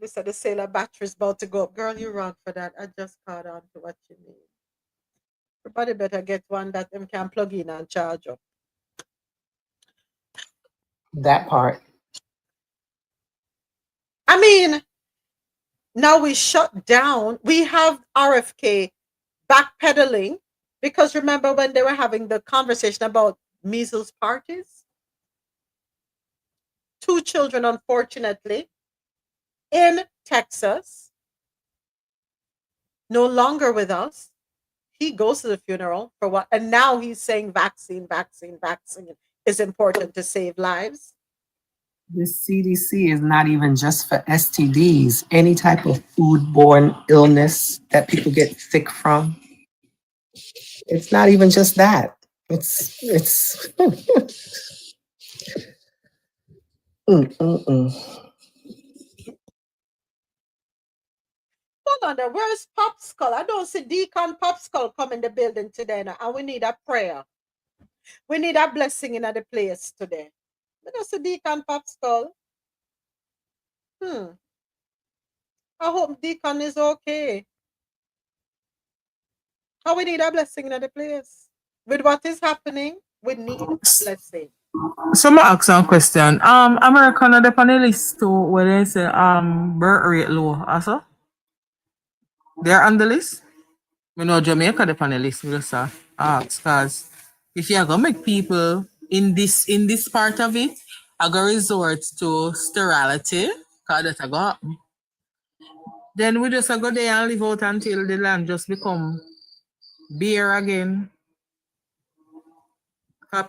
Speaker 1: said the sailor battery's about to go up. Girl, you're wrong for that. I just caught on to what you mean. Everybody better get one that them can plug in and charge up.
Speaker 4: That part.
Speaker 1: I mean, now we shut down. We have RFK backpedaling because remember when they were having the conversation about measles parties? 2 children, unfortunately, in Texas, no longer with us. He goes to the funeral for what? And now he's saying vaccine is important to save lives.
Speaker 4: This CDC is not even just for STDs, any type of foodborne illness that people get sick from. It's not even just that. It's
Speaker 1: Hold on there. Where's Popskull? I don't see Deacon Popskull come in the building today now, and we need a prayer. We need a blessing in the place today. We don't see Deacon Popskull. I hope Deacon is okay. How we need a blessing in the place? With what is happening, we need a blessing.
Speaker 15: So I ask one question. American are the panelists too when they say birth rate low also? They're on the list? We know Jamaica the panelists, we just ask because if you are gonna make people in this part of it, I go resort to sterility, because that's a go happen. Then we just go there and live out until the land just become bare again.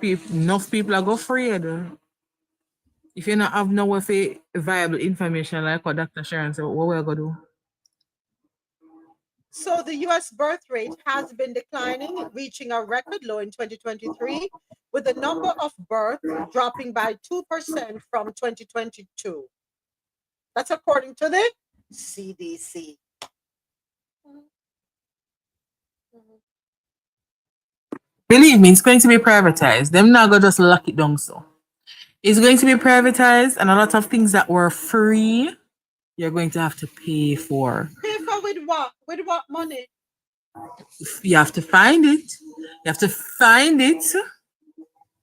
Speaker 15: Enough people are go afraid. If you not have no way for viable information like what Dr. Sharon said, what we're gonna do?
Speaker 1: So the US birth rate has been declining, reaching a record low in 2023, with the number of births dropping by 2% from 2022. That's according to the CDC.
Speaker 15: Believe me, it's going to be privatized. Them not gonna just lock it down so. It's going to be privatized, and a lot of things that were free, you're going to have to pay for.
Speaker 1: Pay for with what? With what money?
Speaker 15: You have to find it. You have to find it.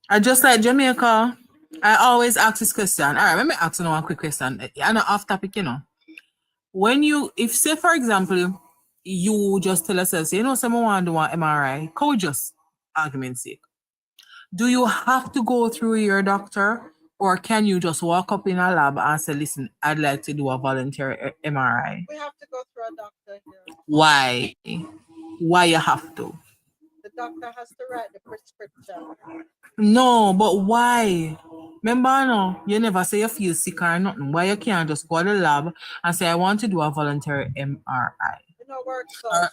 Speaker 15: I just like Jamaica. I always ask this question. All right, let me ask you one quick question. I know off topic, When if say for example, you just tell us, someone want to do an MRI, just argument's sake. Do you have to go through your doctor, or can you just walk up in a lab and say, listen, I'd like to do a voluntary MRI?
Speaker 1: We have to go through a doctor here.
Speaker 15: Why? Why you have to?
Speaker 1: The doctor has to write the prescription.
Speaker 15: No, but why? Remember, no, you never say you feel sick or nothing. Why you can't just go to the lab and say, I want to do a voluntary MRI?
Speaker 1: It don't work so.
Speaker 15: Or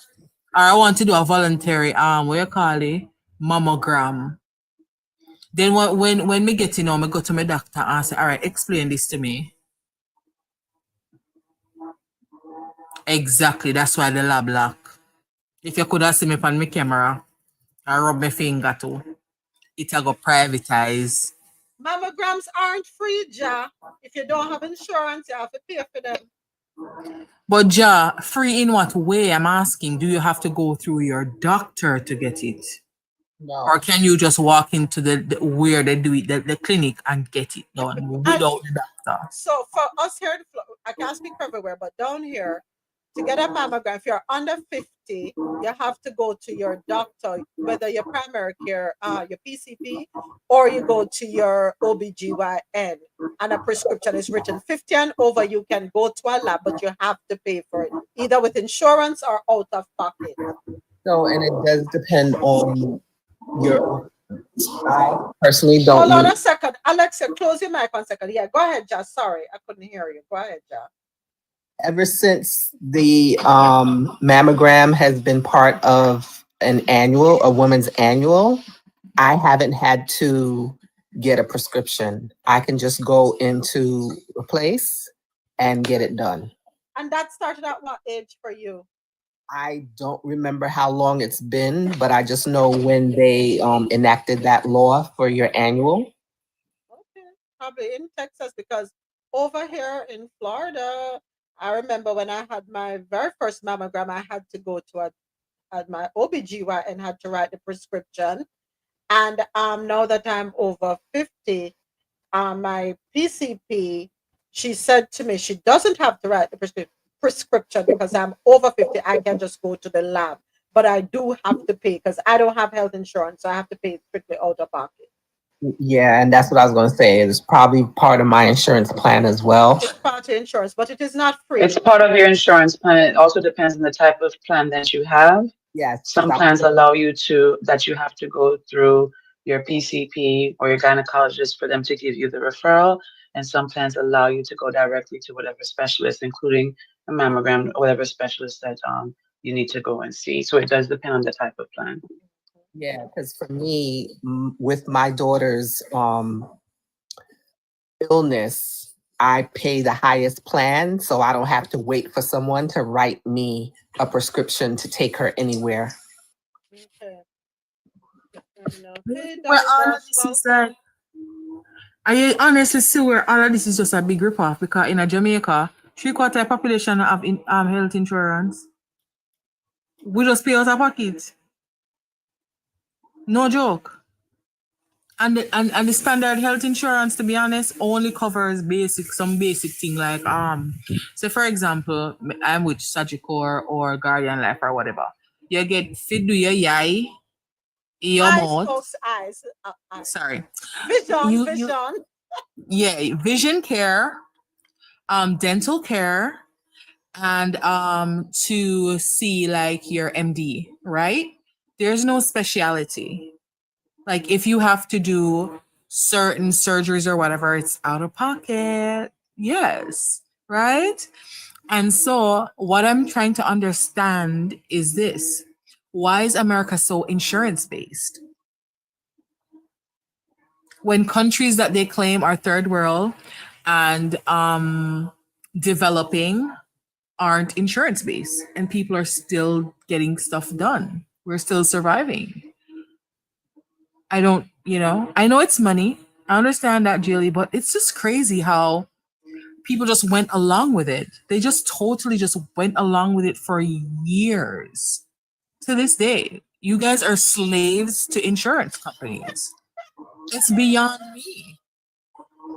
Speaker 15: I want to do a voluntary, what you call it, mammogram. Then when me get me go to my doctor and say, all right, explain this to me. Exactly, that's why the lab lock. If you could have seen me on my camera, I rub my finger too. it will go privatize.
Speaker 1: Mammograms aren't free, Ja. If you don't have insurance, you have to pay for them.
Speaker 15: But Ja, free in what way? I'm asking. Do you have to go through your doctor to get it?
Speaker 4: No.
Speaker 15: Or can you just walk into the where they do it, the clinic, and get it done without the doctor?
Speaker 1: So for us here in Florida, I can't speak for everywhere, but down here, to get a mammogram, if you're under 50, you have to go to your doctor, whether your primary care, your PCP, or you go to your OBGYN, and a prescription is written. 50 and over, you can go to a lab, but you have to pay for it, either with insurance or out of pocket.
Speaker 4: So, and it does depend on your, I personally don't
Speaker 1: Hold on
Speaker 4: use-
Speaker 1: a second. Alexa, close your mic 1 second. Yeah, go ahead, Ja. Sorry, I couldn't hear you. Go ahead, Ja.
Speaker 4: Ever since the mammogram has been part of a woman's annual, I haven't had to get a prescription. I can just go into a place and get it done.
Speaker 1: And that started at what age for you?
Speaker 4: I don't remember how long it's been, but I just know when they enacted that law for your annual.
Speaker 1: Okay, probably in Texas, because over here in Florida, I remember when I had my very first mammogram, I had to go to my OBGYN and had to write the prescription. And now that I'm over 50, my PCP, she said to me she doesn't have to write the prescription because I'm over 50. I can just go to the lab, but I do have to pay because I don't have health insurance, so I have to pay strictly out of pocket.
Speaker 4: Yeah, and that's what I was going to say. It's probably part of my insurance plan as well.
Speaker 1: It's part of insurance, but it is not free.
Speaker 5: It's part of your insurance plan. It also depends on the type of plan that you have.
Speaker 4: Yes.
Speaker 5: Some plans allow you that you have to go through your PCP or your gynecologist for them to give you the referral. And some plans allow you to go directly to whatever specialist, including a mammogram, or whatever specialist that you need to go and see. So it does depend on the type of plan.
Speaker 4: Yeah, because for me, with my daughter's illness, I pay the highest plan, so I don't have to wait for someone to write me a prescription to take her anywhere.
Speaker 15: Where all of this is like, I honestly see where all of this is just a big ripoff, because in Jamaica, 3/4 of population have health insurance. We just pay out of pocket. No joke. And the standard health insurance, to be honest, only covers some basic thing like so for example, I'm with Sagicor or Guardian Life or whatever. You get fit do your eye, your mouth.
Speaker 1: Folks, eyes.
Speaker 15: Sorry.
Speaker 1: Vision.
Speaker 15: Yeah, vision care, dental care, and to see like your MD, right? There's no speciality. Like if you have to do certain surgeries or whatever, it's out of pocket. Yes, right? And so what I'm trying to understand is this. Why is America so insurance-based? When countries that they claim are third world and developing aren't insurance-based, and people are still getting stuff done. We're still surviving. I don't, I know it's money. I understand that, Julie, but it's just crazy how people just went along with it. They just totally just went along with it for years. To this day, you guys are slaves to insurance companies. It's beyond me.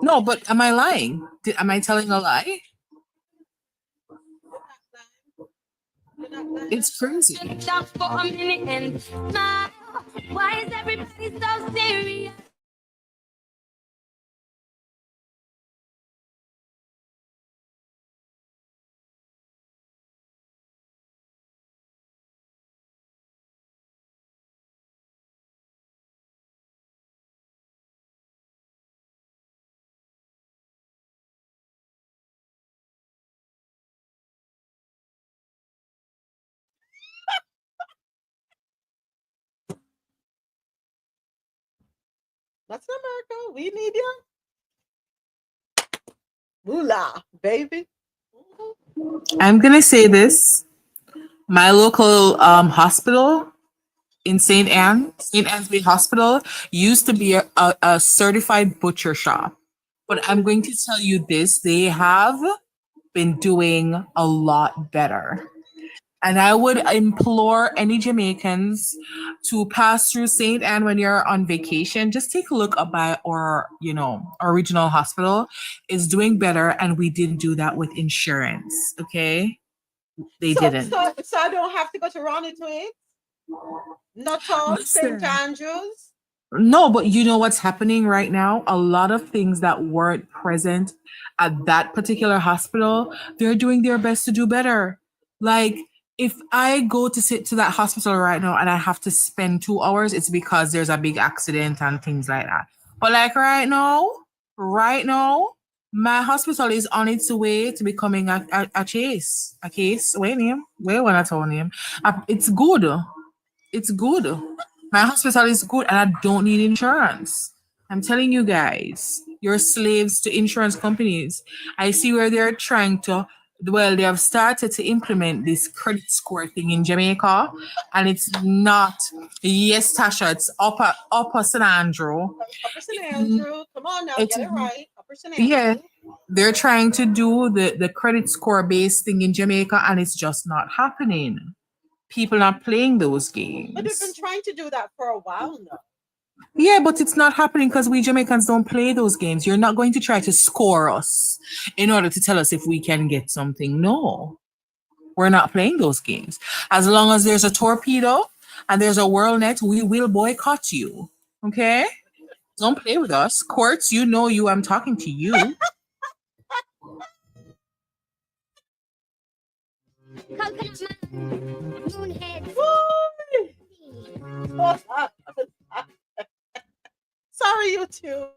Speaker 15: No, but am I lying? Am I telling a lie? It's crazy.
Speaker 12: Why is everybody so serious?
Speaker 1: That's America. We need you. Moolah, baby.
Speaker 15: I'm gonna say this. My local hospital in St. Anne's Bay Hospital used to be a certified butcher shop. But I'm going to tell you this, they have been doing a lot better. And I would implore any Jamaicans to pass through St. Anne when you're on vacation. Just take a look about our regional hospital is doing better, and we didn't do that with insurance. Okay, they didn't.
Speaker 1: So I don't have to go to Ronnie to it. Not all St. Andrews.
Speaker 15: No, but you know what's happening right now? A lot of things that weren't present at that particular hospital, they're doing their best to do better. Like, if I go to sit to that hospital right now and I have to spend 2 hours, it's because there's a big accident and things like that. But like right now, my hospital is on its way to becoming a case. Wait, name. Wait, when I told name. It's good. It's good. My hospital is good and I don't need insurance. I'm telling you guys, you're slaves to insurance companies. I see where they're trying to, they have started to implement this credit score thing in Jamaica, and it's not, yes, Tasha, it's upper St. Andrew.
Speaker 1: Upper St. Andrew. Come on now, get it right. Upper St. Andrew.
Speaker 15: Yeah, they're trying to do the credit score based thing in Jamaica, and it's just not happening. People are playing those games.
Speaker 1: But they've been trying to do that for a while now.
Speaker 15: Yeah, but it's not happening because we Jamaicans don't play those games. You're not going to try to score us in order to tell us if we can get something. No, we're not playing those games. As long as there's a torpedo and there's a world net, we will boycott you. Okay? Don't play with us. Courts, you know you. I'm talking to you.
Speaker 1: Sorry, you two.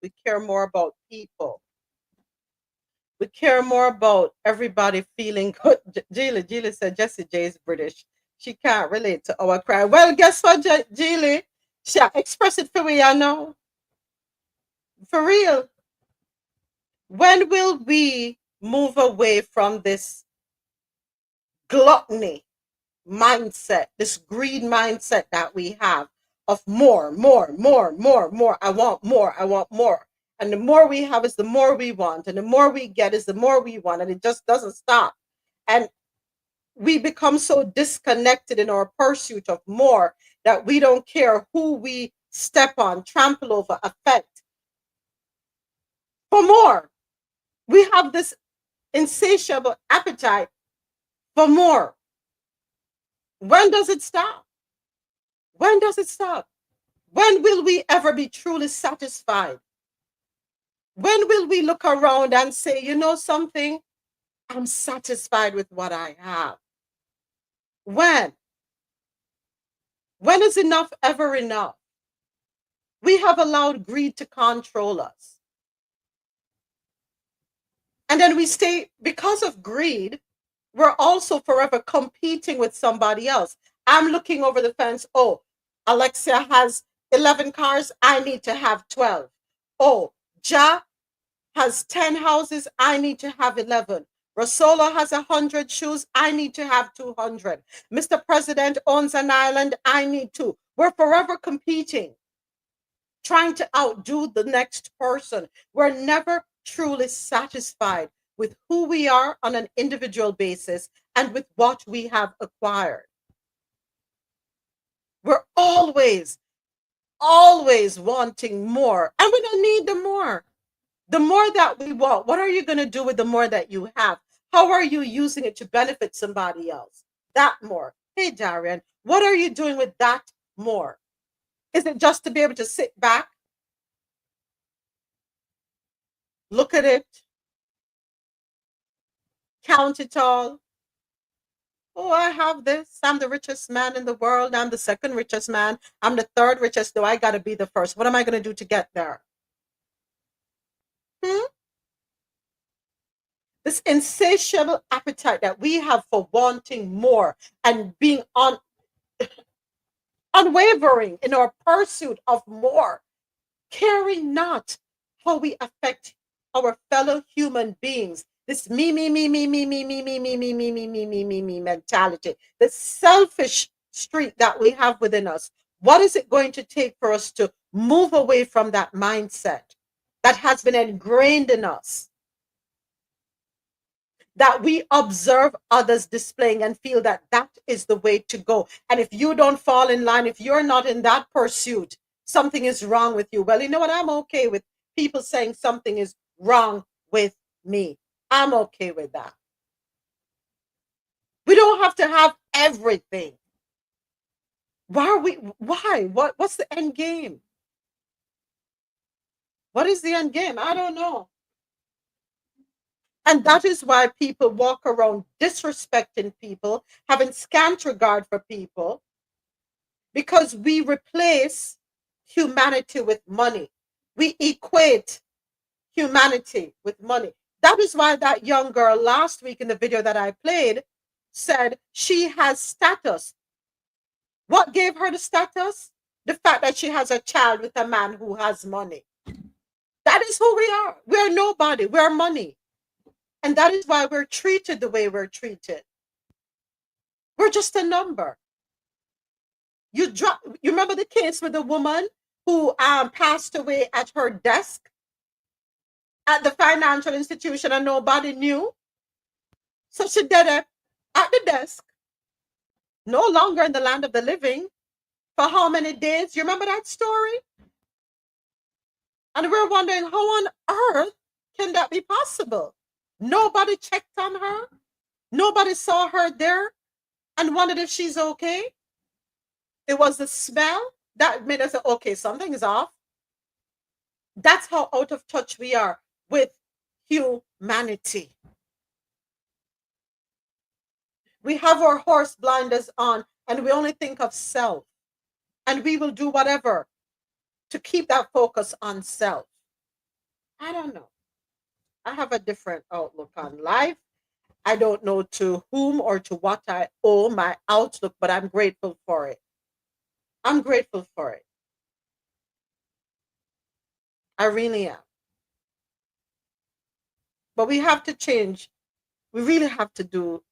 Speaker 1: We care more about people. We care more about everybody feeling good. Jilly said Jessie J is British. She can't relate to our cry. Well, guess what, Jilly? She express it for we, I know. For real. When will we move away from this gluttony mindset, this greed mindset that we have of more, more, more, more, more. I want more, I want more. And the more we have is the more we want. And the more we get is the more we want. And it just doesn't stop. And we become so disconnected in our pursuit of more that we don't care who we step on, trample over, affect. For more. We have this insatiable appetite for more. When does it stop? When does it stop? When will we ever be truly satisfied? When will we look around and say, you know something? I'm satisfied with what I have. When? When is enough ever enough? We have allowed greed to control us. And then we stay, because of greed, we're also forever competing with somebody else. I'm looking over the fence. Oh, Alexia has 11 cars. I need to have 12. Oh, Ja has 10 houses. I need to have 11. Rasola has 100 shoes. I need to have 200. Mr. President owns an island. I need to. We're forever competing, trying to outdo the next person. We're never truly satisfied with who we are on an individual basis and with what we have acquired. We're always wanting more, and we don't need the more. The more that we want, what are you going to do with the more that you have? How are you using it to benefit somebody else? That more. Hey, Darian, what are you doing with that more? Is it just to be able to sit back, look at it, count it all? Oh, I have this. I'm the richest man in the world. I'm the second richest man. I'm the third richest. Do I got to be the first? What am I going to do to get there? This insatiable appetite that we have for wanting more and being unwavering in our pursuit of more, caring not how we affect our fellow human beings. This me mentality, the selfish streak that we have within us. What is it going to take for us to move away from that mindset that has been ingrained in us? That we observe others displaying and feel that that is the way to go. And if you don't fall in line, if you're not in that pursuit, something is wrong with you. Well, you know what? I'm okay with people saying something is wrong with me. I'm okay with that. We don't have to have everything. Why? What's the end game? What is the end game? I don't know. And that is why people walk around disrespecting people, having scant regard for people, because we replace humanity with money. We equate humanity with money. That is why that young girl last week in the video that I played said she has status. What gave her the status? The fact that she has a child with a man who has money. That is who we are. We're nobody. We're money. And that is why we're treated the way we're treated. We're just a number. You remember the case with the woman who passed away at her desk at the financial institution and nobody knew? So she did it at the desk, no longer in the land of the living. For how many days? You remember that story? And we're wondering, how on earth can that be possible? Nobody checked on her. Nobody saw her there and wondered if she's okay. It was the smell that made us say, okay, something is off. That's how out of touch we are with humanity. We have our horse blinders on and we only think of self. And we will do whatever to keep that focus on self. I don't know. I have a different outlook on life. I don't know to whom or to what I owe my outlook, but I'm grateful for it. I'm grateful for it. I really am. But we have to change. We really have to do.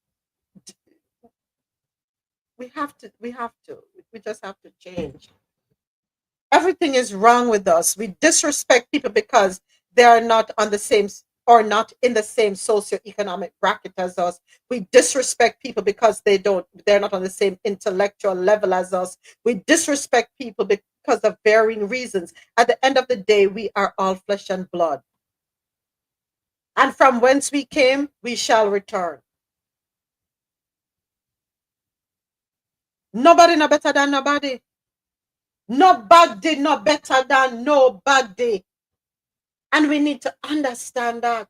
Speaker 1: We have to. We have to. We just have to change. Everything is wrong with us. We disrespect people because they are not on the same or not in the same socioeconomic bracket as us. We disrespect people because they're not on the same intellectual level as us. We disrespect people because of varying reasons. At the end of the day, we are all flesh and blood. And from whence we came, we shall return. Nobody no better than nobody. Nobody no better than nobody. And we need to understand that.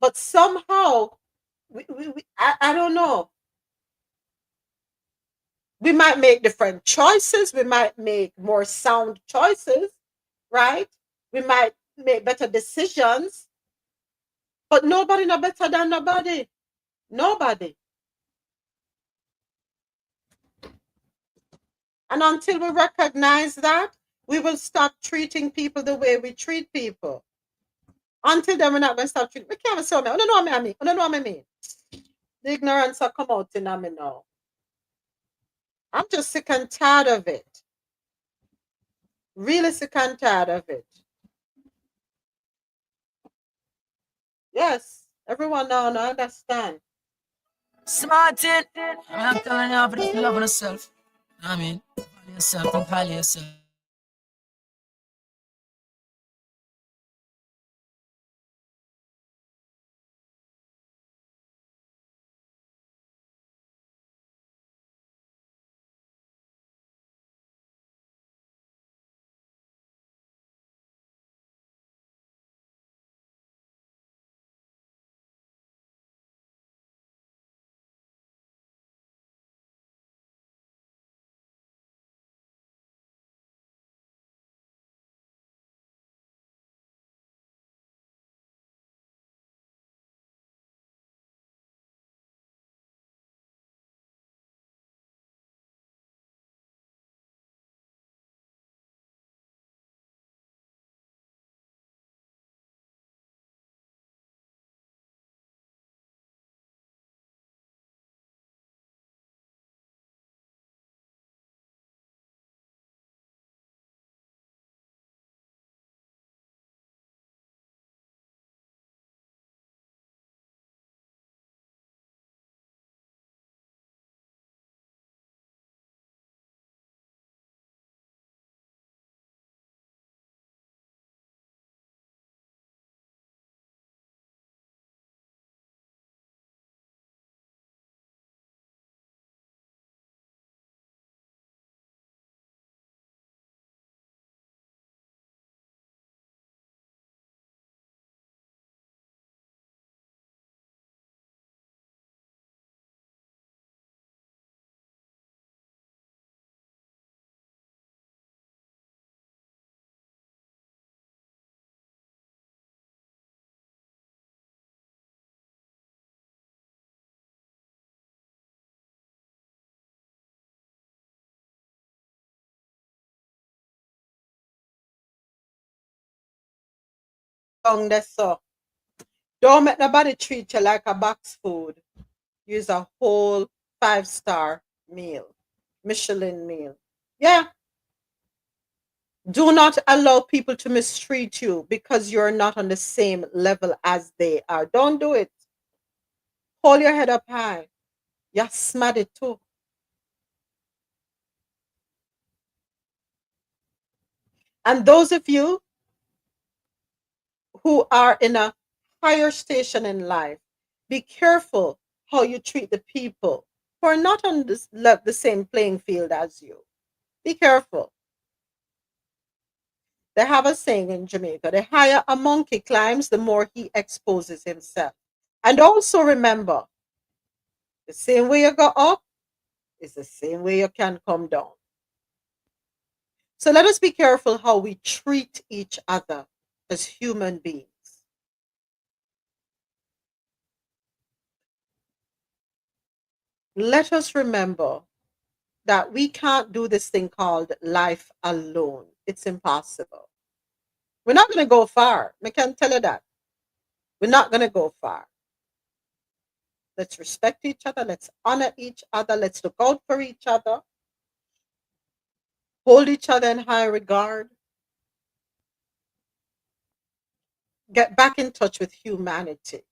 Speaker 1: But somehow, I don't know. We might make different choices. We might make more sound choices, right? We might make better decisions. But nobody no better than nobody. Nobody. And until we recognize that, we will stop treating people the way we treat people. Until then, we're not going to stop treating. We can't say me. I don't know what I mean. I don't know what I mean. The ignorance will come out in me now. I'm just sick and tired of it. Really sick and tired of it. Yes, everyone now understand.
Speaker 13: Smart it. I'm telling you, for the love of yourself. I mean, value yourself and value yourself.
Speaker 1: Down there, so don't make nobody treat you like a box food. Use a whole 5-star meal, Michelin meal. Yeah. Do not allow people to mistreat you because you're not on the same level as they are. Don't do it. Hold your head up high. You're smart too. And those of you who are in a higher station in life, be careful how you treat the people who are not on the same playing field as you. Be careful. They have a saying in Jamaica, the higher a monkey climbs, the more he exposes himself. And also remember, the same way you go up is the same way you can come down. So let us be careful how we treat each other as human beings. let us remember that we can't do this thing called life alone. It's impossible. We're not going to go far. I can tell you that. We're not going to go far. Let's respect each other. Let's honor each other. Let's look out for each other. Hold each other in high regard. Get back in touch with humanity.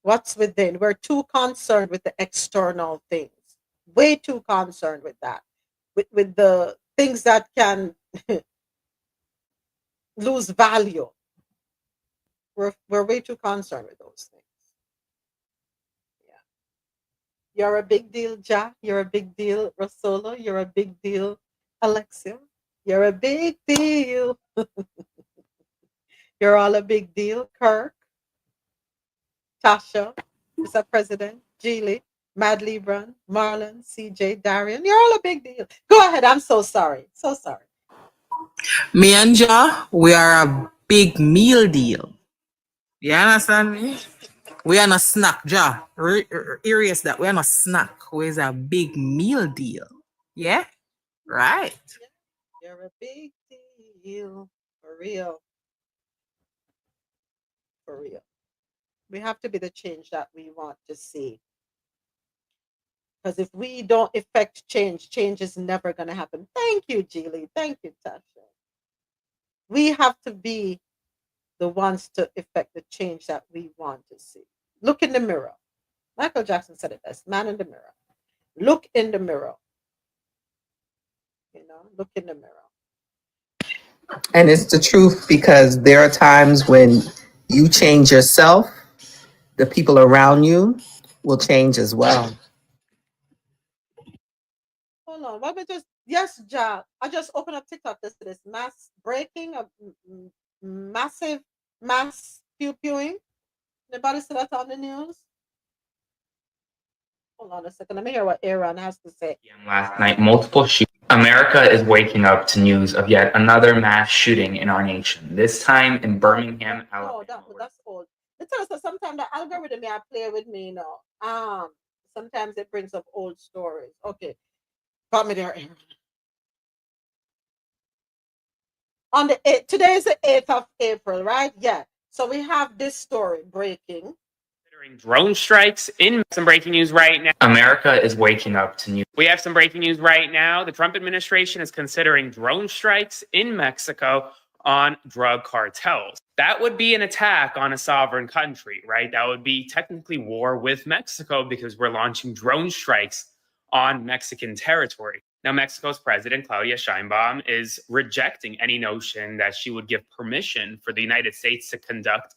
Speaker 1: What's within? We're too concerned with the external things. Way too concerned with that. With the things that can lose value. We're way too concerned with those things. You're a big deal, Ja. You're a big deal, Rosolo. You're a big deal, Alexia. You're a big deal. You're all a big deal, Kirk, Tasha, Mr. President, Geely, Mad Libran, Marlon, CJ, Darian. You're all a big deal. Go ahead. I'm so sorry. So sorry.
Speaker 13: Me and Ja, we are a big meal deal. You understand me? We are not snack, Ja. Erase that. We are not snack. We're a big meal deal. Yeah? Right.
Speaker 1: You're a big deal. For real. For real. We have to be the change that we want to see. Because if we don't effect change, change is never going to happen. Thank you, Geely. Thank you, Tasha. We have to be the ones to effect the change that we want to see. Look in the mirror. Michael Jackson said it best, man in the mirror. Look in the mirror. Look in the mirror.
Speaker 4: And it's the truth, because there are times when you change yourself, the people around you will change as well.
Speaker 1: Hold on. What we just, yes, Ja. I just opened up TikTok. This mass breaking of massive mass pew-pewing. Anybody see that on the news? Hold on a second. Let me hear what Aaron has to say.
Speaker 20: Last night, multiple shootings. America is waking up to news of yet another mass shooting in our nation, this time in Birmingham, Alabama.
Speaker 1: That's old. It tells us sometimes the algorithm I play with me, sometimes it brings up old stories. Okay. Got me there, Aaron. On the 8th, today is the 8th of April, right? Yeah. So we have this story breaking.
Speaker 20: Drone strikes in some breaking news right now. America is waking up to news. We have some breaking news right now. The Trump administration is considering drone strikes in Mexico on drug cartels. That would be an attack on a sovereign country, right? That would be technically war with Mexico because we're launching drone strikes on Mexican territory. Now, Mexico's president, Claudia Sheinbaum, is rejecting any notion that she would give permission for the United States to conduct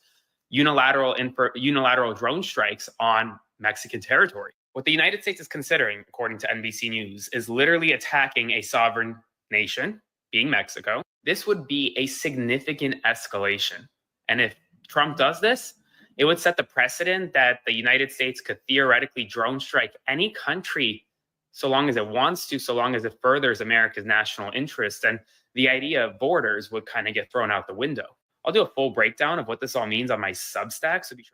Speaker 20: unilateral drone strikes on Mexican territory. What the United States is considering, according to NBC News, is literally attacking a sovereign nation, being Mexico. This would be a significant escalation. And if Trump does this, it would set the precedent that the United States could theoretically drone strike any country so long as it wants to, so long as it furthers America's national interests. And the idea of borders would kind of get thrown out the window. I'll do a full breakdown of what this all means on my Substack, so be sure.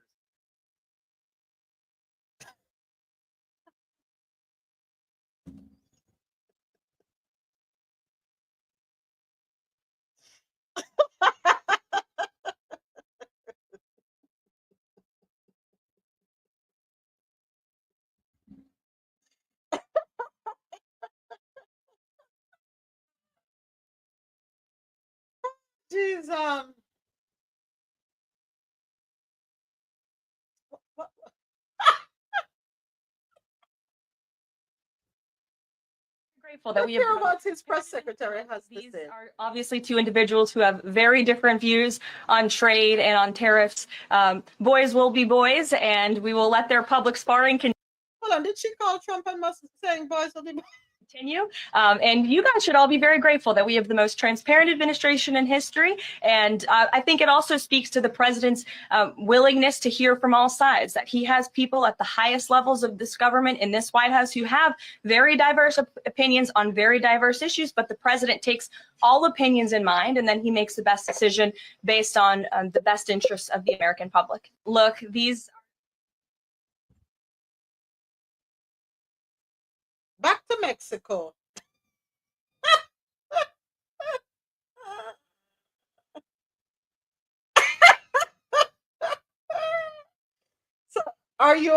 Speaker 1: Jeez,
Speaker 21: Grateful that we have
Speaker 1: what his press secretary has to say.
Speaker 21: are obviously two individuals who have very different views on trade and on tariffs. Boys will be boys, and we will let their public sparring continue.
Speaker 1: Hold on, did she call Trump and Musk saying boys will be boys?
Speaker 21: And you guys should all be very grateful that we have the most transparent administration in history. And I think it also speaks to the president's willingness to hear from all sides, that he has people at the highest levels of this government in this White House who have very diverse opinions on very diverse issues, but the president takes all opinions in mind, and then he makes the best decision based on the best interests of the American public. Look, these
Speaker 1: back to Mexico. So are you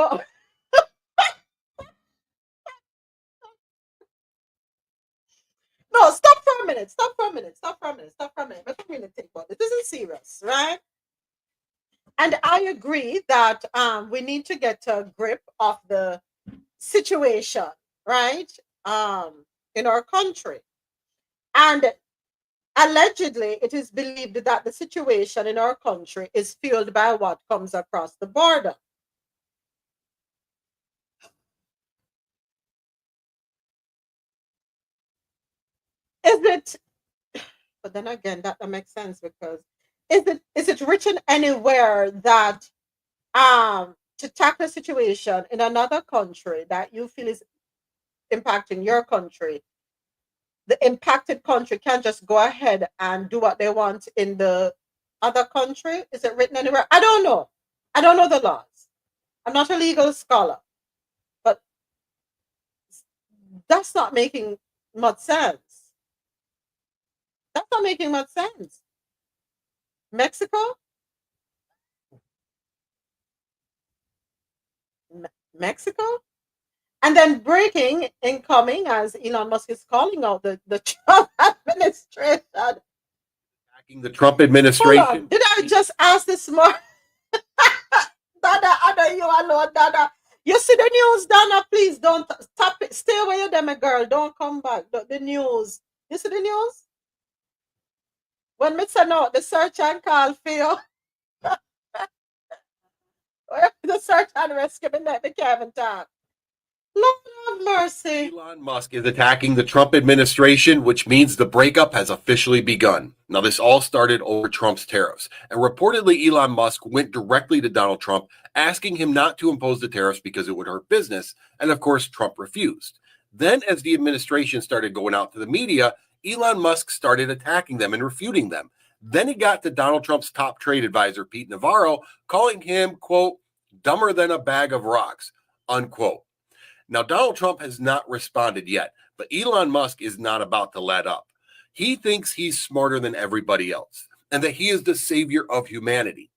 Speaker 1: no, stop for a minute, stop for a minute, stop for a minute, stop for a minute. Let me really think about it. This is serious, right? And I agree that we need to get a grip of the situation, right? In our country. And allegedly, it is believed that the situation in our country is fueled by what comes across the border. Is it, but then again, that makes sense because is it written anywhere that to tackle a situation in another country that you feel is impacting your country, the impacted country can just go ahead and do what they want in the other country? Is it written anywhere? I don't know. I don't know the laws. I'm not a legal scholar, but that's not making much sense. That's not making much sense. Mexico? Mexico? And then breaking, incoming, as Elon Musk is calling out the Trump administration.
Speaker 2: The Trump administration.
Speaker 1: Hold on. Did I just ask this morning? Dada, Ada, you alone, Dada. You see the news, Dana? Please don't stop it. Stay away with them, girl. Don't come back. The news. You see the news? When me say no, the search and call for you. The search and rescue, me let me can't even talk. Lord have mercy.
Speaker 2: Elon Musk is attacking the Trump administration, which means the breakup has officially begun. Now, this all started over Trump's tariffs. And reportedly, Elon Musk went directly to Donald Trump, asking him not to impose the tariffs because it would hurt business. And of course, Trump refused. Then, as the administration started going out to the media, Elon Musk started attacking them and refuting them. Then he got to Donald Trump's top trade advisor, Pete Navarro, calling him, quote, dumber than a bag of rocks, unquote. Now, Donald Trump has not responded yet, but Elon Musk is not about to let up. He thinks he's smarter than everybody else and that he is the savior of humanity.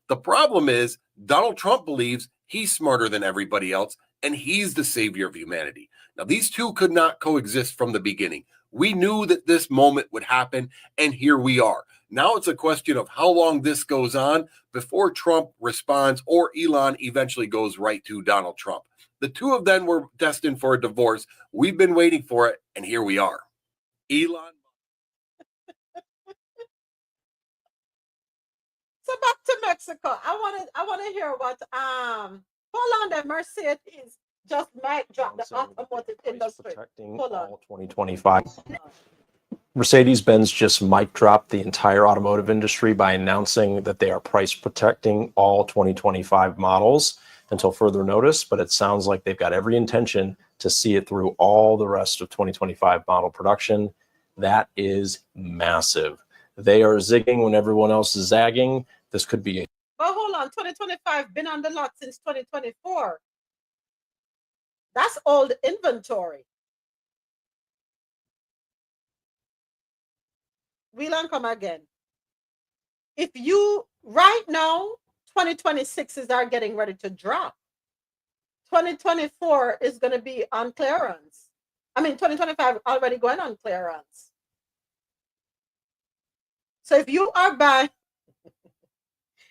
Speaker 2: The problem is Donald Trump believes he's smarter than everybody else and he's the savior of humanity. Now, these two could not coexist from the beginning. We knew that this moment would happen, and here we are. Now it's a question of how long this goes on before Trump responds or Elon eventually goes right to Donald Trump. The two of them were destined for a divorce. We've been waiting for it, and here we are. Elon.
Speaker 1: So back to Mexico. I want to hear what hold on there, Mercedes just might drop the automotive industry. Hold on.
Speaker 8: 2025. Mercedes-Benz just mic dropped the entire automotive industry by announcing that they are price protecting all 2025 models until further notice, but it sounds like they've got every intention to see it through all the rest of 2025 model production. That is massive. They are zigging when everyone else is zagging. This could be a
Speaker 1: But hold on, 2025 been on the lot since 2024. That's old inventory. We'll come again. If you right now, 2026s are getting ready to drop. 2024 is going to be on clearance. I mean, 2025 already going on clearance. So if you are buying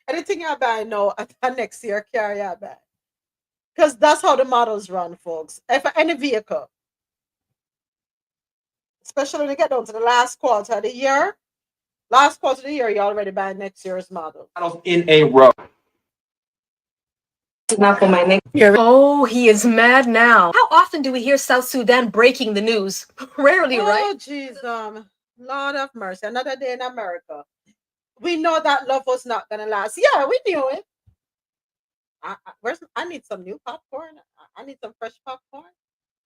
Speaker 1: anything you buy now, next year, carry out back. Because that's how the models run, folks. If any vehicle, especially when you get down to the last quarter of the year, you already buy next year's model.
Speaker 22: In a row.
Speaker 23: Not for my name. Oh, he is mad now. How often do we hear South Sudan breaking the news? Rarely, right?
Speaker 1: Oh, jeez, Lord of mercy. Another day in America. We know that love was not gonna last. Yeah, we knew it. I need some new popcorn. I need some fresh popcorn.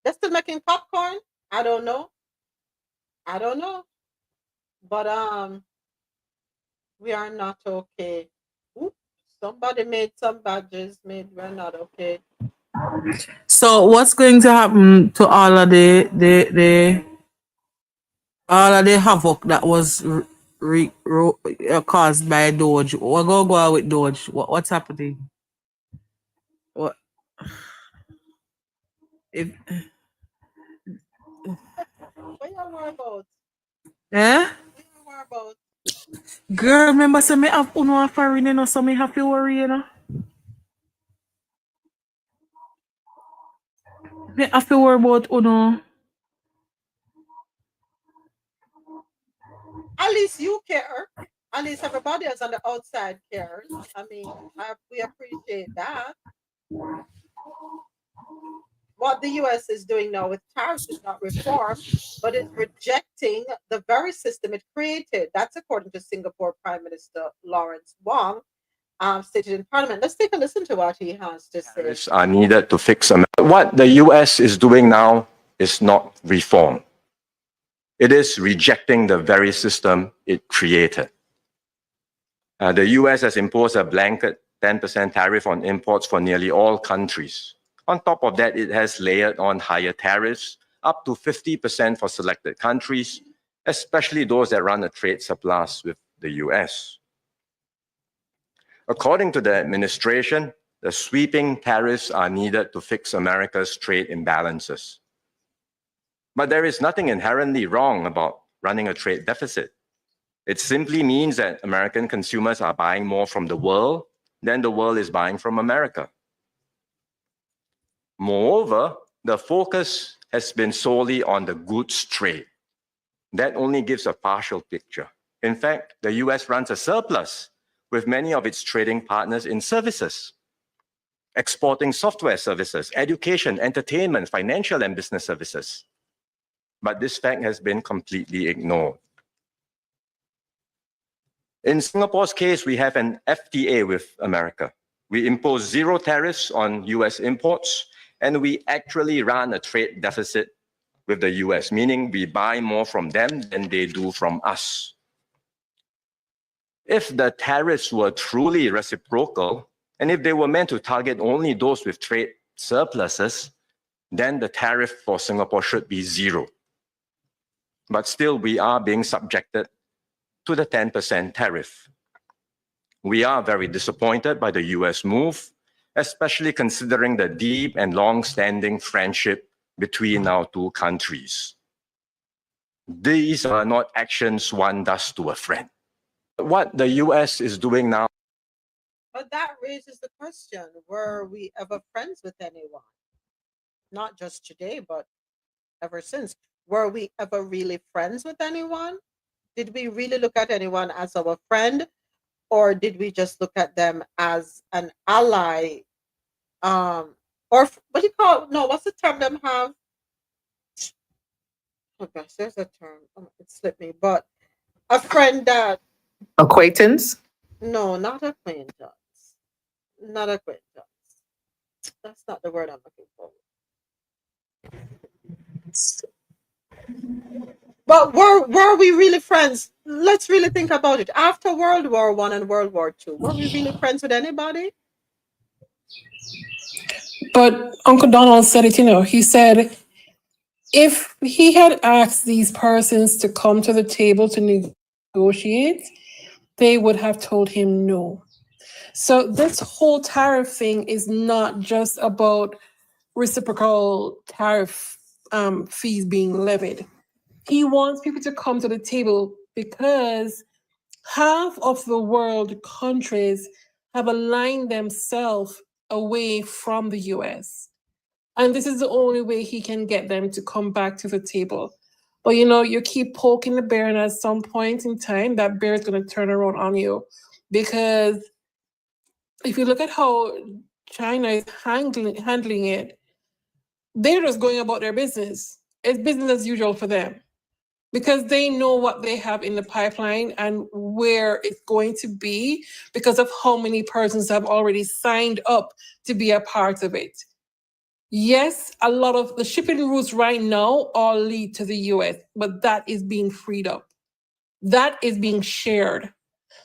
Speaker 1: They're still making popcorn. I don't know. But we are not okay. Oops, somebody made some badges. We're not okay.
Speaker 13: So what's going to happen to all of the havoc that was caused by Doge? What go on with Doge? What's happening? What if
Speaker 1: What y'all worry about?
Speaker 13: eh?
Speaker 1: What y'all worry about?
Speaker 13: Girl, remember say me have uno foreign, you know, so me have to worry, you know. Me have to worry about uno.
Speaker 1: At least you care. At least everybody else on the outside cares. I mean, we appreciate that. What the US is doing now with tariffs is not reform, but it's rejecting the very system it created. That's according to Singapore Prime Minister Lawrence Wong, stated in Parliament. Let's take a listen to what he has to say.
Speaker 7: Tariffs are needed to fix America. What the US is doing now is not reform. It is rejecting the very system it created. The US has imposed a blanket 10% tariff on imports for nearly all countries. On top of that, it has layered on higher tariffs, up to 50% for selected countries, especially those that run a trade surplus with the US. According to the administration, the sweeping tariffs are needed to fix America's trade imbalances. But there is nothing inherently wrong about running a trade deficit. It simply means that American consumers are buying more from the world than the world is buying from America. Moreover, the focus has been solely on the goods trade. That only gives a partial picture. In fact, the US runs a surplus with many of its trading partners in services, exporting software services, education, entertainment, financial and business services. But this fact has been completely ignored. In Singapore's case, we have an FTA with America. We impose zero tariffs on US imports, and we actually run a trade deficit with the US, meaning we buy more from them than they do from us. If the tariffs were truly reciprocal, and if they were meant to target only those with trade surpluses, then the tariff for Singapore should be zero. But still, we are being subjected to the 10% tariff. We are very disappointed by the US move, especially considering the deep and long-standing friendship between our two countries. These are not actions one does to a friend. What the US is doing now.
Speaker 1: But that raises the question, were we ever friends with anyone? Not just today, but ever since. Were we ever really friends with anyone? Did we really look at anyone as our friend? Or did we just look at them as an ally? Or what do you call, no, what's the term them have? Oh gosh, there's a term. Oh, it slipped me. But a friend that...
Speaker 4: Acquaintance?
Speaker 1: No, not acquaintance. Not acquaintance. That's not the word I'm looking for. But were we really friends? Let's really think about it. After World War I and World War II, were we really friends with anybody?
Speaker 9: But Uncle Donald said it, he said if he had asked these persons to come to the table to negotiate, they would have told him no. So this whole tariff thing is not just about reciprocal tariff fees being levied. He wants people to come to the table because half of the world countries have aligned themselves away from the US. And this is the only way he can get them to come back to the table. But you keep poking the bear, and at some point in time, that bear is going to turn around on you. Because if you look at how China is handling it, they're just going about their business. It's business as usual for them. Because they know what they have in the pipeline and where it's going to be because of how many persons have already signed up to be a part of it. Yes, a lot of the shipping routes right now all lead to the US, but that is being freed up. That is being shared.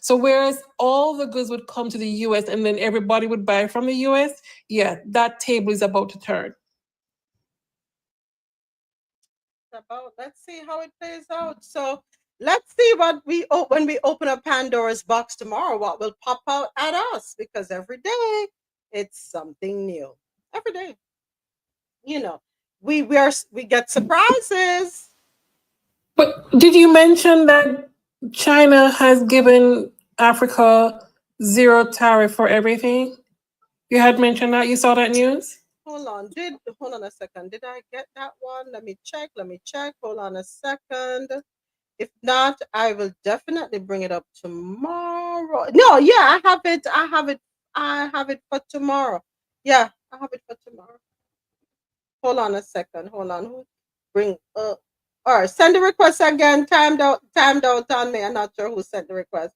Speaker 9: So whereas all the goods would come to the US and then everybody would buy from the US, yeah, that table is about to turn.
Speaker 1: about. Let's see how it plays out. So let's see what when we open up Pandora's box tomorrow, what will pop out at us, because every day it's something new. Every day. You know, we get surprises.
Speaker 9: But did you mention that China has given Africa zero tariff for everything? You had mentioned that. You saw that news?
Speaker 1: Hold on a second. Did I get that one? Let me check. Hold on a second. If not, I will definitely bring it up tomorrow. No, yeah, I have it for tomorrow. Yeah, I have it for tomorrow. Hold on a second. Hold on. Who bring all right, send the request again. Timed out on me. I'm not sure who sent the request.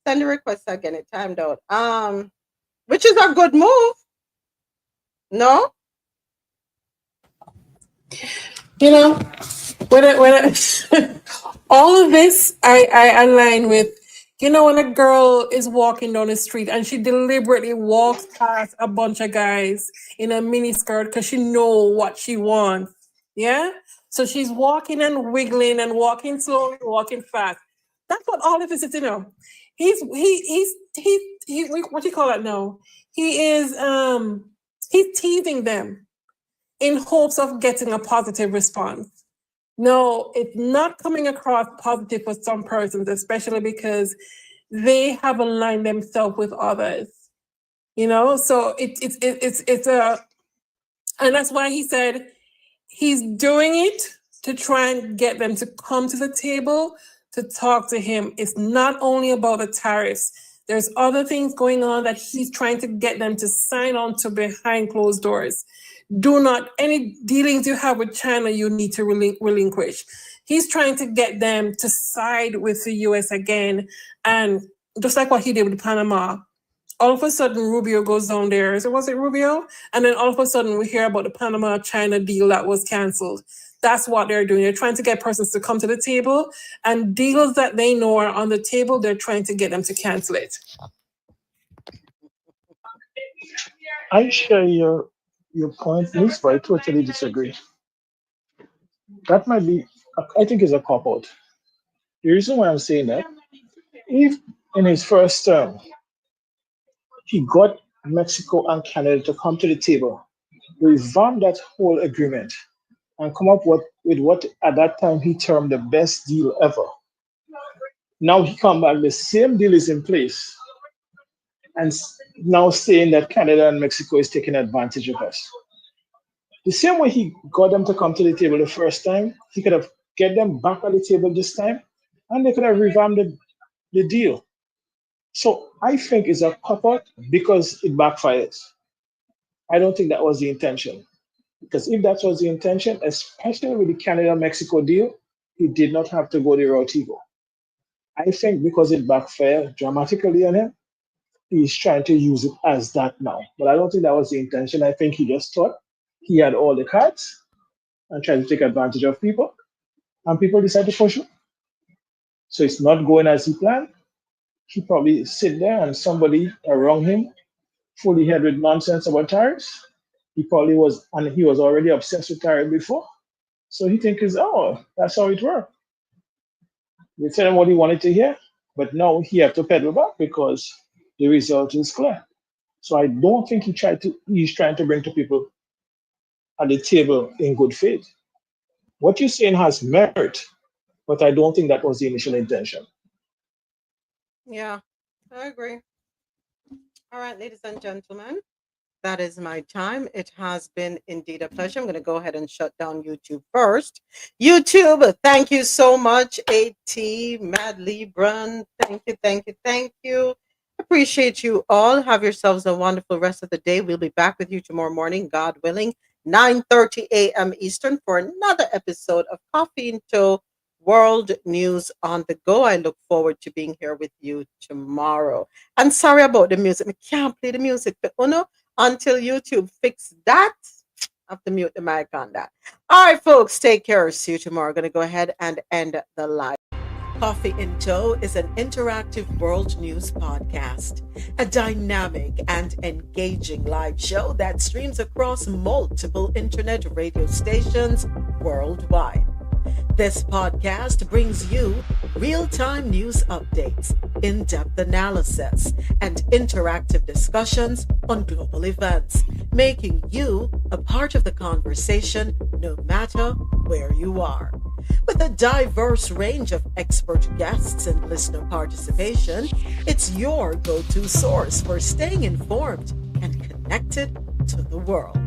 Speaker 1: Send the request again. It timed out. Which is a good move. No?
Speaker 9: You know, when all of this, I align with, when a girl is walking down the street and she deliberately walks past a bunch of guys in a mini skirt because she know what she wants. Yeah? So she's walking and wiggling and walking slowly, walking fast. That's what all of this is, He's what do you call that now? He's teasing them in hopes of getting a positive response. No, it's not coming across positive for some persons, especially because they have aligned themselves with others. So it's and that's why he said he's doing it to try and get them to come to the table to talk to him. It's not only about the tariffs. There's other things going on that he's trying to get them to sign on to behind closed doors. Any dealings you have with China, you need to relinquish. He's trying to get them to side with the US again. And just like what he did with Panama, all of a sudden Rubio goes down there. So was it Rubio? And then all of a sudden we hear about the Panama-China deal that was canceled. That's what they're doing. They're trying to get persons to come to the table, and deals that they know are on the table, they're trying to get them to cancel it.
Speaker 16: I share your point, Liz, but I totally disagree. That might be, I think, is a cop out. The reason why I'm saying that, if in his first term he got Mexico and Canada to come to the table, revamp that whole agreement, and come up with what at that time he termed the best deal ever. Now he come back, the same deal is in place, and now saying that Canada and Mexico is taking advantage of us. The same way he got them to come to the table the first time, he could have get them back at the table this time, and they could have revamped the deal. So I think it's a cop-out because it backfires. I don't think that was the intention. Because if that was the intention, especially with the Canada-Mexico deal, he did not have to go the route he go. I think because it backfired dramatically on him, he's trying to use it as that now. But I don't think that was the intention. I think he just thought he had all the cards and tried to take advantage of people, and people decided to push him. So it's not going as he planned. He probably sit there and somebody around him fully head with nonsense about tariffs. He probably was, and he was already obsessed with tariff before. So he thinks, that's how it works. They tell him what he wanted to hear, but now he have to pedal back because the result is clear. So I don't think he's trying to bring to people at the table in good faith. What you're saying has merit, but I don't think that was the initial intention.
Speaker 1: Yeah, I agree. All right, ladies and gentlemen, that is my time. It has been indeed a pleasure. I'm going to go ahead and shut down YouTube first. YouTube, thank you so much. AT, Mad Libran, thank you. Appreciate you all. Have yourselves a wonderful rest of the day. We'll be back with you tomorrow morning, God willing, 9:30 a.m. Eastern for another episode of Coffee in Tow, World News on the Go. I look forward to being here with you tomorrow. And sorry about the music. I can't play the music until YouTube fix that. I have to mute the mic on that. All right, folks, take care. See you tomorrow. I'm going to go ahead and end the live. Coffee in Tow is an interactive world news podcast, a dynamic and engaging live show that streams across multiple internet radio stations worldwide. This podcast brings you real-time news updates, in-depth analysis, and interactive discussions on global events, making you a part of the conversation no matter where you are. With a diverse range of expert guests and listener participation, it's your go-to source for staying informed and connected to the world.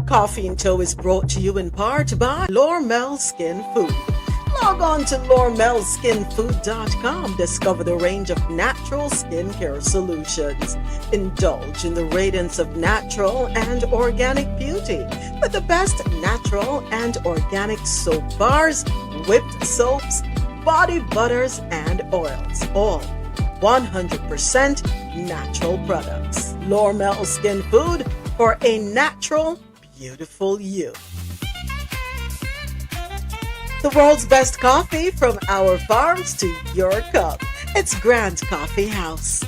Speaker 1: Coffee and Toe is brought to you in part by Lormel Skin Food. Log on to lormelskinfood.com. Discover the range of natural skincare solutions. Indulge in the radiance of natural and organic beauty with the best natural and organic soap bars, whipped soaps, body butters, and oils. All 100% natural products. Lormel Skin Food for a natural, beautiful you. The world's best coffee from our farms to your cup. It's Grand Coffee House.